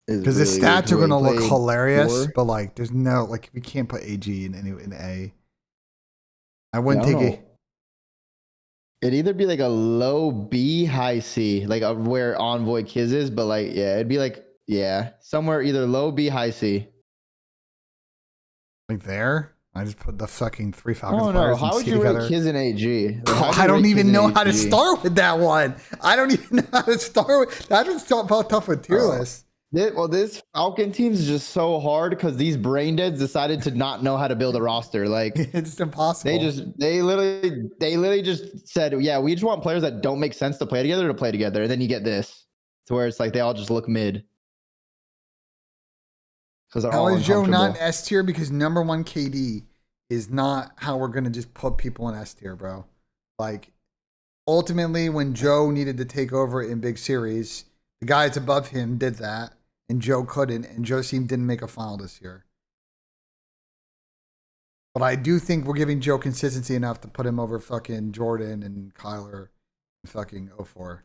Because the stats are going to look hilarious, but like, there's no, like, we can't put AG in A. I wouldn't take it. It'd either be like a low B, high C, like where Envoy Kiz is, but like, yeah, it'd be like, yeah, somewhere either low B, high C. Like there? I just put the fucking 3 Falcons Oh players no, how would C you rate together. Kiz in AG? I don't even know how to start with that one. I don't even know how to start with that. Just felt tough with tier lists. This Falcon team is just so hard because these brain deads decided to not know how to build a roster. Like it's impossible. They literally just said, yeah, we just want players that don't make sense to play together. And then you get this to where it's like they all just look mid. Because How is Joe not in S tier? Because number 1 KD is not how we're gonna just put people in S tier, bro. Like ultimately, when Joe needed to take over in big series, the guys above him did that. And Joe couldn't, and Joe's team didn't make a final this year. But I do think we're giving Joe consistency enough to put him over fucking Jordan and Kyler and fucking 04.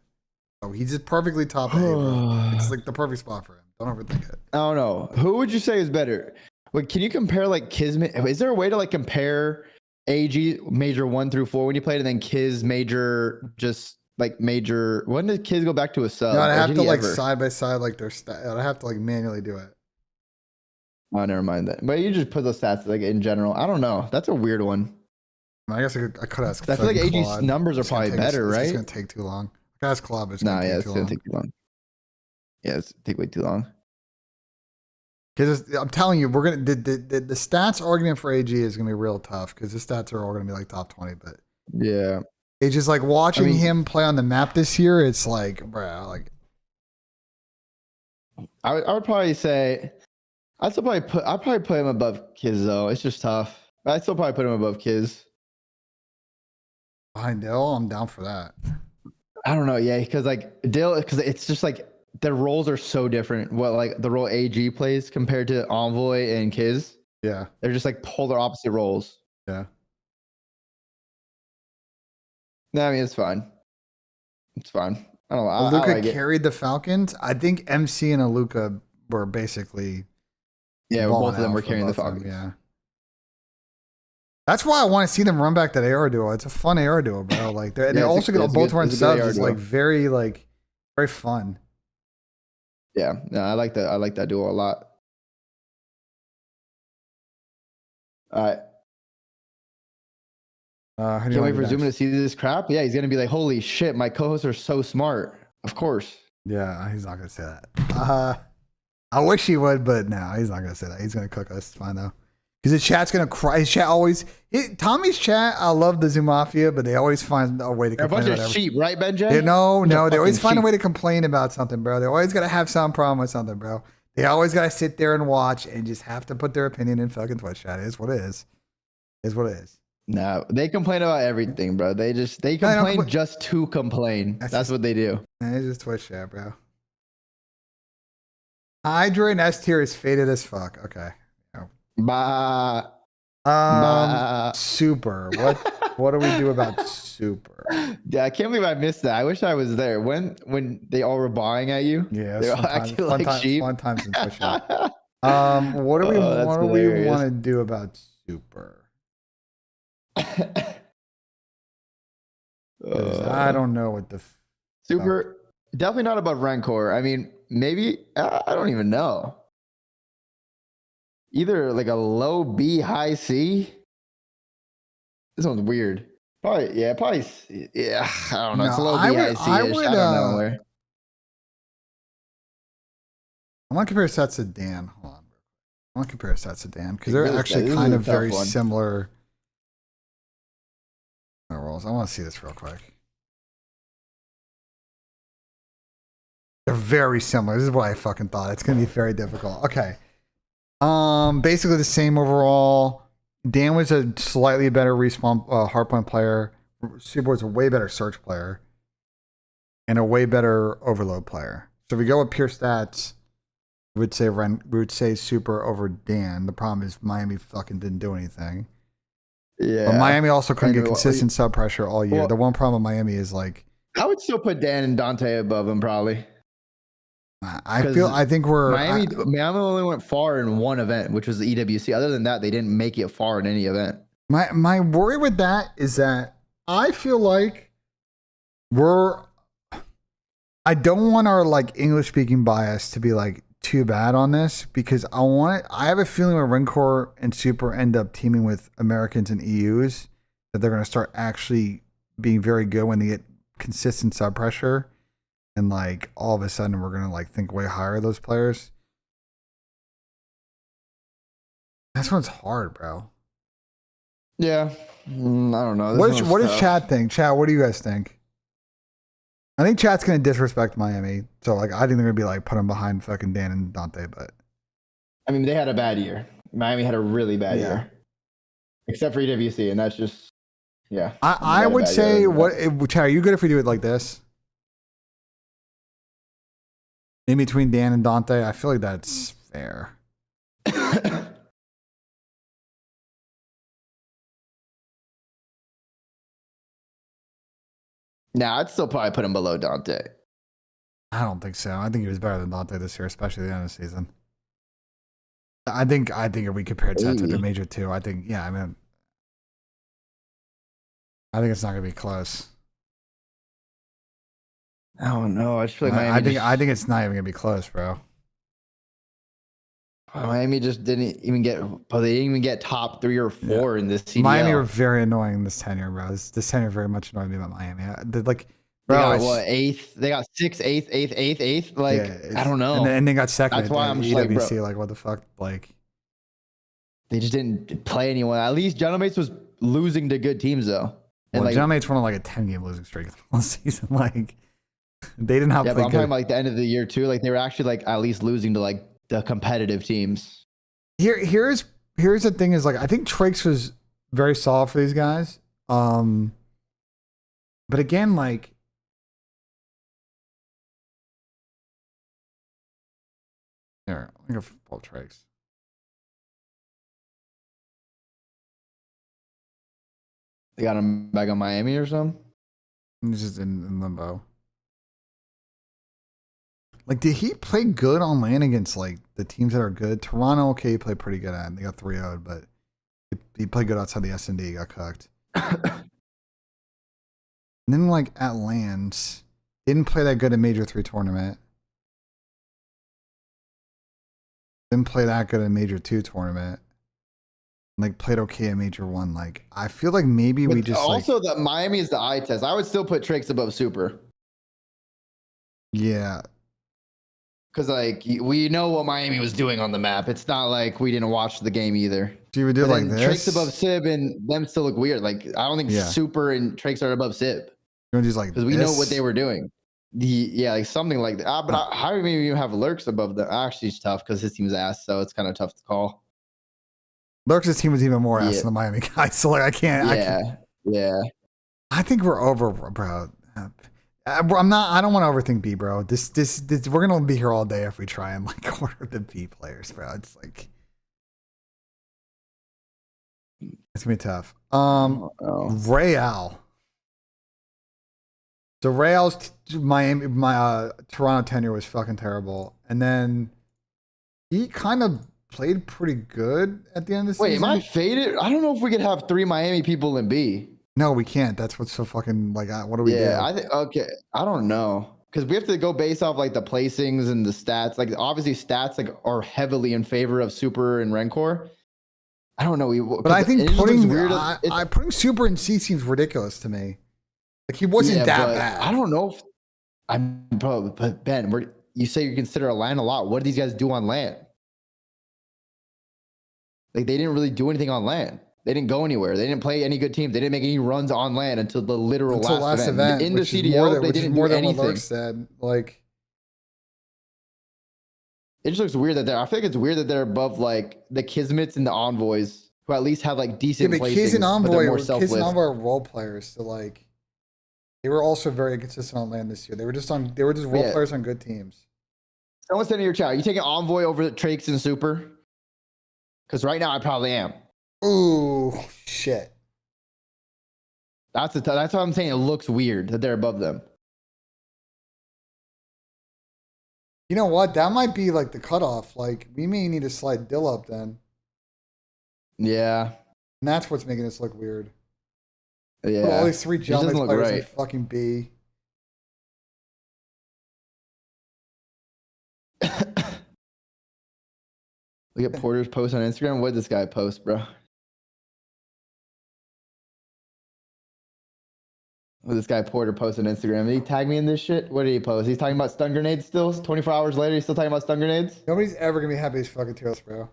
So he's just perfectly top A, bro. It's like the perfect spot for him. Don't overthink it. I don't know. Who would you say is better? Wait, can you compare like Kismet? Is there a way to like compare AG major 1 through 4 when you played, and then Kiz major just like major? When did Kiz go back to a sub? No, I'd have to like side by side like their stat. I'd have to like manually do it. Oh, never mind that. But you just put those stats like in general. I don't know. That's a weird one. I guess I could ask. I feel like AG's numbers are probably better, right? It's gonna take too long. Gas Club is Nah, going to yeah, take it's too gonna long. take too long. Yeah, it's take way too long. Because I'm telling you, we're gonna the stats argument for AG is gonna be real tough because the stats are all gonna be like top 20. But yeah, it's just like watching I mean, him play on the map this year. It's like, bro, like I would probably say I'd probably put him above Kiz though. It's just tough. I'd still probably put him above Kiz. behind Dill, I'm down for that. I don't know, yeah, because like Dill, because it's just like the roles are so different. What like the role AG plays compared to Envoy and Kiz. Yeah, they're just like polar opposite roles. Yeah. No, I mean it's fine. It's fine. I don't know. I Aluka like it. carried the Falcons. I think MC and Aluka were basically Yeah, balling both of them out were for carrying the both of them, Falcons. Yeah. That's why I want to see them run back that AR duo. It's a fun AR duo, bro. Like they're Yeah, also gonna both run it's a good subs. AR It's duo. like very fun. Yeah, no, I like that. I like that duo a lot. All right. How do you Can't wait want for to Zuma to see this crap. Yeah, he's gonna be like, "Holy shit, my co-hosts are so smart." Of course. Yeah, he's not gonna say that. I wish he would, but no, he's not gonna say that. He's gonna cook us. It's fine though, because the chat's gonna cry. His chat always. Tommy's chat. I love the Zoomafia, but they always find a way to They're a complain bunch about of everything. sheep, right, Benji? No, they always find a sheep. way to complain about something, bro. They always gotta have some problem with something, bro. They always gotta sit there and watch and just have to put their opinion in fucking Twitch chat. It is what it is. It is what it is. No, they complain about everything, bro. They complain just to complain. That's what they do. It's just Twitch chat, bro. Hydra and S tier is faded as fuck. Okay. Bah. Super. What do we do about Super? Yeah, I can't believe I missed that. I wish I was there. When they all were buying at you. Yeah, they were all acting like sheep. Fun times in Twitch chat. What do we want to do about Super? I don't know what the Super. Definitely not above Rancor. I mean, maybe I don't even know. Either like a low B, high C. This one's weird. Probably, yeah. I don't know. It's a low B, high C. I don't know. I want to compare sets to Dan. Hold on. I want to compare sets to Dan because they're This actually is kind a of tough very one. similar roles. I want to see this real quick. They're very similar. This is what I fucking thought. It's gonna be very difficult. Okay. Basically the same overall. Dan was a slightly better respawn hardpoint player. Super was a way better search player, and a way better overload player. So if we go with pure stats, we would say Super over Dan. The problem is Miami fucking didn't do anything. Yeah. But Miami also couldn't get And, consistent sub pressure all year. well- The one problem with Miami is like I would still put Dan and Dante above him probably. I think we're Miami only went far in one event, which was the EWC. Other than that, they didn't make it far in any event. My worry with that is that I feel like I don't want our like English speaking bias to be like too bad on this because I have a feeling when Rancor and Super end up teaming with Americans and EUs that they're going to start actually being very good when they get consistent sub pressure. And like all of a sudden we're gonna like think way higher of those players. This one's hard, bro. Yeah, I don't know. What does Chad think? Chad, what do you guys think? I think Chad's gonna disrespect Miami, so like I think they're gonna be like put them behind fucking Dan and Dante. But I mean, they had a bad year. Miami had a really bad year, except for EWC, and that's just I would say Chad, are you good if we do it like this? In between Dan and Dante, I feel like that's fair. Nah, I'd still probably put him below Dante. I don't think so. I think he was better than Dante this year, especially at the end of the season. I think if we compared sets with the major two, I think I think it's not gonna be close. I don't know. I just feel like I think it's not even gonna be close, bro. Miami just didn't even get. But they didn't even get top 3 or 4 in this CDL. Miami were very annoying this tenure, bro. This tenure very much annoyed me about Miami. They Bro, got it's- what, 8th? They got 6th, 8th, 8th, 8th, 8th. Like, Yeah, I don't know. And they got second. That's why at I'm the just like, bro, EWC. Like, what the fuck? Like, they just didn't play anyone. At least Gentlemates was losing to good teams though. And well, like, Gentlemates went on like a 10-game losing streak last season. Like, they did not yeah, play but I'm good. talking about like the end of the year too. Like they were actually like at least losing to like the competitive teams. Here's the thing is like I think Trakes was very solid for these guys. But again, like here, I think of football Trakes. They got him back on Miami or something. He's just in limbo. Like, did he play good on land against like the teams that are good? Toronto, okay, he played pretty good at. They got 3-0'd, but he played good outside the S&D. He got cooked. And then like at lands, didn't play that good in Major 3 tournament. Didn't play that good in Major 2 tournament. Like played okay in Major 1. Like I feel like maybe we just also the Miami is the eye test. I would still put Trakes above Super. Yeah. Because like we know what Miami was doing on the map. It's not like we didn't watch the game either. So you would do But like then this. Trakes above Sib and them still look weird. Like I don't think Yeah. Super and Trakes are above Sib. You just like because we know what they were doing. Yeah, like something like that. How do we even have Lurks above the? Actually, it's tough because his team's ass, so it's kind of tough to call. Lurks' team was even more ass Yeah. than the Miami guys. So like I can't. Yeah. I think we're over, bro. I'm not. I don't want to overthink B, bro. This. We're gonna be here all day if we try and like order the B players, bro. It's like it's gonna be tough. Real. So Real's Toronto tenure was fucking terrible, and then he kind of played pretty good at the end of the Wait, season. am I faded? I don't know if we could have 3 Miami people in B. No, we can't. That's what's so fucking like. What do we do? Yeah, I think okay. I don't know because we have to go based off like the placings and the stats. Like obviously stats like are heavily in favor of Super and Rencor. I don't know. But I think putting weird. putting Super in C seems ridiculous to me. Like he wasn't that bad. I don't know if but Ben, you say you consider a land a lot. What did these guys do on land? Like they didn't really do anything on land. They didn't go anywhere. They didn't play any good teams. They didn't make any runs on land until the last event. In the CDL, they didn't do anything. What Lurk said. Like it just looks weird that I feel like it's weird that they're above like the Kismets and the Envoys, who at least have like decent placings. Kiz and Envoy are are role players, so like they were also very consistent on land this year. They were just role players on good teams. Someone said in your chat, are you taking Envoy over Trakes and Super? Because right now I probably am. Ooh, shit. That's what I'm saying. It looks weird that they're above them. You know what? That might be like the cutoff. Like we may need to slide Dill up then. Yeah. And that's what's making this look weird. Yeah. Put all these 3 Jelly players in right. fucking B. Look at Porter's post on Instagram. What did this guy post, bro? What did this guy Porter post on Instagram? Did he tag me in this shit? What did he post? He's talking about stun grenades still? 24 hours later, he's still talking about stun grenades? Nobody's ever gonna be happy he's fucking tier lists, bro.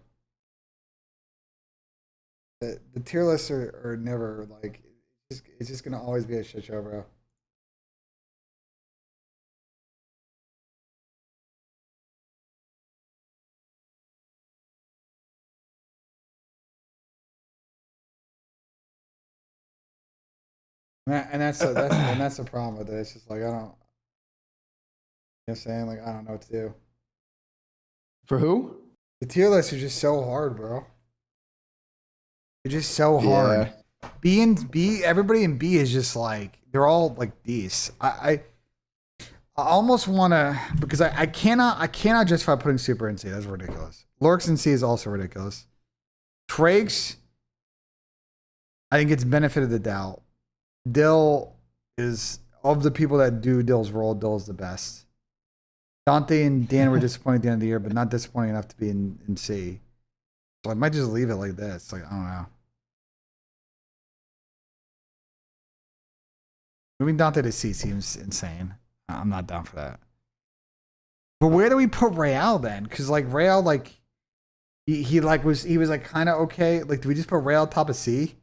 The tier lists are never like it's just gonna always be a shit show, bro. And that's the problem with it. It's just like I don't. You know what I'm saying? Like I don't know what to do. For who? The tier lists are just so hard, bro. They're just so hard. B, everybody in B is just like they're all like these. I almost want to because I cannot justify putting Super in C. That's ridiculous. Lurks in C is also ridiculous. Trakes, I think it's benefit of the doubt. Dill is of the people that do Dill's role. Dill's the best. Dante and Dan were disappointing at the end of the year, but not disappointing enough to be in C. So I might just leave it like this. Like I don't know. Moving Dante to C seems insane. I'm not down for that. But where do we put Real then? Because like Real, like he was like kind of okay. Like, do we just put Real top of C?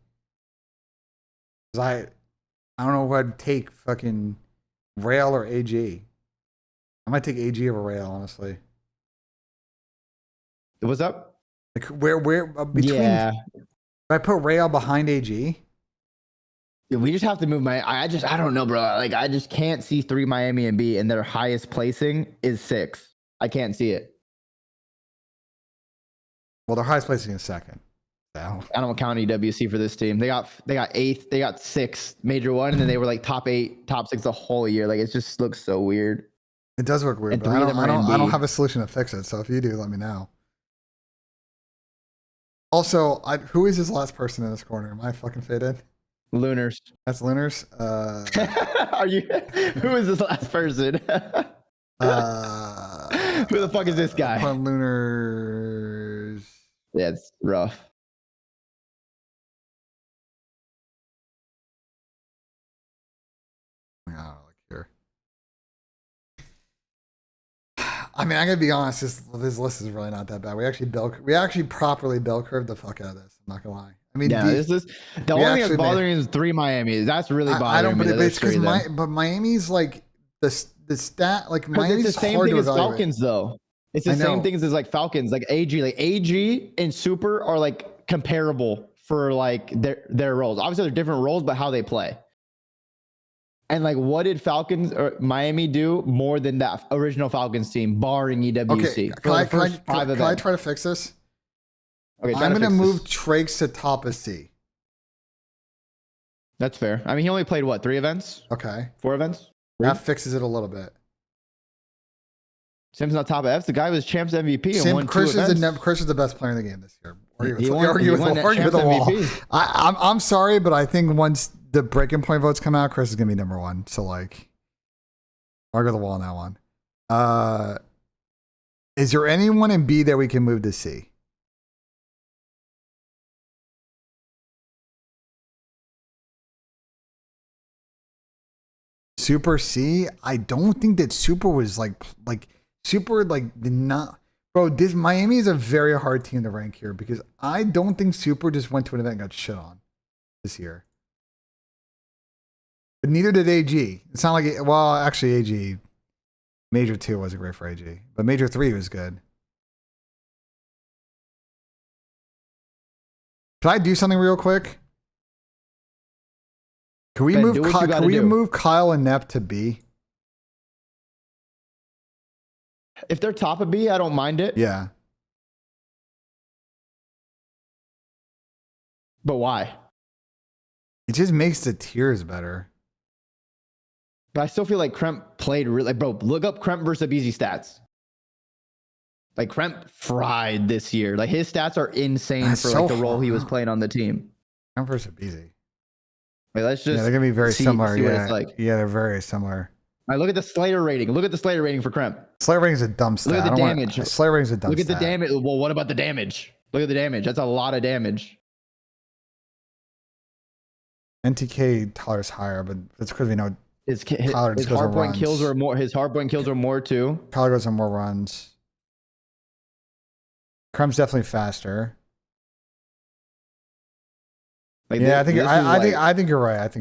Because I don't know what I'd take, fucking Real or AG. I might take AG over Real, honestly. What's up? Like where between? Yeah. If I put Real behind AG. Yeah, we just have to move I don't know, bro. Like, I just can't see 3 Miami and B, and their highest placing is 6. I can't see it. Well, their highest placing is 2nd. So. I don't count EWC for this team. They got 8th, they got 6th major 1, and then they were like top 8, top 6 the whole year. Like, it just looks so weird. It does look weird, And but 3 of them are in I don't B. have a solution to fix it. So if you do, let me know. Also, who is this last person in this corner? Am I fucking faded? Lunars. That's Lunars. Are you? Who is this last person? Who the fuck is this guy? Lunars. Yeah, it's rough. I mean, I gotta be honest. This list is really not that bad. We actually properly bell curved the fuck out of this. I'm not gonna lie. I mean, yeah, this is the only thing that's bothering is 3 Miami. That's really bothering I don't, me. but it's because Miami's like the stat, like Miami's it's the same hard thing to as evaluate. Falcons, though. It's the same things as like Falcons, like AG and Super are like comparable for like their roles. Obviously, they're different roles, but how they play. And like, what did Falcons or Miami do more than that original Falcons team, barring EWC? Okay, can I try to fix this? Okay, I'm gonna move Trakes to top of C. That's fair. I mean, he only played what, 3 events? Okay, 4 events. That fixes it a little bit. Sim's not top of F. The guy was champs MVP and won Chris 2 events. Chris is the best player in the game this year. He won the wall. MVP. I'm sorry, but I think once the breaking point votes come out, Chris is gonna be number 1. So like, argue the wall on that one. Is there anyone in B that we can move to C? Super C? I don't think that Super was like Super did not. Bro, this Miami is a very hard team to rank here because I don't think Super just went to an event and got shit on this year. But neither did AG. It's not like well, actually AG Major 2 wasn't great for AG, but Major 3 was good. Can I do something real quick? Can we move Kyle and Nep to B? If they're top of B, I don't mind it. Yeah. But why? It just makes the tiers better. But I still feel like Kremp played really. Like, bro, look up Kremp versus Easy stats. Like, Kremp fried this year. Like, his stats are insane That's for so like the role he was playing on the team. Kremp versus Beezy. Wait, let's just. Yeah, they're gonna be very similar. See yeah, what it's like. Yeah, they're very similar. All right, look at the Slayer rating. Look at the Slayer rating for Kremp. Slayer rating is a dumb stat. Look at the damage. Slayer rating is a dumb Look at stat. the damage. Well, what about the damage? Look at the damage. That's a lot of damage. NTK Tyler's higher, but that's because we know his Tyler just goes on hardpoint runs. kills are more. His hardpoint kills are more too. Tyler goes on more runs. Kremp's definitely faster. Like yeah, I think you're right. I think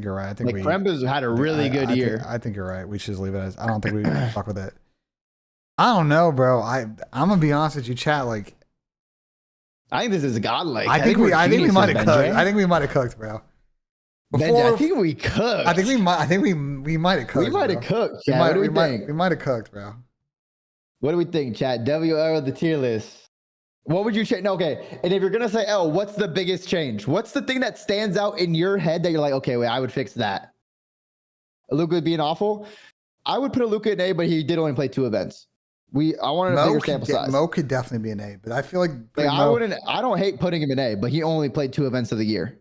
you're right. I think like Kremp has had a really good year. I think you're right. We should just leave it as. I don't think we fuck with it. I don't know, bro. I'm gonna be honest with you, chat. Like, I think this is godlike. I think we might have cooked. I think we might have cooked, bro. Before, I think we cooked. I think we might have cooked. We might have cooked. We Chat. What do we think? We might have cooked, bro. What do we think, chat? WL the tier list. What would you change? No, okay. And if you're gonna say L, what's the biggest change? What's the thing that stands out in your head that you're like, okay, wait, I would fix that? Luka being awful. I would put a Luka in A, but he did only play 2 events. I wanted a bigger sample size. Mo could definitely be an A, but I feel like I don't hate putting him in A, but he only played 2 events of the year.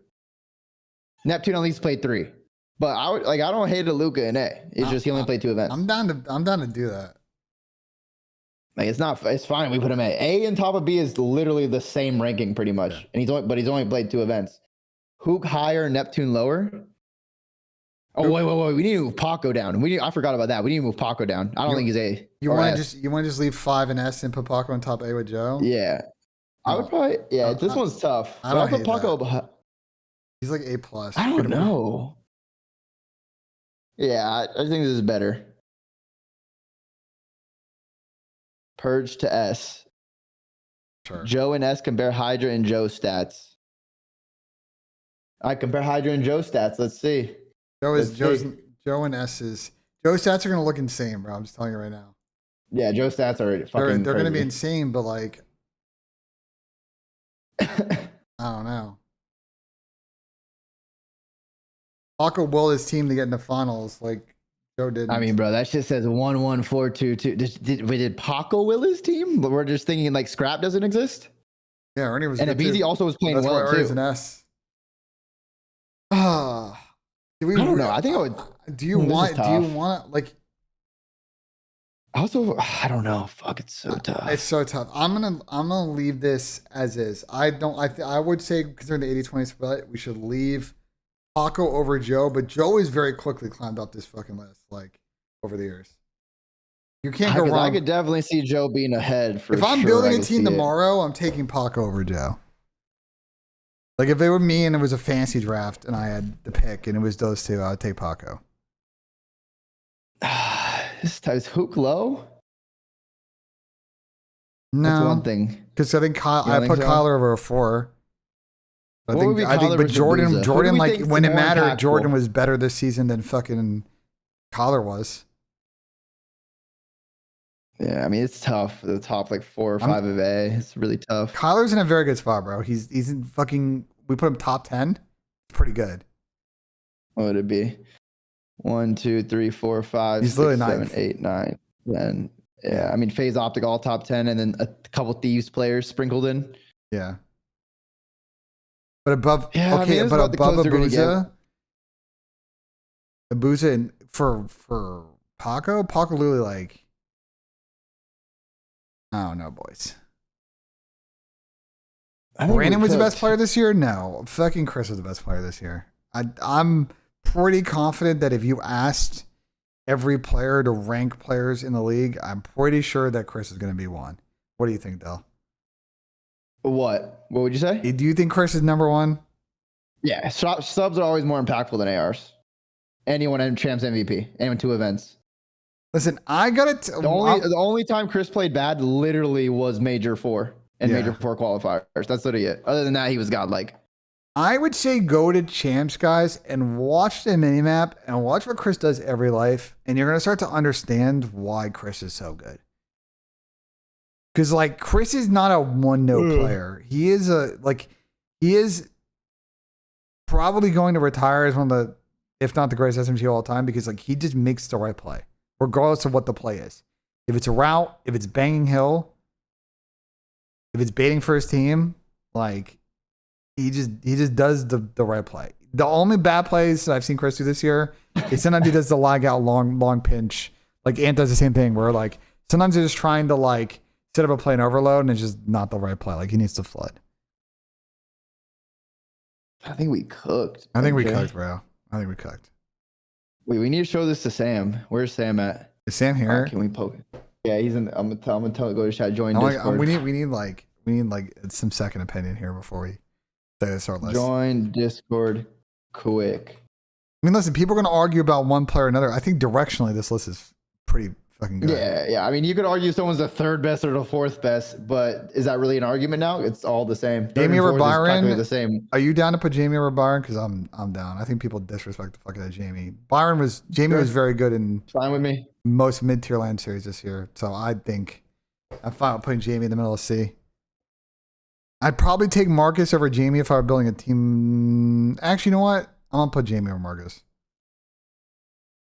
Neptune at least played 3, but I don't hate a Luka in A. It's just he only played 2 events. I'm down to do that. Like it's fine. We put him at A and top of B is literally the same ranking pretty much, and he's only played 2 events. Hook higher, Neptune lower. Oh wait! We need to move Paco down. I forgot about that. We need to move Paco down. I don't think he's A. You want to just leave 5 and S and put Paco on top A with Joe? Yeah, I would probably. Yeah, this one's tough. I don't put hate Paco. He's like A plus. I don't know. Yeah, I think this is better. Purge to S. Sure. Joe and S compare Hydra and Joe stats. I compare Hydra and Joe stats. Let's see. Joe and S's. Joe stats are gonna look insane, bro. I'm just telling you right now. Yeah, Joe stats are fucking. They're gonna be crazy. insane, but like, I don't know. Paco will his team to get in the finals, like Joe did. I mean, bro, that shit says 1-1-4-2-2. Did Paco will his team? But we're just thinking like scrap doesn't exist. Yeah, Ernie was. And good Abizi too. also was playing That's well why Ernie's too. an S. I don't know. I think I would. Do you want like? Also, I don't know. Fuck, it's so tough. It's so tough. I'm gonna leave this as is. I would say considering the 80-20 split, we should leave Paco over Joe, but Joe has very quickly climbed up this fucking list, like over the years. You can't go wrong. I could definitely see Joe being ahead for If I'm sure. building a team tomorrow, I'm taking Paco over Joe. Like if it were me and it was a fantasy draft and I had the pick and it was those two, I would take Paco. This is Hook low. No, that's one thing. Because I think I put Kyler over a 4. I think, but Jordan, like when it mattered, Jordan was better this season than fucking Kyler was. Yeah, I mean it's tough. The top like 4 or 5 of A, it's really tough. Kyler's in a very good spot, bro. He's in fucking. We put him top 10. Pretty good. What would it be? 1, 2, 3, 4, 5, He's 6, literally 7, 9th. 8, 9, 10. Yeah, I mean Phase Optic all top 10, and then a couple Thieves players sprinkled in. Yeah. But above, Yeah, okay, I mean, but above Abuza and for Paco literally like, I don't know, boys. Brandon was the best player this year? No. Fucking Chris was the best player this year. I'm pretty confident that if you asked every player to rank players in the league, I'm pretty sure that Chris is going to be one. What do you think, Del? What would you say? Do you think Chris is number 1? Yeah, subs are always more impactful than ARs. Anyone in Champs MVP, anyone 2 events. Listen, I got it. The only time Chris played bad literally was Major 4 and Major 4 qualifiers. That's literally it. Other than that, he was godlike. I would say go to Champs, guys, and watch the minimap and watch what Chris does every life, and you're going to start to understand why Chris is so good. Because, like, Chris is not a one-note player. He is probably going to retire as one of the, if not the greatest SMG of all time, because, like, he just makes the right play, regardless of what the play is. If it's a route, if it's banging hill, if it's baiting for his team, like, he just does the right play. The only bad plays that I've seen Chris do this year is sometimes he does the lag out long pinch. Like Ant does the same thing where like sometimes they're just trying to like set up a play and overload and it's just not the right play. Like he needs to flood. I think we cooked. I think we cooked, bro. I think we cooked. Wait, we need to show this to Sam. Where's Sam at? Is Sam here? Can we poke it? Yeah, he's in. I'm gonna tell go to chat. Join Discord. We need like some second opinion here before we say this our list. Join Discord quick. I mean, listen, people are gonna argue about one player or another. I think directionally this list is pretty fucking good. Yeah. I mean, you could argue someone's the 3rd best or the 4th best, but is that really an argument now? It's all the same. Jamie or Byron? The same. Are you down to put Jamie over Byron? Because I'm down. I think people disrespect the fuck out of Jamie. Jamie was very good in fine with me. Most mid-tier land series this year. So I think I'm fine with putting Jamie in the middle of C. I'd probably take Marcus over Jamie if I were building a team. Actually, you know what? I'm gonna put Jamie over Marcus.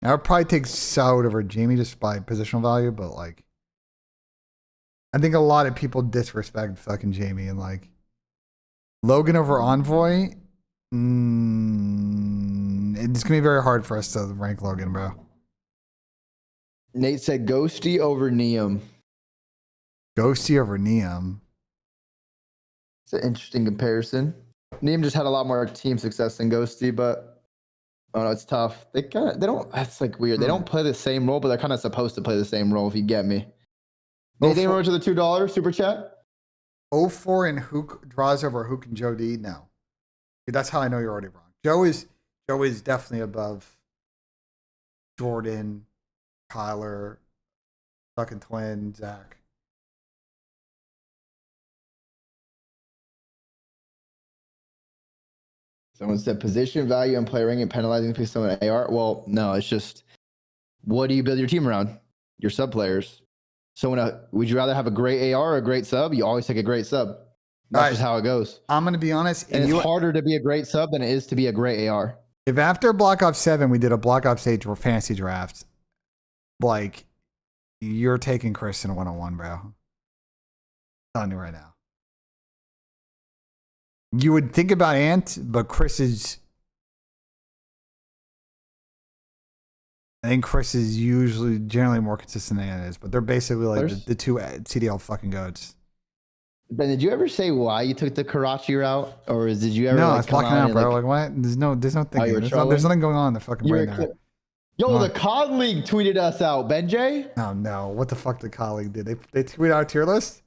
I would probably take Saud over Jamie just by positional value, but like, I think a lot of people disrespect fucking Jamie and like Logan over Envoy. It's gonna be very hard for us to rank Logan, bro. Nate said Ghosty over Neum. Ghosty over Neum. It's an interesting comparison. Neum just had a lot more team success than Ghosty, but Oh no, it's tough. They don't. That's like weird. They don't play the same role, but they're kind of supposed to play the same role. If you get me. Anything over to the $2 super chat? 04 and Hook draws over Hook and Joe D. No, that's how I know you're already wrong. Joe is definitely above Jordan, Kyler, fucking Twin, Zach. Someone said position value and player ranking penalizing based on an AR. Well, no, it's just what do you build your team around? Your sub players. So would you rather have a great AR or a great sub? You always take a great sub. That's just how it goes. I'm gonna be honest, and it's harder to be a great sub than it is to be a great AR. If after Black Ops 7 we did a Black Ops 8 fantasy draft, like you're taking Chris in a 1-on-1, bro. I'm telling you right now. You would think about Ant, but Chris is. I think Chris is generally more consistent than Ant is, but they're basically like the two CDL fucking goats. Ben, did you ever say why you took the Karachi route, or did you ever? No, like, it's blocking out, bro. Like what? There's no thinking. There's nothing going on in the fucking brain there. Yo, the COD League tweeted us out, BENJ. Oh no! What the fuck did COD League did? They tweeted our tier list.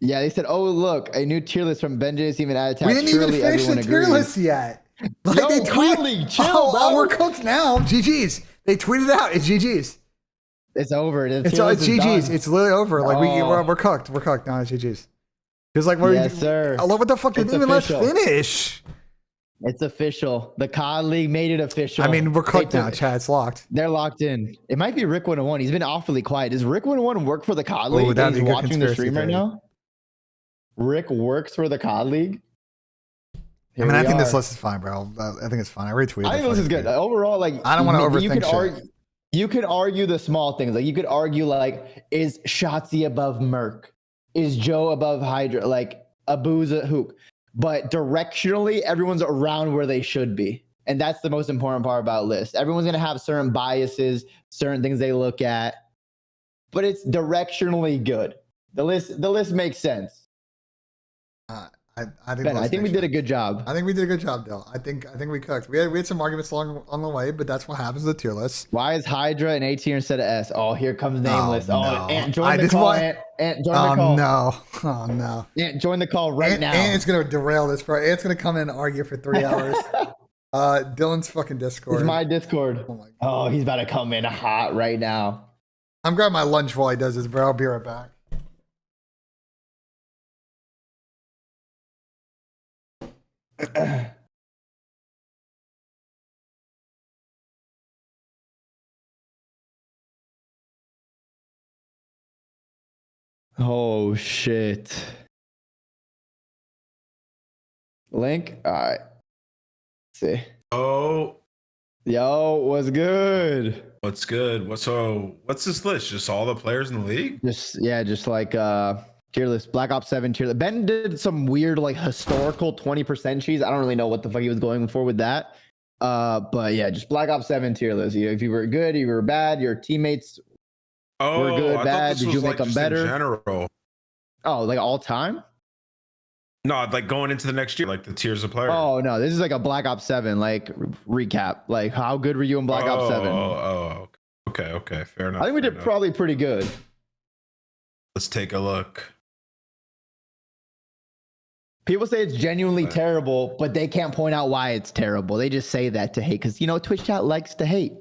Yeah, they said, "Oh look, a new tier list from BENJ is even added." We didn't even finish the tier list yet. Like Yo, they tweeted, League, chill, bro. Oh, we're cooked now. GG's. They tweeted out. It's GG's. It's over. It's GG's. It's literally over. Like we're cooked. We're cooked now. It's GG's. Because like yes, sir. What the fuck did even let's finish? It's official. The COD League made it official. I mean, we're cooked now, Chad. It's locked. They're locked in. It might be Rick 101. He's been awfully quiet. Does Rick 101 work for the COD League? He's watching the stream right now. Rick works for the COD League. I mean, I think this list is fine, bro. I think it's fine. I retweeted. I think this is good. Overall, like I don't want to overthink shit. You could argue the small things. Like you could argue, like, is Shotzi above Merc? Is Joe above Hydra? Like Abuza Hook? But directionally, everyone's around where they should be. And that's the most important part about lists. Everyone's going to have certain biases, certain things they look at. But it's directionally good. The list makes sense. I think we did a good job. I think we did a good job, Dill. I think we cooked. We had some arguments along the way, but that's what happens with the tier list. Why is Hydra an A tier instead of S? Oh, here comes Nameless. No. Ant, join the call. Ant, join the call. No. Oh no. Ant, join the call now. Ant's gonna derail this, bro. Ant's gonna come in and argue for 3 hours. Dylan's fucking Discord. It's my Discord. Oh, he's about to come in hot right now. I'm grabbing my lunch while he does this, bro. I'll be right back. Oh shit. Link? Alright. See. Oh. Yo, what's good? What's good? What's this list? Just all the players in the league? Just like tier list, Black Ops 7 tier list. Ben did some weird like historical 20% cheese. I don't really know what the fuck he was going for with that. But yeah, just Black Ops 7 tier list. If you were good, you were bad, your teammates were good, bad. Did you make them better? In general. Oh, like all time? No, like going into the next year, like the tiers of players. Oh no, this is like a Black Ops 7 like recap. Like how good were you in Black Ops 7? Okay, fair enough. I think we did probably pretty good. Let's take a look. People say it's genuinely terrible, but they can't point out why it's terrible. They just say that to hate because Twitch chat likes to hate.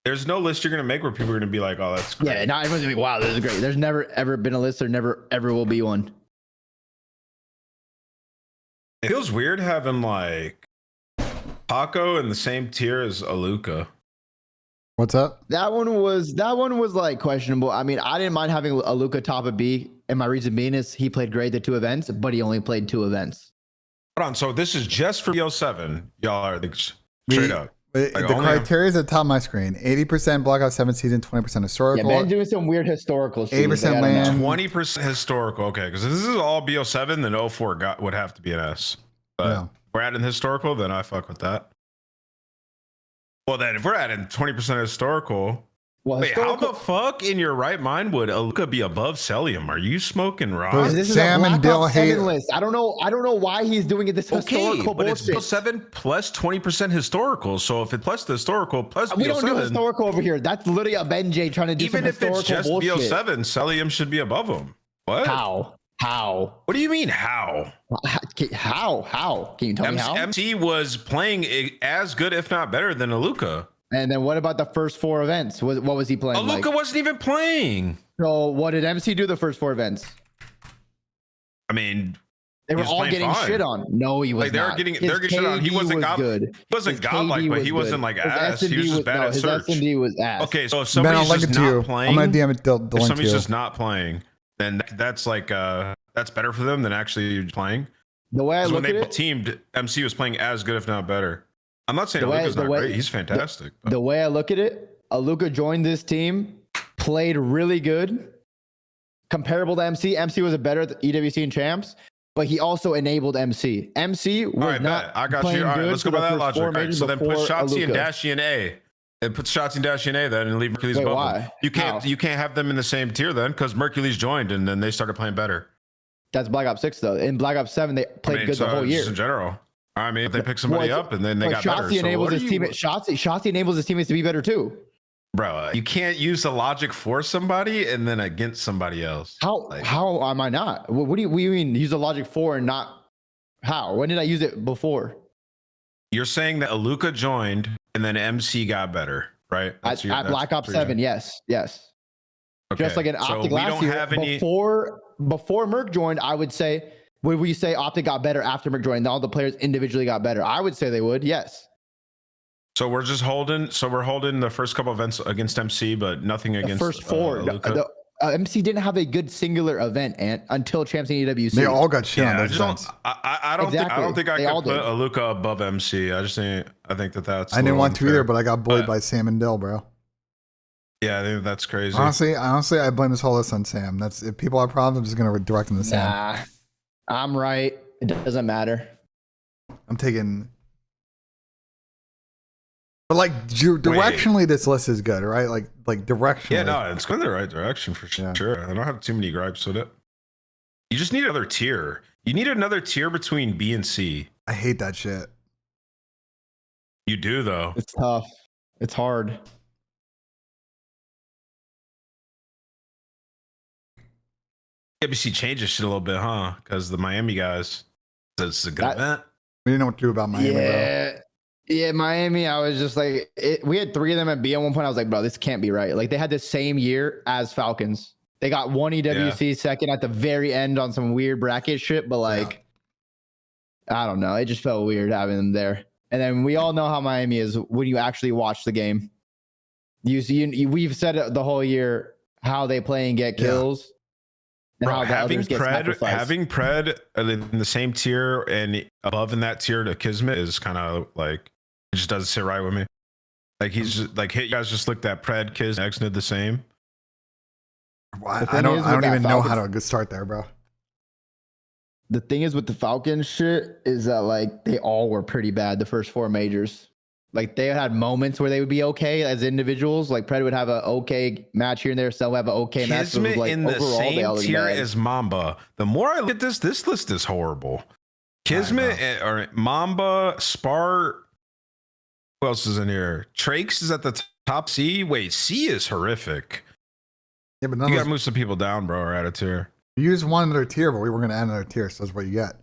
There's no list you're gonna make where people are gonna be like, "Oh, that's great." Yeah, not everyone's gonna be, "Wow, this is great." There's never ever been a list. There never ever will be one. It feels weird having like Paco in the same tier as Aluka. What's up? That one was like questionable. I mean, I didn't mind having Aluka top of B, and my reason being is he played great the 2 events, but he only played 2 events. Hold on, so this is just for BO7. Y'all are straight up. The criteria is at the top of my screen. 80% Black Ops 7 season, 20% historical. Yeah, Ben doing some weird historical shit. 80% land. 20% historical. Okay, because if this is all BO7, then 04 would have to be an S. But if we're adding historical, then I fuck with that. Well, then if we're adding 20% historical, Well, Wait, how the fuck in your right mind would Aluka be above Celium? Are you smoking rocks? This is Sam a and Black Dill Ops hate. 7 list. I don't know why he's doing it. This historical but it's bullshit. BO7 plus 20% historical. So if it's plus the historical plus We don't do BO7, historical over here. That's literally a BENJ trying to do even some if it's historical just bullshit. BO7, Celium should be above him. What? How? What do you mean how? How? Can you tell me how? MC was playing as good, if not better, than Aluka. And then what about the first 4 events? What was he playing? Aluka wasn't even playing. So what did MC do the first 4 events? I mean, they were all getting shit on. No, he was like, they not. were getting shit on. He wasn't good. He wasn't godlike, but he wasn't like ass. He was just bad at search. His S&D was ass. Okay, so if somebody's just not playing, I'm gonna DM it. if somebody's just not playing, then that's like that's better for them than actually playing. The way I look when at they it, teamed, MC was playing as good, if not better. I'm not saying Aluka's not great. He's fantastic. The way I look at it, Aluka joined this team, played really good, comparable to MC. MC was a better at EWC and champs, but he also enabled MC. MC was not. I got you. All right, let's go by that logic. All right, so then put Shotzi and Dashy in A. And put Shotzi and Dashy in A then, and leave Mercules above them. You can't have them in the same tier then, because Mercules joined and then they started playing better. That's Black Ops 6 though. In Black Ops 7, they played good the whole year. Just in general. I mean, if they pick somebody up and then they got better. Enables his Shotzi enables his teammates to be better too. Bro, you can't use the logic for somebody and then against somebody else. How am I not? What do you mean use the logic for and not how? When did I use it before? You're saying that Aluka joined and then MC got better, right? At Black Ops 7, yes. Okay. Just like an Optic last year, before Merc joined, I would say, would we say Optic got better after Merc joined? All the players individually got better. I would say they would, yes. So we're just holding. So we're holding the first couple events against MC, but nothing against the first 4. MC didn't have a good singular event until Champs and EWC. They all got shit on those events. I don't think I could put Aluka above MC. I think that's. I didn't want to either, but I got bullied by Sam and Dill, bro. Yeah, I think that's crazy. Honestly, I blame this whole list on Sam. That's if people have problems, I'm just gonna direct them to Sam. Nah, I'm right. It doesn't matter. I'm taking. But like directionally, this list is good, right? Like directionally. Yeah, no, it's going in the right direction for sure. I don't have too many gripes with it. You just need another tier. You need another tier between B and C. I hate that shit. You do though. It's tough. It's hard. ABC changes shit a little bit, huh? Because the Miami guys, it's a good event. We didn't know what to do about Miami, bro. Yeah, Miami, I was just like, we had 3 of them at B at one point. I was like, bro, this can't be right. Like, they had the same year as Falcons. They got 1 EWC second at the very end on some weird bracket shit, but like, I don't know. It just felt weird having them there. And then we all know how Miami is when you actually watch the game. We've said it the whole year how they play and get kills. And Bro, how the having others get sacrificed. having Pred in the same tier and above in that tier to Kismet is kind of like, it just doesn't sit right with me. Like he's just, like, hey, you guys just looked at Pred, Kiz, X did the same. I don't even know how to start there, bro. The thing is with the Falcons shit is that like they all were pretty bad the first 4 majors. Like they had moments where they would be okay as individuals. Like Pred would have an okay match here and there. Still have an okay match. Kismet like, in the overall, same tier as Mamba. The more I look at this list is horrible. Kismet or Mamba, Spart. Who else is in here? Trakes is at the top. C. Wait, C is horrific. Yeah, but you gotta move some people down, bro, or add a tier. You just wanted another tier, but we were gonna add another tier, so that's what you get.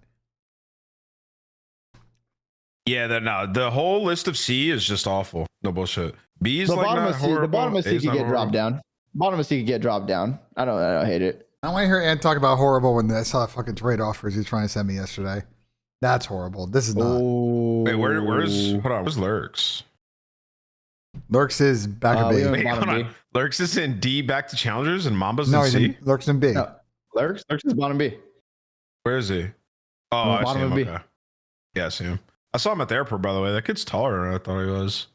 Yeah, the whole list of C is just awful. No bullshit. B is the like bottom not of C, horrible. the bottom of C could get dropped down. Bottom of C could get dropped down. I don't hate it. I want to hear Ant talk about horrible when I saw the fucking trade offers he's trying to send me yesterday. That's horrible. This is not. Wait, where's hold on? Where's Lurks? Lurks is back in B. Wait, hold on. Lurks is in D, back to challengers, and Mamba's No, in C. Lurks in B. No. Lurks is bottom B. Where is he? Oh, I see bottom him. of B. Okay. Yeah, I see him. I saw him at the airport, by the way. That kid's taller than I thought he was.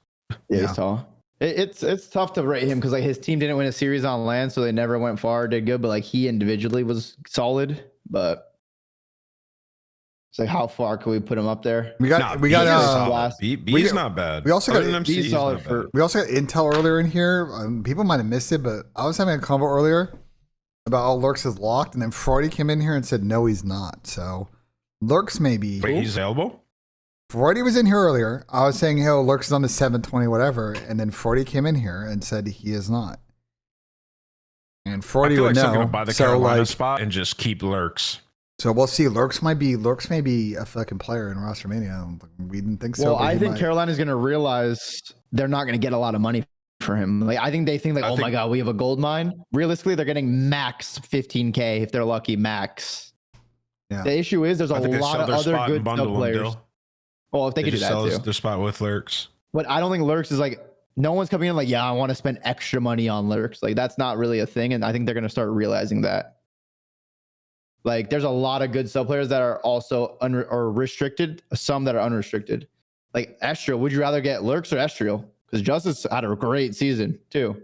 Yeah, he's tall. It's tough to rate him because like his team didn't win a series on land, so they never went far, did good, but like he individually was solid. But It's like how far can we put him up there? We got B's not bad. We also Other got than MC, he's not bad. we also got intel earlier in here. People might have missed it, but I was having a convo earlier about all Lurks is locked, and then Freudy came in here and said no, he's not. So Lurks may be. Wait, he's available? Freudy was in here earlier. I was saying, hey, Lurks is on the 720 whatever, and then Freudy came in here and said he is not. And Freudy would know. Gonna buy the Carolina spot and just keep Lurks. So we'll see. Lurks may be a fucking player in Rostermania. We didn't think so. Well, I think Carolina's going to realize they're not going to get a lot of money for him. Like I think they think like, oh my god, we have a gold mine. Realistically, they're getting max 15K if they're lucky, max. Yeah. The issue is there's a lot of other good sub players. Well, if they could do that too. Their spot with Lurks. But I don't think Lurks is like, no one's coming in like, yeah, I want to spend extra money on Lurks. Like that's not really a thing, and I think they're going to start realizing that. Like, there's a lot of good sub players that are also or restricted, some that are unrestricted. Like Estriel, would you rather get Lurks or Estriel? Because Justice had a great season too.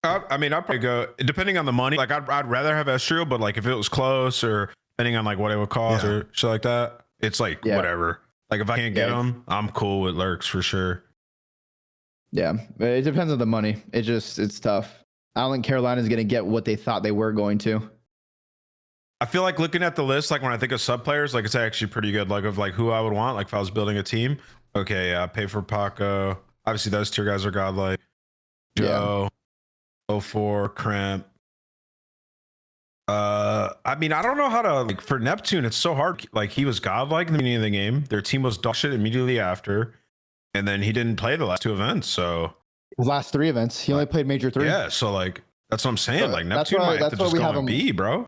I mean, I'd probably go depending on the money. Like, I'd rather have Estriel, but like if it was close or depending on like what it would cost or shit like that, it's like whatever. Like if I can't get them, I'm cool with Lurks for sure. Yeah, it depends on the money. It's tough. I don't think Carolina's gonna get what they thought they were going to. I feel like looking at the list, like when I think of sub players, like it's actually pretty good. Like of like who I would want, like if I was building a team. Okay, yeah, pay for Paco. Obviously, those two guys are godlike. Joe, 04, Cramp. I mean, I don't know how to like for Neptune. It's so hard. Like he was godlike in the beginning of the game. Their team was dog shit immediately after, and then he didn't play the last two events. So the last three events, he only played major 3. Yeah, so like that's what I'm saying. Like Neptune might have to just go on B, bro.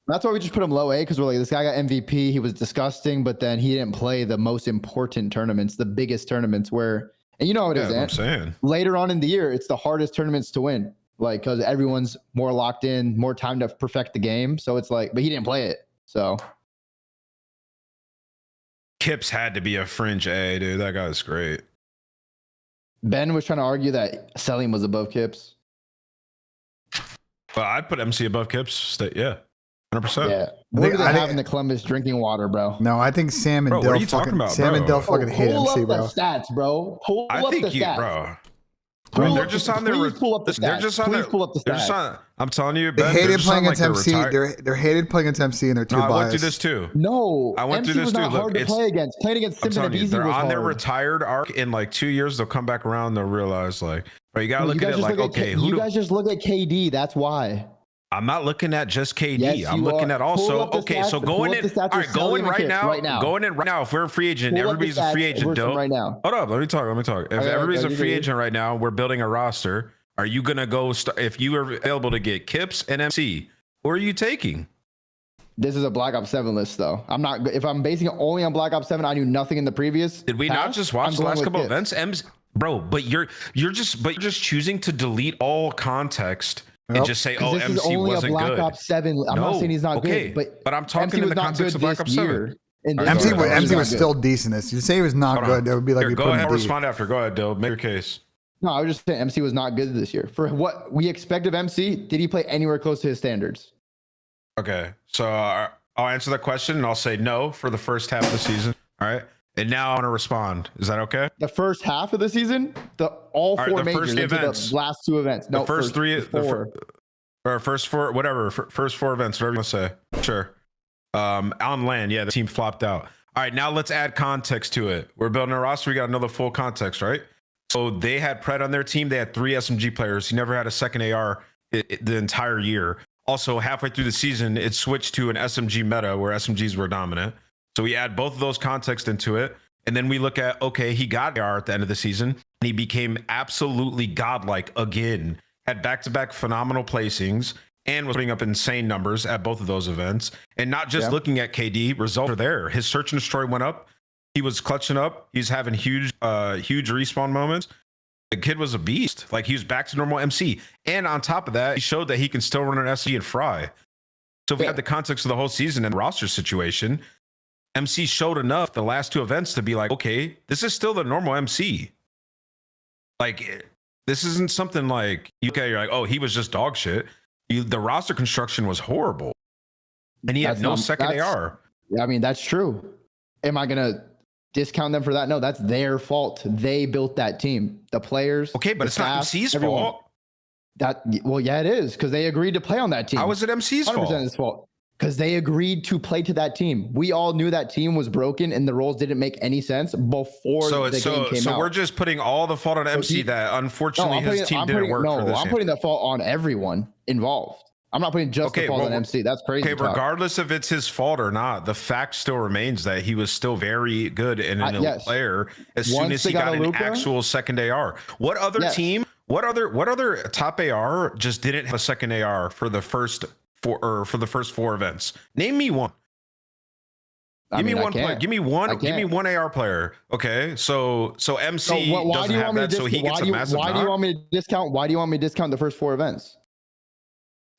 That's why we just put him low A, because we're like, this guy got MVP. He was disgusting, but then he didn't play the most important tournaments, the biggest tournaments where, and you know how it is, I'm saying. Later on in the year, it's the hardest tournaments to win. Like, because everyone's more locked in, more time to perfect the game. So it's like, but he didn't play it. So Kips had to be a fringe A, dude. That guy's great. Ben was trying to argue that Selim was above Kips. Well, I'd put MC above Kips. Yeah. 100%. Yeah. What do they have in the Columbus drinking water, bro? No, I think Sam and Dill fucking hate MC, bro. Pull up the stats, bro. Pull up the stats. Bro, they're just on their. They're just on their. Pull up the stats. They're just on. I'm telling you, they Ben, hated playing against MC. They're hated playing against MC, and they're too biased. I went through this too. No, I went MC through this was too. not hard to play against. Playing against Simpson and Easy they're was on their hard. retired arc. In like 2 years, they'll come back around. They'll realize, like, bro, you gotta look at it like, okay, you guys just look at KD. That's why. I'm not looking at just KD. Yes, I'm looking at also, okay, so going in, all right, going right now, going in right now, if we're a free agent, everybody's a free agent, Dill. Right now. Hold up, let me talk. If everybody's a free agent right now, we're building a roster. Are you going to go, if you are available to get Kips and MC, who are you taking? This is a Black Ops 7 list, though. I'm not, if I'm basing it only on Black Ops 7, I knew nothing in the previous. Did we not just watch the last couple of events? Bro, but you're just choosing to delete all context. And just say, oh, MC wasn't good. Ops 7. I'm not saying he's not good, but I'm talking in the context of Black Ops 7. MC was still decent. You say he was not good, that would be like you go ahead and respond after. Go ahead, Dill. Make your case. No, I was just saying MC was not good this year. For what we expect of MC, did he play anywhere close to his standards? Okay, so I'll answer that question and I'll say no for the first half of the season. All right. And now I want to respond. Is that okay? The first half of the season, all four majors, the last two events. No, the first first four, whatever. First four events, whatever you want to say. Sure. On land, yeah, the team flopped out. All right, now let's add context to it. We're building a roster. We got another full context, right? So they had Pred on their team. They had 3 SMG players. He never had a second AR the entire year. Also, halfway through the season, it switched to an SMG meta where SMGs were dominant. So we add both of those context into it. And then we look at, okay, he got AR at the end of the season. And he became absolutely godlike again. Had back-to-back phenomenal placings and was putting up insane numbers at both of those events. And not just looking at KD, results are there. His search and destroy went up. He was clutching up. He's having huge respawn moments. The kid was a beast. Like, he was back to normal MC. And on top of that, he showed that he can still run an SC and fry. So if we had the context of the whole season and roster situation, MC showed enough the last 2 events to be like, okay, this is still the normal MC. Like, this isn't something like, okay, you're like, oh, he was just dog shit. The roster construction was horrible. And he had no second AR. I mean, that's true. Am I going to discount them for that? No, that's their fault. They built that team. The players. Okay, but it's not MC's fault. Well, yeah, it is, because they agreed to play on that team. How is it MC's fault? 100% his fault. Because they agreed to play to that team. We all knew that team was broken and the roles didn't make any sense before the game came out. So we're just putting all the fault on MC that unfortunately his team didn't work for this I'm putting that fault on everyone involved. I'm not putting just the fault on MC. That's crazy. Okay, regardless if it's his fault or not, the fact still remains that he was still very good and an elite player as soon as he got an actual second AR. What other team? What other top AR just didn't have a second AR for the first four events? Name me one. Give me one player. Give me one AR player. Okay, so MC doesn't have that, so he gets a massive. Why do you want me to discount? Why do you want me to discount the first 4 events?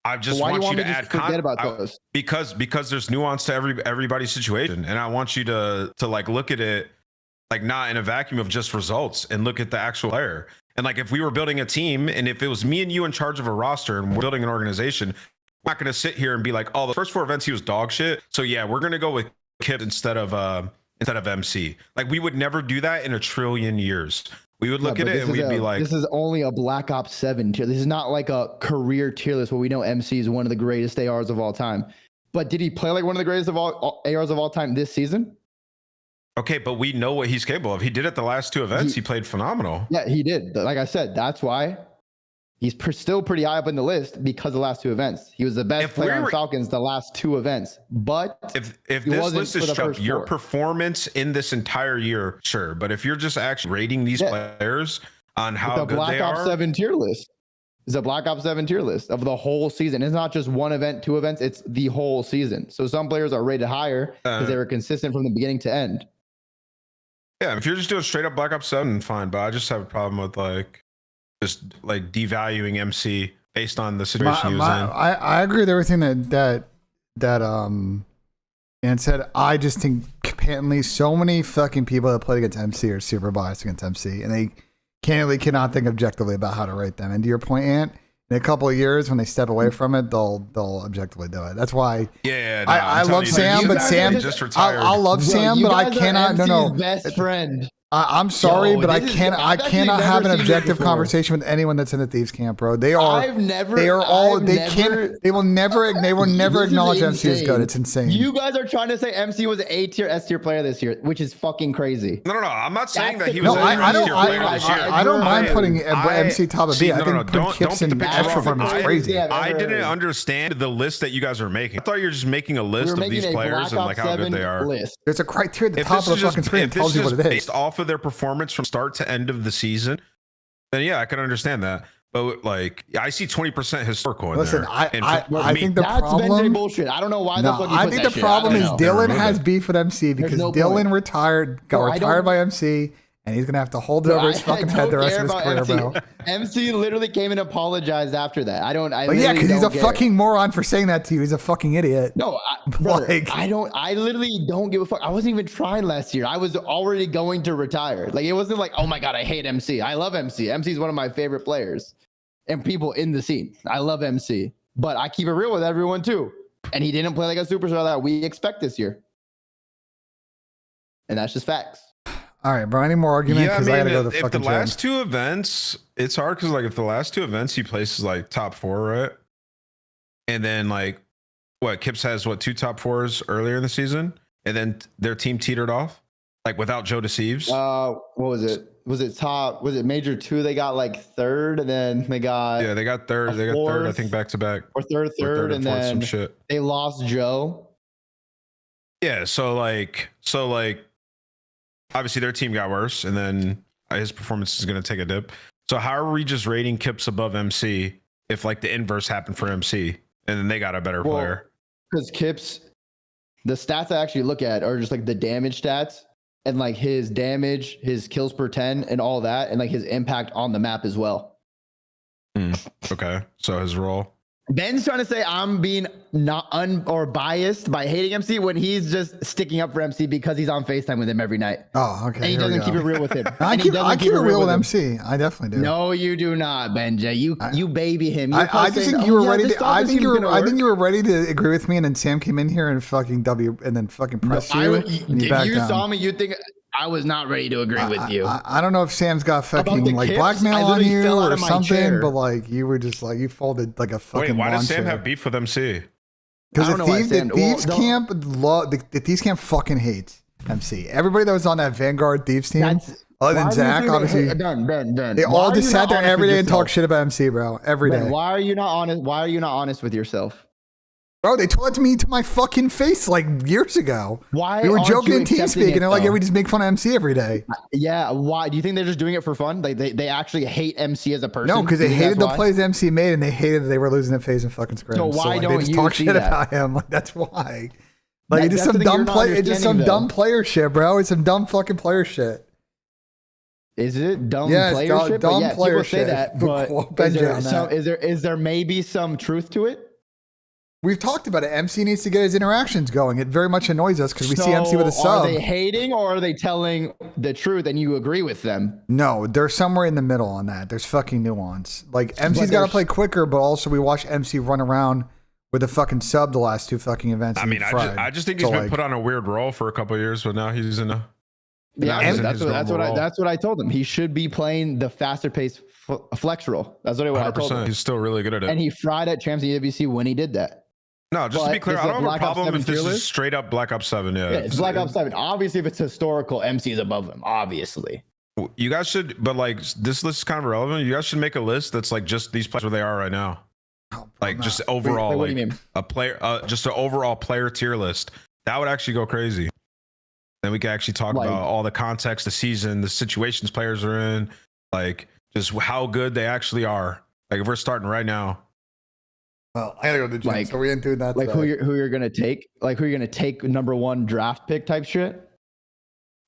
I just want you to add context because there's nuance to everybody's situation, and I want you to like look at it like not in a vacuum of just results, and look at the actual player. And like if we were building a team, and if it was me and you in charge of a roster, and we're building an organization, I'm not going to sit here and be like, oh, the first 4 events he was dog shit, so yeah, we're going to go with Kip instead of MC. Like we would never do that in a trillion years. We would look at it and we'd be like, this is only a Black Ops 7 tier. This is not like a career tier list where we know MC is one of the greatest ARs of all time. But did he play like one of the greatest of all ARs of all time this season? Okay, but we know what he's capable of. He did it the last 2 events. He played phenomenal. Yeah, he did. Like I said, that's why he's still pretty high up in the list, because of the last 2 events. He was the best player on Falcons the last 2 events. But if this list is struck, your performance in this entire year, sure. But if you're just actually rating these players on how good they are, Black Ops 7 tier list. It's a Black Ops 7 tier list of the whole season. It's not just 1 event, 2 events. It's the whole season. So some players are rated higher because they were consistent from the beginning to end. Yeah, if you're just doing straight up Black Ops 7, fine. But I just have a problem with just devaluing MC based on the situation he was in. I agree with everything that and said. I just think patently so many fucking people that played against MC are super biased against MC, and they cannot think objectively about how to rate them. And to your point, Ant, in a couple of years when they step away from it, they'll objectively do it. That's why I love Sam, but Sam just retired. I love Sam, but I cannot. No, best friend. I'm sorry, but I cannot have an objective conversation with anyone that's in the Thieves camp, bro. They will never acknowledge MC is good. It's insane. You guys are trying to say MC was an A tier, S tier player this year, which is fucking crazy. No. I'm not saying that he was an A tier player this year. I don't mind putting MC top of B. I think putting Kips in extra form is crazy. I didn't understand the list that you guys are making. I thought you were just making a list of these players and like how good they are. There's a criteria at the top of the fucking screen that tells you what it is. Based off of their performance from start to end of the season, then yeah, I can understand that. But like, I see 20% historical in there. I think the problem. That's BENJ bullshit. I don't know why the fuck. I think the problem is Dylan has beef with MC because Dylan got retired by MC. And he's gonna have to hold it over his fucking head the rest of his career, bro. MC literally came and apologized after that. Because he's a fucking moron for saying that to you. He's a fucking idiot. No, I literally don't give a fuck. I wasn't even trying last year. I was already going to retire. Like, it wasn't like, oh my god, I hate MC. I love MC. MC is one of my favorite players and people in the scene. I love MC, but I keep it real with everyone too. And he didn't play like a superstar that we expect this year, and that's just facts. All right, bro. Any more argument? Yeah, I mean, I gotta go to the fucking last 2 events, it's hard because like if the last 2 events he places like top 4, right? And then like Kips has 2 top 4s earlier in the season, and then their team teetered off like without Joe Deceives. What was it? Was it Major 2? They got like 3rd, and then they got they got 3rd. They got 3rd, I think, back to back. Or third, and then some shit. They lost Joe. Yeah, so obviously their team got worse, and then his performance is going to take a dip. So how are we just rating Kips above MC if like the inverse happened for MC and then they got a better player? Because Kips, the stats I actually look at are just like the damage stats and like his damage, his kills per 10 and all that, and like his impact on the map as well. Okay, so his role. Ben's trying to say I'm being not or biased by hating MC when he's just sticking up for MC because he's on FaceTime with him every night. Oh, okay. And he doesn't keep it real with him. I keep it real with MC. I definitely do. No, you do not, BenJ. You baby him. I just think you were ready to. I think you were ready to agree with me, and then Sam came in here and fucking and then fucking pressed you. If you saw me, you'd think I was not ready to agree with you. I don't know if Sam's got fucking like blackmail on you or something, but like you were just like you folded like a fucking. Wait, why does lawn Sam chair. have beef with MC? Because the Thieves camp fucking hates MC. Everybody that was on that Vanguard Thieves team, other than Zach, obviously, Ben, they all just sat there every day and talk shit about MC, bro. Every day. Why are you not honest? Why are you not honest with yourself? Bro, they told it to me to my fucking face like years ago. Why? We were joking in TeamSpeak, and they're like, "Yeah, we just make fun of MC every day." Yeah. Why? Do you think they're just doing it for fun? Like they actually hate MC as a person? No, because they hated the plays MC made, and they hated that they were losing the phase in fucking scrims. So why don't they just you talk see shit that? about him? Like that's why. Like it's just some dumb play. It's just some dumb player shit, bro. It's some dumb fucking player shit. Is it dumb player shit? Dumb yeah, player people say shit. that, but is there maybe some truth to it? We've talked about it. MC needs to get his interactions going. It very much annoys us because we see MC with a sub. Are they hating or are they telling the truth and you agree with them? No, they're somewhere in the middle on that. There's fucking nuance. Like MC's got to play quicker, but also we watch MC run around with a fucking sub the last two fucking events. I mean, I just think he's been put on a weird role for a couple of years, but now he's in a. Yeah, that's what I told him. He should be playing the faster paced flex role. That's what I told him. He's still really good at it. And he fried at Champs EWC when he did that. No, just to be clear, I don't have a problem if this is straight up Black Ops 7. Yeah, it's Black Ops 7. Obviously, if it's historical, MC is above him. Obviously. You guys should, but like this list is kind of irrelevant. You guys should make a list that's like just these players where they are right now. Like just overall, what like do you mean? a player, just an overall player tier list. That would actually go crazy. Then we can actually talk about all the context, the season, the situations players are in, like just how good they actually are. Like if we're starting right now. Well, I gotta go to the gym, so we ain't doing that. Like who you're gonna take? Like who you're gonna take #1 draft pick type shit?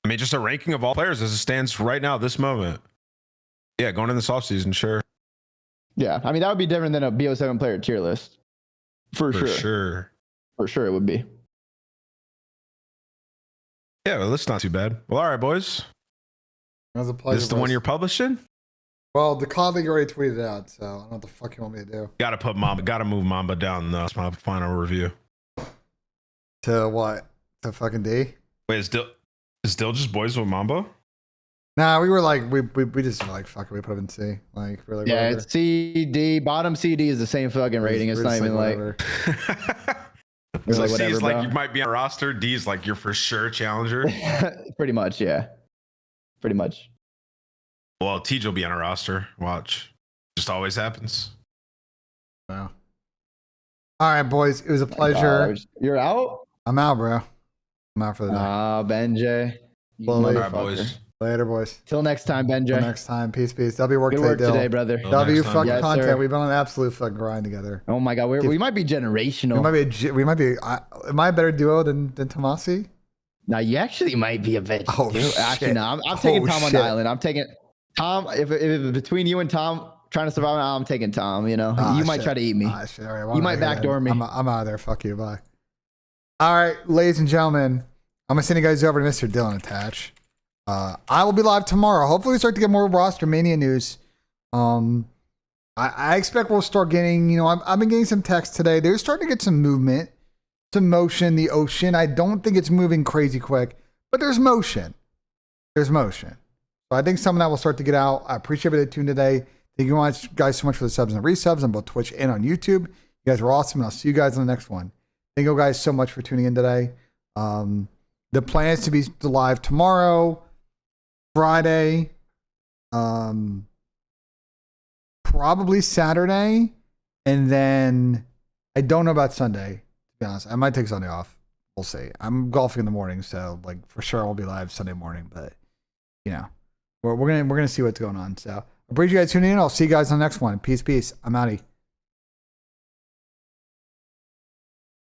I mean, just a ranking of all players as it stands right now, this moment. Yeah, going in this offseason, sure. Yeah, I mean that would be different than a BO7 player tier list, for sure. For sure, it would be. Yeah, well, that's not too bad. Well, all right, boys. It was a pleasure. This is the one you're publishing? Well, the colleague already tweeted it out, so I don't know what the fuck you want me to do. Gotta move Mamba down. That's my final review. To what? To fucking D? Wait, is Dill just boys with Mamba? Nah, we were like, we just were like, fuck it, we put him in C. Like, we're like, yeah, whatever. it's CD. Bottom CD is the same fucking rating. It's not even like. So like, C is like you might be on a roster. D is like you're for sure challenger. Pretty much, yeah. Pretty much. Well, TJ will be on a roster. Watch. Just always happens. Wow. All right, boys. It was a pleasure. You're out? I'm out, bro. I'm out for the day. BenJ. All right, boys. Later, boys. Till next time, BenJ. Till next time. Peace, peace. W work Good today, work Dill. today, brother. W fucking Yes, content. sir. We've been on an absolute fucking grind together. Oh my god, we might be generational. We might be. Am I a better duo than Tomasi? Now you actually might be a better duo. Shit. Actually, no. I'm taking Tom on the island. I'm taking Tom. If between you and Tom trying to survive, I'm taking Tom. You know, you might try to eat me. Shit. All right, you might backdoor me. I'm out of there. Fuck you. Bye. All right, ladies and gentlemen, I'm gonna send you guys over to Mr. Dylan Attach. I will be live tomorrow. Hopefully, we start to get more Rostermania news. I expect we'll start getting. You know, I've been getting some text today. They're starting to get some movement, some motion. The ocean. I don't think it's moving crazy quick, but there's motion. There's motion. So I think some of that will start to get out. I appreciate everybody that tuned today. Thank you guys so much for the subs and resubs on both Twitch and on YouTube. You guys were awesome, and I'll see you guys on the next one. Thank you guys so much for tuning in today. The plan is to be live tomorrow, Friday, probably Saturday, and then I don't know about Sunday, to be honest. I might take Sunday off. We'll see. I'm golfing in the morning, so like for sure I'll be live Sunday morning, but you know, we're gonna see what's going on. So I appreciate you guys tuning in. I'll see you guys on the next one. Peace, peace. I'm outie.